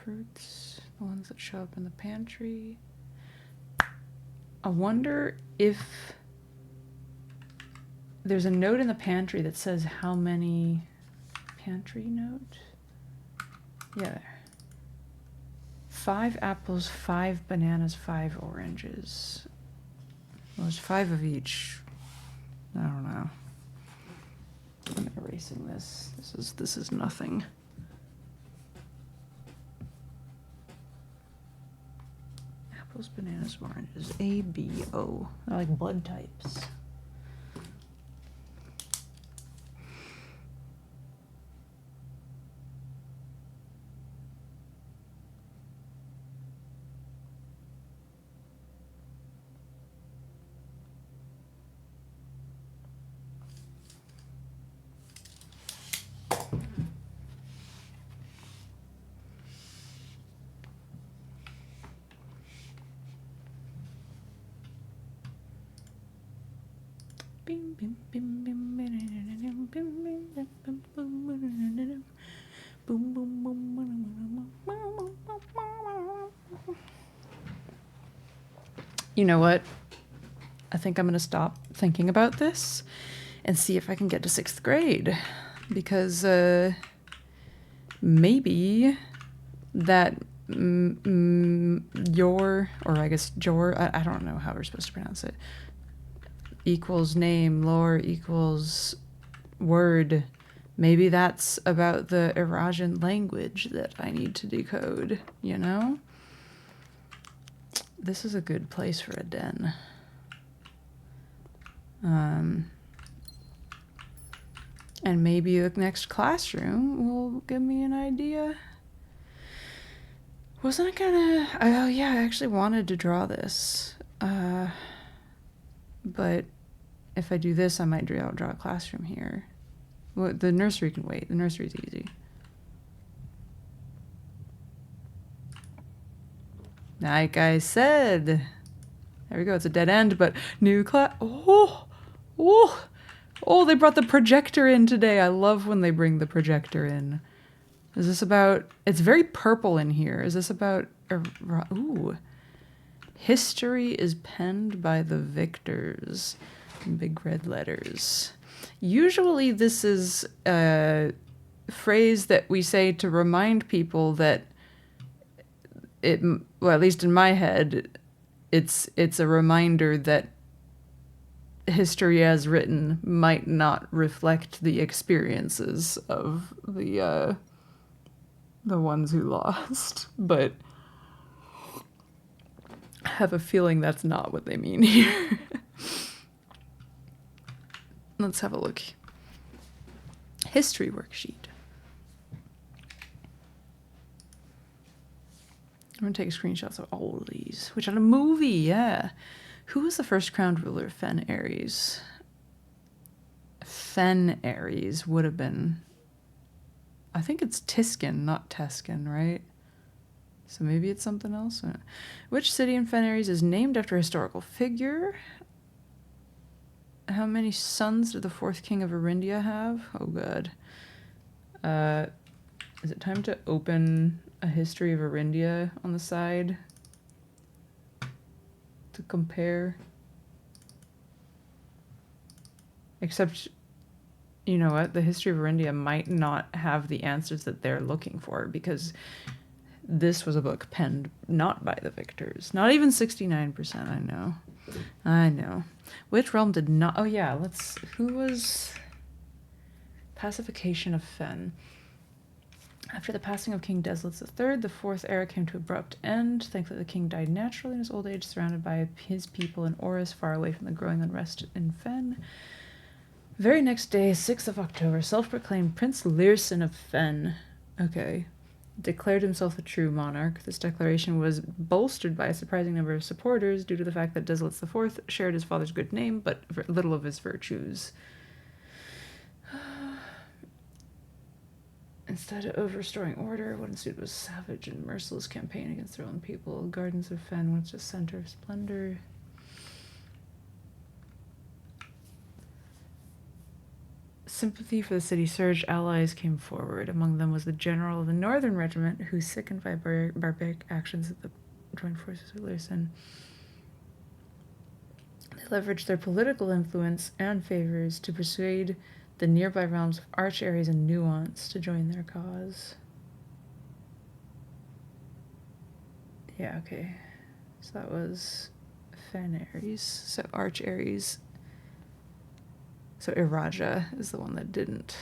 Fruits, the ones that show up in the pantry. I wonder if there's a note in the pantry that says how many... Pantry note? Yeah, there. 5 apples, 5 bananas, 5 oranges. Well, there's 5 of each. I don't know. I'm erasing this. This is nothing. Apples, bananas, oranges. A, B, O. They're like blood types. You know what? I think I'm going to stop thinking about this and see if I can get to 6th grade. Because maybe that I don't know how we're supposed to pronounce it. equals name, lore equals word. Maybe that's about the Irasian language that I need to decode, you know? This is a good place for a den. And maybe the next classroom will give me an idea. Wasn't it gonna... Oh yeah, I actually wanted to draw this. But if I do this, I might draw a classroom here. Well, the nursery can wait. The nursery's easy. Like I said. There we go. It's a dead end, but new class... Oh! Oh! Oh, they brought the projector in today. I love when they bring the projector in. Is this about... It's very purple in here. Is this about... Ooh. History is penned by the victors. In big red letters. Usually this is a phrase that we say to remind people that it... Well, at least in my head, it's a reminder that history as written might not reflect the experiences of the ones who lost, but I have a feeling that's not what they mean here. Let's have a look. History worksheet. I'm gonna take screenshots of all of these. Which on a movie, yeah. Who was the first crowned ruler of Fen Ares? Fen Ares would have been... I think it's Tiskin, not Teskin, right? So maybe it's something else. Which city in Fen Ares is named after a historical figure? How many sons did the fourth king of Arindia have? Oh, God. Is it time to open a history of Arindia on the side? To compare. Except, you know what? The history of Arindia might not have the answers that they're looking for, because this was a book penned not by the victors. Not even 69%, I know. I know. Which realm did not... Oh, yeah, let's... Who was... Pacification of Fen. After the passing of King Deslitz III, the fourth era came to abrupt end. Thankfully, the king died naturally in his old age, surrounded by his people in Oris, far away from the growing unrest in Fen. Very next day, 6th of October, self-proclaimed Prince Learson of Fen. Okay. Declared himself a true monarch. This declaration was bolstered by a surprising number of supporters due to the fact that Deslitz IV shared his father's good name, but little of his virtues. Instead of restoring order, what ensued was savage and merciless campaign against their own people. Gardens of Fen once a center of splendor. Sympathy for the city surged. Allies came forward. Among them was the general of the Northern Regiment, who, sickened by barbaric actions of the joint forces of Learson, they leveraged their political influence and favors to persuade the nearby realms of Arch Ares and Nuance to join their cause. Yeah, okay. So that was Fen Ares. So Arch Ares. So Iraja is the one that didn't.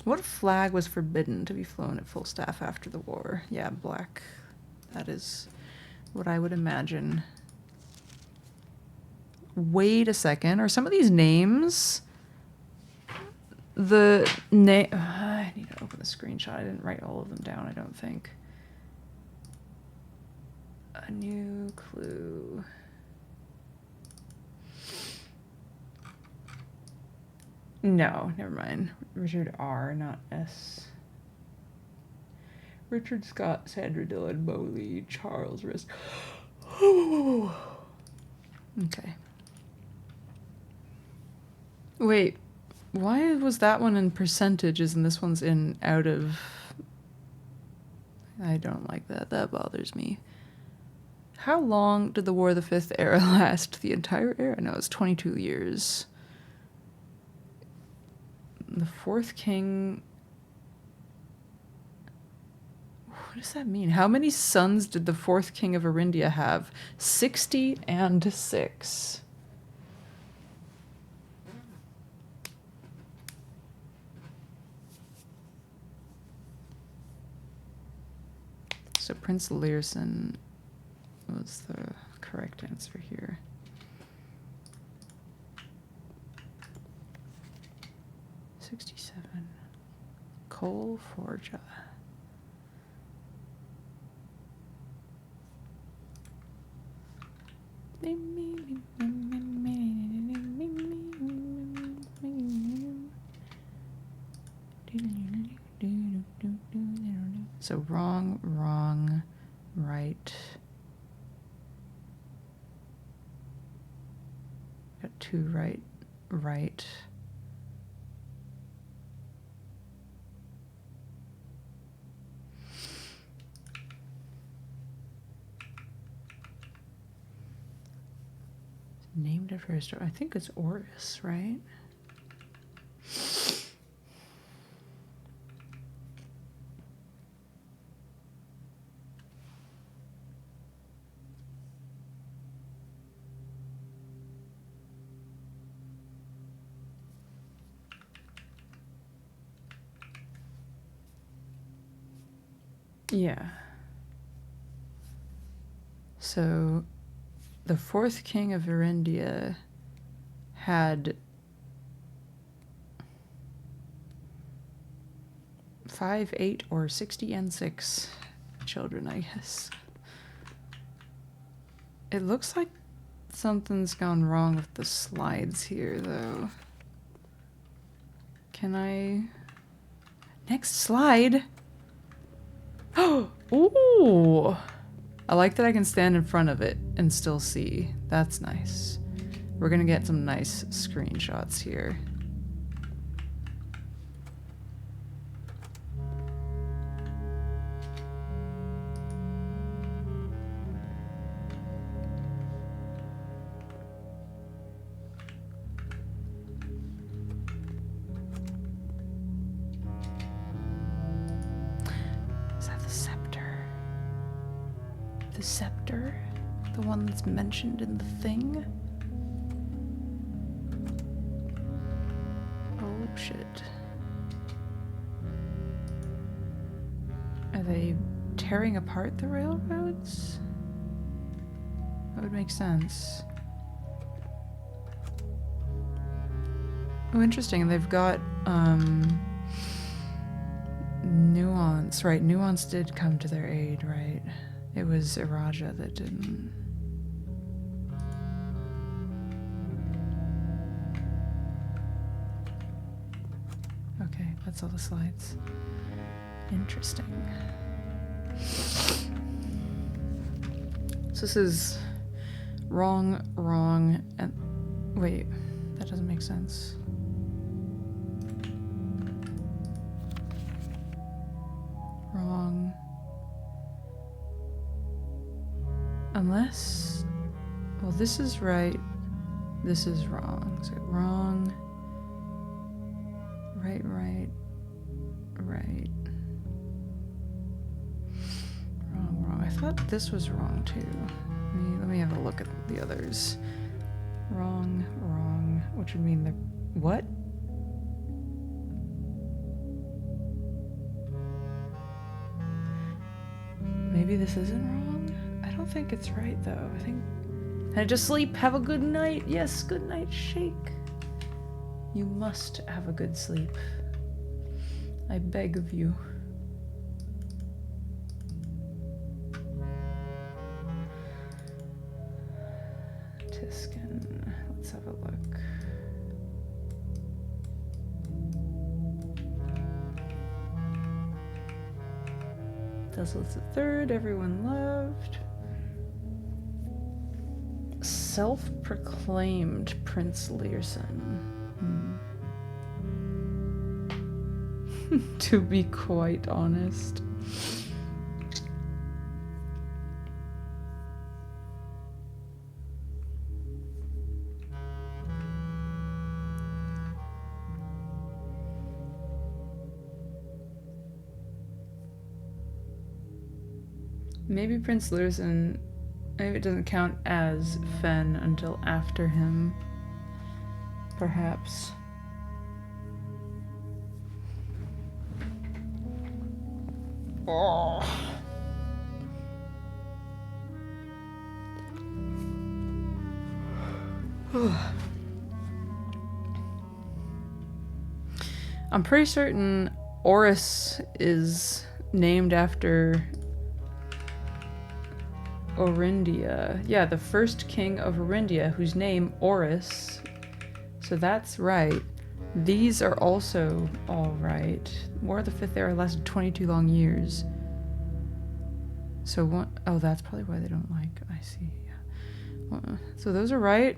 What flag was forbidden to be flown at full staff after the war? Yeah, black. That is what I would imagine. Wait a second. Are some of these names... The name... I need to open the screenshot. I didn't write all of them down, I don't think. A new clue. No, never mind. Richard R., not S. Richard Scott, Sandra Dillon, Bo Lee, Charles Risk. Okay. Wait. Why was that one in percentages and this one's in out of... I don't like that. That bothers me. How long did the War of the Fifth Era last? The entire era? No, it's 22 years. The fourth king... What does that mean? How many sons did the fourth king of Arindia have? 60 and 6. So Prince Learson was the correct answer here. '67. Coal Forja. So wrong, wrong, right. Got two right, right. Named after a star. I think it's Orvis, right? Yeah. So the fourth king of Erendia had 5, 8, or 60 and 6 children, I guess. It looks like something's gone wrong with the slides here, though. Can I... Next slide! Oh! Ooh! I like that I can stand in front of it and still see. That's nice. We're gonna get some nice screenshots here. Is that the scepter? The scepter? The one that's mentioned in the thing? Oh shit. Are they tearing apart the railroads? That would make sense. Oh, interesting. They've got, Nuance. Right, Nuance did come to their aid, right? It was Iraja that didn't. Okay, that's all the slides. Interesting. So this is wrong, wrong, and wait, that doesn't make sense. Wrong. Unless, well, this is right, this is wrong. So wrong, right, right, right. Wrong, wrong. I thought this was wrong too. Let me have a look at the others. Wrong, wrong, which would mean the what? Maybe this isn't wrong? I don't think it's right though. I think. Can I just sleep? Have a good night. Yes, good night, Shake. You must have a good sleep. I beg of you. Tiskin. Let's have a look. Desolate the Third, everyone loved. Self-proclaimed Prince Learson. To be quite honest. Maybe Prince Learson, maybe it doesn't count as Fen until after him. Perhaps. Oh. I'm pretty certain Oris is named after Orindia. Yeah, the first king of Orindia, whose name Oris. So that's right. These are also all right. War of the Fifth Era lasted 22 long years. So one, oh, that's probably why they don't like. I see. Yeah. So those are right.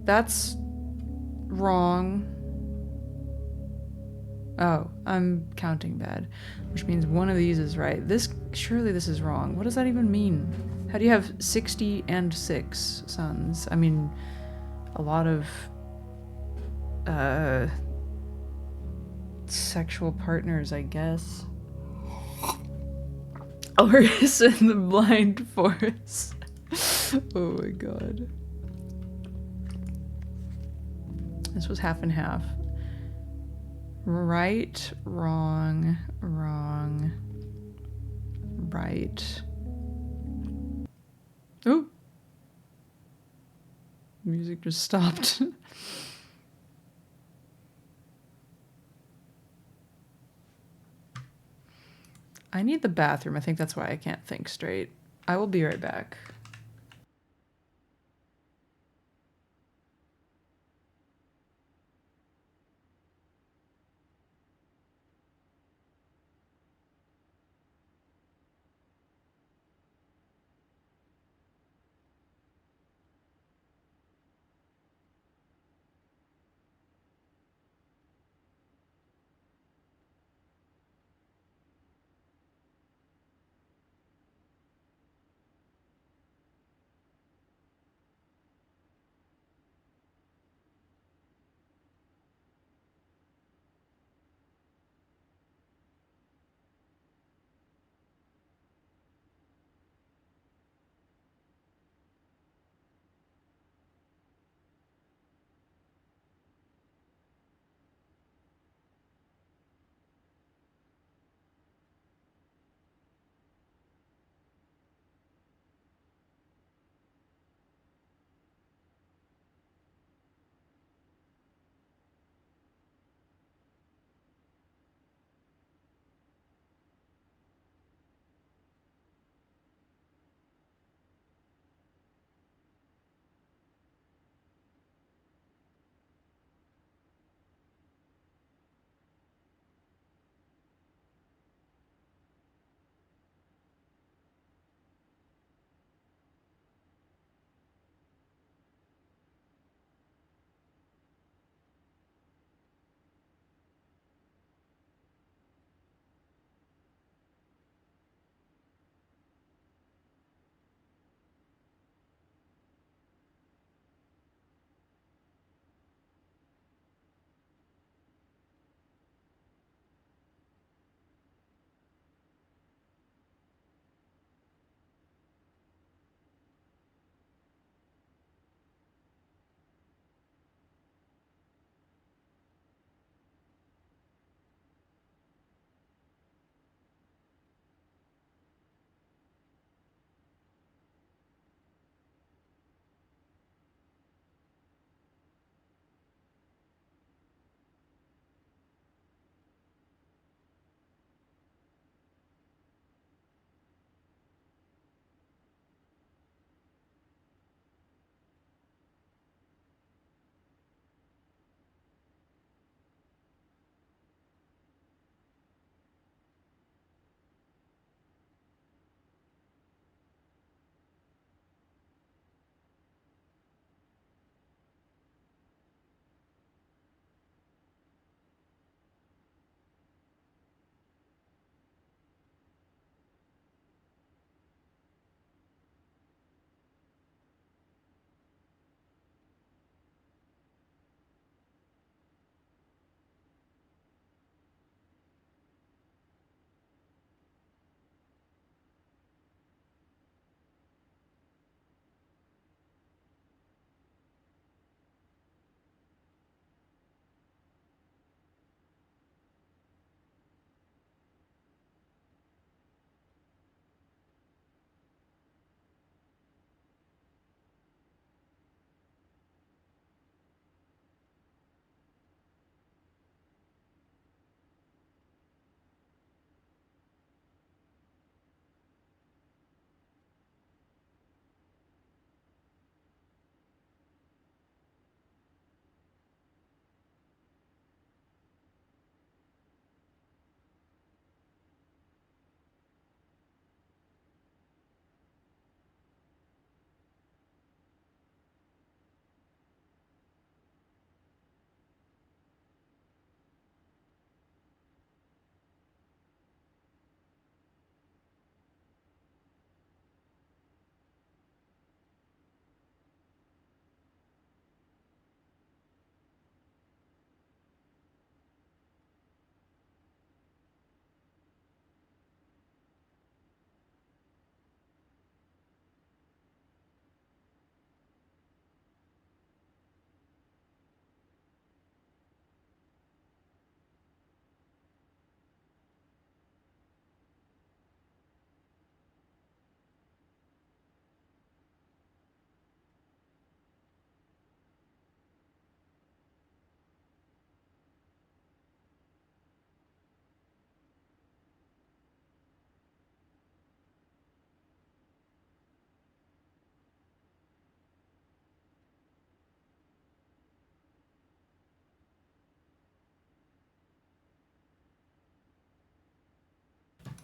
That's wrong. Oh, I'm counting bad, which means one of these is right. Surely this is wrong. What does that even mean? How do you have 60 and 6 sons? I mean, a lot of sexual partners, I guess. Oris in the blind forest. Oh my god. This was half and half. Right, wrong, wrong, right. Oh! Music just stopped. I need the bathroom. I think that's why I can't think straight. I will be right back.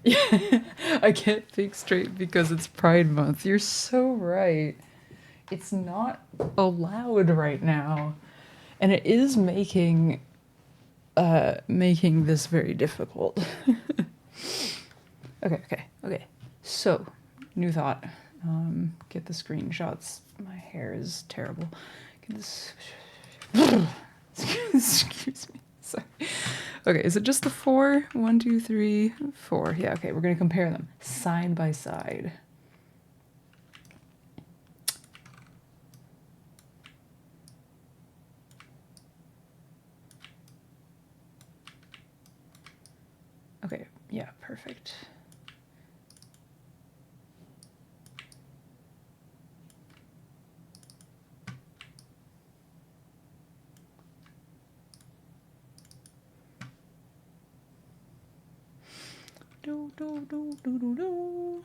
I can't think straight because it's Pride Month. You're so right. It's not allowed right now. And it is making this very difficult. Okay. So, new thought. Get the screenshots. My hair is terrible. Get this. Excuse me. Sorry. Okay, is it just the 4? 1, 2, 3, 4. Yeah, okay, we're gonna compare them side by side. Okay, yeah, perfect. Do do do do do do.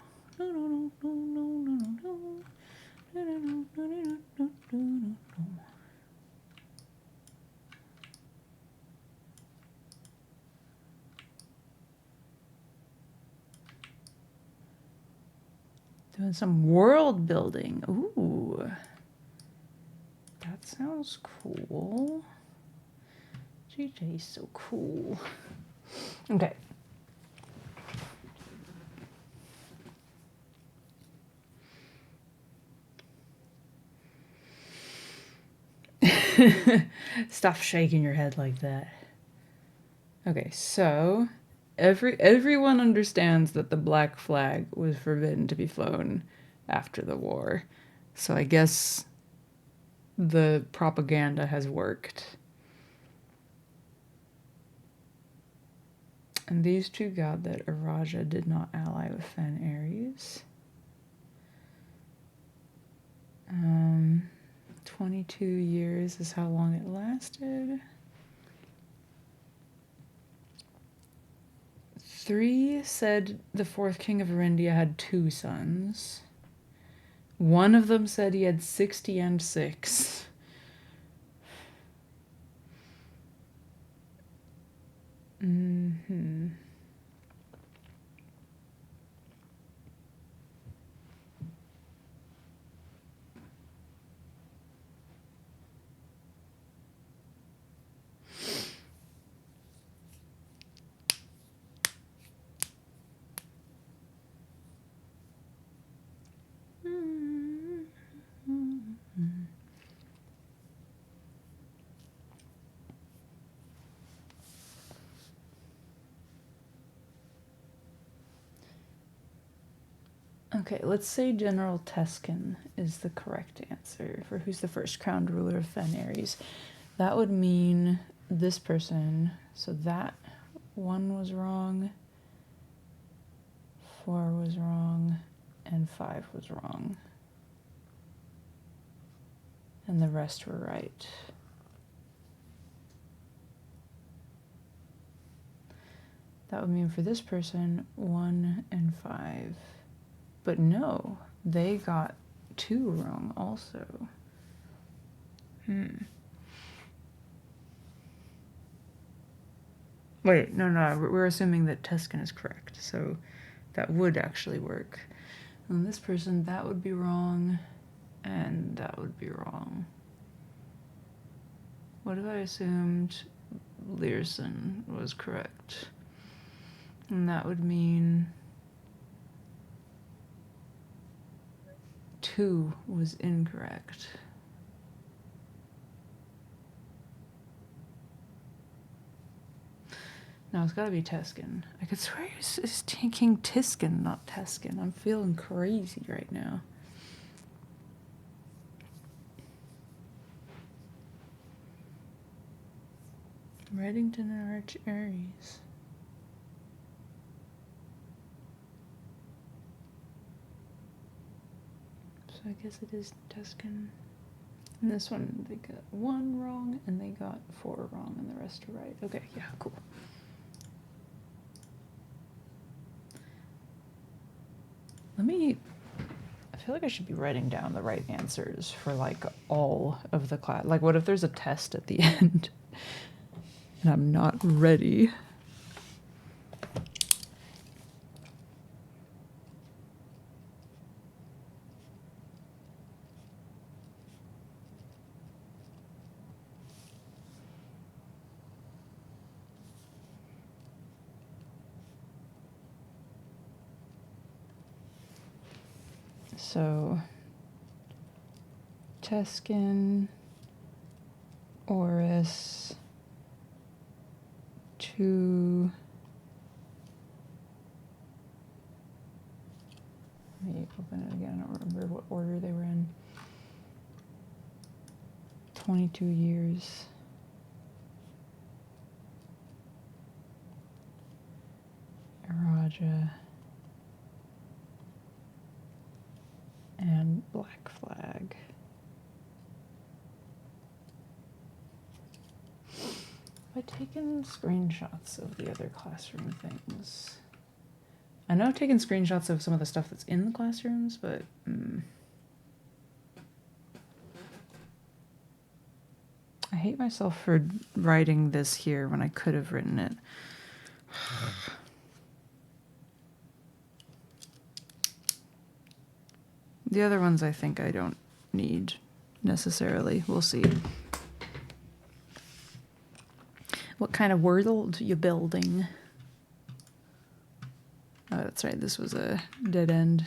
Doing some world building. Ooh. That sounds cool. GJ's so cool. Okay. Stop shaking your head like that. Okay, so everyone understands that the black flag was forbidden to be flown after the war. So I guess the propaganda has worked. And these two got that Araja did not ally with Fen Ares. 22 years is how long it lasted. 3 said the 4th king of Arindia had 2 sons. One of them said he had 60 and 6. Mm-hmm. Okay, let's say General Teskin is the correct answer for who's the first crowned ruler of Fen Ares. That would mean this person, so that 1 was wrong, 4 was wrong, and 5 was wrong. And the rest were right. That would mean for this person, 1 and 5. But no, they got 2 wrong also. Wait, no, we're assuming that Tuscan is correct, so that would actually work. And this person, that would be wrong, and that would be wrong. What if I assumed Learson was correct? And that would mean 2 was incorrect. No, it's gotta be Teskin. I could swear it's King Tiskin, not Teskin. I'm feeling crazy right now. Reddington and Arch Aries. So I guess it is Tuscan. And this one, they got 1 wrong, and they got 4 wrong, and the rest are right. Okay, yeah, cool. I feel like I should be writing down the right answers for, like, all of the class. Like, what if there's a test at the end, and I'm not ready? So Teskin, Oris, 2. Let me open it again. I don't remember what order they were in. 22 years. Raja. And Black Flag. Have I taken screenshots of the other classroom things? I know I've taken screenshots of some of the stuff that's in the classrooms, but I hate myself for writing this here when I could have written it. The other ones I think I don't need necessarily. We'll see. What kind of world you building? Oh, that's right. This was a dead end.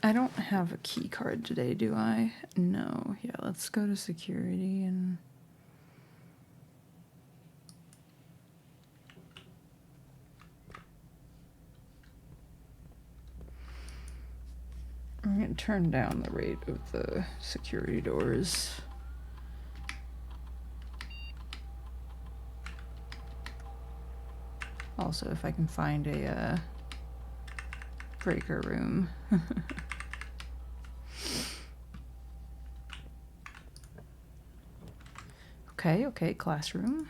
I don't have a key card today, do I? No. Yeah, let's go to security and... I'm going to turn down the rate of the security doors. Also, if I can find a breaker room. Okay, classroom.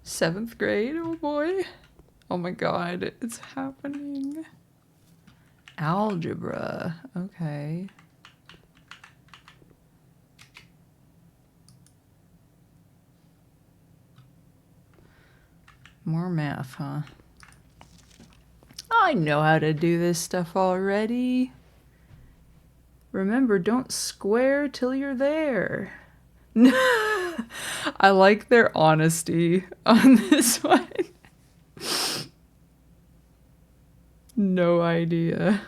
7th grade, oh boy. Oh my god, it's happening. Algebra, okay. More math, huh? I know how to do this stuff already. Remember, don't square till you're there. I like their honesty on this one. No idea.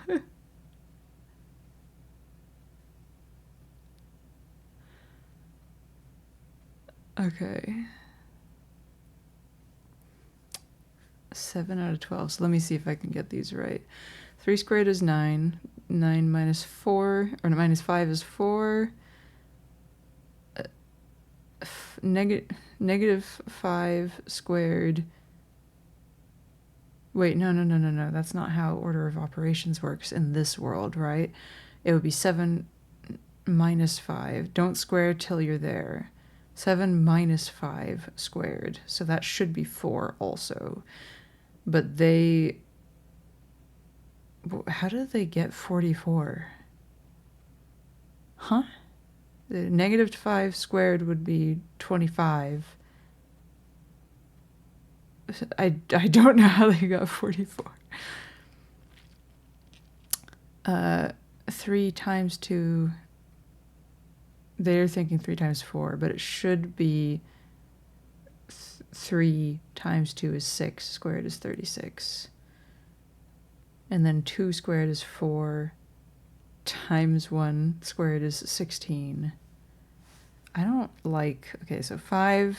Okay. 7 out of 12. So let me see if I can get these right. 3 squared is 9. 9 minus 4, or minus 5 is 4. Negative 5 squared. Wait, no. That's not how order of operations works in this world, right? It would be 7 minus 5. Don't square till you're there. 7 minus 5 squared. So that should be 4 also. But they... How did they get 44? Huh? Negative 5 squared would be 25. I don't know how they got 44. 3 times 2... They're thinking 3 times 4, but it should be 3 times 2 is 6. Squared is 36. And then 2 squared is 4. Times 1 squared is 16. I don't like... Okay, so 5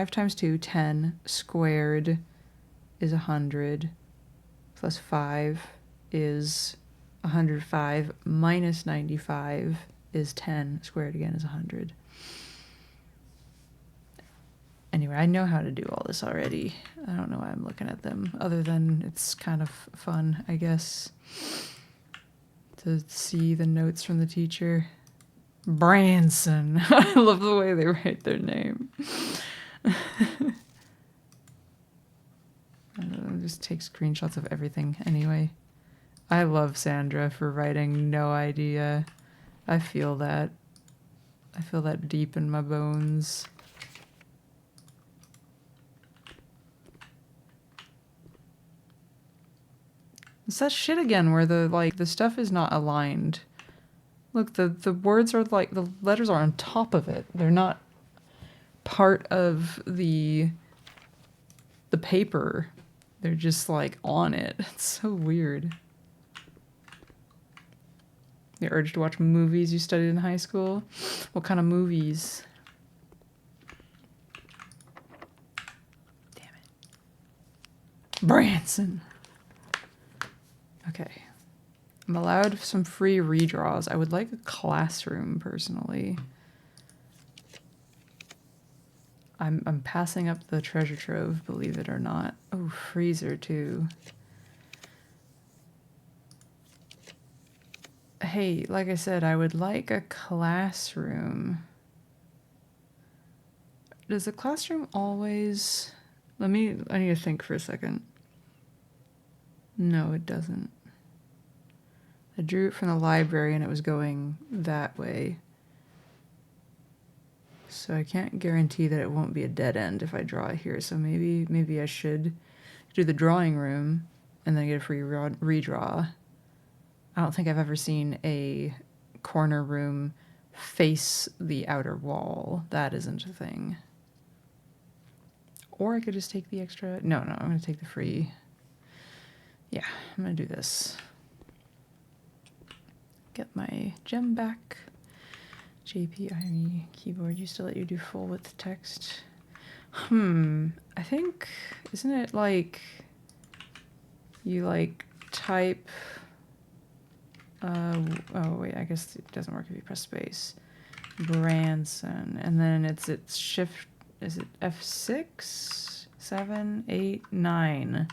times 2, 10. Squared is 100. Plus 5 is 105. Minus 95 is 10. Squared again is 100. Anyway, I know how to do all this already. I don't know why I'm looking at them, other than it's kind of fun, I guess, to see the notes from the teacher. Branson. I love the way they write their name. Just take screenshots of everything anyway. I love Sandra for writing no idea. I feel that. I feel that deep in my bones. It's that shit again where the stuff is not aligned. Look, the words are like, the letters are on top of it. They're not part of the paper. They're just like on it. It's so weird. The urge to watch movies you studied in high school? What kind of movies? Damn it. Branson. Okay. I'm allowed some free redraws. I would like a classroom, personally. I'm passing up the treasure trove, believe it or not. Oh, freezer, too. Hey, like I said, I would like a classroom. Does a classroom always... I need to think for a second. No, it doesn't. I drew it from the library and it was going that way. So I can't guarantee that it won't be a dead end if I draw it here. So maybe I should do the drawing room and then get a free redraw. I don't think I've ever seen a corner room face the outer wall. That isn't a thing. Or I could just take the extra... No, I'm going to take the free... Yeah, I'm going to do this. Get my gem back. JPIE keyboard used to let you do full width text. I think... Isn't it like... You like type... oh wait, I guess it doesn't work if you press space. Branson, and then it's shift, is it F6, 7, 8, 9,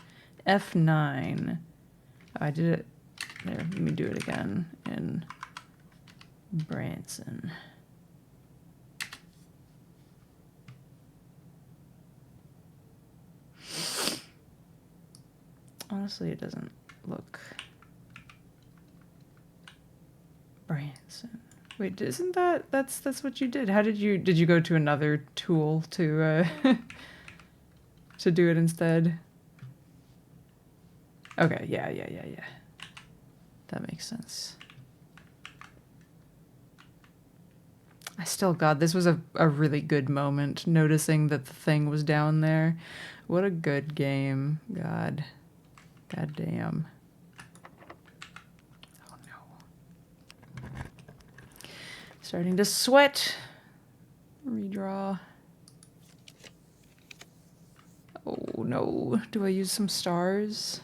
F9. Oh, I did it, there, let me do it again in Branson. Honestly, it doesn't look... Branson. Wait, isn't that's what you did? How did you go to another tool to to do it instead? Okay, yeah. That makes sense. God, this was a really good moment, noticing that the thing was down there. What a good game. God damn. Starting to sweat. Redraw. Oh no. Do I use some stars?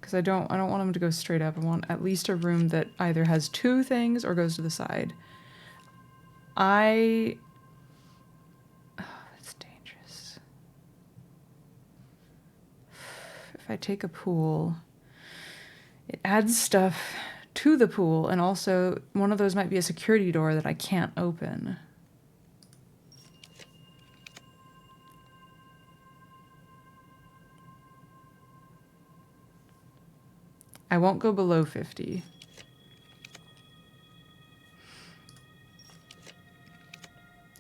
Because I don't want them to go straight up. I want at least a room that either has two things or goes to the side. Oh, that's dangerous. If I take a pool, it adds stuff to the pool, and also one of those might be a security door that I can't open. I won't go below 50.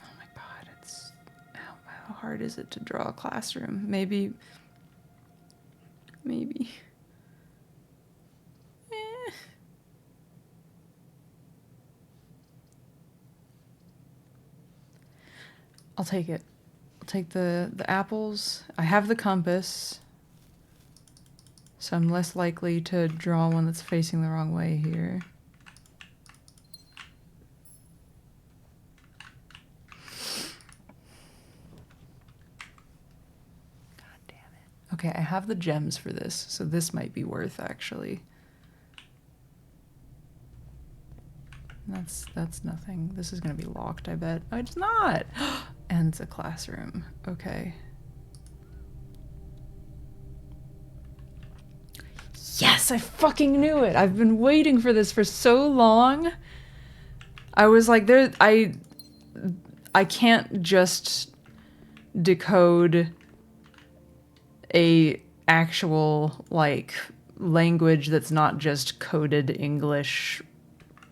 Oh my god, it's... How hard is it to draw a classroom? Maybe... I'll take it. I'll take the apples. I have the compass, so I'm less likely to draw one that's facing the wrong way here. God damn it. Okay, I have the gems for this, so this might be worth, actually. That's nothing. This is gonna be locked, I bet. Oh, it's not! And it's a classroom. Okay. Yes, I fucking knew it! I've been waiting for this for so long. I was like, I can't just decode a actual like language that's not just coded English,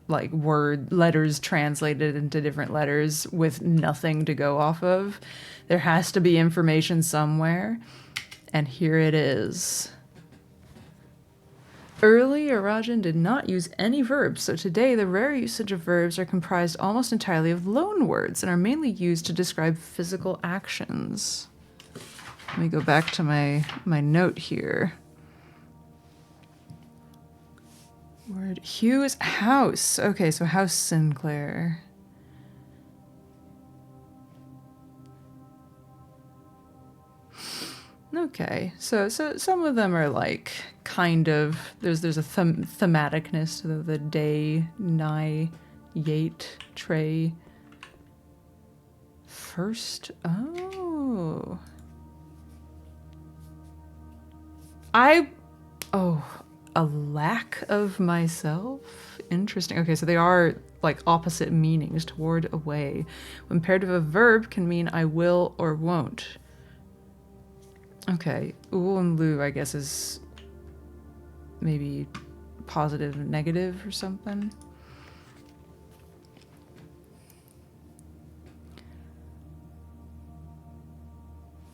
like word letters translated into different letters with nothing to go off of. There has to be information somewhere, and here it is. Earlier, Rajan did not use any verbs, so today the rare usage of verbs are comprised almost entirely of loan words and are mainly used to describe physical actions. Let me go back to my note here. Word Hugh's house. Okay, so House Sinclair. Okay, so some of them are like kind of there's a thematicness to the day, nigh, yate, tray. First, oh, a lack of myself. Interesting. Okay, so they are like opposite meanings, toward, away. When paired with a verb, can mean I will or won't. Okay, ul and lu, I guess, is maybe positive and negative or something.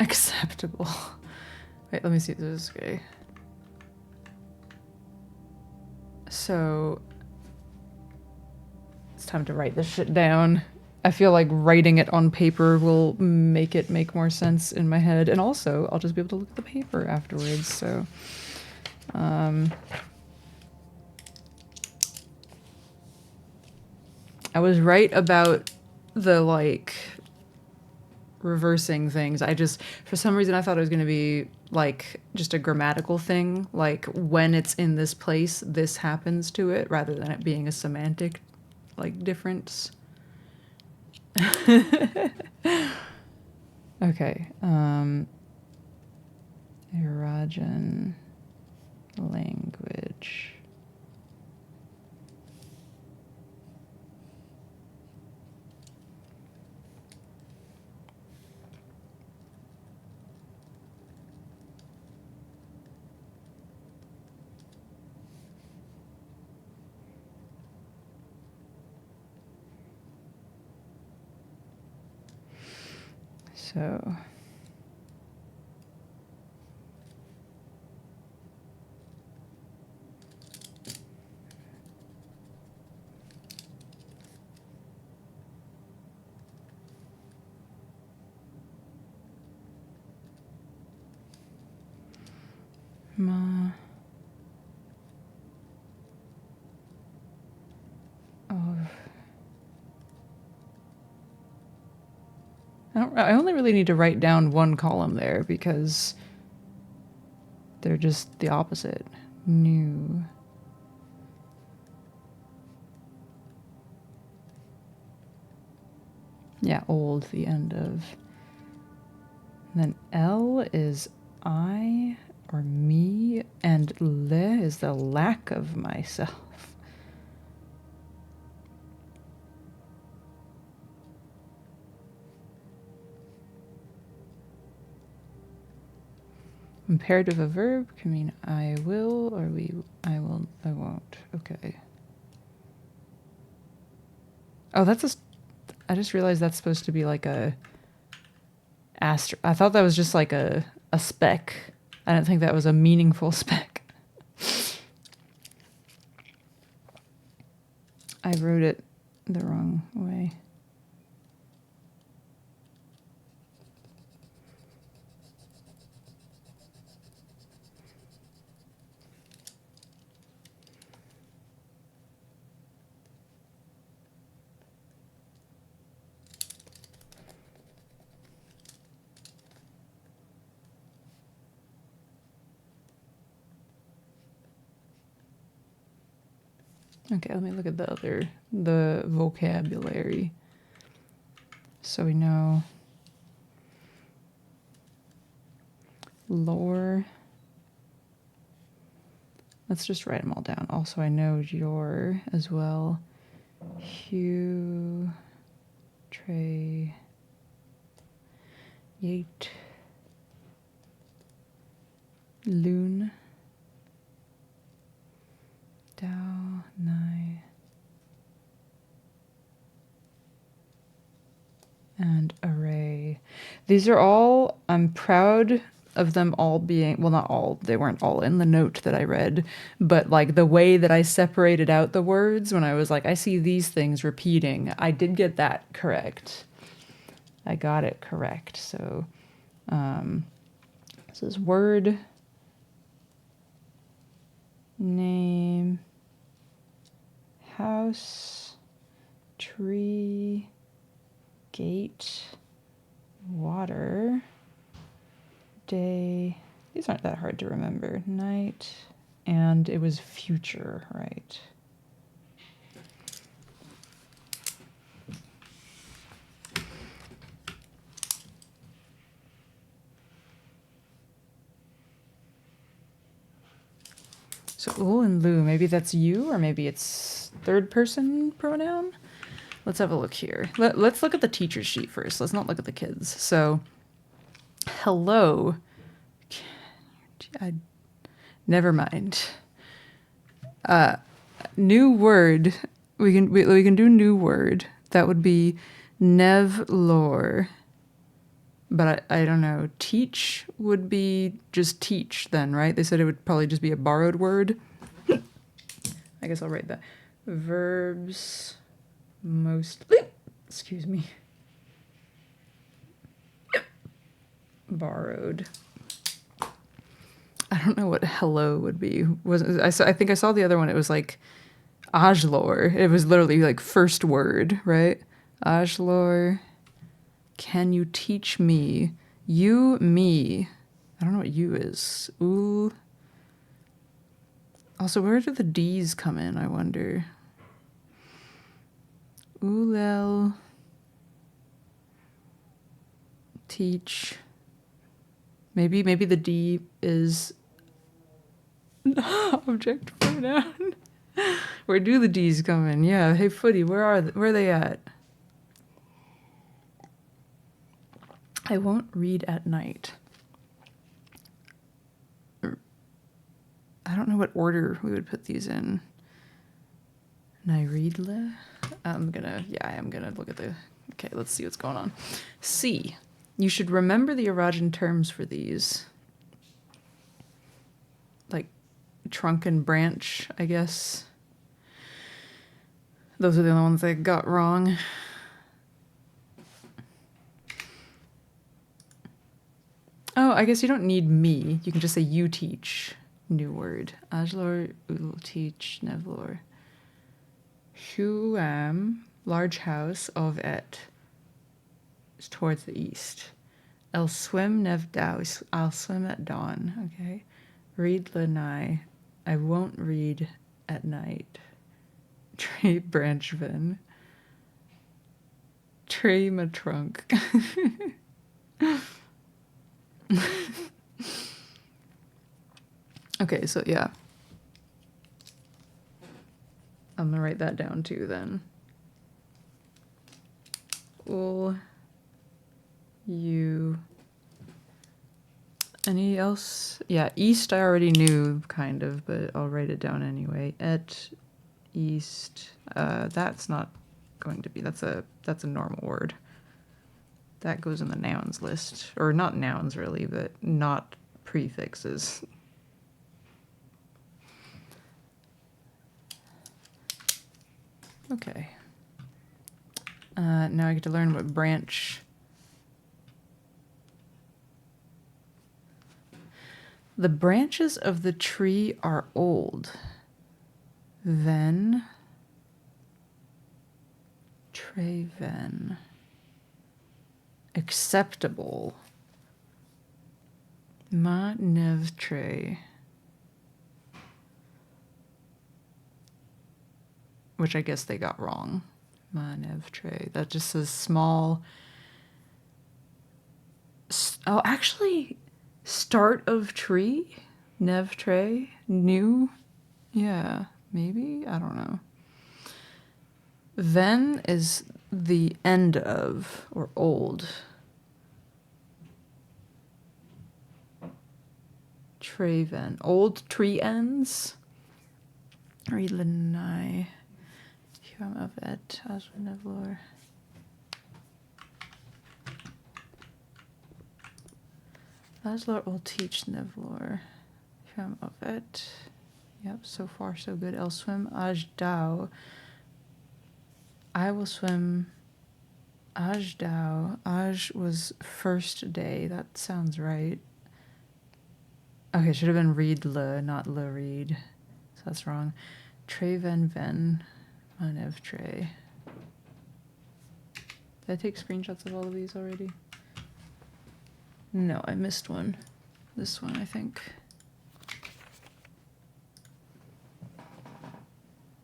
Acceptable. Wait, let me see if this is okay. So, it's time to write this shit down. I feel like writing it on paper will make it make more sense in my head. And also, I'll just be able to look at the paper afterwards, so... I was right about the, like, reversing things. I just, for some reason, I thought it was going to be, like, just a grammatical thing. Like, when it's in this place, this happens to it, rather than it being a semantic, like, difference. Okay. Irajan language. So... Ma... Of... I only really need to write down one column there because they're just the opposite. New. Yeah, old, the end of. And then L is I or me, and le is the lack of myself. When paired with a verb can mean I will or I will, I won't. Okay. Oh, I just realized that's supposed to be like a I thought that was just like a spec. I didn't think that was a meaningful spec. I wrote it the wrong way. Okay, let me look at the vocabulary. So we know lore. Let's just write them all down. Also, I know your as well. Hugh, Trey, Yate, Loon. Dao, Nai. And Array. These are all, I'm proud of them all being, well, not all, they weren't all in the note that I read, but like the way that I separated out the words when I was like, I see these things repeating, I did get that correct. I got it correct. So this is word, name, house, tree, gate, water, day. These aren't that hard to remember. Night, and it was future, right? So ul and lu, maybe that's you, or maybe it's third person pronoun. Let's have a look here. Let's look at the teacher sheet first. Let's not look at the kids. So, hello. Never mind. New word. We can do new word. That would be nevlor. But I don't know. Teach would be just teach then, right? They said it would probably just be a borrowed word. I guess I'll write that. Verbs mostly. Excuse me. Borrowed. I don't know what hello would be. I think I saw the other one. It was like ajlor. It was literally like first word, right? Ajlor. Can you teach me? You, me. I don't know what you is. Ooh. Also, where do the D's come in, I wonder? Ulel. Teach. Maybe the D is object pronoun. Where do the D's come in? Yeah. Hey, Footy, where are they at? I won't read at night. I don't know what order we would put these in. Nairidle? I am gonna look at the, okay, let's see what's going on. C. You should remember the Arajan terms for these. Like trunk and branch, I guess. Those are the only ones I got wrong. Oh, I guess you don't need me. You can just say you teach. New word. Ajlor will teach Nevlor. Huam, large house of et. It's towards the east. I'll swim nev daus. I'll swim at dawn. Okay. Read lanai. I won't read at night. Tree branch vin. Tree ma trunk. Okay, so yeah. I'm gonna write that down too then. Ul, you. Any else? Yeah, east I already knew kind of, but I'll write it down anyway. Et, east. That's not going to be. That's a normal word. That goes in the nouns list, or not nouns really, but not prefixes. Okay. Now I get to learn what branch. The branches of the tree are old. Then. Treven. Acceptable. Ma nev tre. Which I guess they got wrong. Ma nev tre. That just says small. Oh, actually, start of tree? Nev tre? New? Yeah, maybe? I don't know. Ven is the end of, or old. Traven. Old tree ends. Read Linai. Huam of et. Nevlor. Laszlo will teach Nevlor. Huam of et. Yep, so far so good. I'll swim Aj Dao. I will swim Aj Dao. Aj was first day. That sounds right. Okay, it should have been read le, not le read. So that's wrong. Tre ven ven. Manev tre. Did I take screenshots of all of these already? No, I missed one. This one, I think.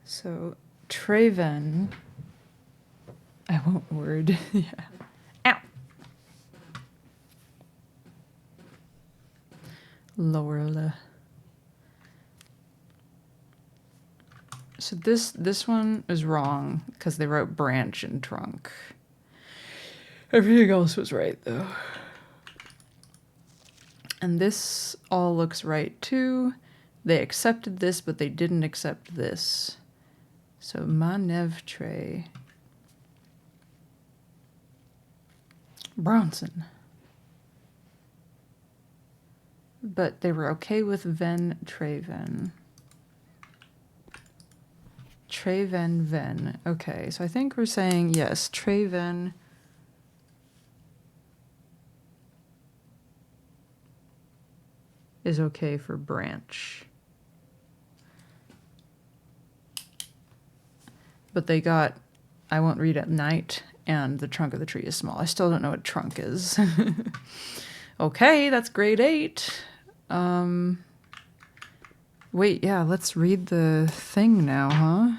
So, Traven. I won't word. Yeah. Ow! Lower le. So this one is wrong because they wrote branch and trunk. Everything else was right though. And this all looks right too. They accepted this, but they didn't accept this. So Manev Tre. Bronson. But they were okay with Ven Treven. Treven Ven. Okay, so I think we're saying yes, Treven. Is okay for branch. But they got, I won't read at night, and the trunk of the tree is small. I still don't know what trunk is. Okay, that's grade 8. Wait, yeah, let's read the thing now, huh?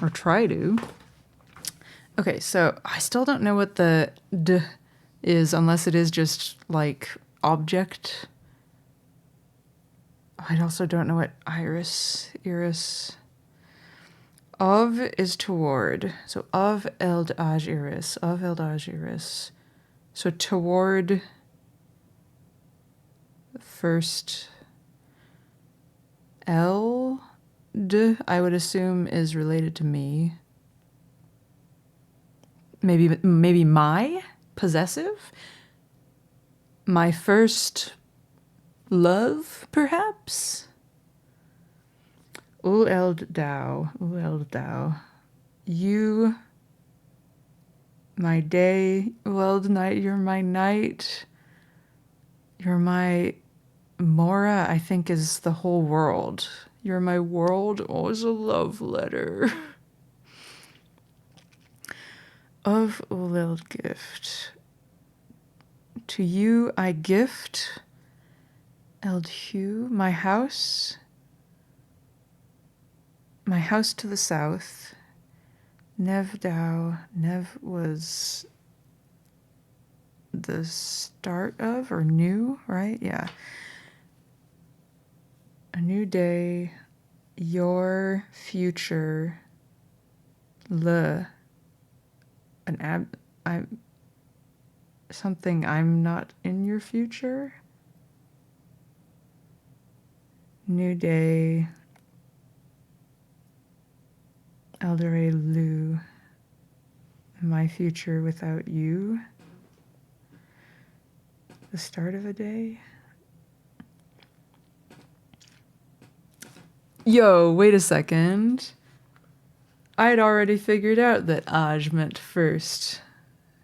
Or try to. Okay, so I still don't know what the d is, unless it is just like object. I also don't know what iris. Of is toward. So of eld aj iris. Of eld aj iris. So toward first eld, I would assume is related to me. Maybe my possessive? My first love, perhaps? Ul eld thou. You, my day, eld night, you're my night. You're my Mora, I think, is the whole world. You're my world, always a love letter. Of ul eld gift. To you I gift. Eld Hugh, my house to the south. Nev Dao, Nev was the start of, or new, right? Yeah. A new day, your future, something I'm not in your future. New day, Eldere Lu, my future without you. The start of a day. Yo, wait a second. I'd already figured out that Aj meant first.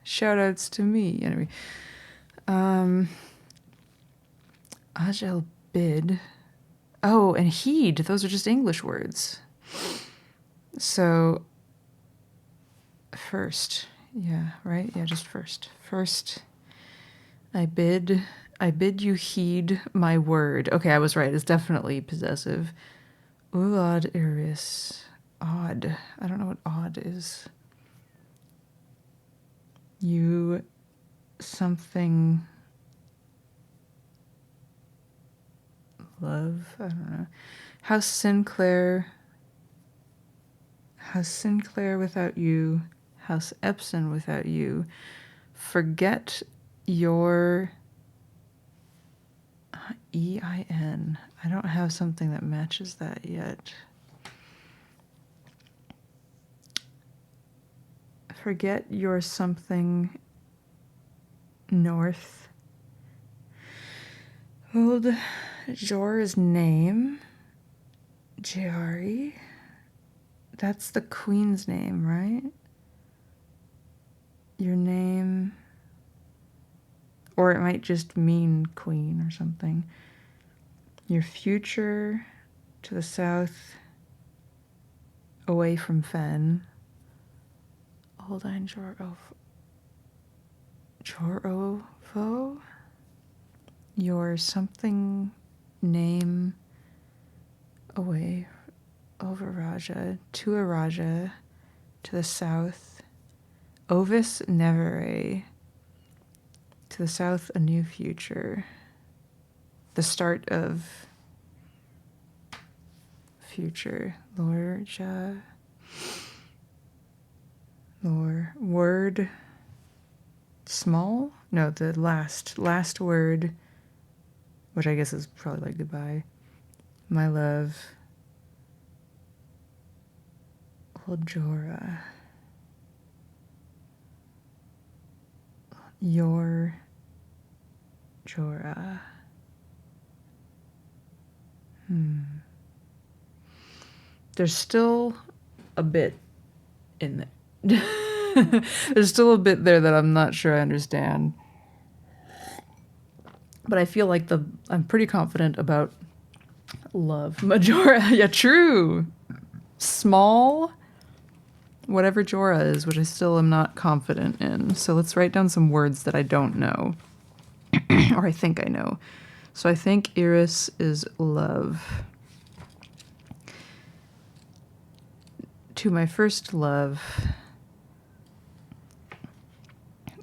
Shoutouts to me. Anyway. Aj el bid. Oh, and heed. Those are just English words. So, first. Yeah, right? Yeah, just first. First, I bid you heed my word. Okay, I was right. It's definitely possessive. Ulad iris. Odd. I don't know what odd is. You something love. I don't know. House Sinclair without you. House Epson without you. Forget your EIN. I don't have something that matches that yet. Forget your something north. Old Jor's name. Jari. That's the queen's name, right? Your name. Or it might just mean queen or something. Your future to the south, away from Fen. Old Ein Jorovo? Your something name away over Raja, to a Raja, to the south. Ovis Nevere, to the south, a new future. The start of future. Lorja. Lore. Word. Small? No, the last word, which I guess is probably like goodbye. My love. Oljora. Your Jora. There's still a bit in there. There's still a bit there that I'm not sure I understand. But I feel like I'm pretty confident about love. Majora. Yeah, true. Small. Whatever Jora is, which I still am not confident in. So let's write down some words that I don't know. Or I think I know. So I think Iris is love. To my first love,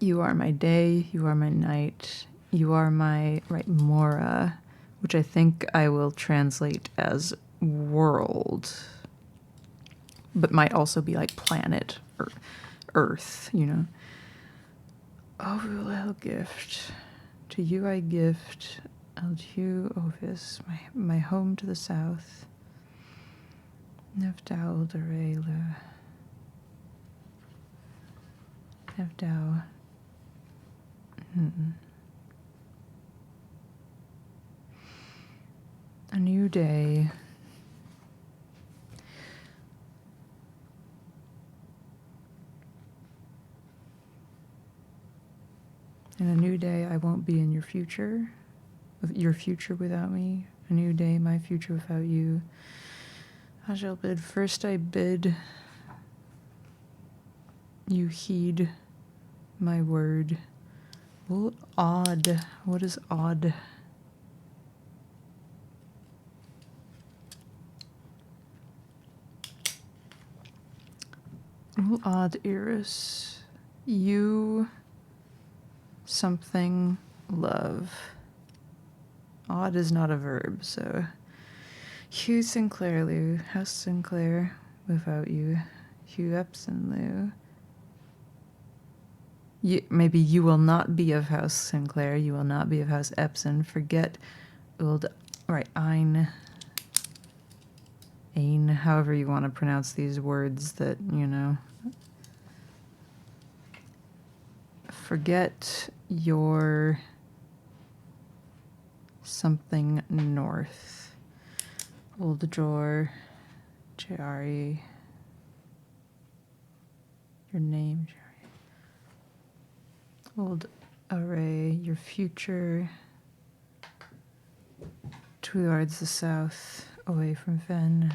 you are my day, you are my night, you are my, right, Mora, which I think I will translate as world, but might also be like planet or Earth, you know. Oh, little gift. To you I gift, Aldu Ovis, my home to the south. Nevdao Derele. Nevdao. A new day. In a new day, I won't be in your future without me. A new day, my future without you. I shall bid. First I bid you heed my word. Well, odd. What is odd? Well, odd, Iris. You something love. Odd is not a verb, so. Hugh Sinclair, Lou. House Sinclair without you. Hugh Epson, Lou. Maybe you will not be of House Sinclair. You will not be of House Epson. Forget old, right, Ein, however you want to pronounce these words that, you know. Forget your something north. Old drawer, Jari. Your name, Jari. Old array, your future. Towards the south, away from Fen.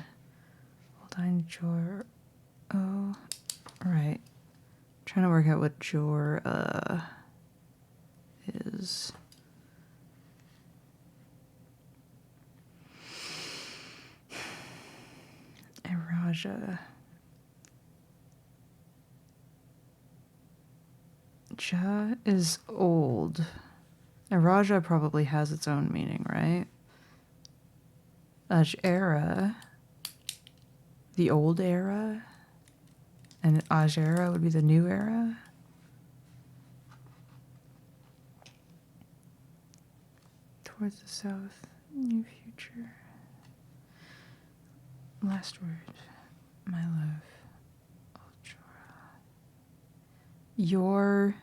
Old Ein Jor. Oh, right. Trying to work out what Jor is. Raja. Ja is old. Raja probably has its own meaning, right? Ajera, the old era, and Ajera would be the new era. towards the south. New future. Last word. My love. Your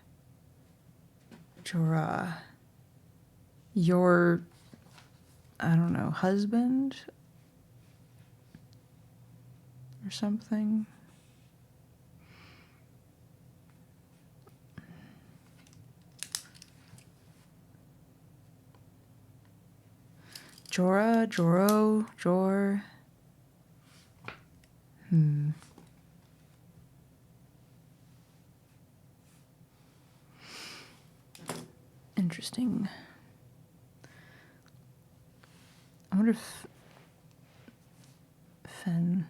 Jorah. Your, I don't know, husband? Or something? Jorah, Joro, Jor. Interesting. I wonder if Fen.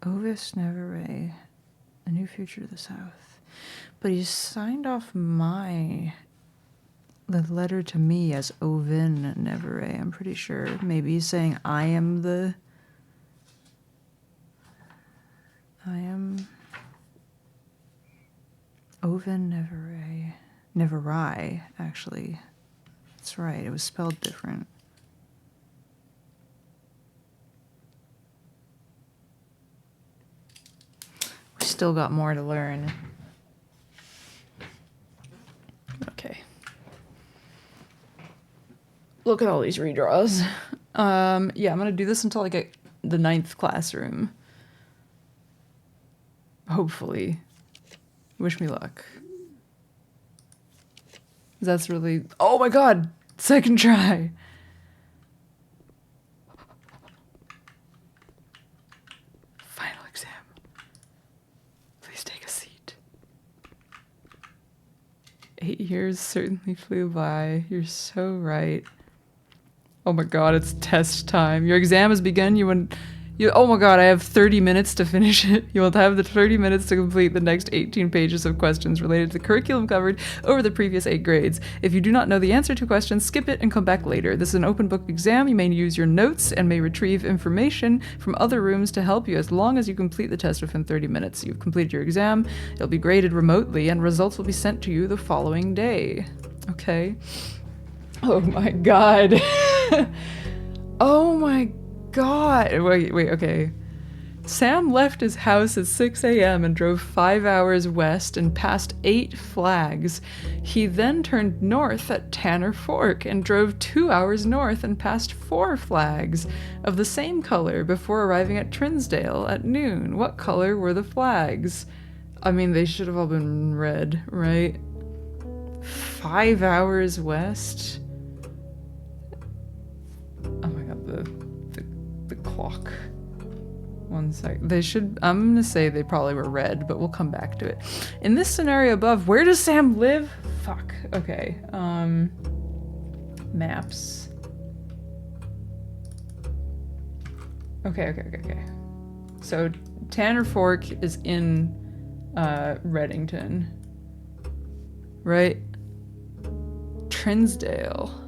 Ovis Neverray. A new future of the South. But he signed off the letter to me as Ovin Neverray, I'm pretty sure. Maybe he's saying I am Ovin Neverray. Neverrai, actually. That's right, it was spelled different. We still got more to learn. Okay. Look at all these redraws. Yeah, I'm gonna do this until I get the 9th classroom. Hopefully. Wish me luck. That's really... Oh my god! Second try! Final exam. Please take a seat. 8 years certainly flew by. You're so right. Oh my god, it's test time. Your exam has begun. Oh my god, I have 30 minutes to finish it. You will have the 30 minutes to complete the next 18 pages of questions related to the curriculum covered over the previous 8 grades. If you do not know the answer to questions, skip it and come back later. This is an open book exam. You may use your notes and may retrieve information from other rooms to help you as long as you complete the test within 30 minutes. You've completed your exam. It'll be graded remotely and results will be sent to you the following day. Okay. Oh my god. Oh my god. Wait, okay. Sam left his house at 6 a.m. and drove 5 hours west and passed 8 flags. He then turned north at Tanner Fork and drove 2 hours north and passed 4 flags of the same color before arriving at Trinsdale at noon. What color were the flags? I mean, they should have all been red, right? 5 hours west? Oh my god, the clock. 1 sec. I'm gonna say they probably were red, but we'll come back to it. In this scenario above, where does Sam live? Fuck. Okay. Maps. Okay. So Tanner Fork is in Reddington. Right? Trinsdale.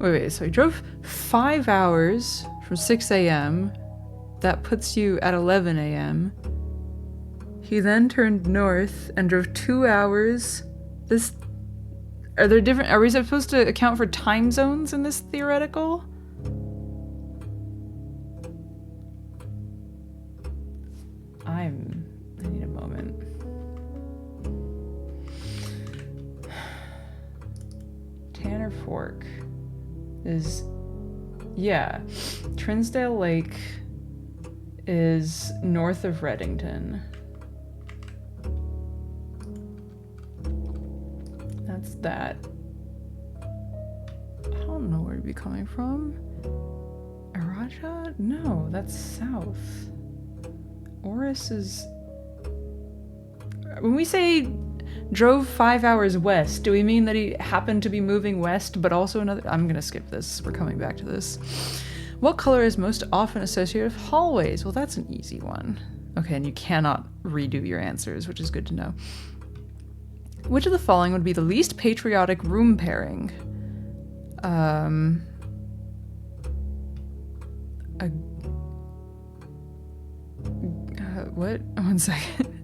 Wait, so he drove 5 hours from 6 a.m. That puts you at 11 a.m. He then turned north and drove 2 hours. Are we supposed to account for time zones in this theoretical? I need a moment. Tanner Fork is, yeah, Trinsdale Lake is north of Reddington. That's that. I don't know where to be coming from. Araja? No, that's south. Oris is... When we say drove 5 hours west, do we mean that he happened to be moving west, but also another... I'm gonna skip this. We're coming back to this. What color is most often associated with hallways? Well, that's an easy one. Okay, and you cannot redo your answers, which is good to know. Which of the following would be the least patriotic room pairing? What? 1 second.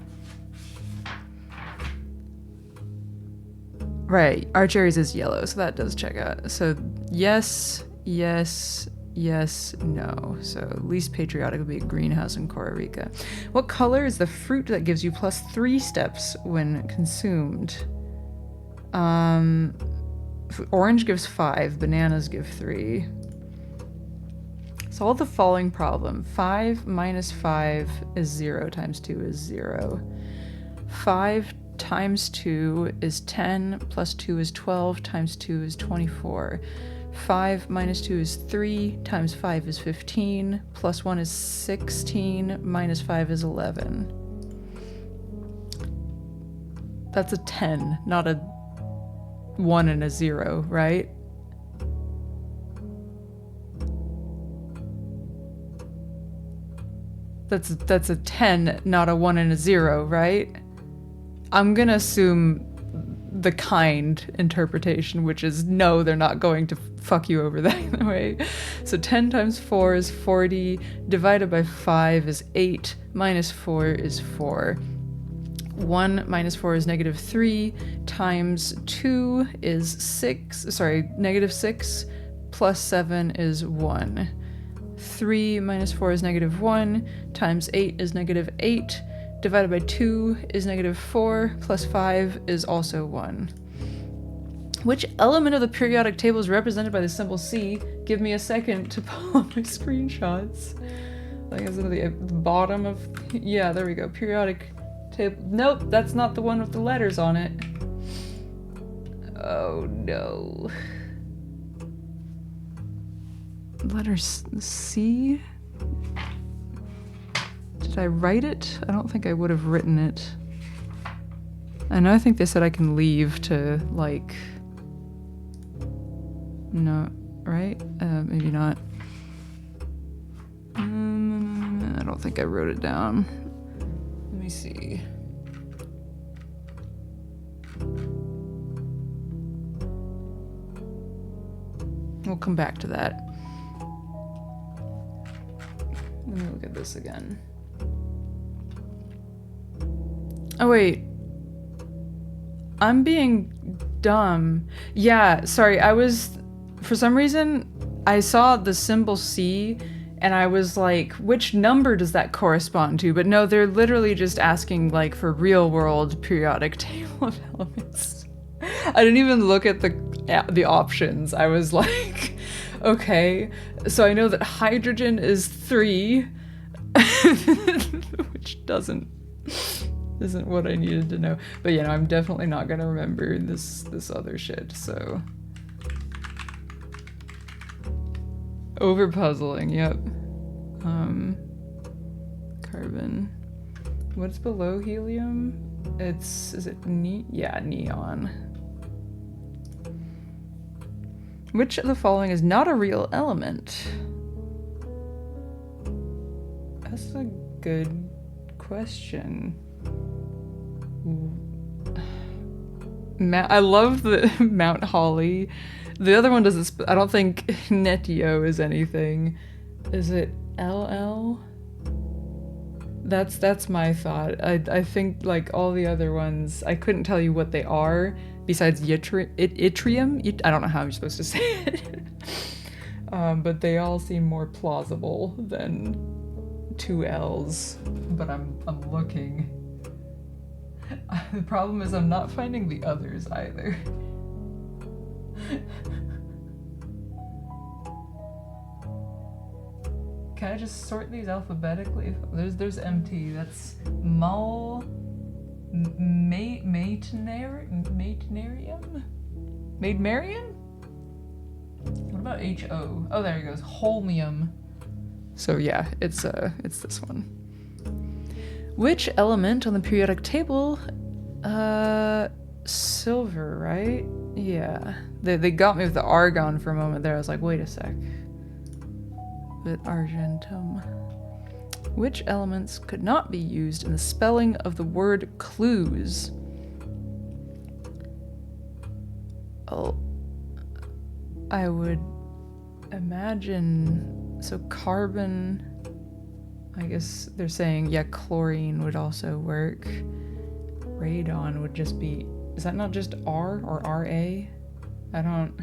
Right, Archaries is yellow, so that does check out. So yes, yes, yes, no. So least patriotic would be greenhouse in Costa Rica. What color is the fruit that gives you +3 steps when consumed? Orange gives 5, bananas give 3. Solve the following problem. 5 minus 5 is 0 times 2 is 0. 5 times 2 is 10, plus 2 is 12, times 2 is 24. 5 minus 2 is 3, times 5 is 15, plus 1 is 16, minus 5 is 11. That's a 10, not a 1 and a 0, right? That's a 10, not a 1 and a 0, right? I'm gonna assume the kind interpretation, which is no, they're not going to fuck you over that way. So 10 times 4 is 40, divided by 5 is 8, minus 4 is 4. 1 minus 4 is -3, times 2 is 6, sorry, -6, plus 7 is 1. 3 minus 4 is -1, times 8 is -8, divided by 2 is -4, plus 5 is also 1. Which element of the periodic table is represented by the symbol C? Give me a second to pull up my screenshots. I think it's at the bottom of... Yeah, there we go. Periodic table. Nope, that's not the one with the letters on it. Oh, no. Letter C? Did I write it? I don't think I would have written it. I know I think they said I can leave to, like... No, right? Maybe not. I don't think I wrote it down. Let me see. We'll come back to that. Let me look at this again. Oh wait. I'm being dumb. Yeah, sorry, for some reason, I saw the symbol C and I was like, which number does that correspond to? But no, they're literally just asking like for real world periodic table of elements. I didn't even look at the options. I was like, okay, so I know that hydrogen is 3, which isn't what I needed to know. But yeah, no, I'm definitely not gonna remember this other shit, so. Over puzzling, yep. Carbon. What's below helium? Is it neon. Which of the following is not a real element? That's a good question. I love the Mount Holly. The other one doesn't. I don't think Netio is anything. Is it LL? That's my thought. I think like all the other ones, I couldn't tell you what they are besides yttrium. I don't know how I'm supposed to say it. But they all seem more plausible than 2 L's. But I'm looking. The problem is I'm not finding the others either. Can I just sort these alphabetically? There's MT. That's Matenarium? Maidmarian? What about HO? Oh, there he goes. Holmium. So yeah, it's this one. Which element on the periodic table? Silver, right? Yeah. They got me with the argon for a moment there. I was like, wait a sec. But argentum. Which elements could not be used in the spelling of the word clues? Oh, I would imagine So carbon, I guess they're saying, yeah, chlorine would also work. Radon would just be, is that not just R or RA? I don't...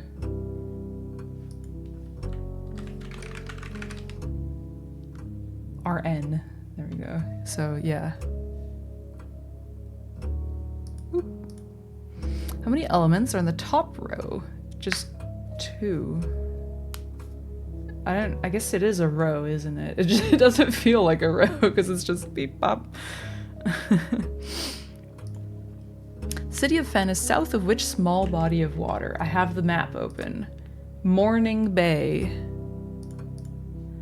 RN, there we go. So yeah. Oop. How many elements are in the top row? Just 2. I guess it is a row, isn't it? It doesn't feel like a row because it's just beep bop. City of Fen is south of which small body of water? I have the map open. Morning Bay.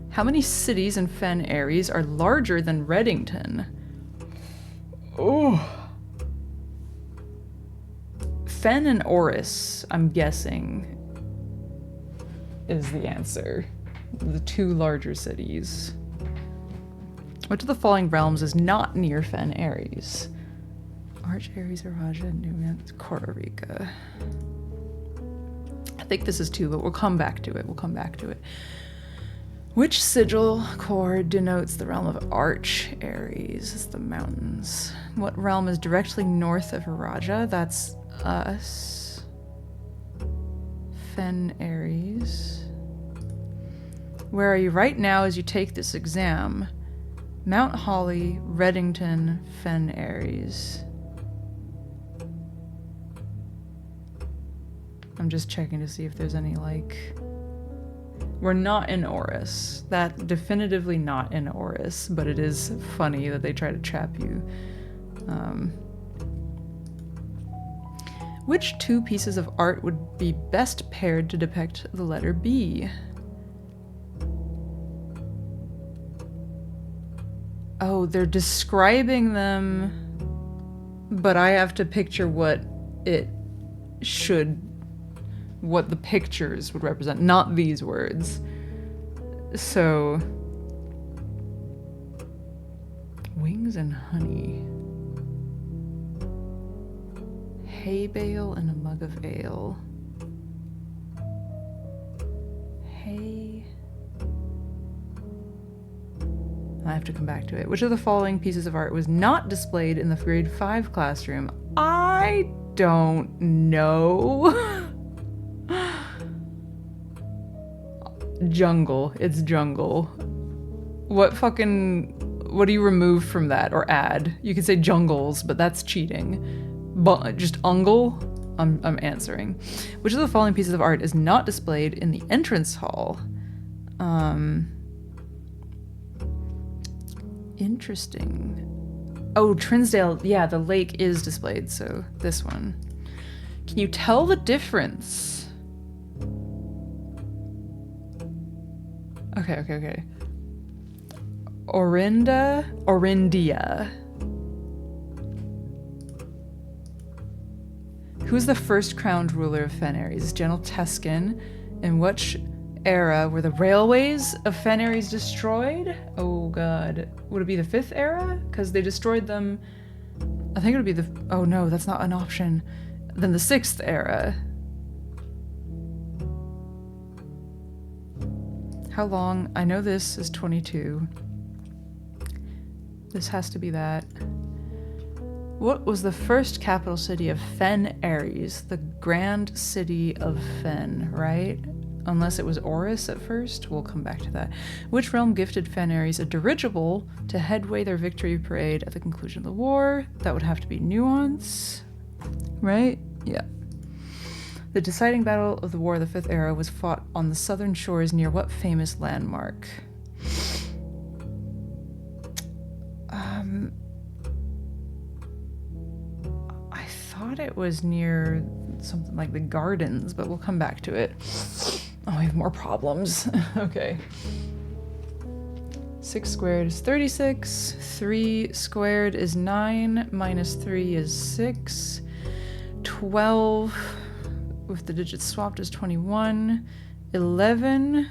How many cities in Fen Aries are larger than Reddington? Oh. Fen and Oris, I'm guessing, is the answer. The 2 larger cities. Which of the following realms is not near Fen Aries? Arch, Aries, Araja, Newman, Costa Rica. I think this is 2, but we'll come back to it. We'll come back to it. Which sigil core denotes the realm of Arch Aries? It's the mountains. What realm is directly north of Araja? That's us. Fen Aries. Where are you right now as you take this exam? Mount Holly, Reddington, Fen Aries. I'm just checking to see if there's any, like... We're not in Oris. That definitively not in Oris, but it is funny that they try to trap you. Which 2 pieces of art would be best paired to depict the letter B? Oh, they're describing them, but I have to picture what it should, what the pictures would represent, not these words. So, wings and honey. Hay bale and a mug of ale. Hay. I have to come back to it. Which of the following pieces of art was not displayed in the grade 5 classroom? I don't know. Jungle. It's jungle. What do you remove from that or add? You could say jungles, but that's cheating. But just ungle? I'm answering. Which of the following pieces of art is not displayed in the entrance hall? Interesting. Oh, Trinsdale. Yeah, the lake is displayed, so this one. Can you tell the difference? Okay. Orindia. Who's the first crowned ruler of Fen Aries? General Teskin. In which era were the railways of Fen Aries destroyed? Oh god. Would it be the 5th era? Because they destroyed them... I think it would be the... Oh no, that's not an option. Then the 6th era. How long? I know this is 22. This has to be that. What was the first capital city of Fen Aries? The Grand City of Fen, right? Unless it was Oris at first. We'll come back to that. Which realm gifted Fen Aries a dirigible to headway their victory parade at the conclusion of the war? That would have to be Nuance, right? Yeah. The deciding battle of the War of the 5th Era was fought on the southern shores near what famous landmark? I thought it was near something like the gardens, but we'll come back to it. Oh, we have more problems. Okay. 6 squared is 36. 3 squared is 9. Minus 3 is 6. 12 with the digits swapped is 21. 11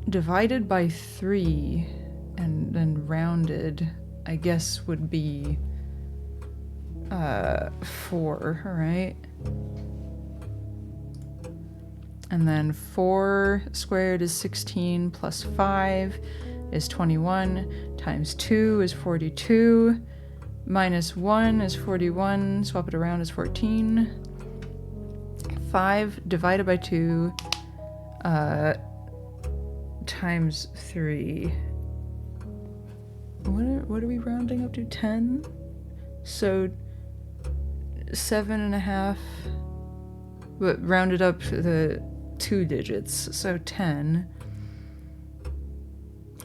divided by 3 and then rounded, I guess, would be 4, right? And then 4 squared is 16 plus 5 is 21 times 2 is 42 minus 1 is 41. Swap it around is 14. 5 divided by 2 times 3. What are we rounding up to? 10? So 7.5, but rounded up to the 2 digits, so 10.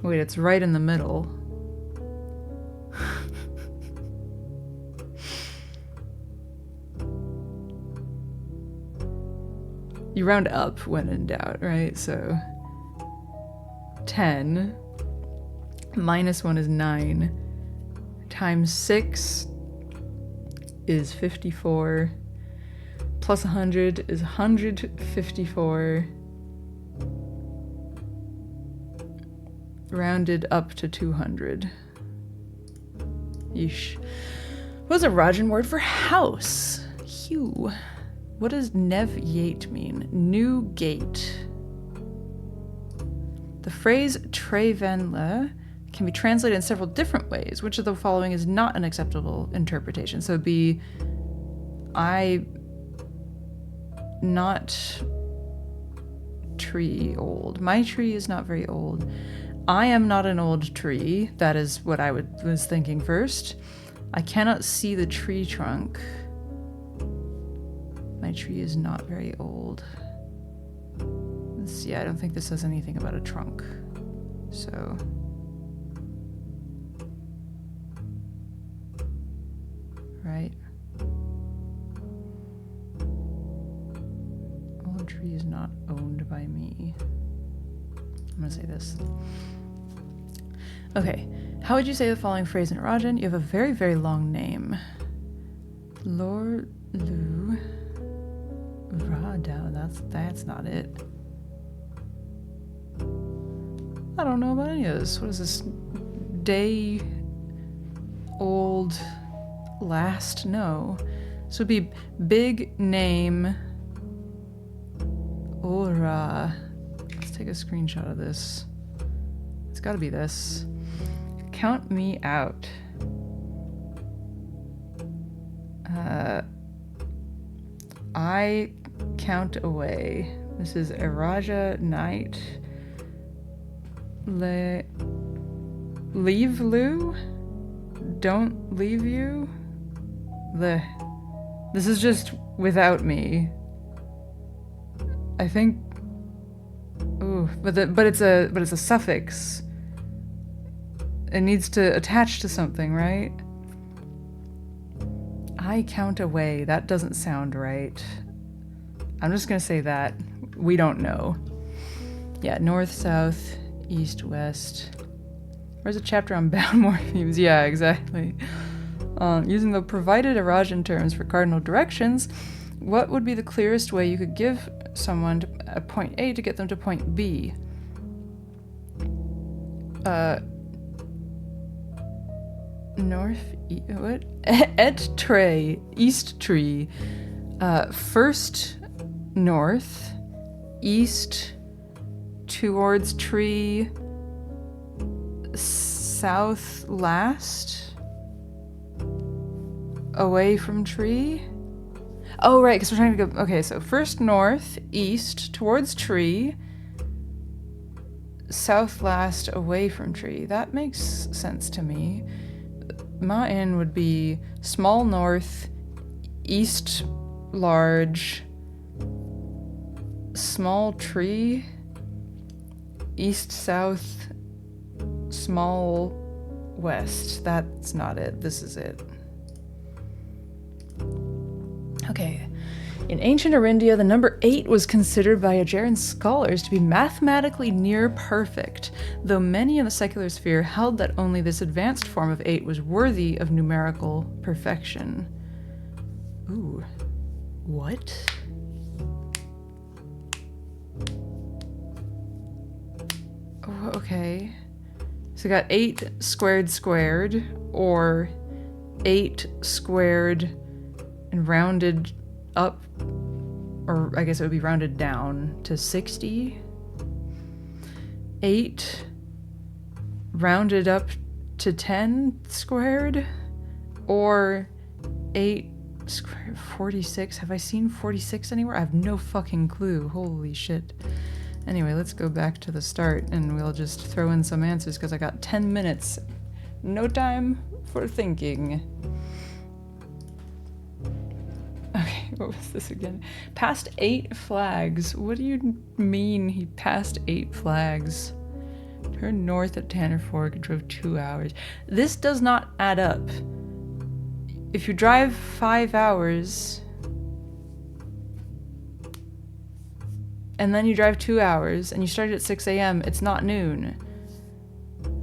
Wait, it's right in the middle. You round up when in doubt, right? So 10 minus 1 is 9 times 6 is 54 plus 100 is 154 rounded up to 200. Yeesh. What is a Rajan word for house? Hugh. What does nev-yate mean? New gate. The phrase trevenle can be translated in several different ways. Which of the following is not an acceptable interpretation? So it'd be I not tree old. My tree is not very old. I am not an old tree. That is what I was thinking first. I cannot see the tree trunk. My tree is not very old. Yeah, I don't think this says anything about a trunk. So... right? Old tree is not owned by me. I'm gonna say this. Okay, how would you say the following phrase in Rajan? You have a very, very long name. Lord Lu Radau. That's not it. I don't know about any of this. What is this? Day old last? No. So it'd be big name. Ora. Let's take a screenshot of this. It's gotta be this. Count me out. I count away. This is Araja night. Leave Lou? Don't leave you? This is just without me. I think. Ooh, but it's a suffix. It needs to attach to something, right? I count away. That doesn't sound right. I'm just gonna say that. We don't know. Yeah, north, south, east, west. Where's a chapter on bound morphemes? Yeah, exactly. Using the provided Arajan terms for cardinal directions, what would be the clearest way you could give someone a point A to get them to point B? What? Et tre, east tree. First north, east towards tree, south last, away from tree. Oh, right, because we're trying to go. Okay, so first north, east towards tree, south last, away from tree. That makes sense to me. Ma'in would be small north, east large, small tree, east south, small west. That's not it. This is it. Okay. In ancient Arindia, the number 8 was considered by Aegean scholars to be mathematically near perfect, though many in the secular sphere held that only this advanced form of 8 was worthy of numerical perfection. Ooh. What? Oh, okay. So we got 8 squared squared, or 8 squared and rounded up or I guess it would be rounded down to 60. 8 rounded up to 10 squared, or 8 squared 46. Have I seen 46 anywhere? I have no fucking clue. Holy shit. Anyway, let's go back to the start and we'll just throw in some answers because I got 10 minutes. No time for thinking. Okay, what was this again? Passed 8 flags. What do you mean he passed 8 flags? Turned north at Tanner Fork and drove 2 hours. This does not add up. If you drive 5 hours and then you drive 2 hours and you started at 6 a.m., it's not noon.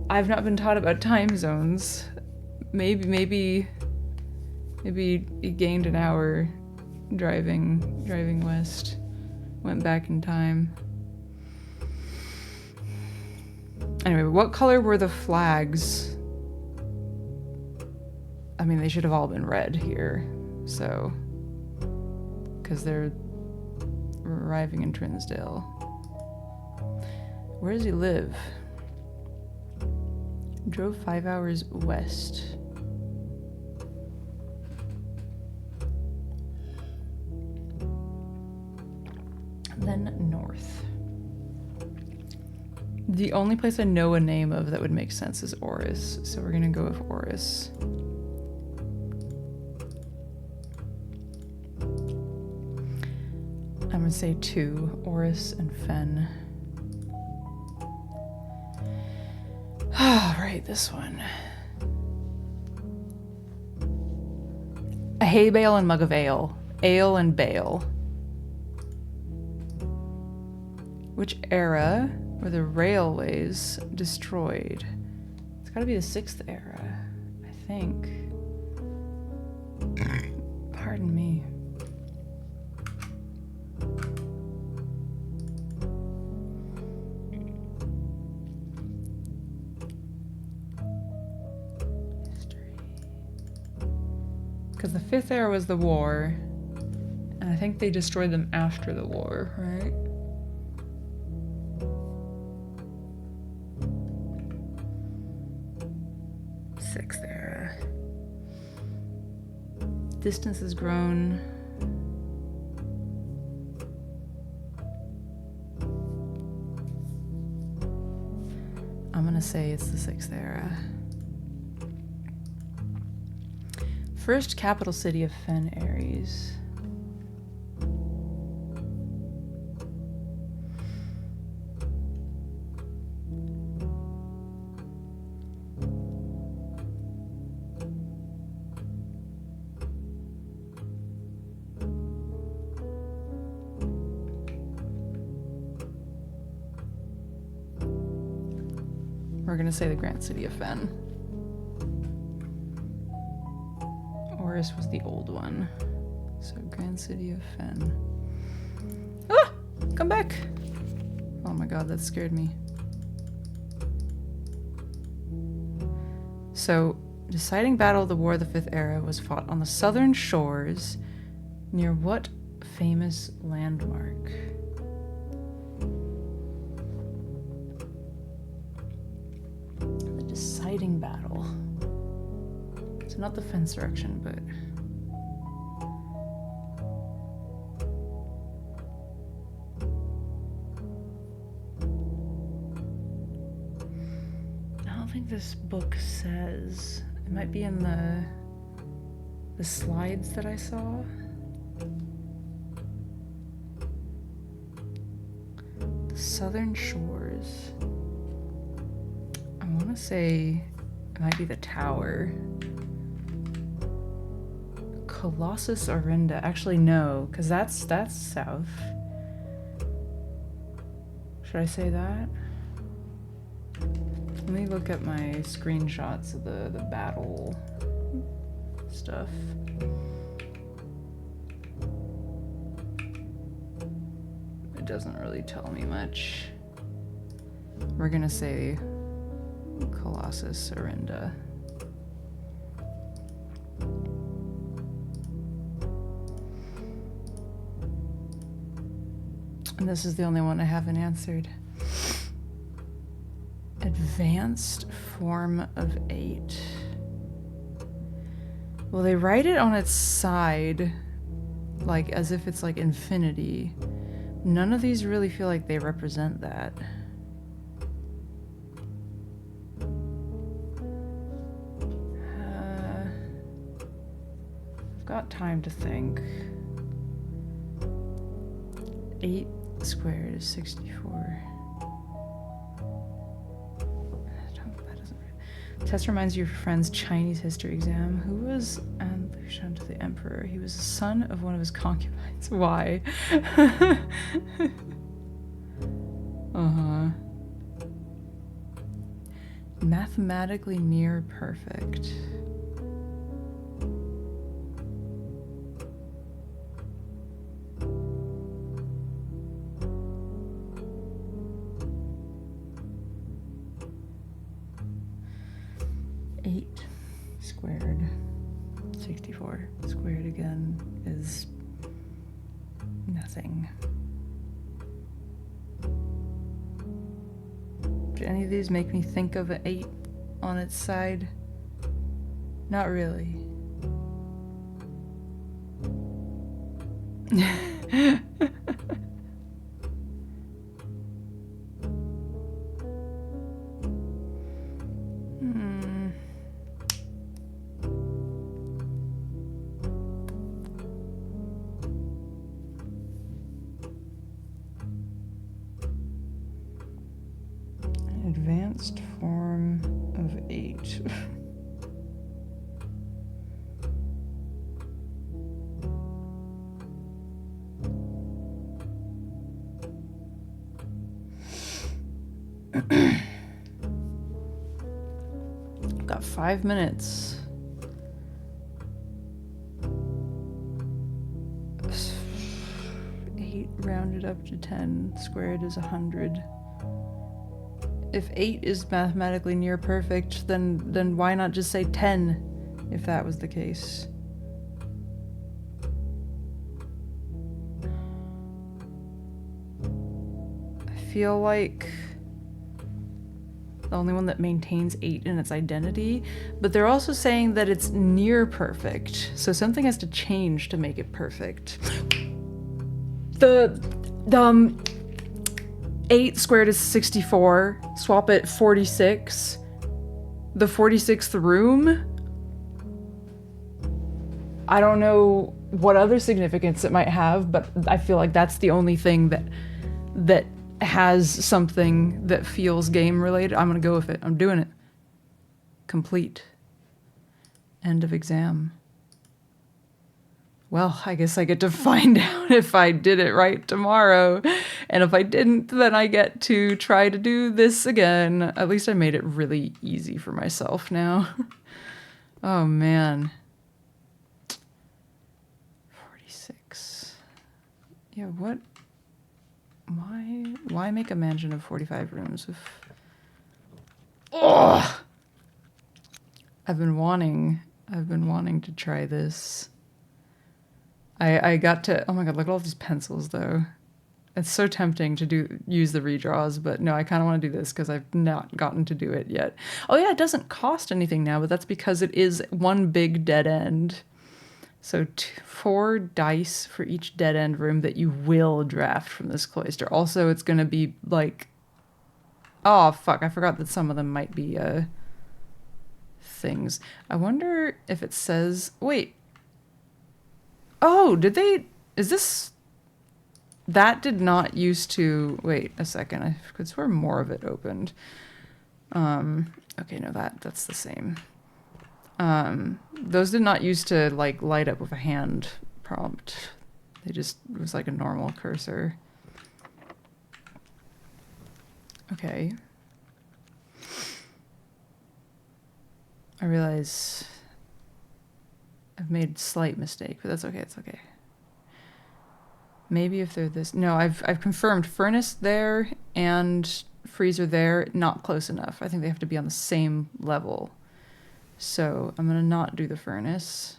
I've not been taught about time zones. Maybe he gained an hour driving west. Went back in time. Anyway, what color were the flags? I mean, they should have all been red here, so, because they're arriving in Trinsdale. Where does he live? Drove 5 hours west. Then north. The only place I know a name of that would make sense is Oris, so we're gonna go with Oris. I'm gonna say 2, Oris and Fen. Ah, right, this one. A hay bale and mug of ale. Ale and bale. Which era were the railways destroyed? It's gotta be the 6th era, I think. Pardon me. History. Because the 5th era was the war, and I think they destroyed them after the war, right? Distance has grown. I'm gonna say it's the 6th era. First capital city of Fen Aries. We're gonna say the Grand City of Fen. Oris was the old one. So Grand City of Fen. Ah! Come back! Oh my god, that scared me. So, deciding battle of the War of the 5th Era was fought on the southern shores near what famous landmark? Deciding battle. So not the Fensurrection, but I don't think this book says. It might be in the slides that I saw. The Southern Shores. I want to say it might be the Tower. Colossus Orinda. Actually, no, because that's south. Should I say that? Let me look at my screenshots of the battle stuff. It doesn't really tell me much. We're gonna say Colossus Orinda. And this is the only one I haven't answered. Advanced form of 8. Well, they write it on its side, like as if it's like infinity. None of these really feel like they represent that. I've got time to think. 8 squared is 64. Test reminds you of your friend's Chinese history exam. Who was Anlushan to the emperor? He was the son of one of his concubines. Why? Mathematically near perfect. Squared 64 squared again is nothing. Do any of these make me think of an 8 on its side? Not really. Advanced form of 8. I've got 5 minutes. 8 rounded up to 10 squared is 100. If 8 is mathematically near perfect, then why not just say 10 if that was the case? I feel like the only one that maintains 8 in its identity, but they're also saying that it's near perfect, so something has to change to make it perfect. The 8 squared is 64. Swap it 46. The 46th room? I don't know what other significance it might have, but I feel like that's the only thing that has something that feels game related. I'm gonna go with it. I'm doing it. Complete. End of exam. Well, I guess I get to find out if I did it right tomorrow. And if I didn't, then I get to try to do this again. At least I made it really easy for myself now. Oh, man. 46. Yeah, what? Why make a mansion of 45 rooms if... Oh! I've been wanting to try this. I got to, oh my god, look at all these pencils though. It's so tempting to use the redraws, but no, I kind of want to do this because I've not gotten to do it yet. Oh yeah, it doesn't cost anything now, but that's because it is one big dead end. So 4 dice for each dead end room that you will draft from this cloister. Also, it's going to be like, oh fuck, I forgot that some of them might be things. I wonder if it says, wait. Oh, did they, is this, that did not used to, wait a second, I could swear more of it opened. Okay, no, that's the same. Those did not used to like light up with a hand prompt. They just, it was like a normal cursor. Okay. I realize I've made a slight mistake, but that's okay, it's okay. Maybe if they're this, no, I've confirmed furnace there and freezer there, not close enough. I think they have to be on the same level. So I'm gonna not do the furnace.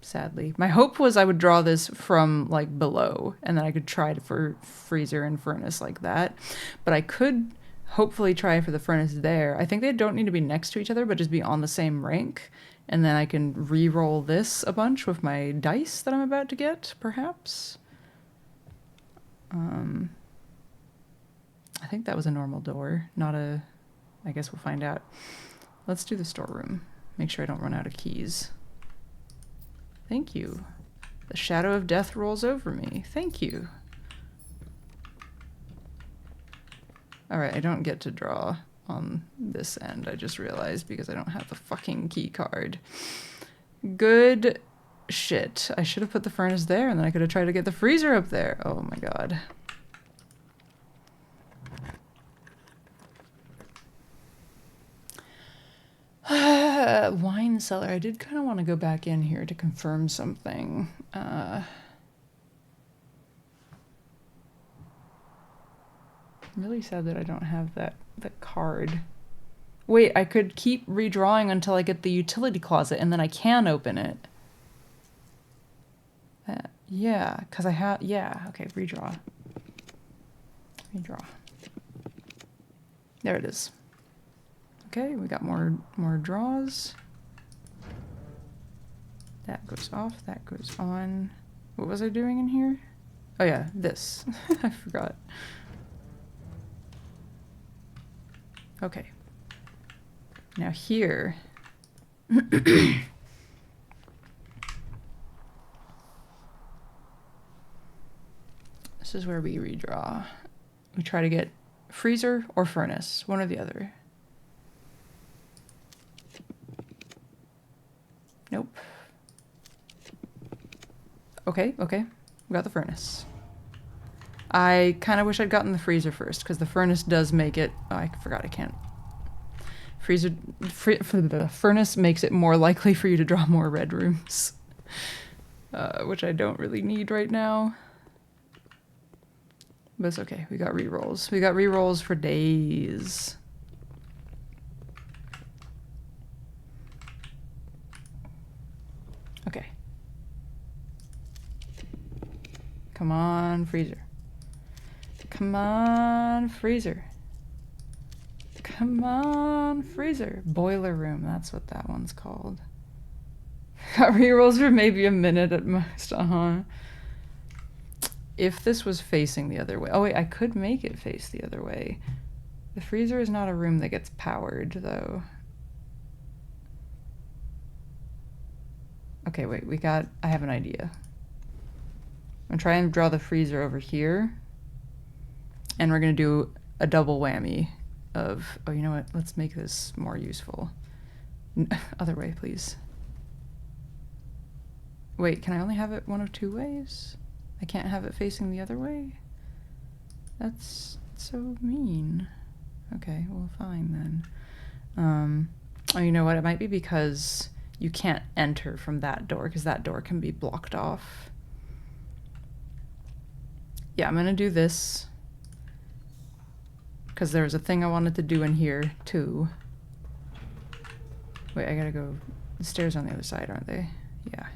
sadly. My hope was I would draw this from like below and then I could try for freezer and furnace like that. But I could hopefully try for the furnace there. I think they don't need to be next to each other, but just be on the same rank. And then I can re-roll this a bunch with my dice that I'm about to get, perhaps. I think that was a normal door, not a... I guess we'll find out. Let's do the storeroom. Make sure I don't run out of keys. Thank you. The shadow of death rolls over me. Thank you. Alright, I don't get to draw on this end, I just realized, because I don't have the fucking key card. Good shit. I should have put the furnace there, and then I could have tried to get the freezer up there. Oh my god. Wine cellar. I did kind of want to go back in here to confirm something. I'm really sad that I don't have that card. Wait, I could keep redrawing until I get the utility closet, and then I can open it. Yeah, because I have... Yeah, okay, redraw. Redraw. There it is. Okay, we got more draws. That goes off, that goes on. What was I doing in here? Oh yeah, this. I forgot. Okay. Now here. This is where we redraw. We try to get freezer or furnace, one or the other. Nope. Okay, okay. We got the furnace. I kind of wish I'd gotten the freezer first, because the furnace does make it... Oh, I forgot I can't. The furnace makes it more likely for you to draw more red rooms. Which I don't really need right now. But it's okay, we got rerolls. We got rerolls for days. Okay. Come on, freezer. Come on, freezer. Come on, freezer. Boiler room, that's what that one's called. Got rerolls for maybe a minute at most, If this was facing the other way. Oh wait, I could make it face the other way. The freezer is not a room that gets powered, though. Okay, wait, I have an idea. I'm gonna try and draw the freezer over here. And we're gonna do a double whammy of, oh, you know what? Let's make this more useful. Other way, please. Wait, can I only have it one of two ways? I can't have it facing the other way? That's so mean. Okay, well, fine then. Oh, you know what? It might be because you can't enter from that door, because that door can be blocked off. Yeah, I'm gonna do this. Because there was a thing I wanted to do in here, too. Wait, I gotta go... The stairs on the other side, aren't they? Yeah.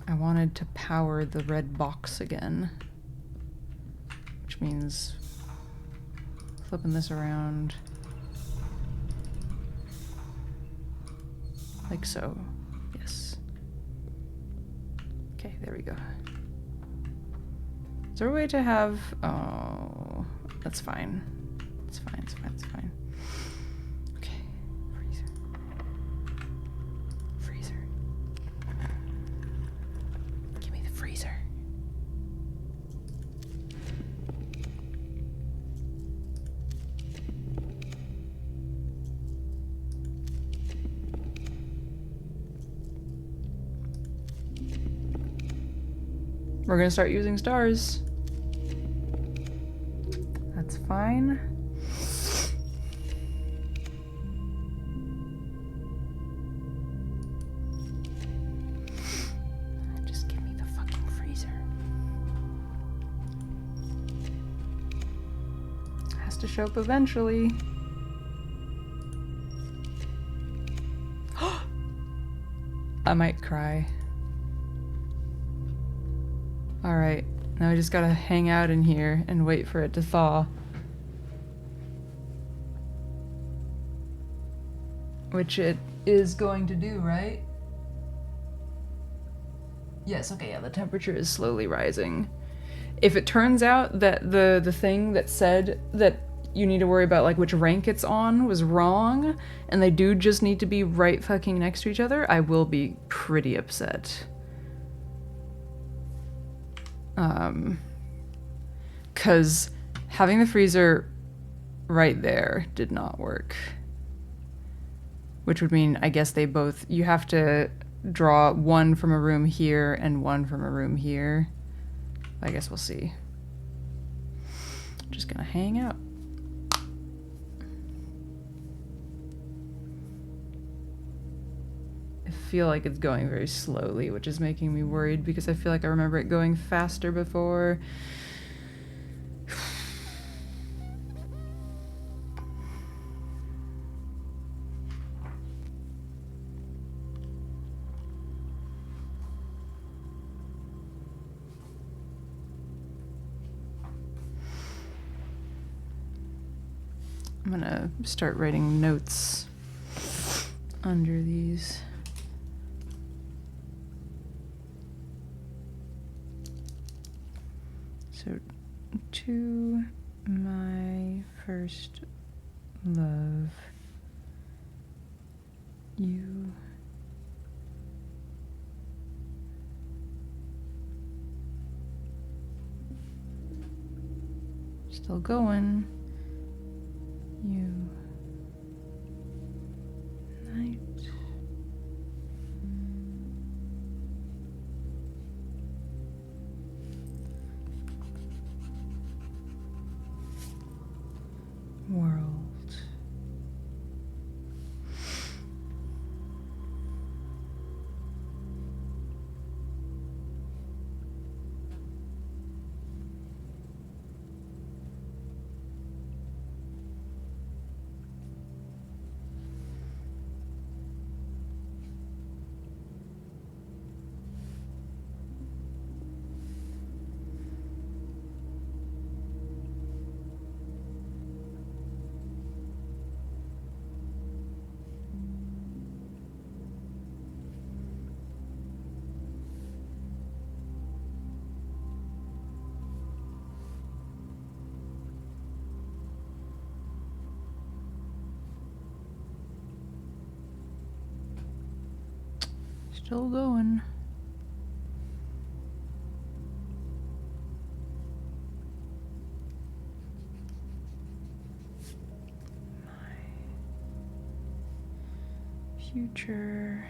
I wanted to power the red box again. Which means... flipping this around. Like so. Yes. Okay, there we go. Is there a way to have... Oh... That's fine. It's fine, it's fine, it's fine. Okay. Freezer. Freezer. Give me the freezer. We're gonna start using stars. That's fine. Just give me the fucking freezer. Has to show up eventually. I might cry. Alright, now I just gotta hang out in here and wait for it to thaw. Which it is going to do, right? Yes, okay, yeah, the temperature is slowly rising. If it turns out that the thing that said that you need to worry about like which rank it's on was wrong, and they do just need to be right fucking next to each other, I will be pretty upset. Cause having the freezer right there did not work. Which would mean, I guess they both, you have to draw one from a room here and one from a room here. I guess we'll see. Just gonna hang out. I feel like it's going very slowly, which is making me worried because I feel like I remember it going faster before. I'm gonna start writing notes under these. So, to my first love, you still going. You night. World. Still going. My future.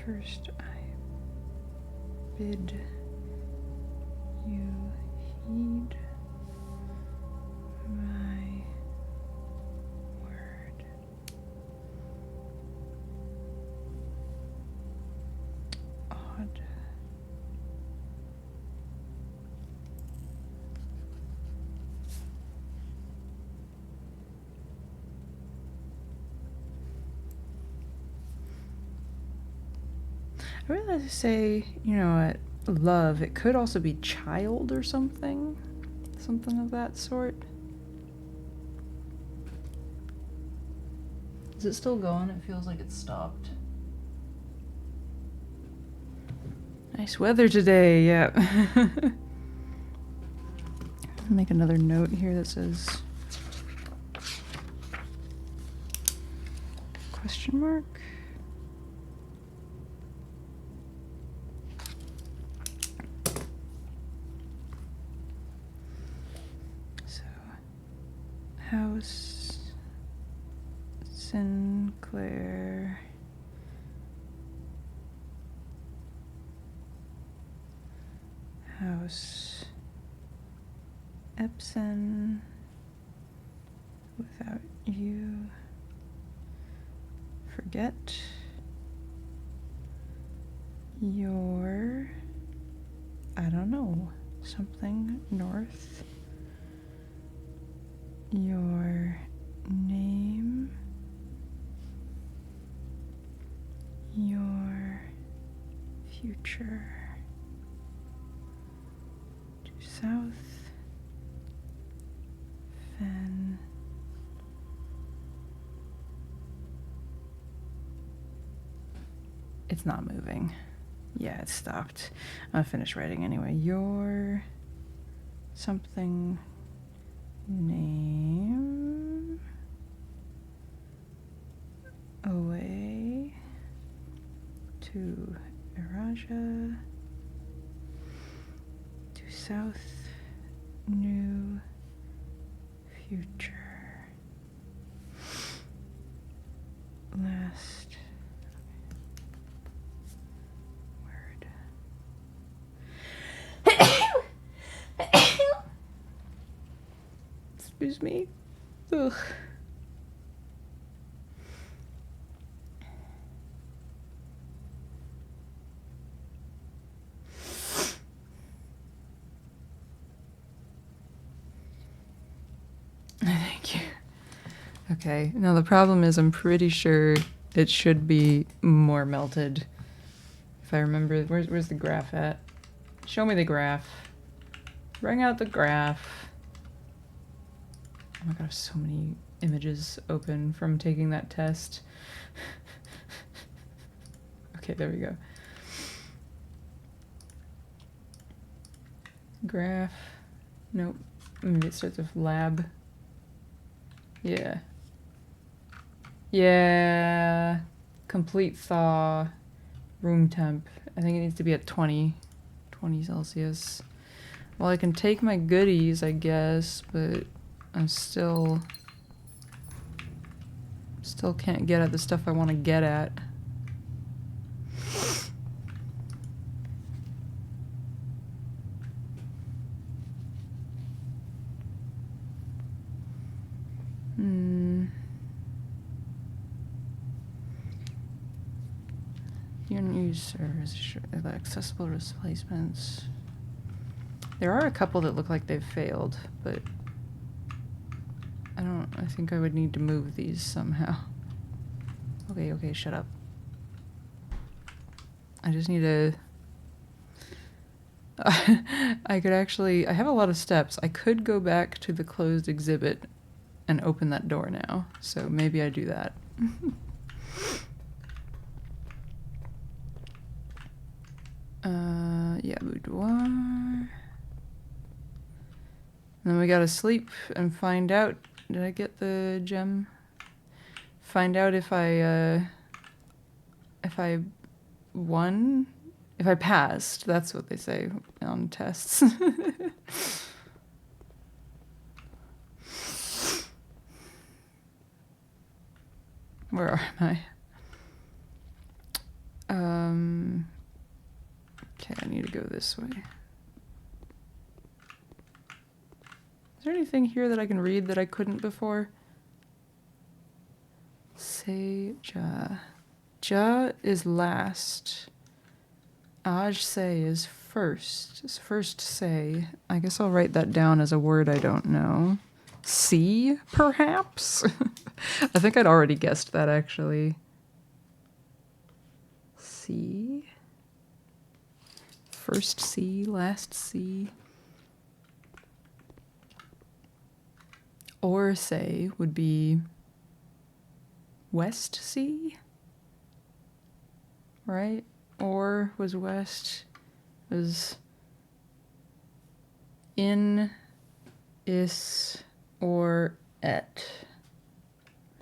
First, I bid you heed my word. Odd. I really like to say, you know, love, it could also be child or something. Something of that sort. Is it still going? It feels like it's stopped. Nice weather today, yeah. Make another note here that says question mark. So, House Sinclair. House Epson without you. Forget your, I don't know, something north. Your Name your future. Due south. Fen. It's not moving. Yeah, it stopped. I'm gonna finish writing anyway. Your something name away to Iraja to south new future last word. Excuse me. Ugh. Thank you. Okay, now the problem is I'm pretty sure it should be more melted. If I remember, where's the graph at? Show me the graph. Bring out the graph. Oh my god, I have so many images open from taking that test. Okay, there we go. Graph. Nope. Maybe it starts with lab. Yeah. Yeah. Complete thaw. Room temp. I think it needs to be at 20 Celsius. Well, I can take my goodies, I guess, but I'm still can't get at the stuff I want to get at. Use service, the accessible replacements. There are a couple that look like they've failed, but I think I would need to move these somehow. Okay, shut up. I just need to... I have a lot of steps. I could go back to the closed exhibit and open that door now, so maybe I do that. Yeah, boudoir. And then we gotta sleep and find out. Did I get the gem? Find out if I won? If I passed. That's what they say on tests. Where am I? Okay, I need to go this way. Is there anything here that I can read that I couldn't before? Say ja. Ja is last. Aj say is first. Is first say. I guess I'll write that down as a word I don't know. See, perhaps? I think I'd already guessed that, actually. See. First C, last C. Or say would be West C, right? Or was west, was in, is, or et.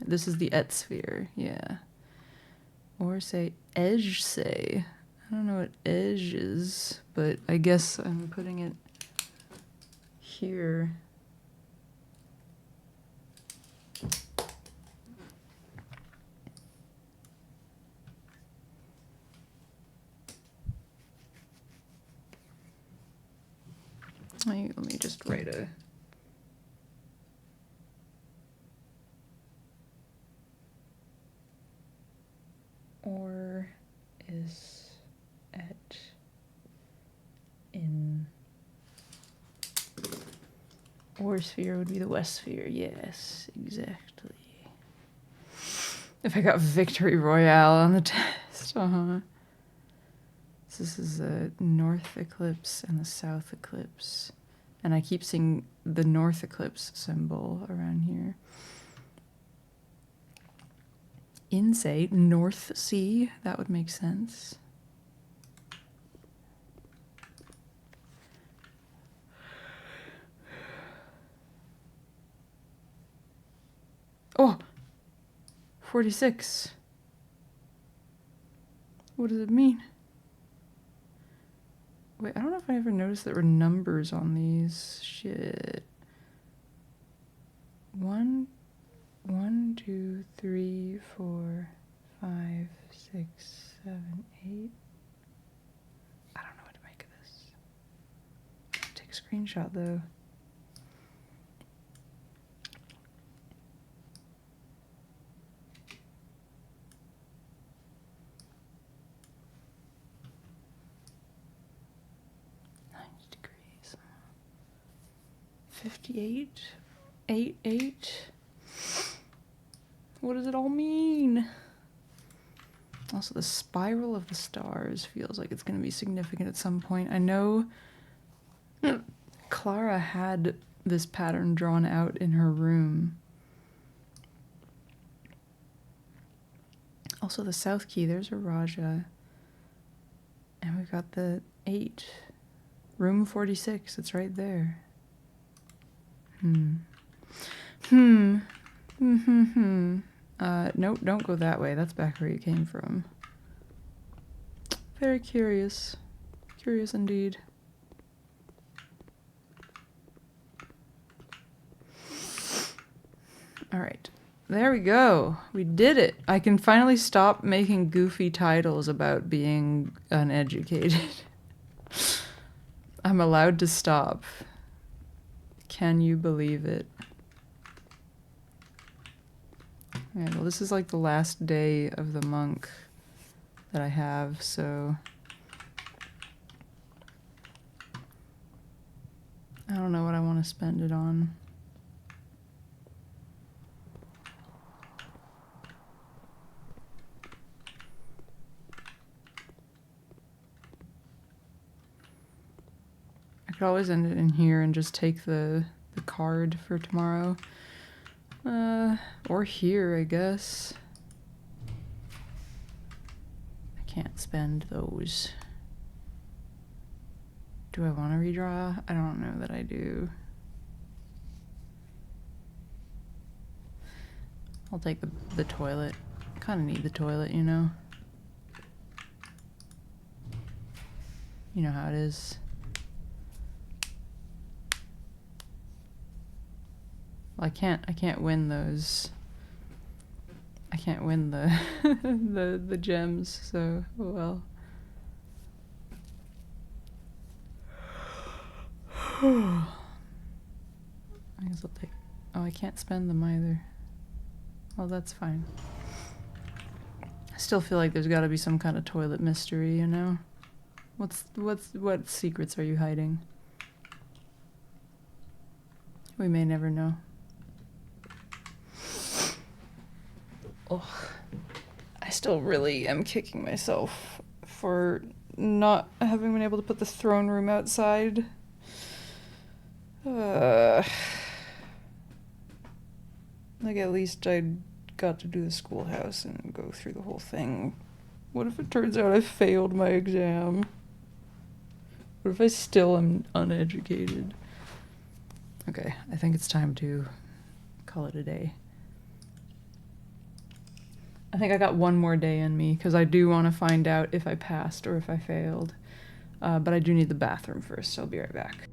This is the et sphere, yeah. Or say edge say. I don't know what edge is, but I guess I'm putting it here. Let me just write a... Or is at in War sphere would be the west sphere. Yes, exactly. If I got victory royale on the test, So this is the north eclipse and the south eclipse. And I keep seeing the north eclipse symbol around here. Insight, North Sea, that would make sense. Oh, 46. What does it mean? Wait, I don't know if I ever noticed there were numbers on these. Shit. 1, 2, 3, 4, 5, 6, 7, 8. I don't know what to make of this. Take a screenshot though. Degrees. 58, 8, 8. What does it all mean? Also, the spiral of the stars feels like it's going to be significant at some point. I know Clara had this pattern drawn out in her room. Also, the south key, there's a Raja. And we've got the 8. Room 46, it's right there. Nope, don't go that way. That's back where you came from. Very curious. Curious indeed. Alright. There we go. We did it. I can finally stop making goofy titles about being uneducated. I'm allowed to stop. Can you believe it? Alright, well, this is like the last day of the monk that I have, so I don't know what I want to spend it on. I could always end it in here and just take the card for tomorrow. Or here, I guess. I can't spend those. Do I want to redraw? I don't know that I do. I'll take the toilet. I kind of need the toilet, you know? You know how it is. Well, I can't win those. I can't win the the gems, so oh well. I guess I'll take. Oh, I can't spend them either. Well, that's fine. I still feel like there's got to be some kind of toilet mystery, you know? What secrets are you hiding? We may never know. Oh, I still really am kicking myself for not having been able to put the throne room outside. Like, at least I got to do the schoolhouse and go through the whole thing. What if it turns out I failed my exam? What if I still am uneducated? Okay, I think it's time to call it a day. I think I got one more day in me, because I do want to find out if I passed or if I failed. But I do need the bathroom first, so I'll be right back.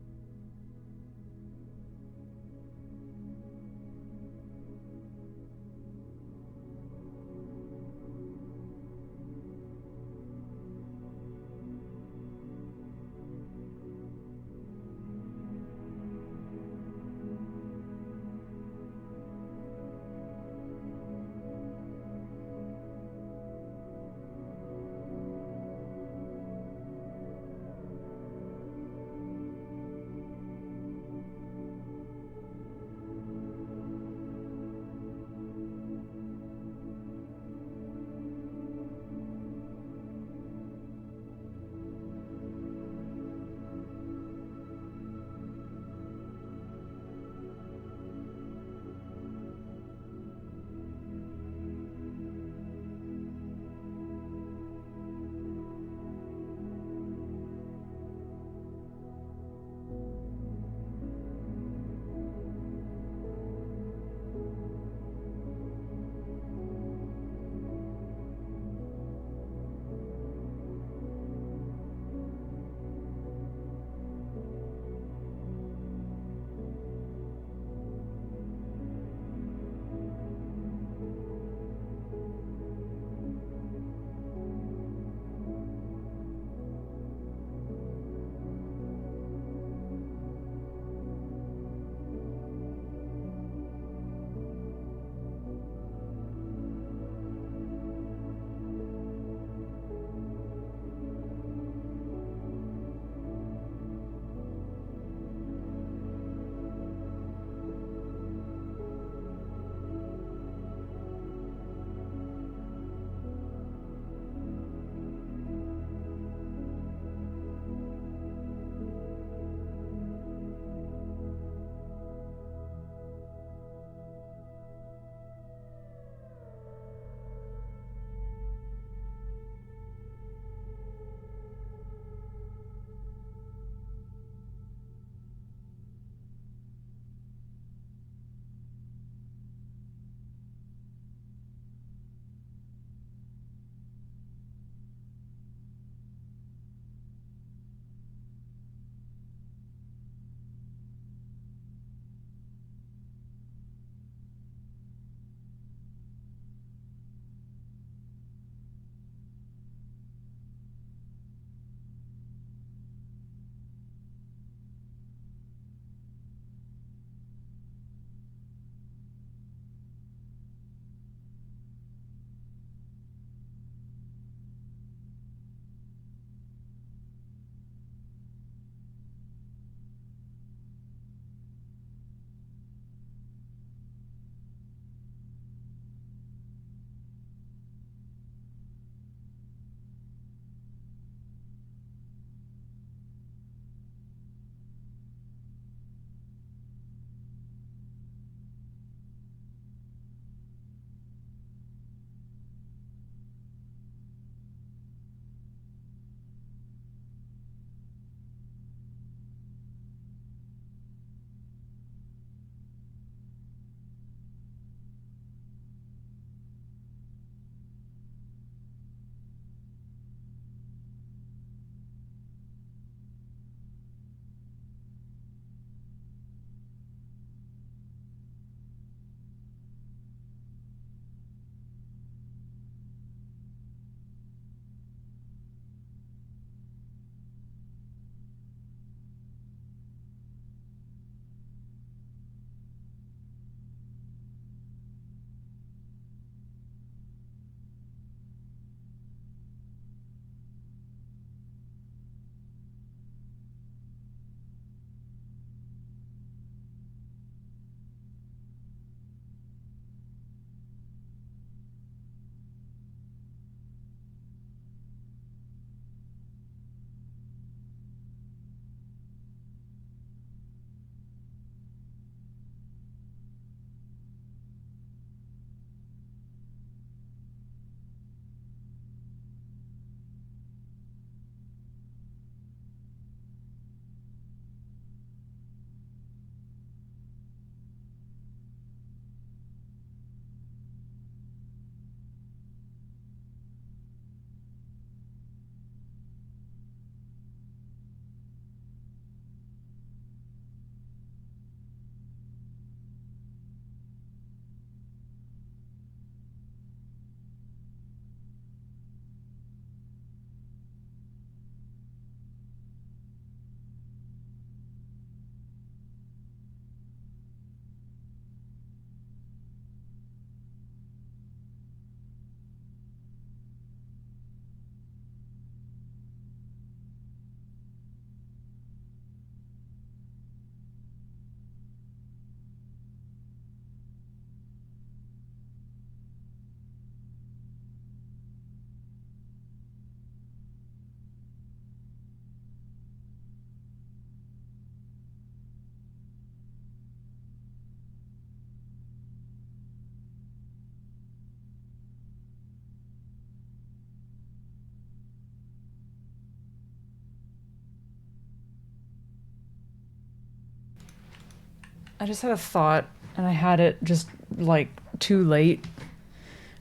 I just had a thought, and I had it just like too late.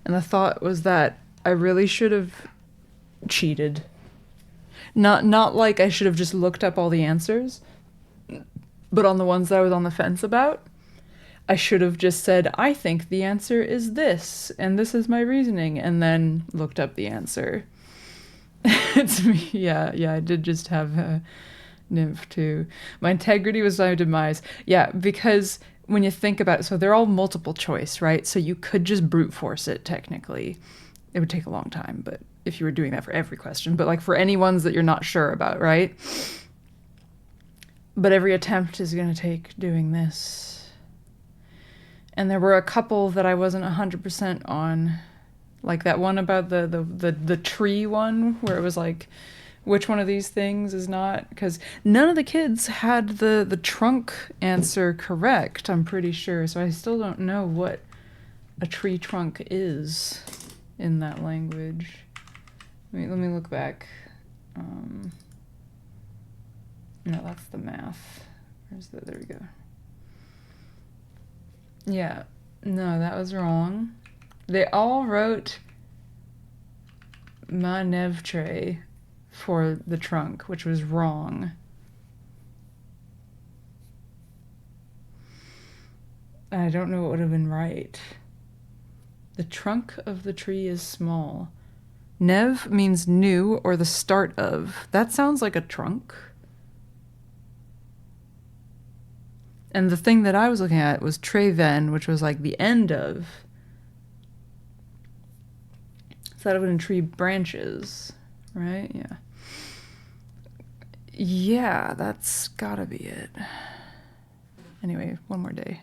And the thought was that I really should have cheated. Not like I should have just looked up all the answers, but on the ones that I was on the fence about, I should have just said, I think the answer is this, and this is my reasoning, and then looked up the answer. It's me. Yeah, I did just have a nymph too. My integrity was my demise. Yeah, because when you think about it, so they're all multiple choice, right? So you could just brute force it technically. It would take a long time, but if you were doing that for every question, but like for any ones that you're not sure about, right? But every attempt is going to take doing this. And there were a couple that I wasn't 100% on. Like that one about the tree one, where it was like, which one of these things is not? Because none of the kids had the trunk answer correct, I'm pretty sure. So I still don't know what a tree trunk is in that language. Let me look back. No, that's the math. There we go. Yeah, no, that was wrong. They all wrote manevtre for the trunk, which was wrong. I don't know what would have been right. The trunk of the tree is small. Nev means new or the start of. That sounds like a trunk. And the thing that I was looking at was treven, which was like the end of. So that would have been tree branches, right? Yeah. Yeah, that's gotta be it. Anyway, one more day.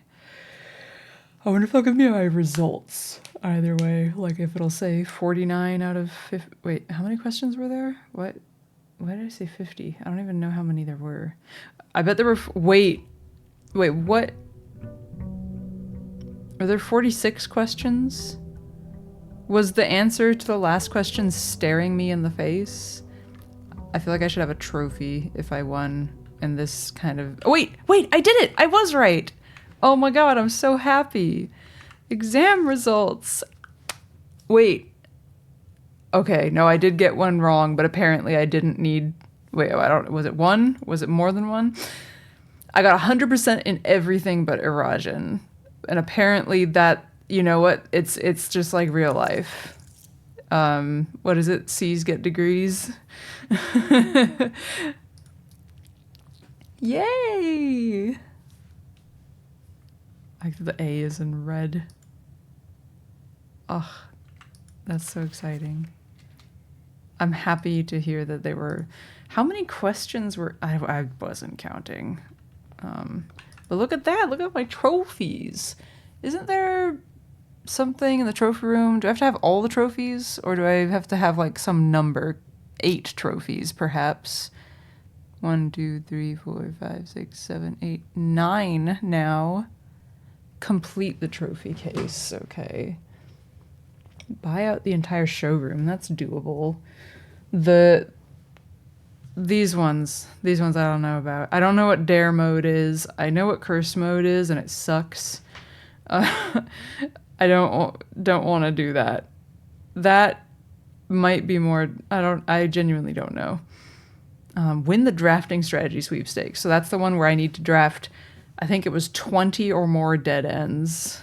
I wonder if they'll give me my results either way. Like if it'll say 49 out of 50. Wait, how many questions were there? What? Why did I say 50? I don't even know how many there were. I bet there were... Wait, what? Are there 46 questions? Was the answer to the last question staring me in the face? I feel like I should have a trophy if I won in this kind of... Oh, wait, I did it! I was right! Oh my god, I'm so happy. Exam results. Wait. Okay, no, I did get one wrong, but apparently I didn't need... Wait, I don't... Was it one? Was it more than one? I got 100% in everything but erosion. And apparently that, you know what? It's just like real life. What is it? C's get degrees. Yay! Like the A is in red. Ugh, that's so exciting. I'm happy to hear that they were... How many questions were... I wasn't counting. But look at that. Look at my trophies. Isn't there something in the trophy room? Do I have to have all the trophies? Or do I have to have like some number? 8 trophies, perhaps. 1, 2, 3, 4, 5, 6, 7, 8, 9 now. Complete the trophy case. Okay. Buy out the entire showroom. That's doable. These ones I don't know about. I don't know what dare mode is. I know what curse mode is, and it sucks. I don't want to do that. That might be more... I genuinely don't know. Win the drafting strategy sweepstakes. So that's the one where I need to draft, I think it was 20 or more dead ends.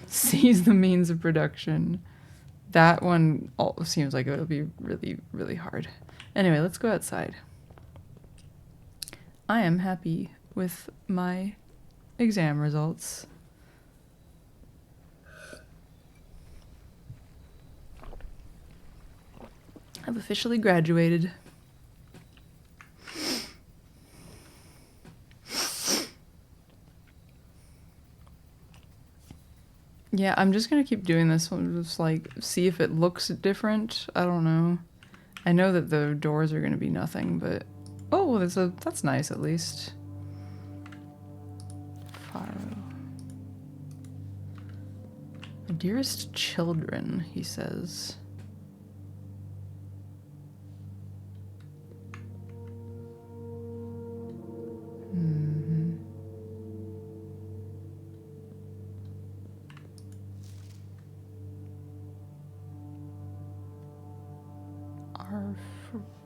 Seize the means of production. That one seems like it'll be really, really hard. Anyway, let's go outside. I am happy with my exam results. I've officially graduated. Yeah, I'm just gonna keep doing this one, just like see if it looks different. I don't know. I know that the doors are gonna be nothing, but oh, that's nice at least. Faro. My dearest children, he says.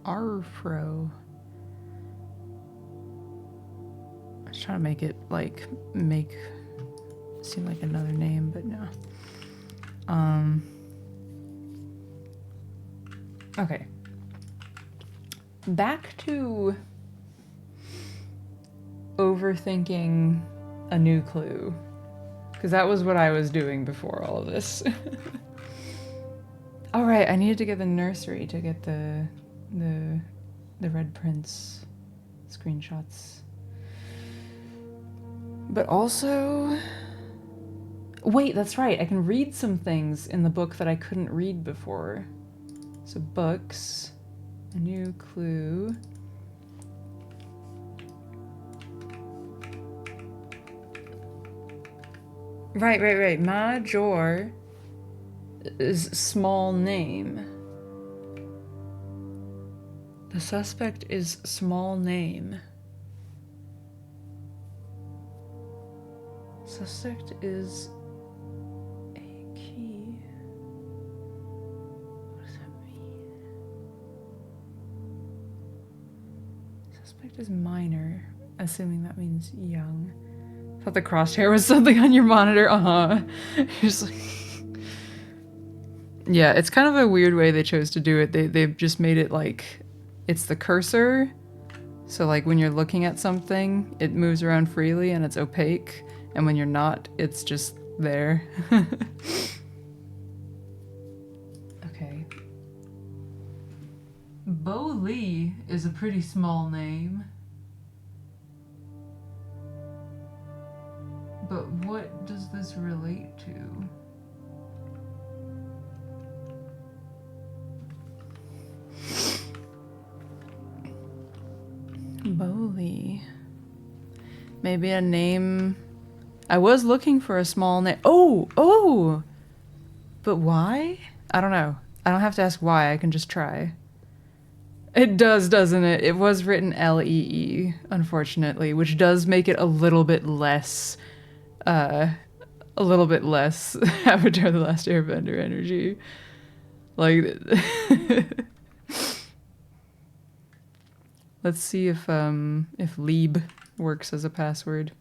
Arfro. I was trying to make it like seem like another name, but no. Okay. Back to overthinking a new clue. Because that was what I was doing before all of this. All right, I needed to get the nursery to get the Red Prince screenshots. But also... Wait, that's right. I can read some things in the book that I couldn't read before. So books, a new clue. Right. Major is small name. The suspect is small name. Suspect is a key. What does that mean? Suspect is minor, assuming that means young. I thought the crosshair was something on your monitor. You're just like... Yeah, it's kind of a weird way they chose to do it. They've just made it like it's the cursor. So like when you're looking at something, it moves around freely and it's opaque. And when you're not, it's just there. Okay. Bo Lee is a pretty small name. But what does this relate to? Bowley. Maybe a name. I was looking for a small name. Oh! But why? I don't know. I don't have to ask why. I can just try. It does, doesn't it? It was written Lee, unfortunately, which does make it a little bit less Avatar: The Last Airbender energy. Like, let's see if Lieb works as a password.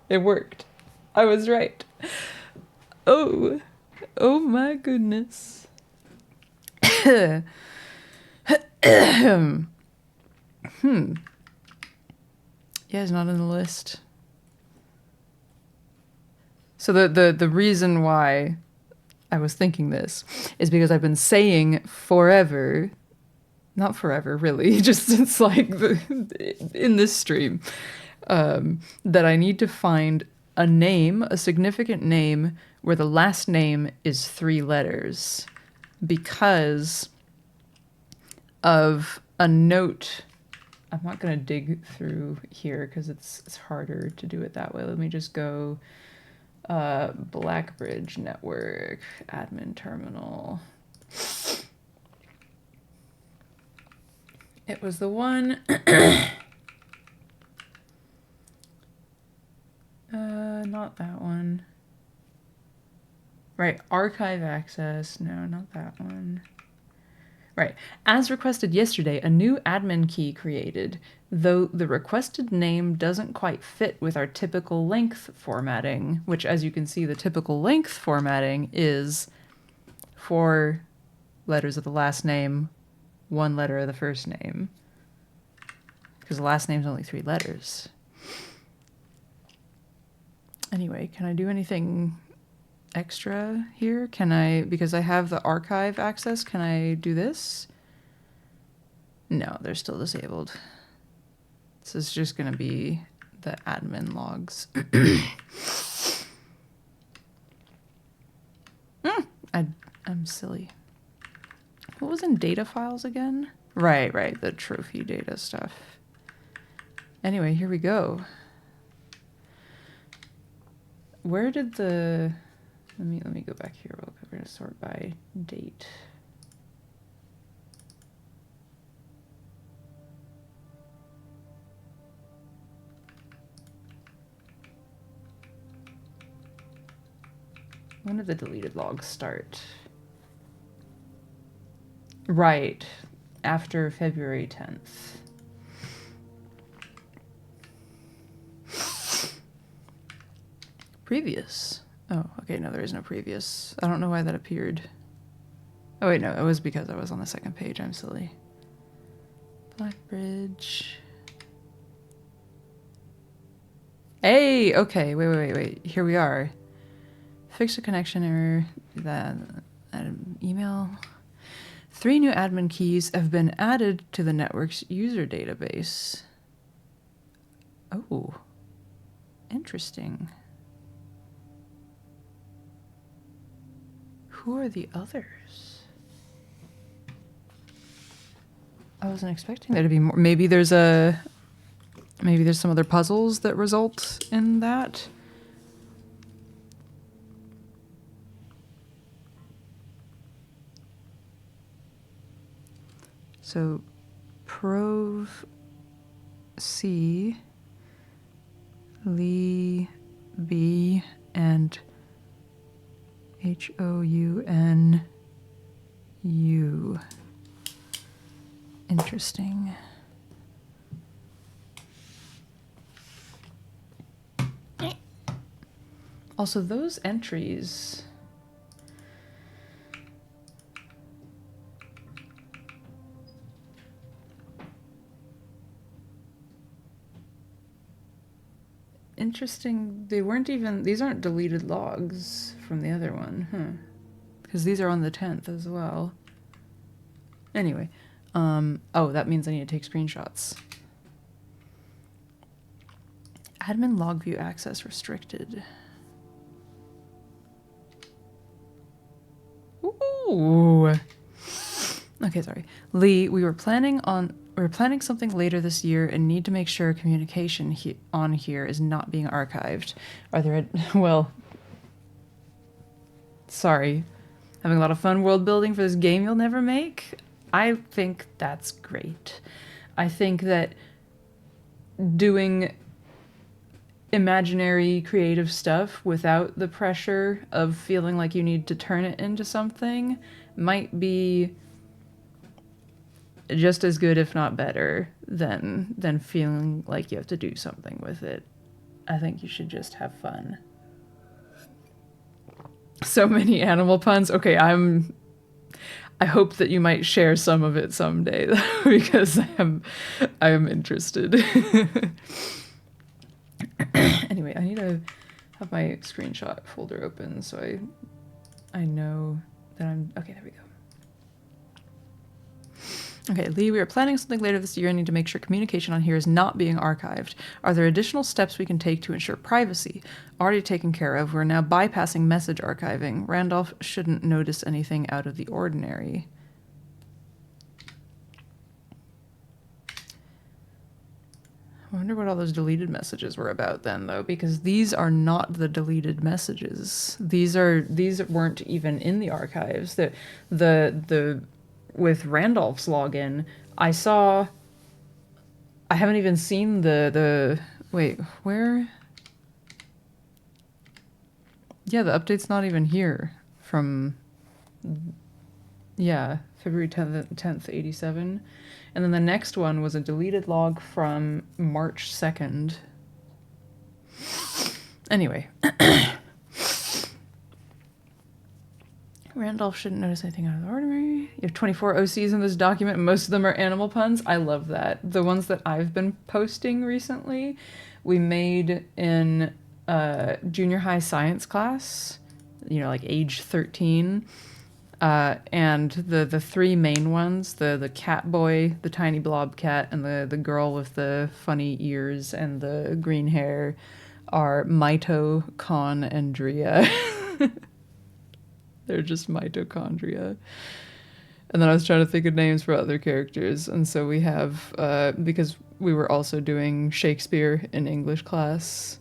It worked. I was right. Oh my goodness. Yeah, it's not in the list. So the reason why I was thinking this is because I've been saying forever, not forever really, just since like in this stream, that I need to find a name, a significant name, where the last name is 3 letters because of a note. I'm not going to dig through here because it's harder to do it that way. Let me just go Blackbridge Network, admin terminal. It was the one... not that one. Right, archive access. No, not that one. Right. As requested yesterday, a new admin key created, though the requested name doesn't quite fit with our typical length formatting, which, as you can see, the typical length formatting is 4 letters of the last name, 1 letter of the first name. Because the last name's only 3 letters. Anyway, can I do anything extra here? Can I, because I have the archive access, can I do this? No, they're still disabled. This is just going to be the admin logs. I'm silly. What was in data files again? Right, the trophy data stuff. Anyway, here we go. Where did the... Let me go back here real quick. We're going to sort by date. When did the deleted logs start? Right. After February 10th. Previous. Oh, okay, no, there is no previous. I don't know why that appeared. Oh, wait, no, it was because I was on the second page. I'm silly. Blackbridge. Hey, okay, wait. Here we are. Fix a connection error. That email. 3 new admin keys have been added to the network's user database. Oh, interesting. Who are the others? I wasn't expecting there to be more. Maybe there's some other puzzles that result in that. So, Prov C, Lee B, and HOUNU. Interesting. Also, those entries. Interesting. They weren't even. These aren't deleted logs from the other one, huh? Because these are on the 10th as well. Anyway. Oh, that means I need to take screenshots. Admin log view access restricted. Ooh. Okay, sorry. Lee, we were planning something later this year and need to make sure communication on here is not being archived. Are there well, sorry. Having a lot of fun world building for this game you'll never make? I think that's great. I think that doing imaginary creative stuff without the pressure of feeling like you need to turn it into something might be just as good, if not better, than feeling like you have to do something with it. I think you should just have fun. So many animal puns. Okay, I hope that you might share some of it someday, because I am interested. Anyway, I need to have my screenshot folder open so I know that I'm okay. There we go. Okay, Lee, we are planning something later this year and need to make sure communication on here is not being archived. Are there additional steps we can take to ensure privacy? Already taken care of. We're now bypassing message archiving. Randolph shouldn't notice anything out of the ordinary. I wonder what all those deleted messages were about then, though, because these are not the deleted messages. These weren't even in the archives. The with Randolph's login, I haven't even seen the wait, where? Yeah, the update's not even here from, yeah, February 10th, 87. And then the next one was a deleted log from March 2nd. Anyway. Randolph shouldn't notice anything out of the ordinary. You have 24 OCs in this document, and most of them are animal puns. I love that. The ones that I've been posting recently, we made in junior high science class, like age 13. And the 3 main ones, the cat boy, the tiny blob cat, and the girl with the funny ears and the green hair are mitochondria. They're just mitochondria. And then I was trying to think of names for other characters. And so we have, because we were also doing Shakespeare in English class,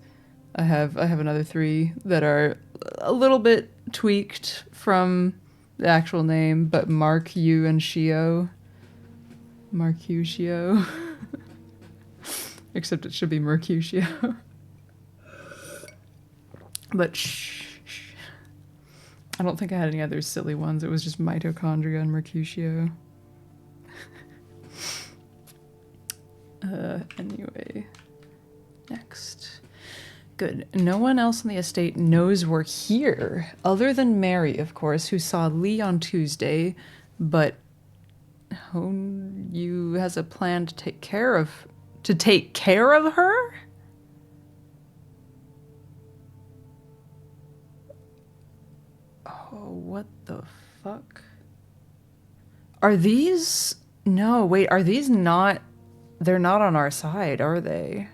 I have another 3 that are a little bit tweaked from the actual name, but Mark-U and Shio. Mercutio. Except it should be Mercutio. But shh. I don't think I had any other silly ones. It was just mitochondria and Mercutio. Anyway, next. Good. No one else on the estate knows we're here, other than Mary, of course, who saw Lee on Tuesday, but you has a plan to take care of her? Oh, what the fuck? Are these... No, wait, are these not... They're not on our side, are they?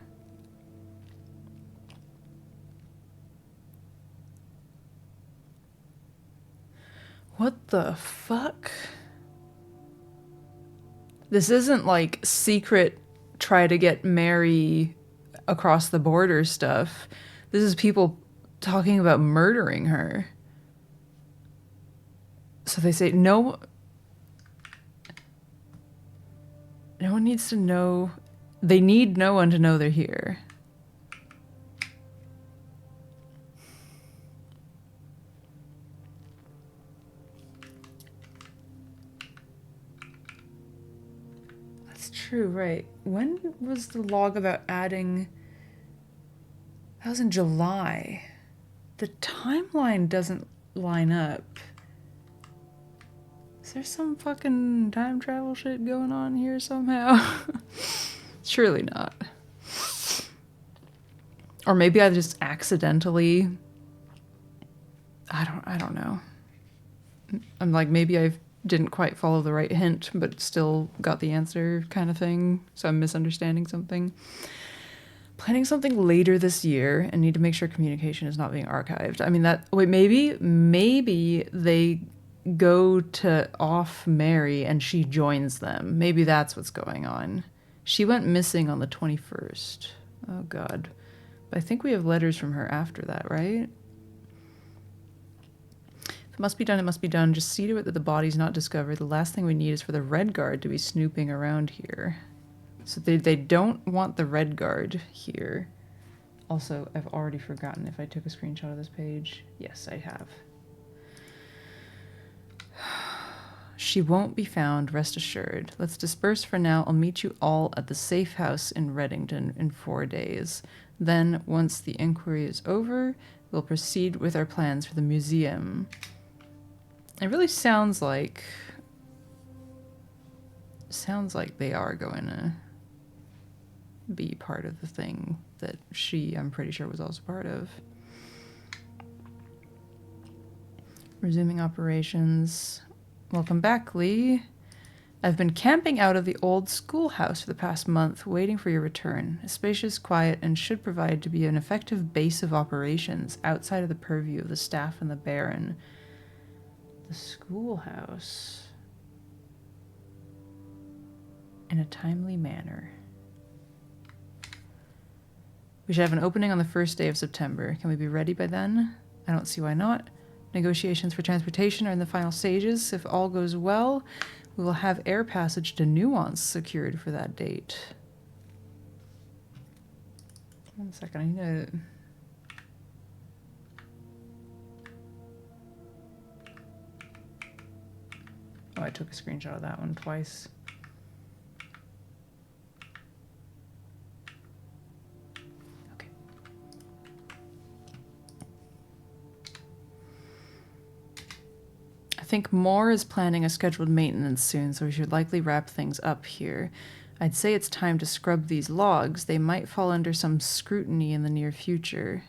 What the fuck? This isn't like secret try to get Mary across the border stuff. This is people talking about murdering her. So they say no one needs to know. They need no one to know they're here. That's true, right? When was the log about adding... That was in July. The timeline doesn't line up. Is there some fucking time travel shit going on here somehow? Surely not. Or maybe I just accidentally... I don't know. I'm like, maybe I didn't quite follow the right hint, but still got the answer kind of thing. So I'm misunderstanding something. Planning something later this year and need to make sure communication is not being archived. I mean, that... Wait, maybe they go to off Mary and she joins them. Maybe that's what's going on. She went missing on the 21st. Oh, God. But I think we have letters from her after that, right? If it must be done, it must be done. Just see to it that the body's not discovered. The last thing we need is for the Red Guard to be snooping around here. So they don't want the Red Guard here. Also, I've already forgotten if I took a screenshot of this page. Yes, I have. She won't be found, rest assured. Let's disperse for now. I'll meet you all at the safe house in Reddington in 4 days. Then, once the inquiry is over, we'll proceed with our plans for the museum. It really sounds like they are going to be part of the thing that I'm pretty sure, was also part of. Resuming operations. Welcome back, Lee. I've been camping out of the old schoolhouse for the past month, waiting for your return. It's spacious, quiet, and should provide to be an effective base of operations outside of the purview of the staff and the Baron. The schoolhouse. In a timely manner. We should have an opening on the first day of September. Can we be ready by then? I don't see why not. Negotiations for transportation are in the final stages. If all goes well, we will have air passage to Nuance secured for that date. 1 second, I need to... Oh, I took a screenshot of that one twice. Okay. I think Moore is planning a scheduled maintenance soon, so we should likely wrap things up here. I'd say it's time to scrub these logs. They might fall under some scrutiny in the near future.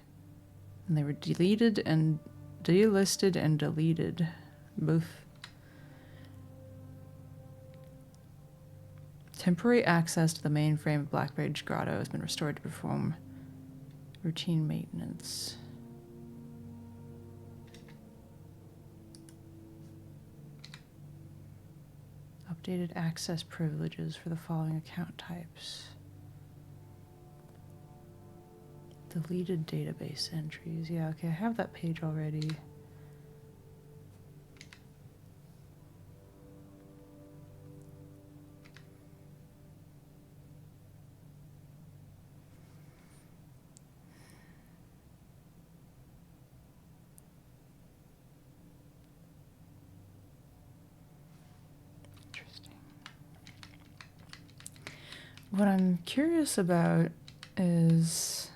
And they were delisted and deleted. Both. Temporary access to the mainframe of Blackbridge Grotto has been restored to perform routine maintenance. Updated access privileges for the following account types. Deleted database entries. Yeah, okay, I have that page already. What I'm curious about is...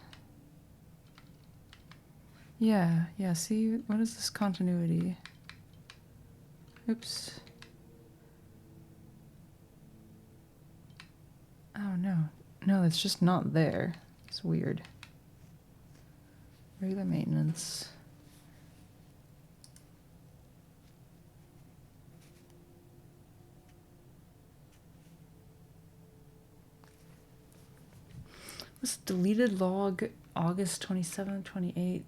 Yeah, see, what is this continuity? Oops. Oh, no. No, it's just not there. It's weird. Regular maintenance. This deleted log August 27th, 28th.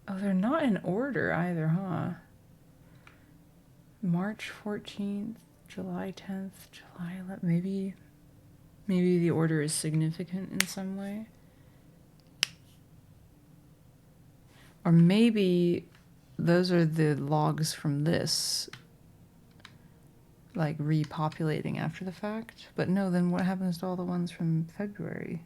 Oh, they're not in order either, huh? March 14th, July 10th, July 11th. Maybe the order is significant in some way. Or maybe those are the logs from this, like repopulating after the fact. But no, then what happens to all the ones from February?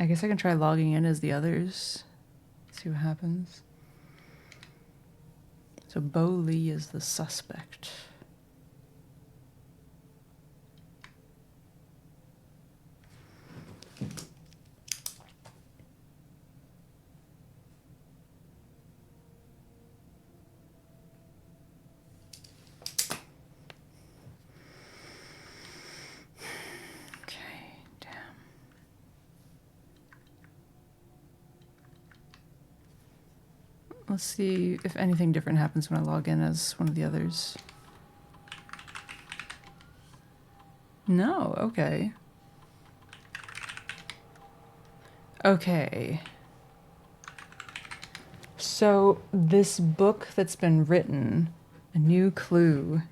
I guess I can try logging in as the others. See what happens. So Bo Lee is the suspect. Let's see if anything different happens when I log in as one of the others. No, okay. Okay. So this book that's been written, A New Clue.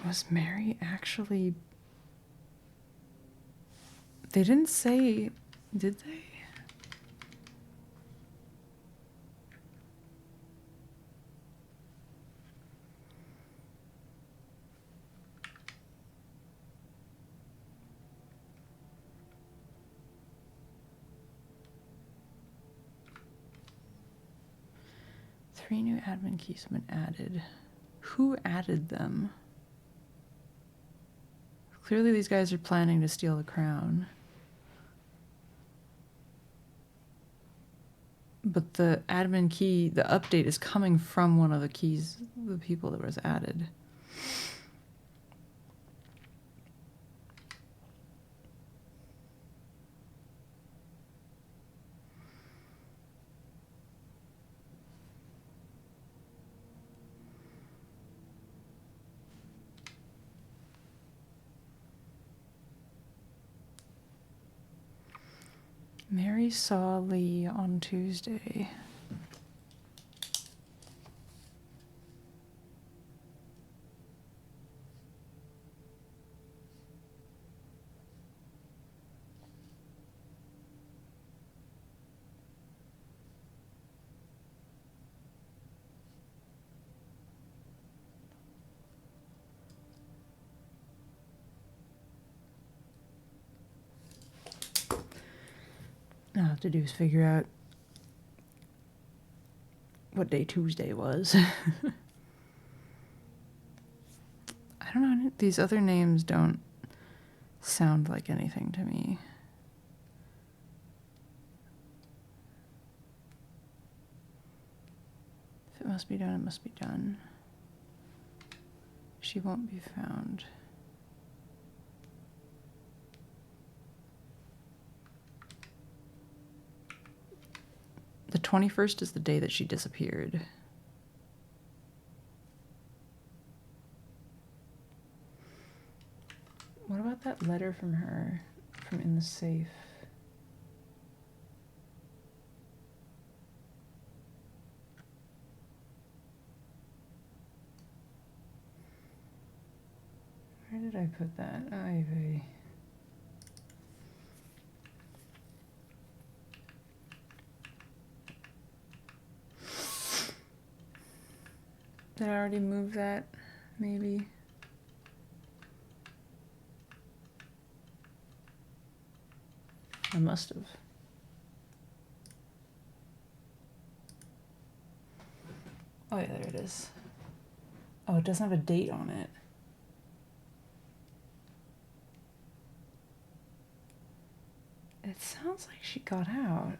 Was Mary actually... They didn't say... Did they? Three new admin keys have been added. Who added them? Clearly these guys are planning to steal the crown. But the admin key, the update is coming from one of the keys, the people that was added. Mary saw Lee on Tuesday. All I have to do is figure out what day Tuesday was. I don't know, these other names don't sound like anything to me. If it must be done, it must be done. She won't be found. The 21st is the day that she disappeared. What about that letter from her, from in the safe? Where did I put that? Ivy. Did I already move that? Maybe. I must have. Oh yeah, there it is. Oh, it doesn't have a date on it. It sounds like she got out.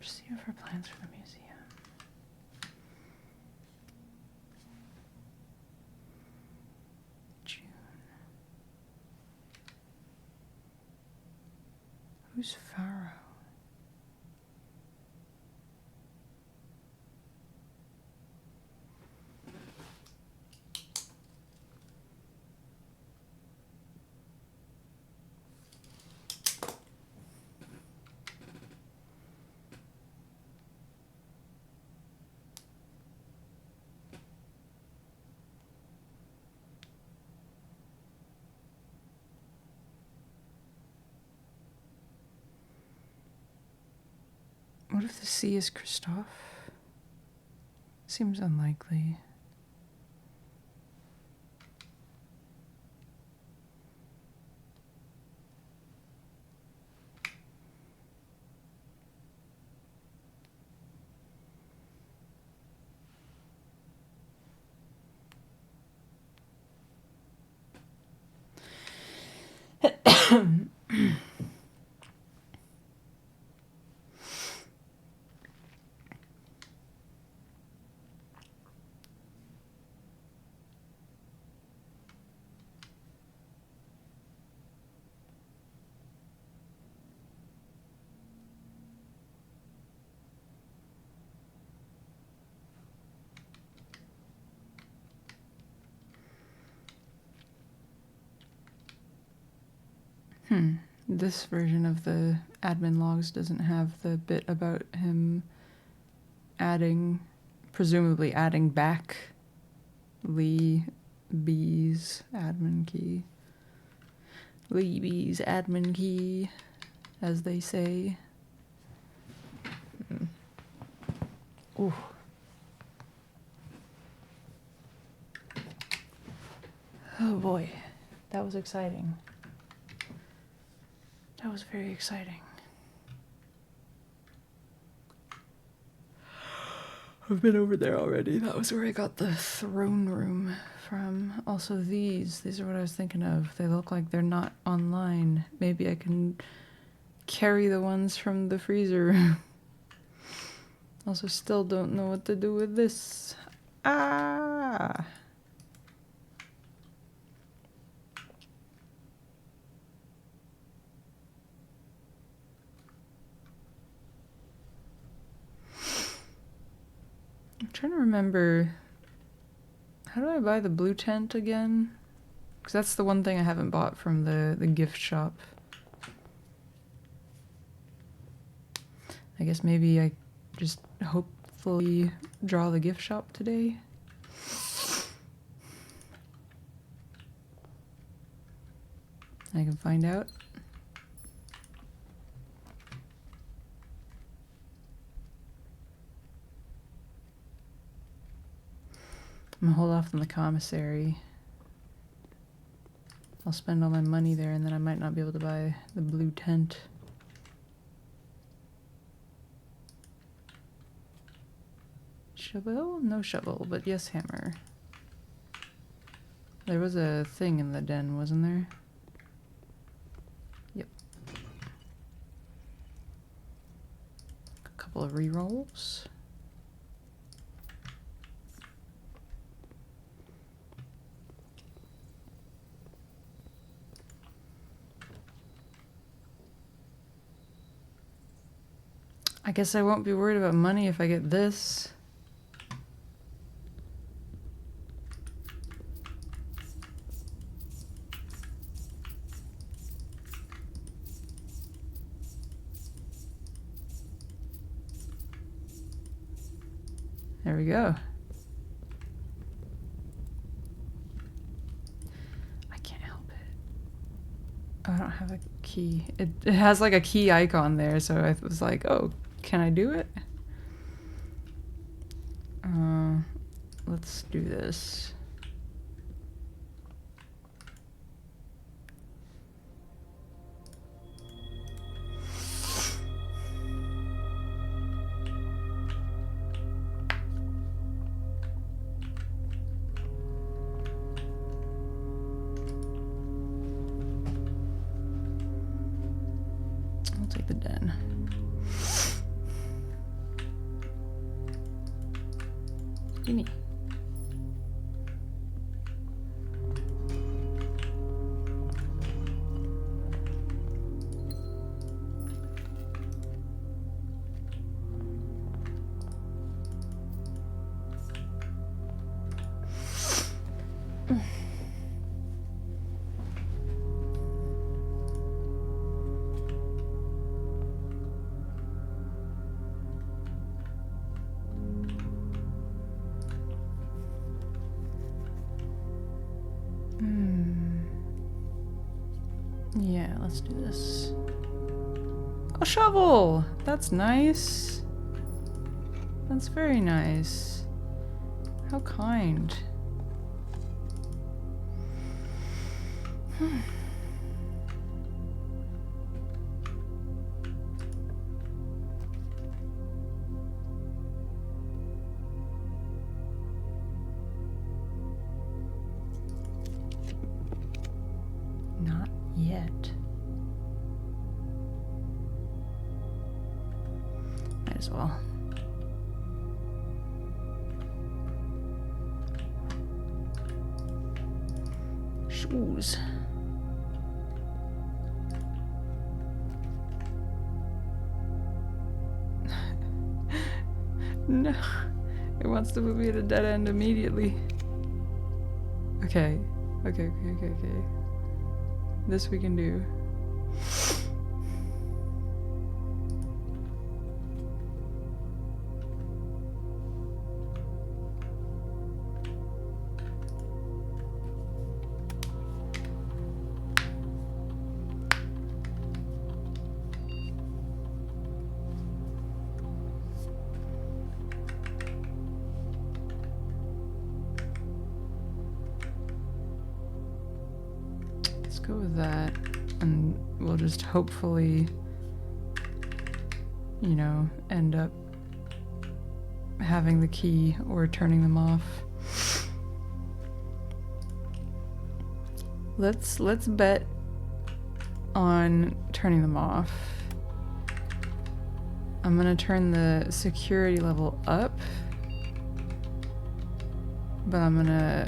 See if her plans for the museum. June. Who's Pharaoh? What if the C is Christophe? Seems unlikely. This version of the admin logs doesn't have the bit about him presumably adding back Lee B's admin key. Lee B's admin key, as they say. Ooh. Oh boy, that was exciting. That was very exciting. I've been over there already. That was where I got the throne room from. Also these are what I was thinking of. They look like they're not online. Maybe I can carry the ones from the freezer room. Also still don't know what to do with this. Ah! I'm trying to remember, how do I buy the blue tent again? Because that's the one thing I haven't bought from the gift shop. I guess maybe I just hopefully draw the gift shop today. I can find out. I'm gonna hold off on the commissary. I'll spend all my money there and then I might not be able to buy the blue tent. Shovel? No shovel, but yes hammer. There was a thing in the den, wasn't there? Yep. A couple of rerolls. I guess I won't be worried about money if I get this. There we go. I can't don't have a key. It has like a key icon there, so I was like, oh, can I do it? Let's do this. I'll take the den. Gimme. Yeah, let's do this. A shovel! That's nice. That's very nice. How kind. Not yet. Might as well. Shoes. No. It wants to put me at a dead end immediately. Okay. Okay. This we can do. Let's go with that, and we'll just hopefully, you know, end up having the key or turning them off. Let's bet on turning them off. I'm gonna turn the security level up, but I'm gonna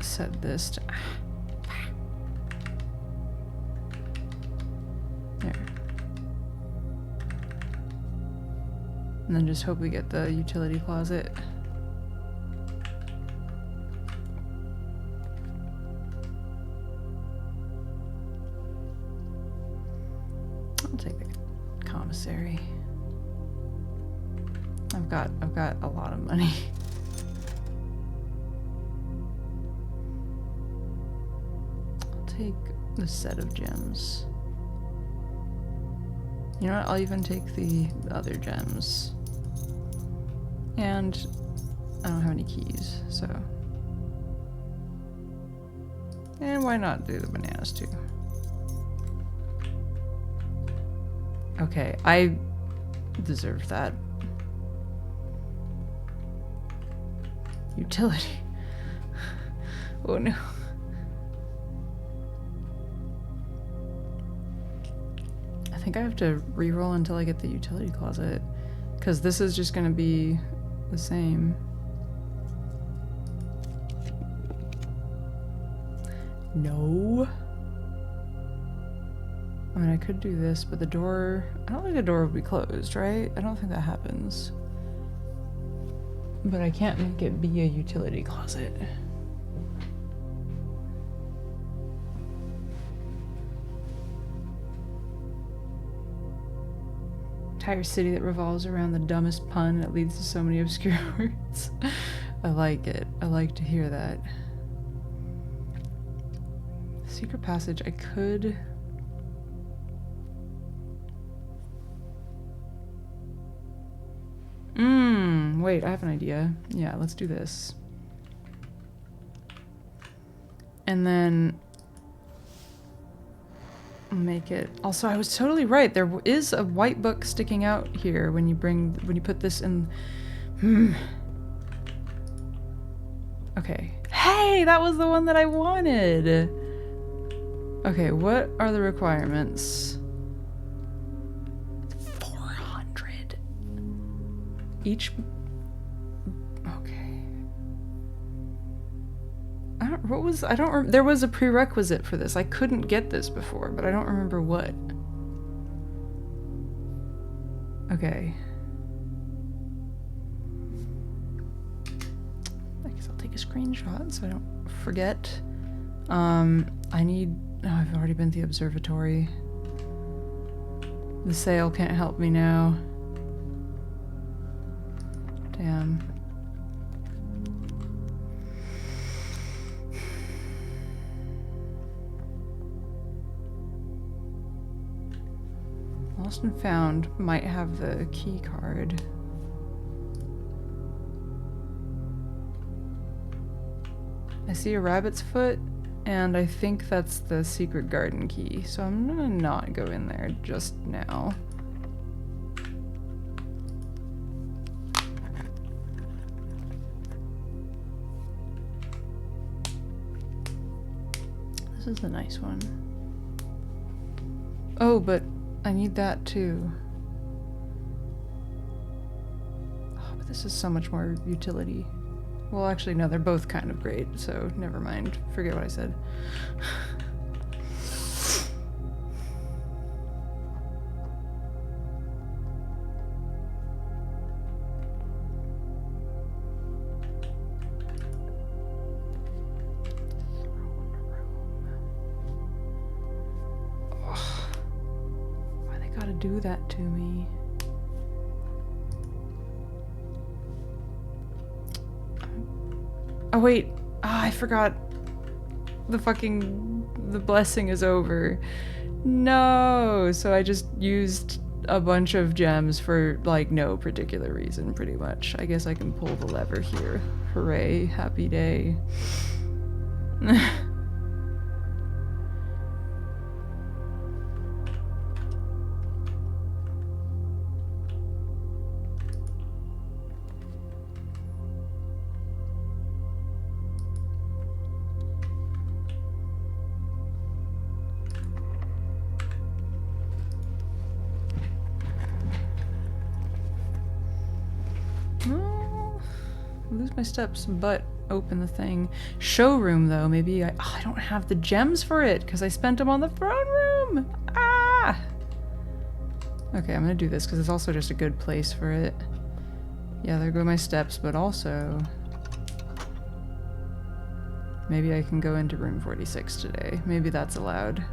set this to there. And then just hope we get the utility closet. I'll take the commissary. I've got a lot of money. I'll take the set of gems. You know what? I'll even take the other gems. And I don't have any keys, so. And why not do the bananas too? Okay, I deserve that. Utility. Oh no. I think I have to re-roll until I get the utility closet, because this is just gonna be the same. No. I mean, I could do this, but the door, I don't think the door would be closed, right? I don't think that happens. But I can't make it be a utility closet. Entire city that revolves around the dumbest pun that leads to so many obscure words. I like it. I like to hear that. Secret passage, I could Wait, I have an idea. Yeah, let's do this. And then make it. Also, I was totally right. There is a white book sticking out here when you put this in. Okay. Hey, that was the one that I wanted. Okay, what are the requirements? 400 each. Okay. There was a prerequisite for this. I couldn't get this before, but I don't remember what. Okay. I guess I'll take a screenshot so I don't forget. I've already been to the observatory. The sail can't help me now. Damn. Lost and Found might have the key card. I see a rabbit's foot, and I think that's the secret garden key, so I'm gonna not go in there just now. This is a nice one. Oh, but I need that too. Oh, but this is so much more utility. Well, actually, no, they're both kind of great, so never mind. Forget what I said. Why they gotta do that to me? Oh wait, I forgot. The blessing is over. No, so I just used a bunch of gems for like no particular reason, pretty much. I guess I can pull the lever here. Hooray, happy day. Lose my steps, but open the thing. Showroom, though. Maybe I don't have the gems for it because I spent them on the throne room. Ah! Okay, I'm gonna do this because it's also just a good place for it. Yeah, there go my steps, but also maybe I can go into room 46 today. Maybe that's allowed.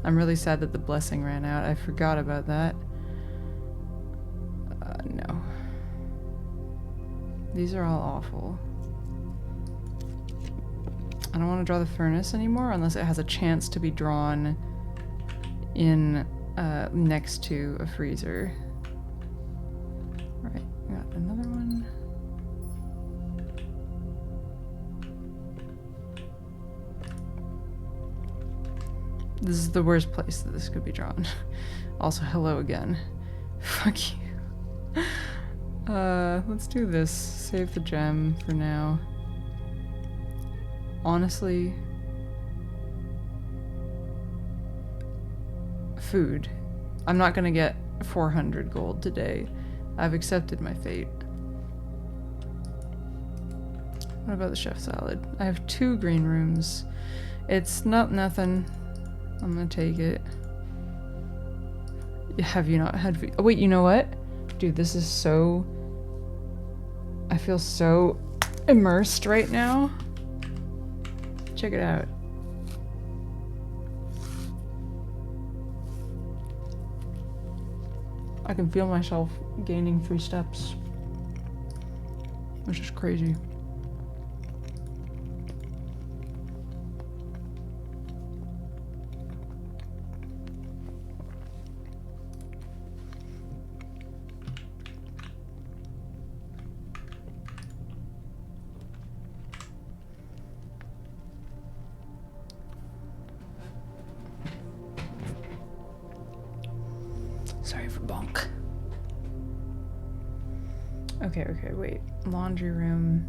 I'm really sad that the blessing ran out. I forgot about that. No. These are all awful. I don't want to draw the furnace anymore unless it has a chance to be drawn in next to a freezer. Alright, we got another one. This is the worst place that this could be drawn. Also, hello again. Fuck you. Let's do this. Save the gem for now. Honestly, food. I'm not gonna get 400 gold today. I've accepted my fate. What about the chef salad? I have 2 green rooms. It's not nothing. I'm gonna take it. Have you not had food? Oh, wait, you know what? Dude, this is so... I feel so immersed right now. Check it out. I can feel myself gaining 3 steps. Which is crazy. Bonk. Okay, wait. Laundry room.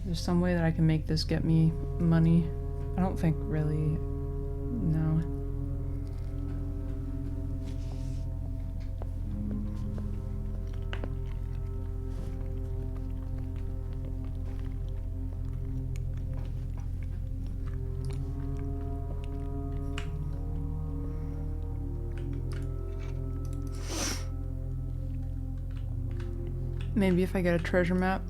There's some way that I can make this get me money. I don't think really. No. Maybe if I get a treasure map.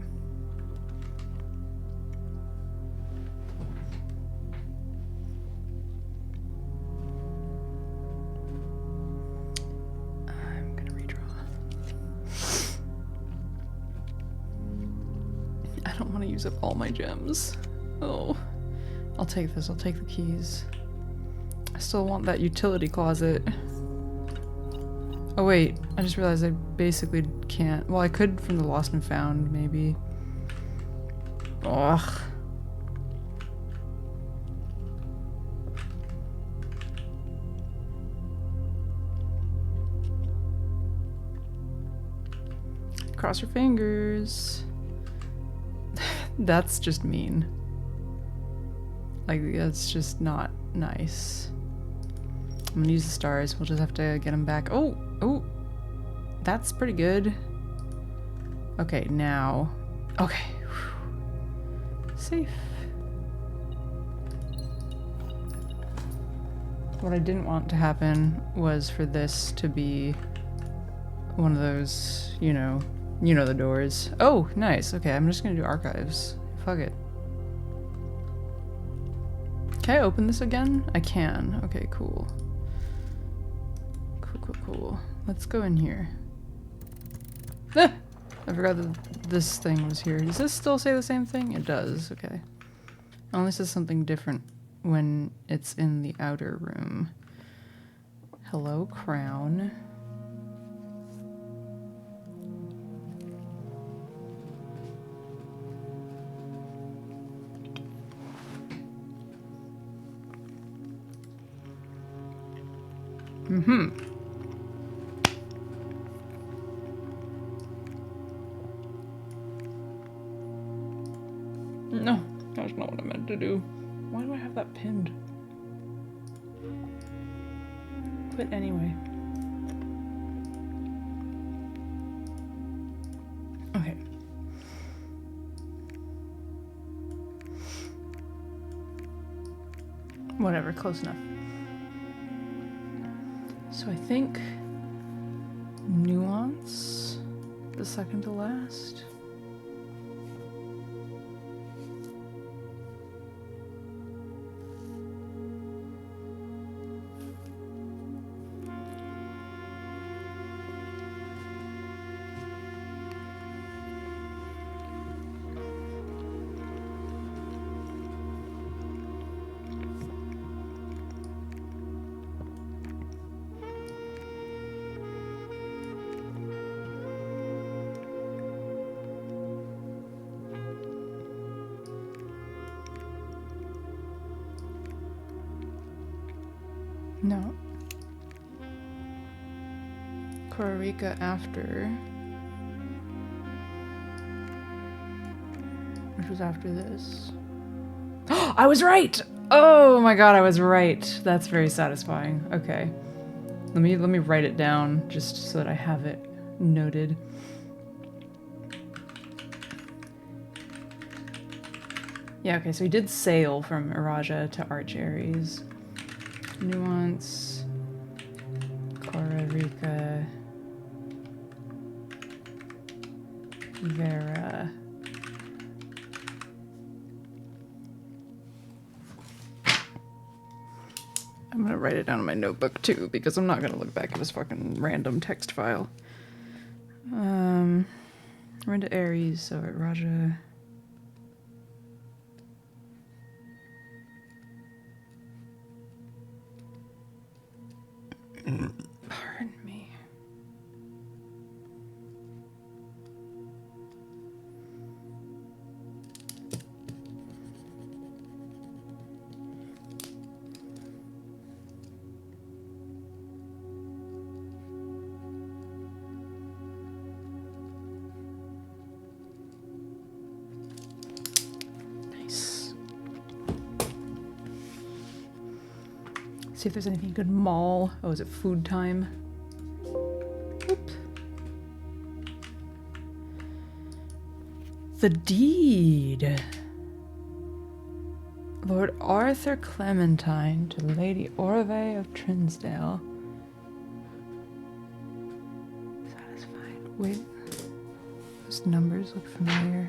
I'm gonna redraw. I don't want to use up all my gems. Oh. I'll take this. I'll take the keys. I still want that utility closet. Oh wait, I just realized I basically can't. Well, I could from the Lost and Found, maybe. Ugh. Cross your fingers. That's just mean. Like, that's just not nice. I'm gonna use the stars. We'll just have to get them back. Oh! Oh! That's pretty good. Okay, now. Okay. Whew. Safe. What I didn't want to happen was for this to be one of those, you know the doors. Oh, nice. Okay, I'm just gonna do archives. Fuck it. Can I open this again? I can. Okay, cool. Cool. Let's go in here. Ah! I forgot that this thing was here. Does this still say the same thing? It does. Okay. It only says something different when it's in the outer room. Hello, crown. Mm-hmm. No, that's not what I meant to do. Why do I have that pinned? But anyway. Okay. Whatever, close enough. So I think nuance, the second to last. No. Costa Rica after. Which was after this. I was right! Oh my god, I was right. That's very satisfying. Okay. Let me write it down just so that I have it noted. Yeah, okay, so he did sail from Iraja to Arch Aries. Nuance, Costa Rica, Vera. I'm gonna write it down in my notebook too, because I'm not gonna look back at this fucking random text file. We're into Aries, so at Raja. Pardon me. see if there's anything good. Mall. Oh, is it food time? Oops. The deed. Lord Arthur Clementine to Lady Orvay of Trinsdale. Satisfied. Wait. Those numbers look familiar.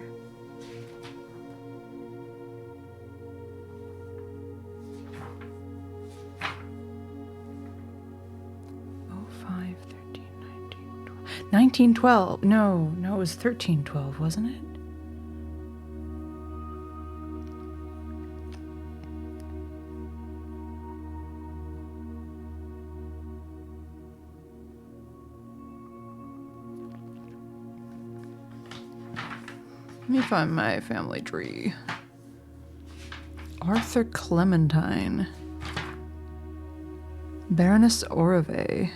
Oh, 5, 13, 19, 12. 1912. No, it was 1312, wasn't it? Let me find my family tree. Arthur Clementine. Baroness Orvay.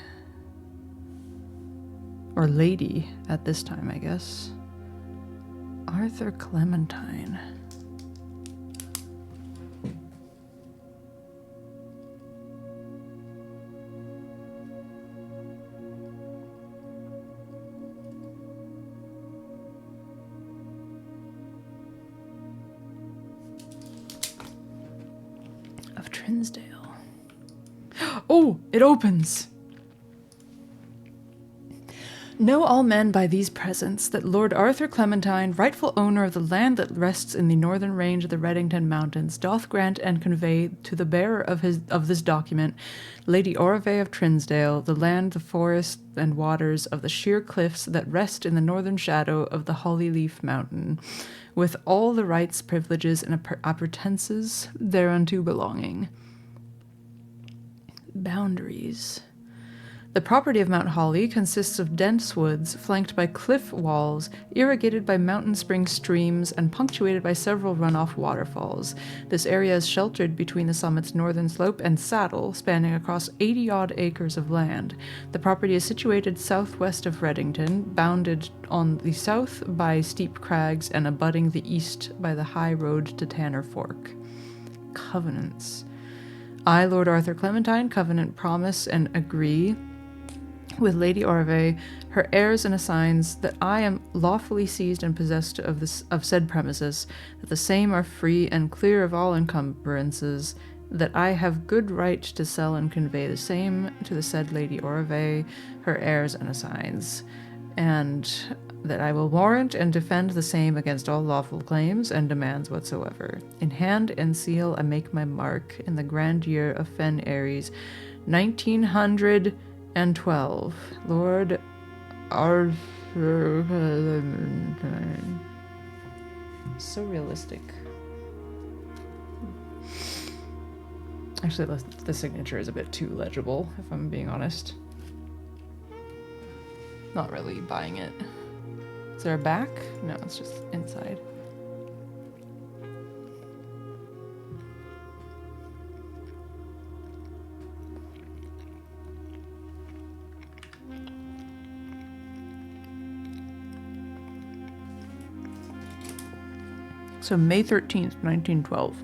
Or lady at this time, I guess. Arthur Clementine. Trinsdale. Oh, it opens. Know all men by these presents that Lord Arthur Clementine, rightful owner of the land that rests in the northern range of the Reddington Mountains, doth grant and convey to the bearer of this document, Lady Orvay of Trinsdale, the land, the forest, and waters of the sheer cliffs that rest in the northern shadow of the Hollyleaf Mountain, with all the rights, privileges, and appertences thereunto belonging. Boundaries. The property of Mount Holly consists of dense woods, flanked by cliff walls, irrigated by mountain spring streams, and punctuated by several runoff waterfalls. This area is sheltered between the summit's northern slope and saddle, spanning across 80-odd acres of land. The property is situated southwest of Reddington, bounded on the south by steep crags and abutting the east by the high road to Tanner Fork. Covenants. I, Lord Arthur Clementine, covenant, promise, and agree with Lady Orvay, her heirs and assigns, that I am lawfully seized and possessed of said premises, that the same are free and clear of all encumbrances, that I have good right to sell and convey the same to the said Lady Orvay, her heirs and assigns, and that I will warrant and defend the same against all lawful claims and demands whatsoever. In hand and seal I make my mark in the grand year of Fen Aries, 1912. Lord Arthur Clementine. So realistic. Actually, the signature is a bit too legible, if I'm being honest. Not really buying it. Is there a back? No, it's just inside. So May 13th, 1912.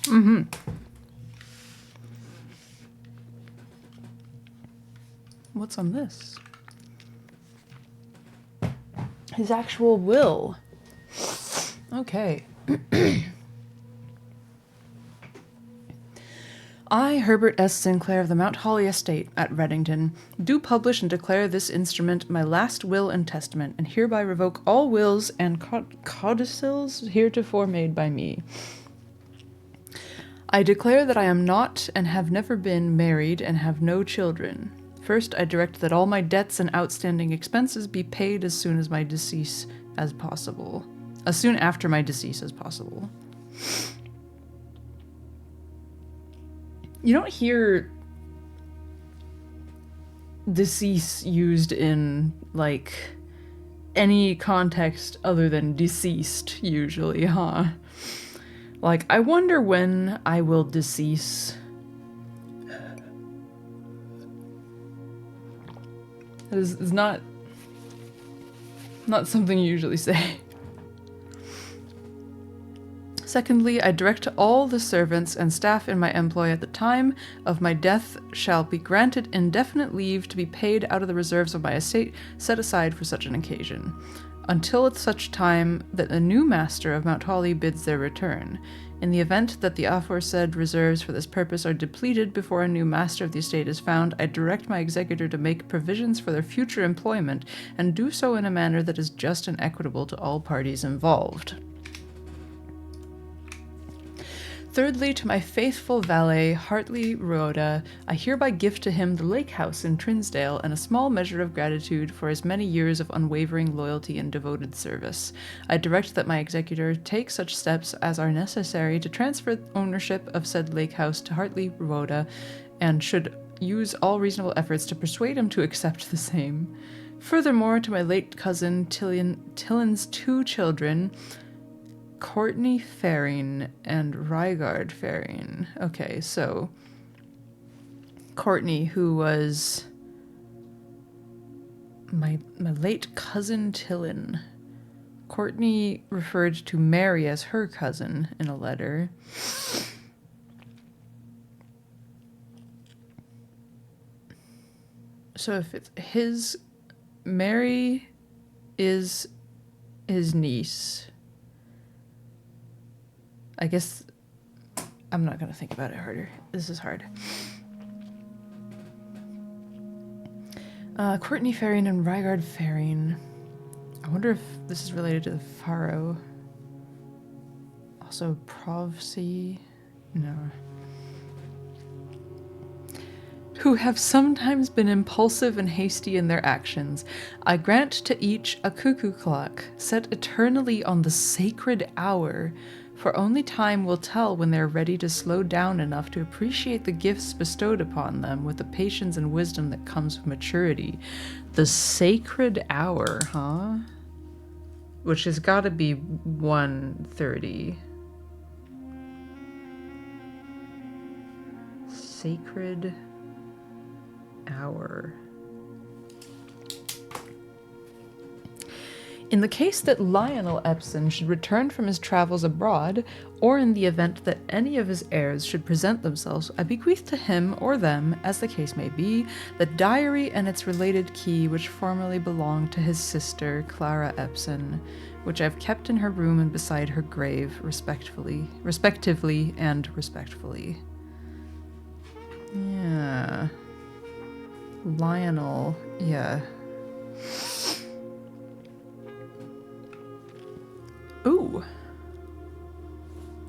Mm-hmm. What's on this? His actual will. Okay. I, Herbert S. Sinclair of the Mount Holly Estate at Reddington, do publish and declare this instrument my last will and testament, and hereby revoke all wills and codicils heretofore made by me. I declare that I am not and have never been married and have no children. First, I direct that all my debts and outstanding expenses be paid as soon as my decease as possible. as soon after my decease as possible. You don't hear decease used in, like, any context other than deceased, usually, huh? Like, I wonder when I will decease. That is not something you usually say. Secondly, I direct to all the servants and staff in my employ at the time of my death shall be granted indefinite leave to be paid out of the reserves of my estate set aside for such an occasion, until at such time that a new master of Mount Holly bids their return. In the event that the aforesaid reserves for this purpose are depleted before a new master of the estate is found, I direct my executor to make provisions for their future employment, and do so in a manner that is just and equitable to all parties involved. Thirdly, to my faithful valet, Hartley Rhoda, I hereby gift to him the lake house in Trinsdale and a small measure of gratitude for his many years of unwavering loyalty and devoted service. I direct that my executor take such steps as are necessary to transfer ownership of said lake house to Hartley Rhoda, and should use all reasonable efforts to persuade him to accept the same. Furthermore, to my late cousin Tillin's 2 children, Courtney Faring and Rygard Faring. Okay, so Courtney, who was my late cousin Tillin. Courtney referred to Mary as her cousin in a letter. So if it's his, Mary is his niece. I guess I'm not going to think about it harder. This is hard. Courtney Faring and Rygard Faring. I wonder if this is related to the Pharaoh. Also, Provsy. No. Who have sometimes been impulsive and hasty in their actions. I grant to each a cuckoo clock, set eternally on the sacred hour, for only time will tell when they are ready to slow down enough to appreciate the gifts bestowed upon them with the patience and wisdom that comes with maturity. The sacred hour, huh? Which has got to be 1:30. Sacred hour. In the case that Lionel Epson should return from his travels abroad, or in the event that any of his heirs should present themselves, I bequeath to him or them, as the case may be, the diary and its related key which formerly belonged to his sister, Clara Epson, which I have kept in her room and beside her grave, respectively. Yeah. Lionel, yeah. Ooh.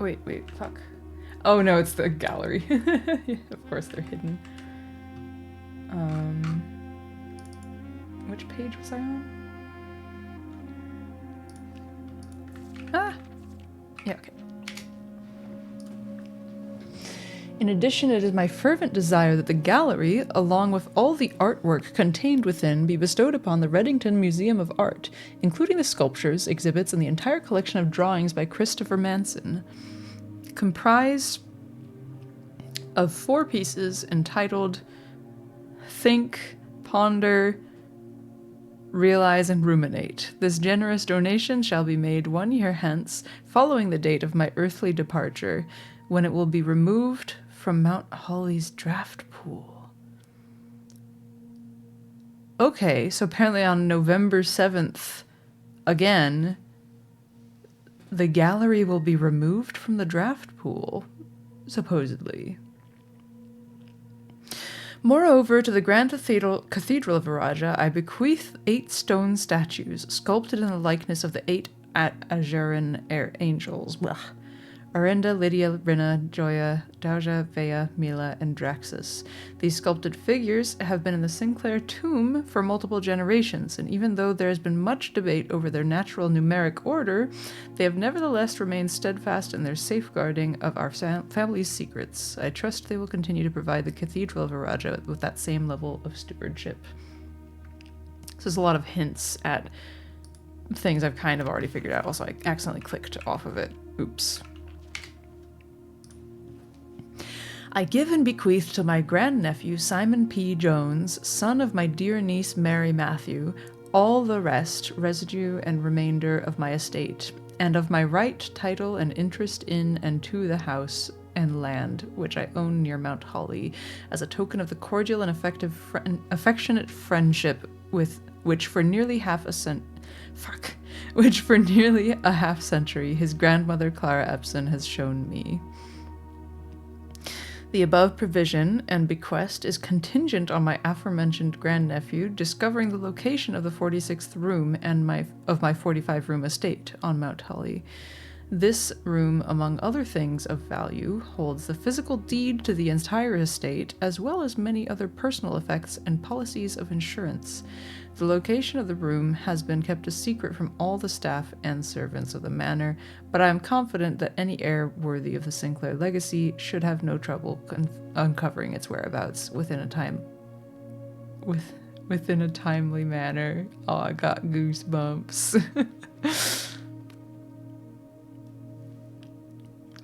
Wait, fuck. Oh no, it's the gallery. Of course they're hidden. Which page was I on? Ah! Yeah, okay. In addition, it is my fervent desire that the gallery, along with all the artwork contained within, be bestowed upon the Reddington Museum of Art, including the sculptures, exhibits, and the entire collection of drawings by Christopher Manson, comprised of 4 pieces entitled Think, Ponder, Realize, and Ruminate. This generous donation shall be made 1 year hence, following the date of my earthly departure, when it will be removed from Mount Holly's draft pool. Okay, so apparently on November 7th, again, the gallery will be removed from the draft pool, supposedly. Moreover, to the Grand Cathedral of Viraja, I bequeath 8 stone statues, sculpted in the likeness of the 8 Ajuran angels. Blah. Arenda, Lydia, Rina, Joya, Dauja, Vea, Mila, and Draxus. These sculpted figures have been in the Sinclair tomb for multiple generations, and even though there has been much debate over their natural numeric order, they have nevertheless remained steadfast in their safeguarding of our family's secrets. I trust they will continue to provide the Cathedral of Araja with that same level of stewardship. So there's a lot of hints at things I've kind of already figured out. Also, I accidentally clicked off of it. Oops. I give and bequeath to my grandnephew Simon P. Jones, son of my dear niece Mary Matthew, all the rest, residue and remainder of my estate, and of my right, title, and interest in and to the house and land which I own near Mount Holly, as a token of the cordial and affectionate friendship with which for nearly a half century his grandmother Clara Epson has shown me. The above provision and bequest is contingent on my aforementioned grandnephew discovering the location of the 46th room and of my 45-room estate on Mount Holly. This room, among other things of value, holds the physical deed to the entire estate, as well as many other personal effects and policies of insurance. The location of the room has been kept a secret from all the staff and servants of the manor, but I am confident that any heir worthy of the Sinclair legacy should have no trouble uncovering its whereabouts within a timely manner. Oh, I got goosebumps.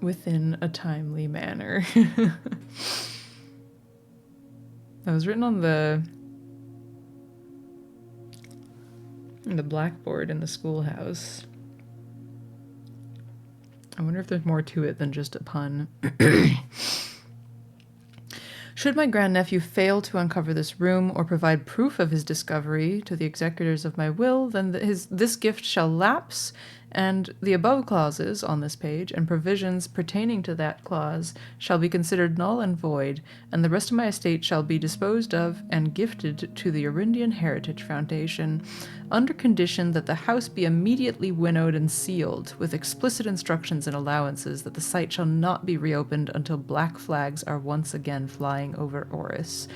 Within a timely manner. That was written on the blackboard in the schoolhouse. I wonder if there's more to it than just a pun. Should my grandnephew fail to uncover this room or provide proof of his discovery to the executors of my will, then this gift shall lapse, and the above clauses on this page and provisions pertaining to that clause shall be considered null and void, and the rest of my estate shall be disposed of and gifted to the Arindian Heritage Foundation, under condition that the house be immediately winnowed and sealed, with explicit instructions and allowances that the site shall not be reopened until black flags are once again flying over Oris,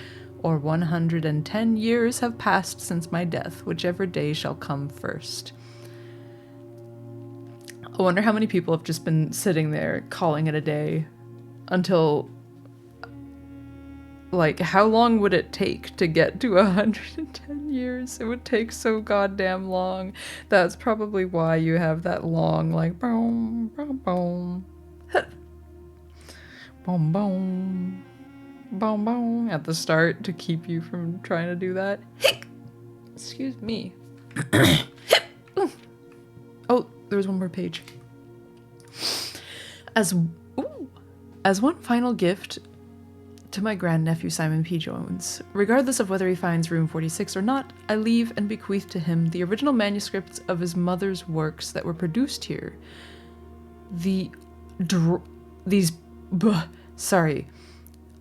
or 110 years have passed since my death, whichever day shall come first. I wonder how many people have just been sitting there calling it a day until, like, how long would it take to get to 110 years? It would take so goddamn long. That's probably why you have that long, like, boom, boom, boom, boom, boom, boom, boom at the start to keep you from trying to do that. Excuse me. Oh, there was one more page. As one final gift to my grandnephew Simon P. Jones, regardless of whether he finds room 46 or not, I leave and bequeath to him the original manuscripts of his mother's works that were produced here.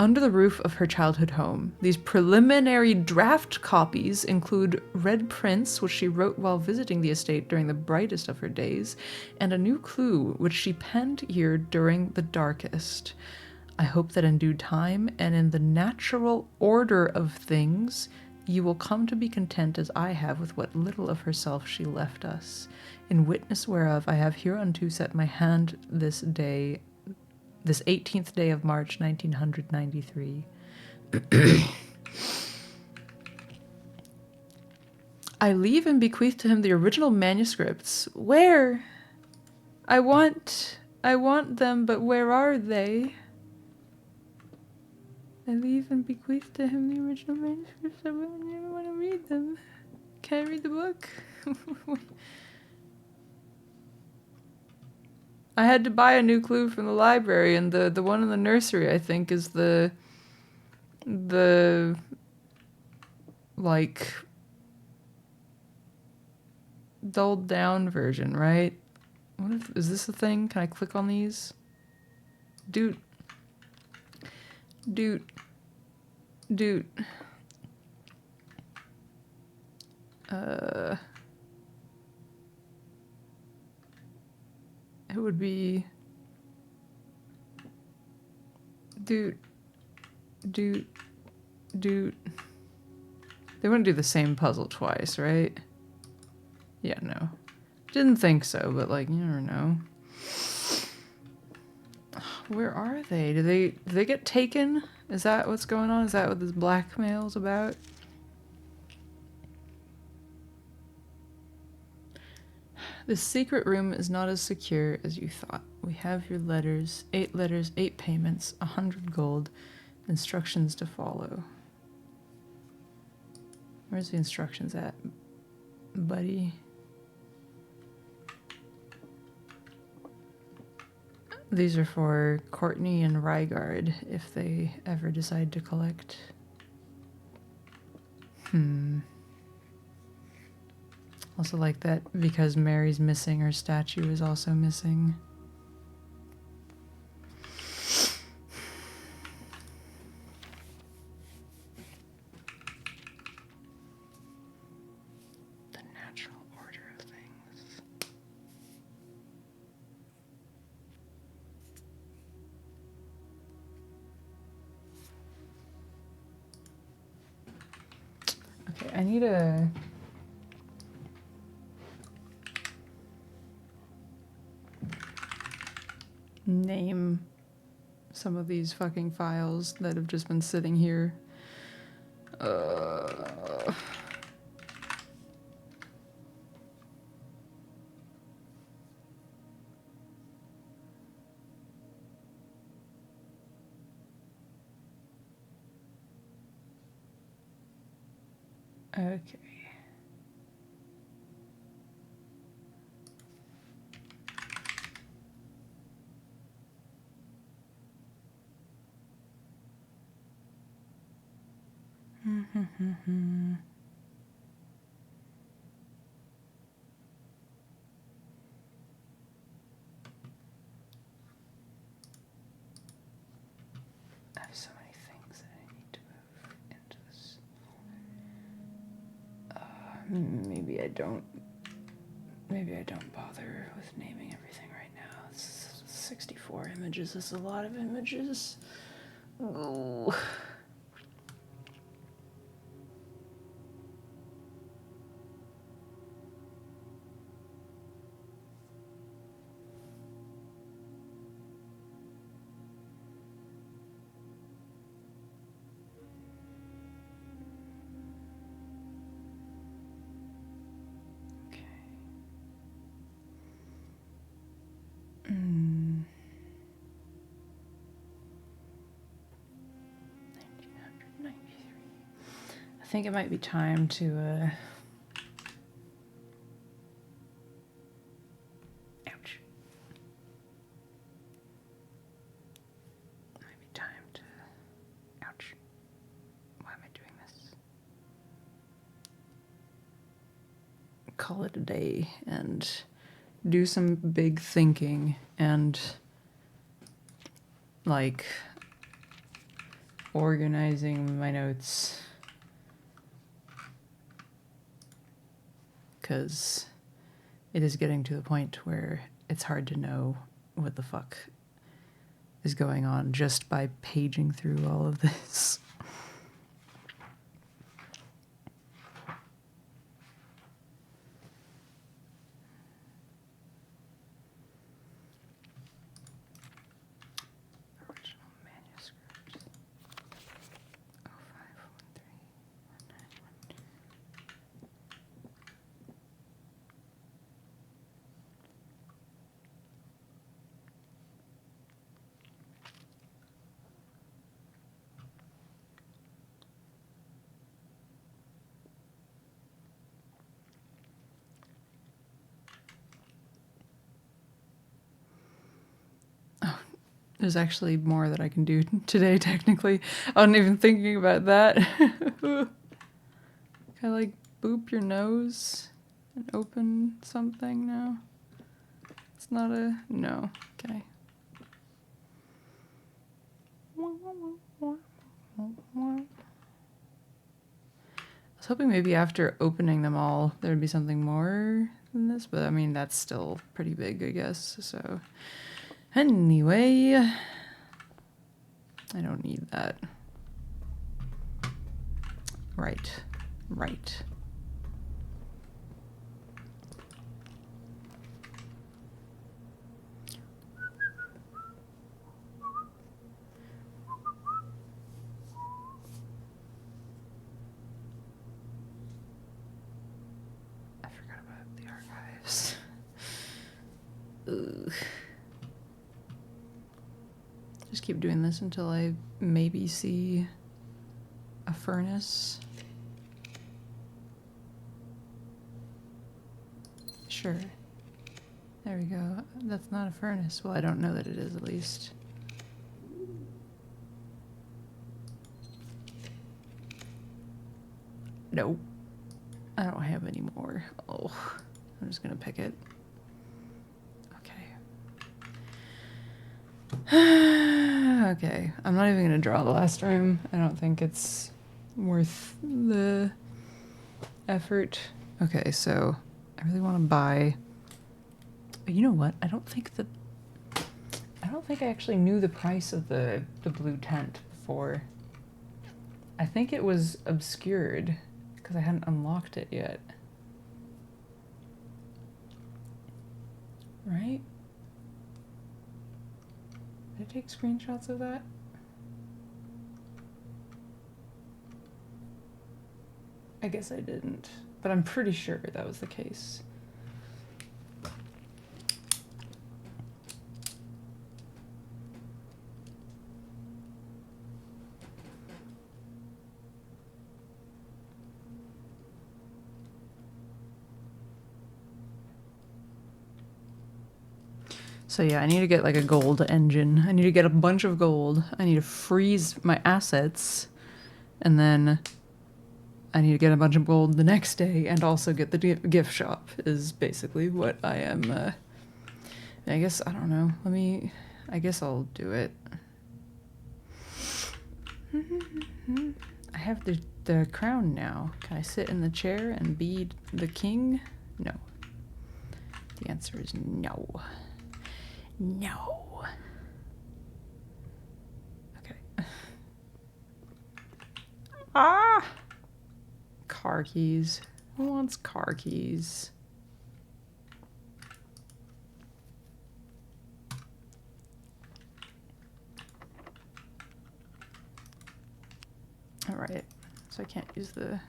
Under the roof of her childhood home. These preliminary draft copies include red prints, which she wrote while visiting the estate during the brightest of her days, and a new clue, which she penned here during the darkest. I hope that in due time, and in the natural order of things, you will come to be content as I have with what little of herself she left us, in witness whereof I have hereunto set my hand this 18th day of March, 1993. I leave and bequeath to him the original manuscripts. Where? I want them, but where are they? I leave and bequeath to him the original manuscripts. I never want to read them. Can I read the book? I had to buy a new clue from the library, and the one in the nursery, I think, is the like dulled down version, right? Is this a thing? Can I click on these? Doot. It would be Dude. Dude. Dude. They wouldn't do the same puzzle twice, right? Yeah, no. Didn't think so, but like, you never know. Where are they? Do they get taken? Is that what's going on? Is that what this blackmail's about? This secret room is not as secure as you thought. We have your letters. 8 letters, 8 payments, 100 gold. Instructions to follow. Where's the instructions at, buddy? These are for Courtney and Rygard if they ever decide to collect. Also like that because Mary's missing, her statue is also missing. The natural order of things. Okay, I need a... name some of these fucking files that have just been sitting here. Okay. I have so many things that I need to move into this. Maybe I don't. Maybe I don't bother with naming everything right now. It's 64 images. That's a lot of images. Oh. I think it might be time to, ouch. It might be time to, ouch. Why am I doing this? Call it a day and do some big thinking and, like, organizing my notes. Because it is getting to the point where it's hard to know what the fuck is going on just by paging through all of this. Original manuscript. 05131912. There's actually more that I can do today, technically. I wasn't even thinking about that. Can I, like, boop your nose and open something now? It's not a... no. Okay. I was hoping maybe after opening them all, there'd be something more than this, but I mean, that's still pretty big, I guess, so... Anyway, I don't need that. Right. Right. I forgot about the archives. Ugh. Just keep doing this until I maybe see a furnace. Sure. There we go. That's not a furnace. Well, I don't know that it is, at least. Nope. I don't have any more. Oh, I'm just gonna pick it. Okay. Okay. I'm not even gonna draw the last room. I don't think it's worth the effort. Okay, so I really want to buy. You know what? I don't think I actually knew the price of the blue tent before. I think it was obscured because I hadn't unlocked it yet. Right? Did I take screenshots of that? I guess I didn't, but I'm pretty sure that was the case. So yeah, I need to get like a gold engine. I need to get a bunch of gold. I need to freeze my assets. And then I need to get a bunch of gold the next day and also get the gift shop is basically what I am. I guess, I don't know. I guess I'll do it. I have the crown now. Can I sit in the chair and be the king? No. The answer is no. No. Okay. Ah! Car keys. Who wants car keys? Alright. So I can't use the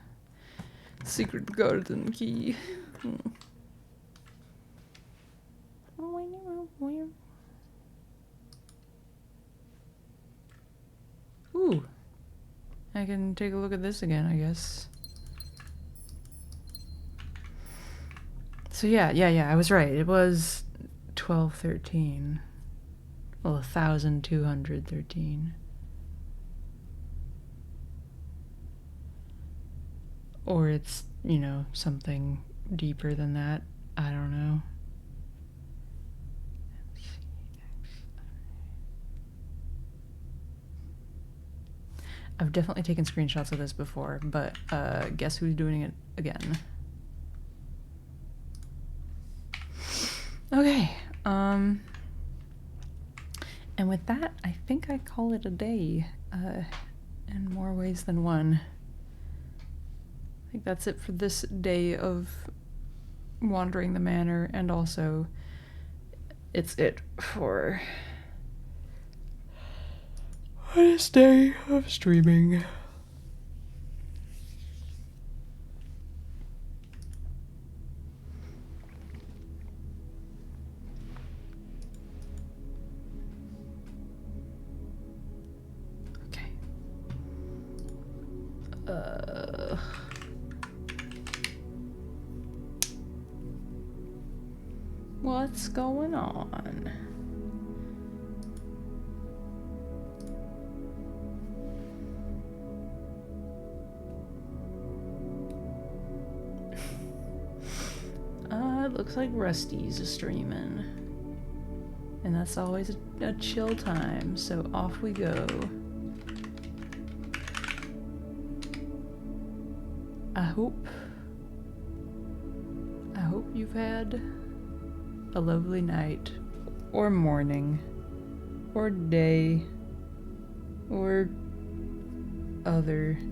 secret garden key. Ooh. I can take a look at this again, I guess. So yeah, I was right. It was 1213. Well, 1,213. Or it's, you know, something deeper than that. I don't know. I've definitely taken screenshots of this before, but guess who's doing it again? Okay, and with that, I think I call it a day, in more ways than one. I think that's it for this day of wandering the manor, and also it's it for this day of streaming. Okay. What's going on? It looks like Rusty's streaming. And that's always a chill time, so off we go. I hope you've had a lovely night, or morning, or day, or other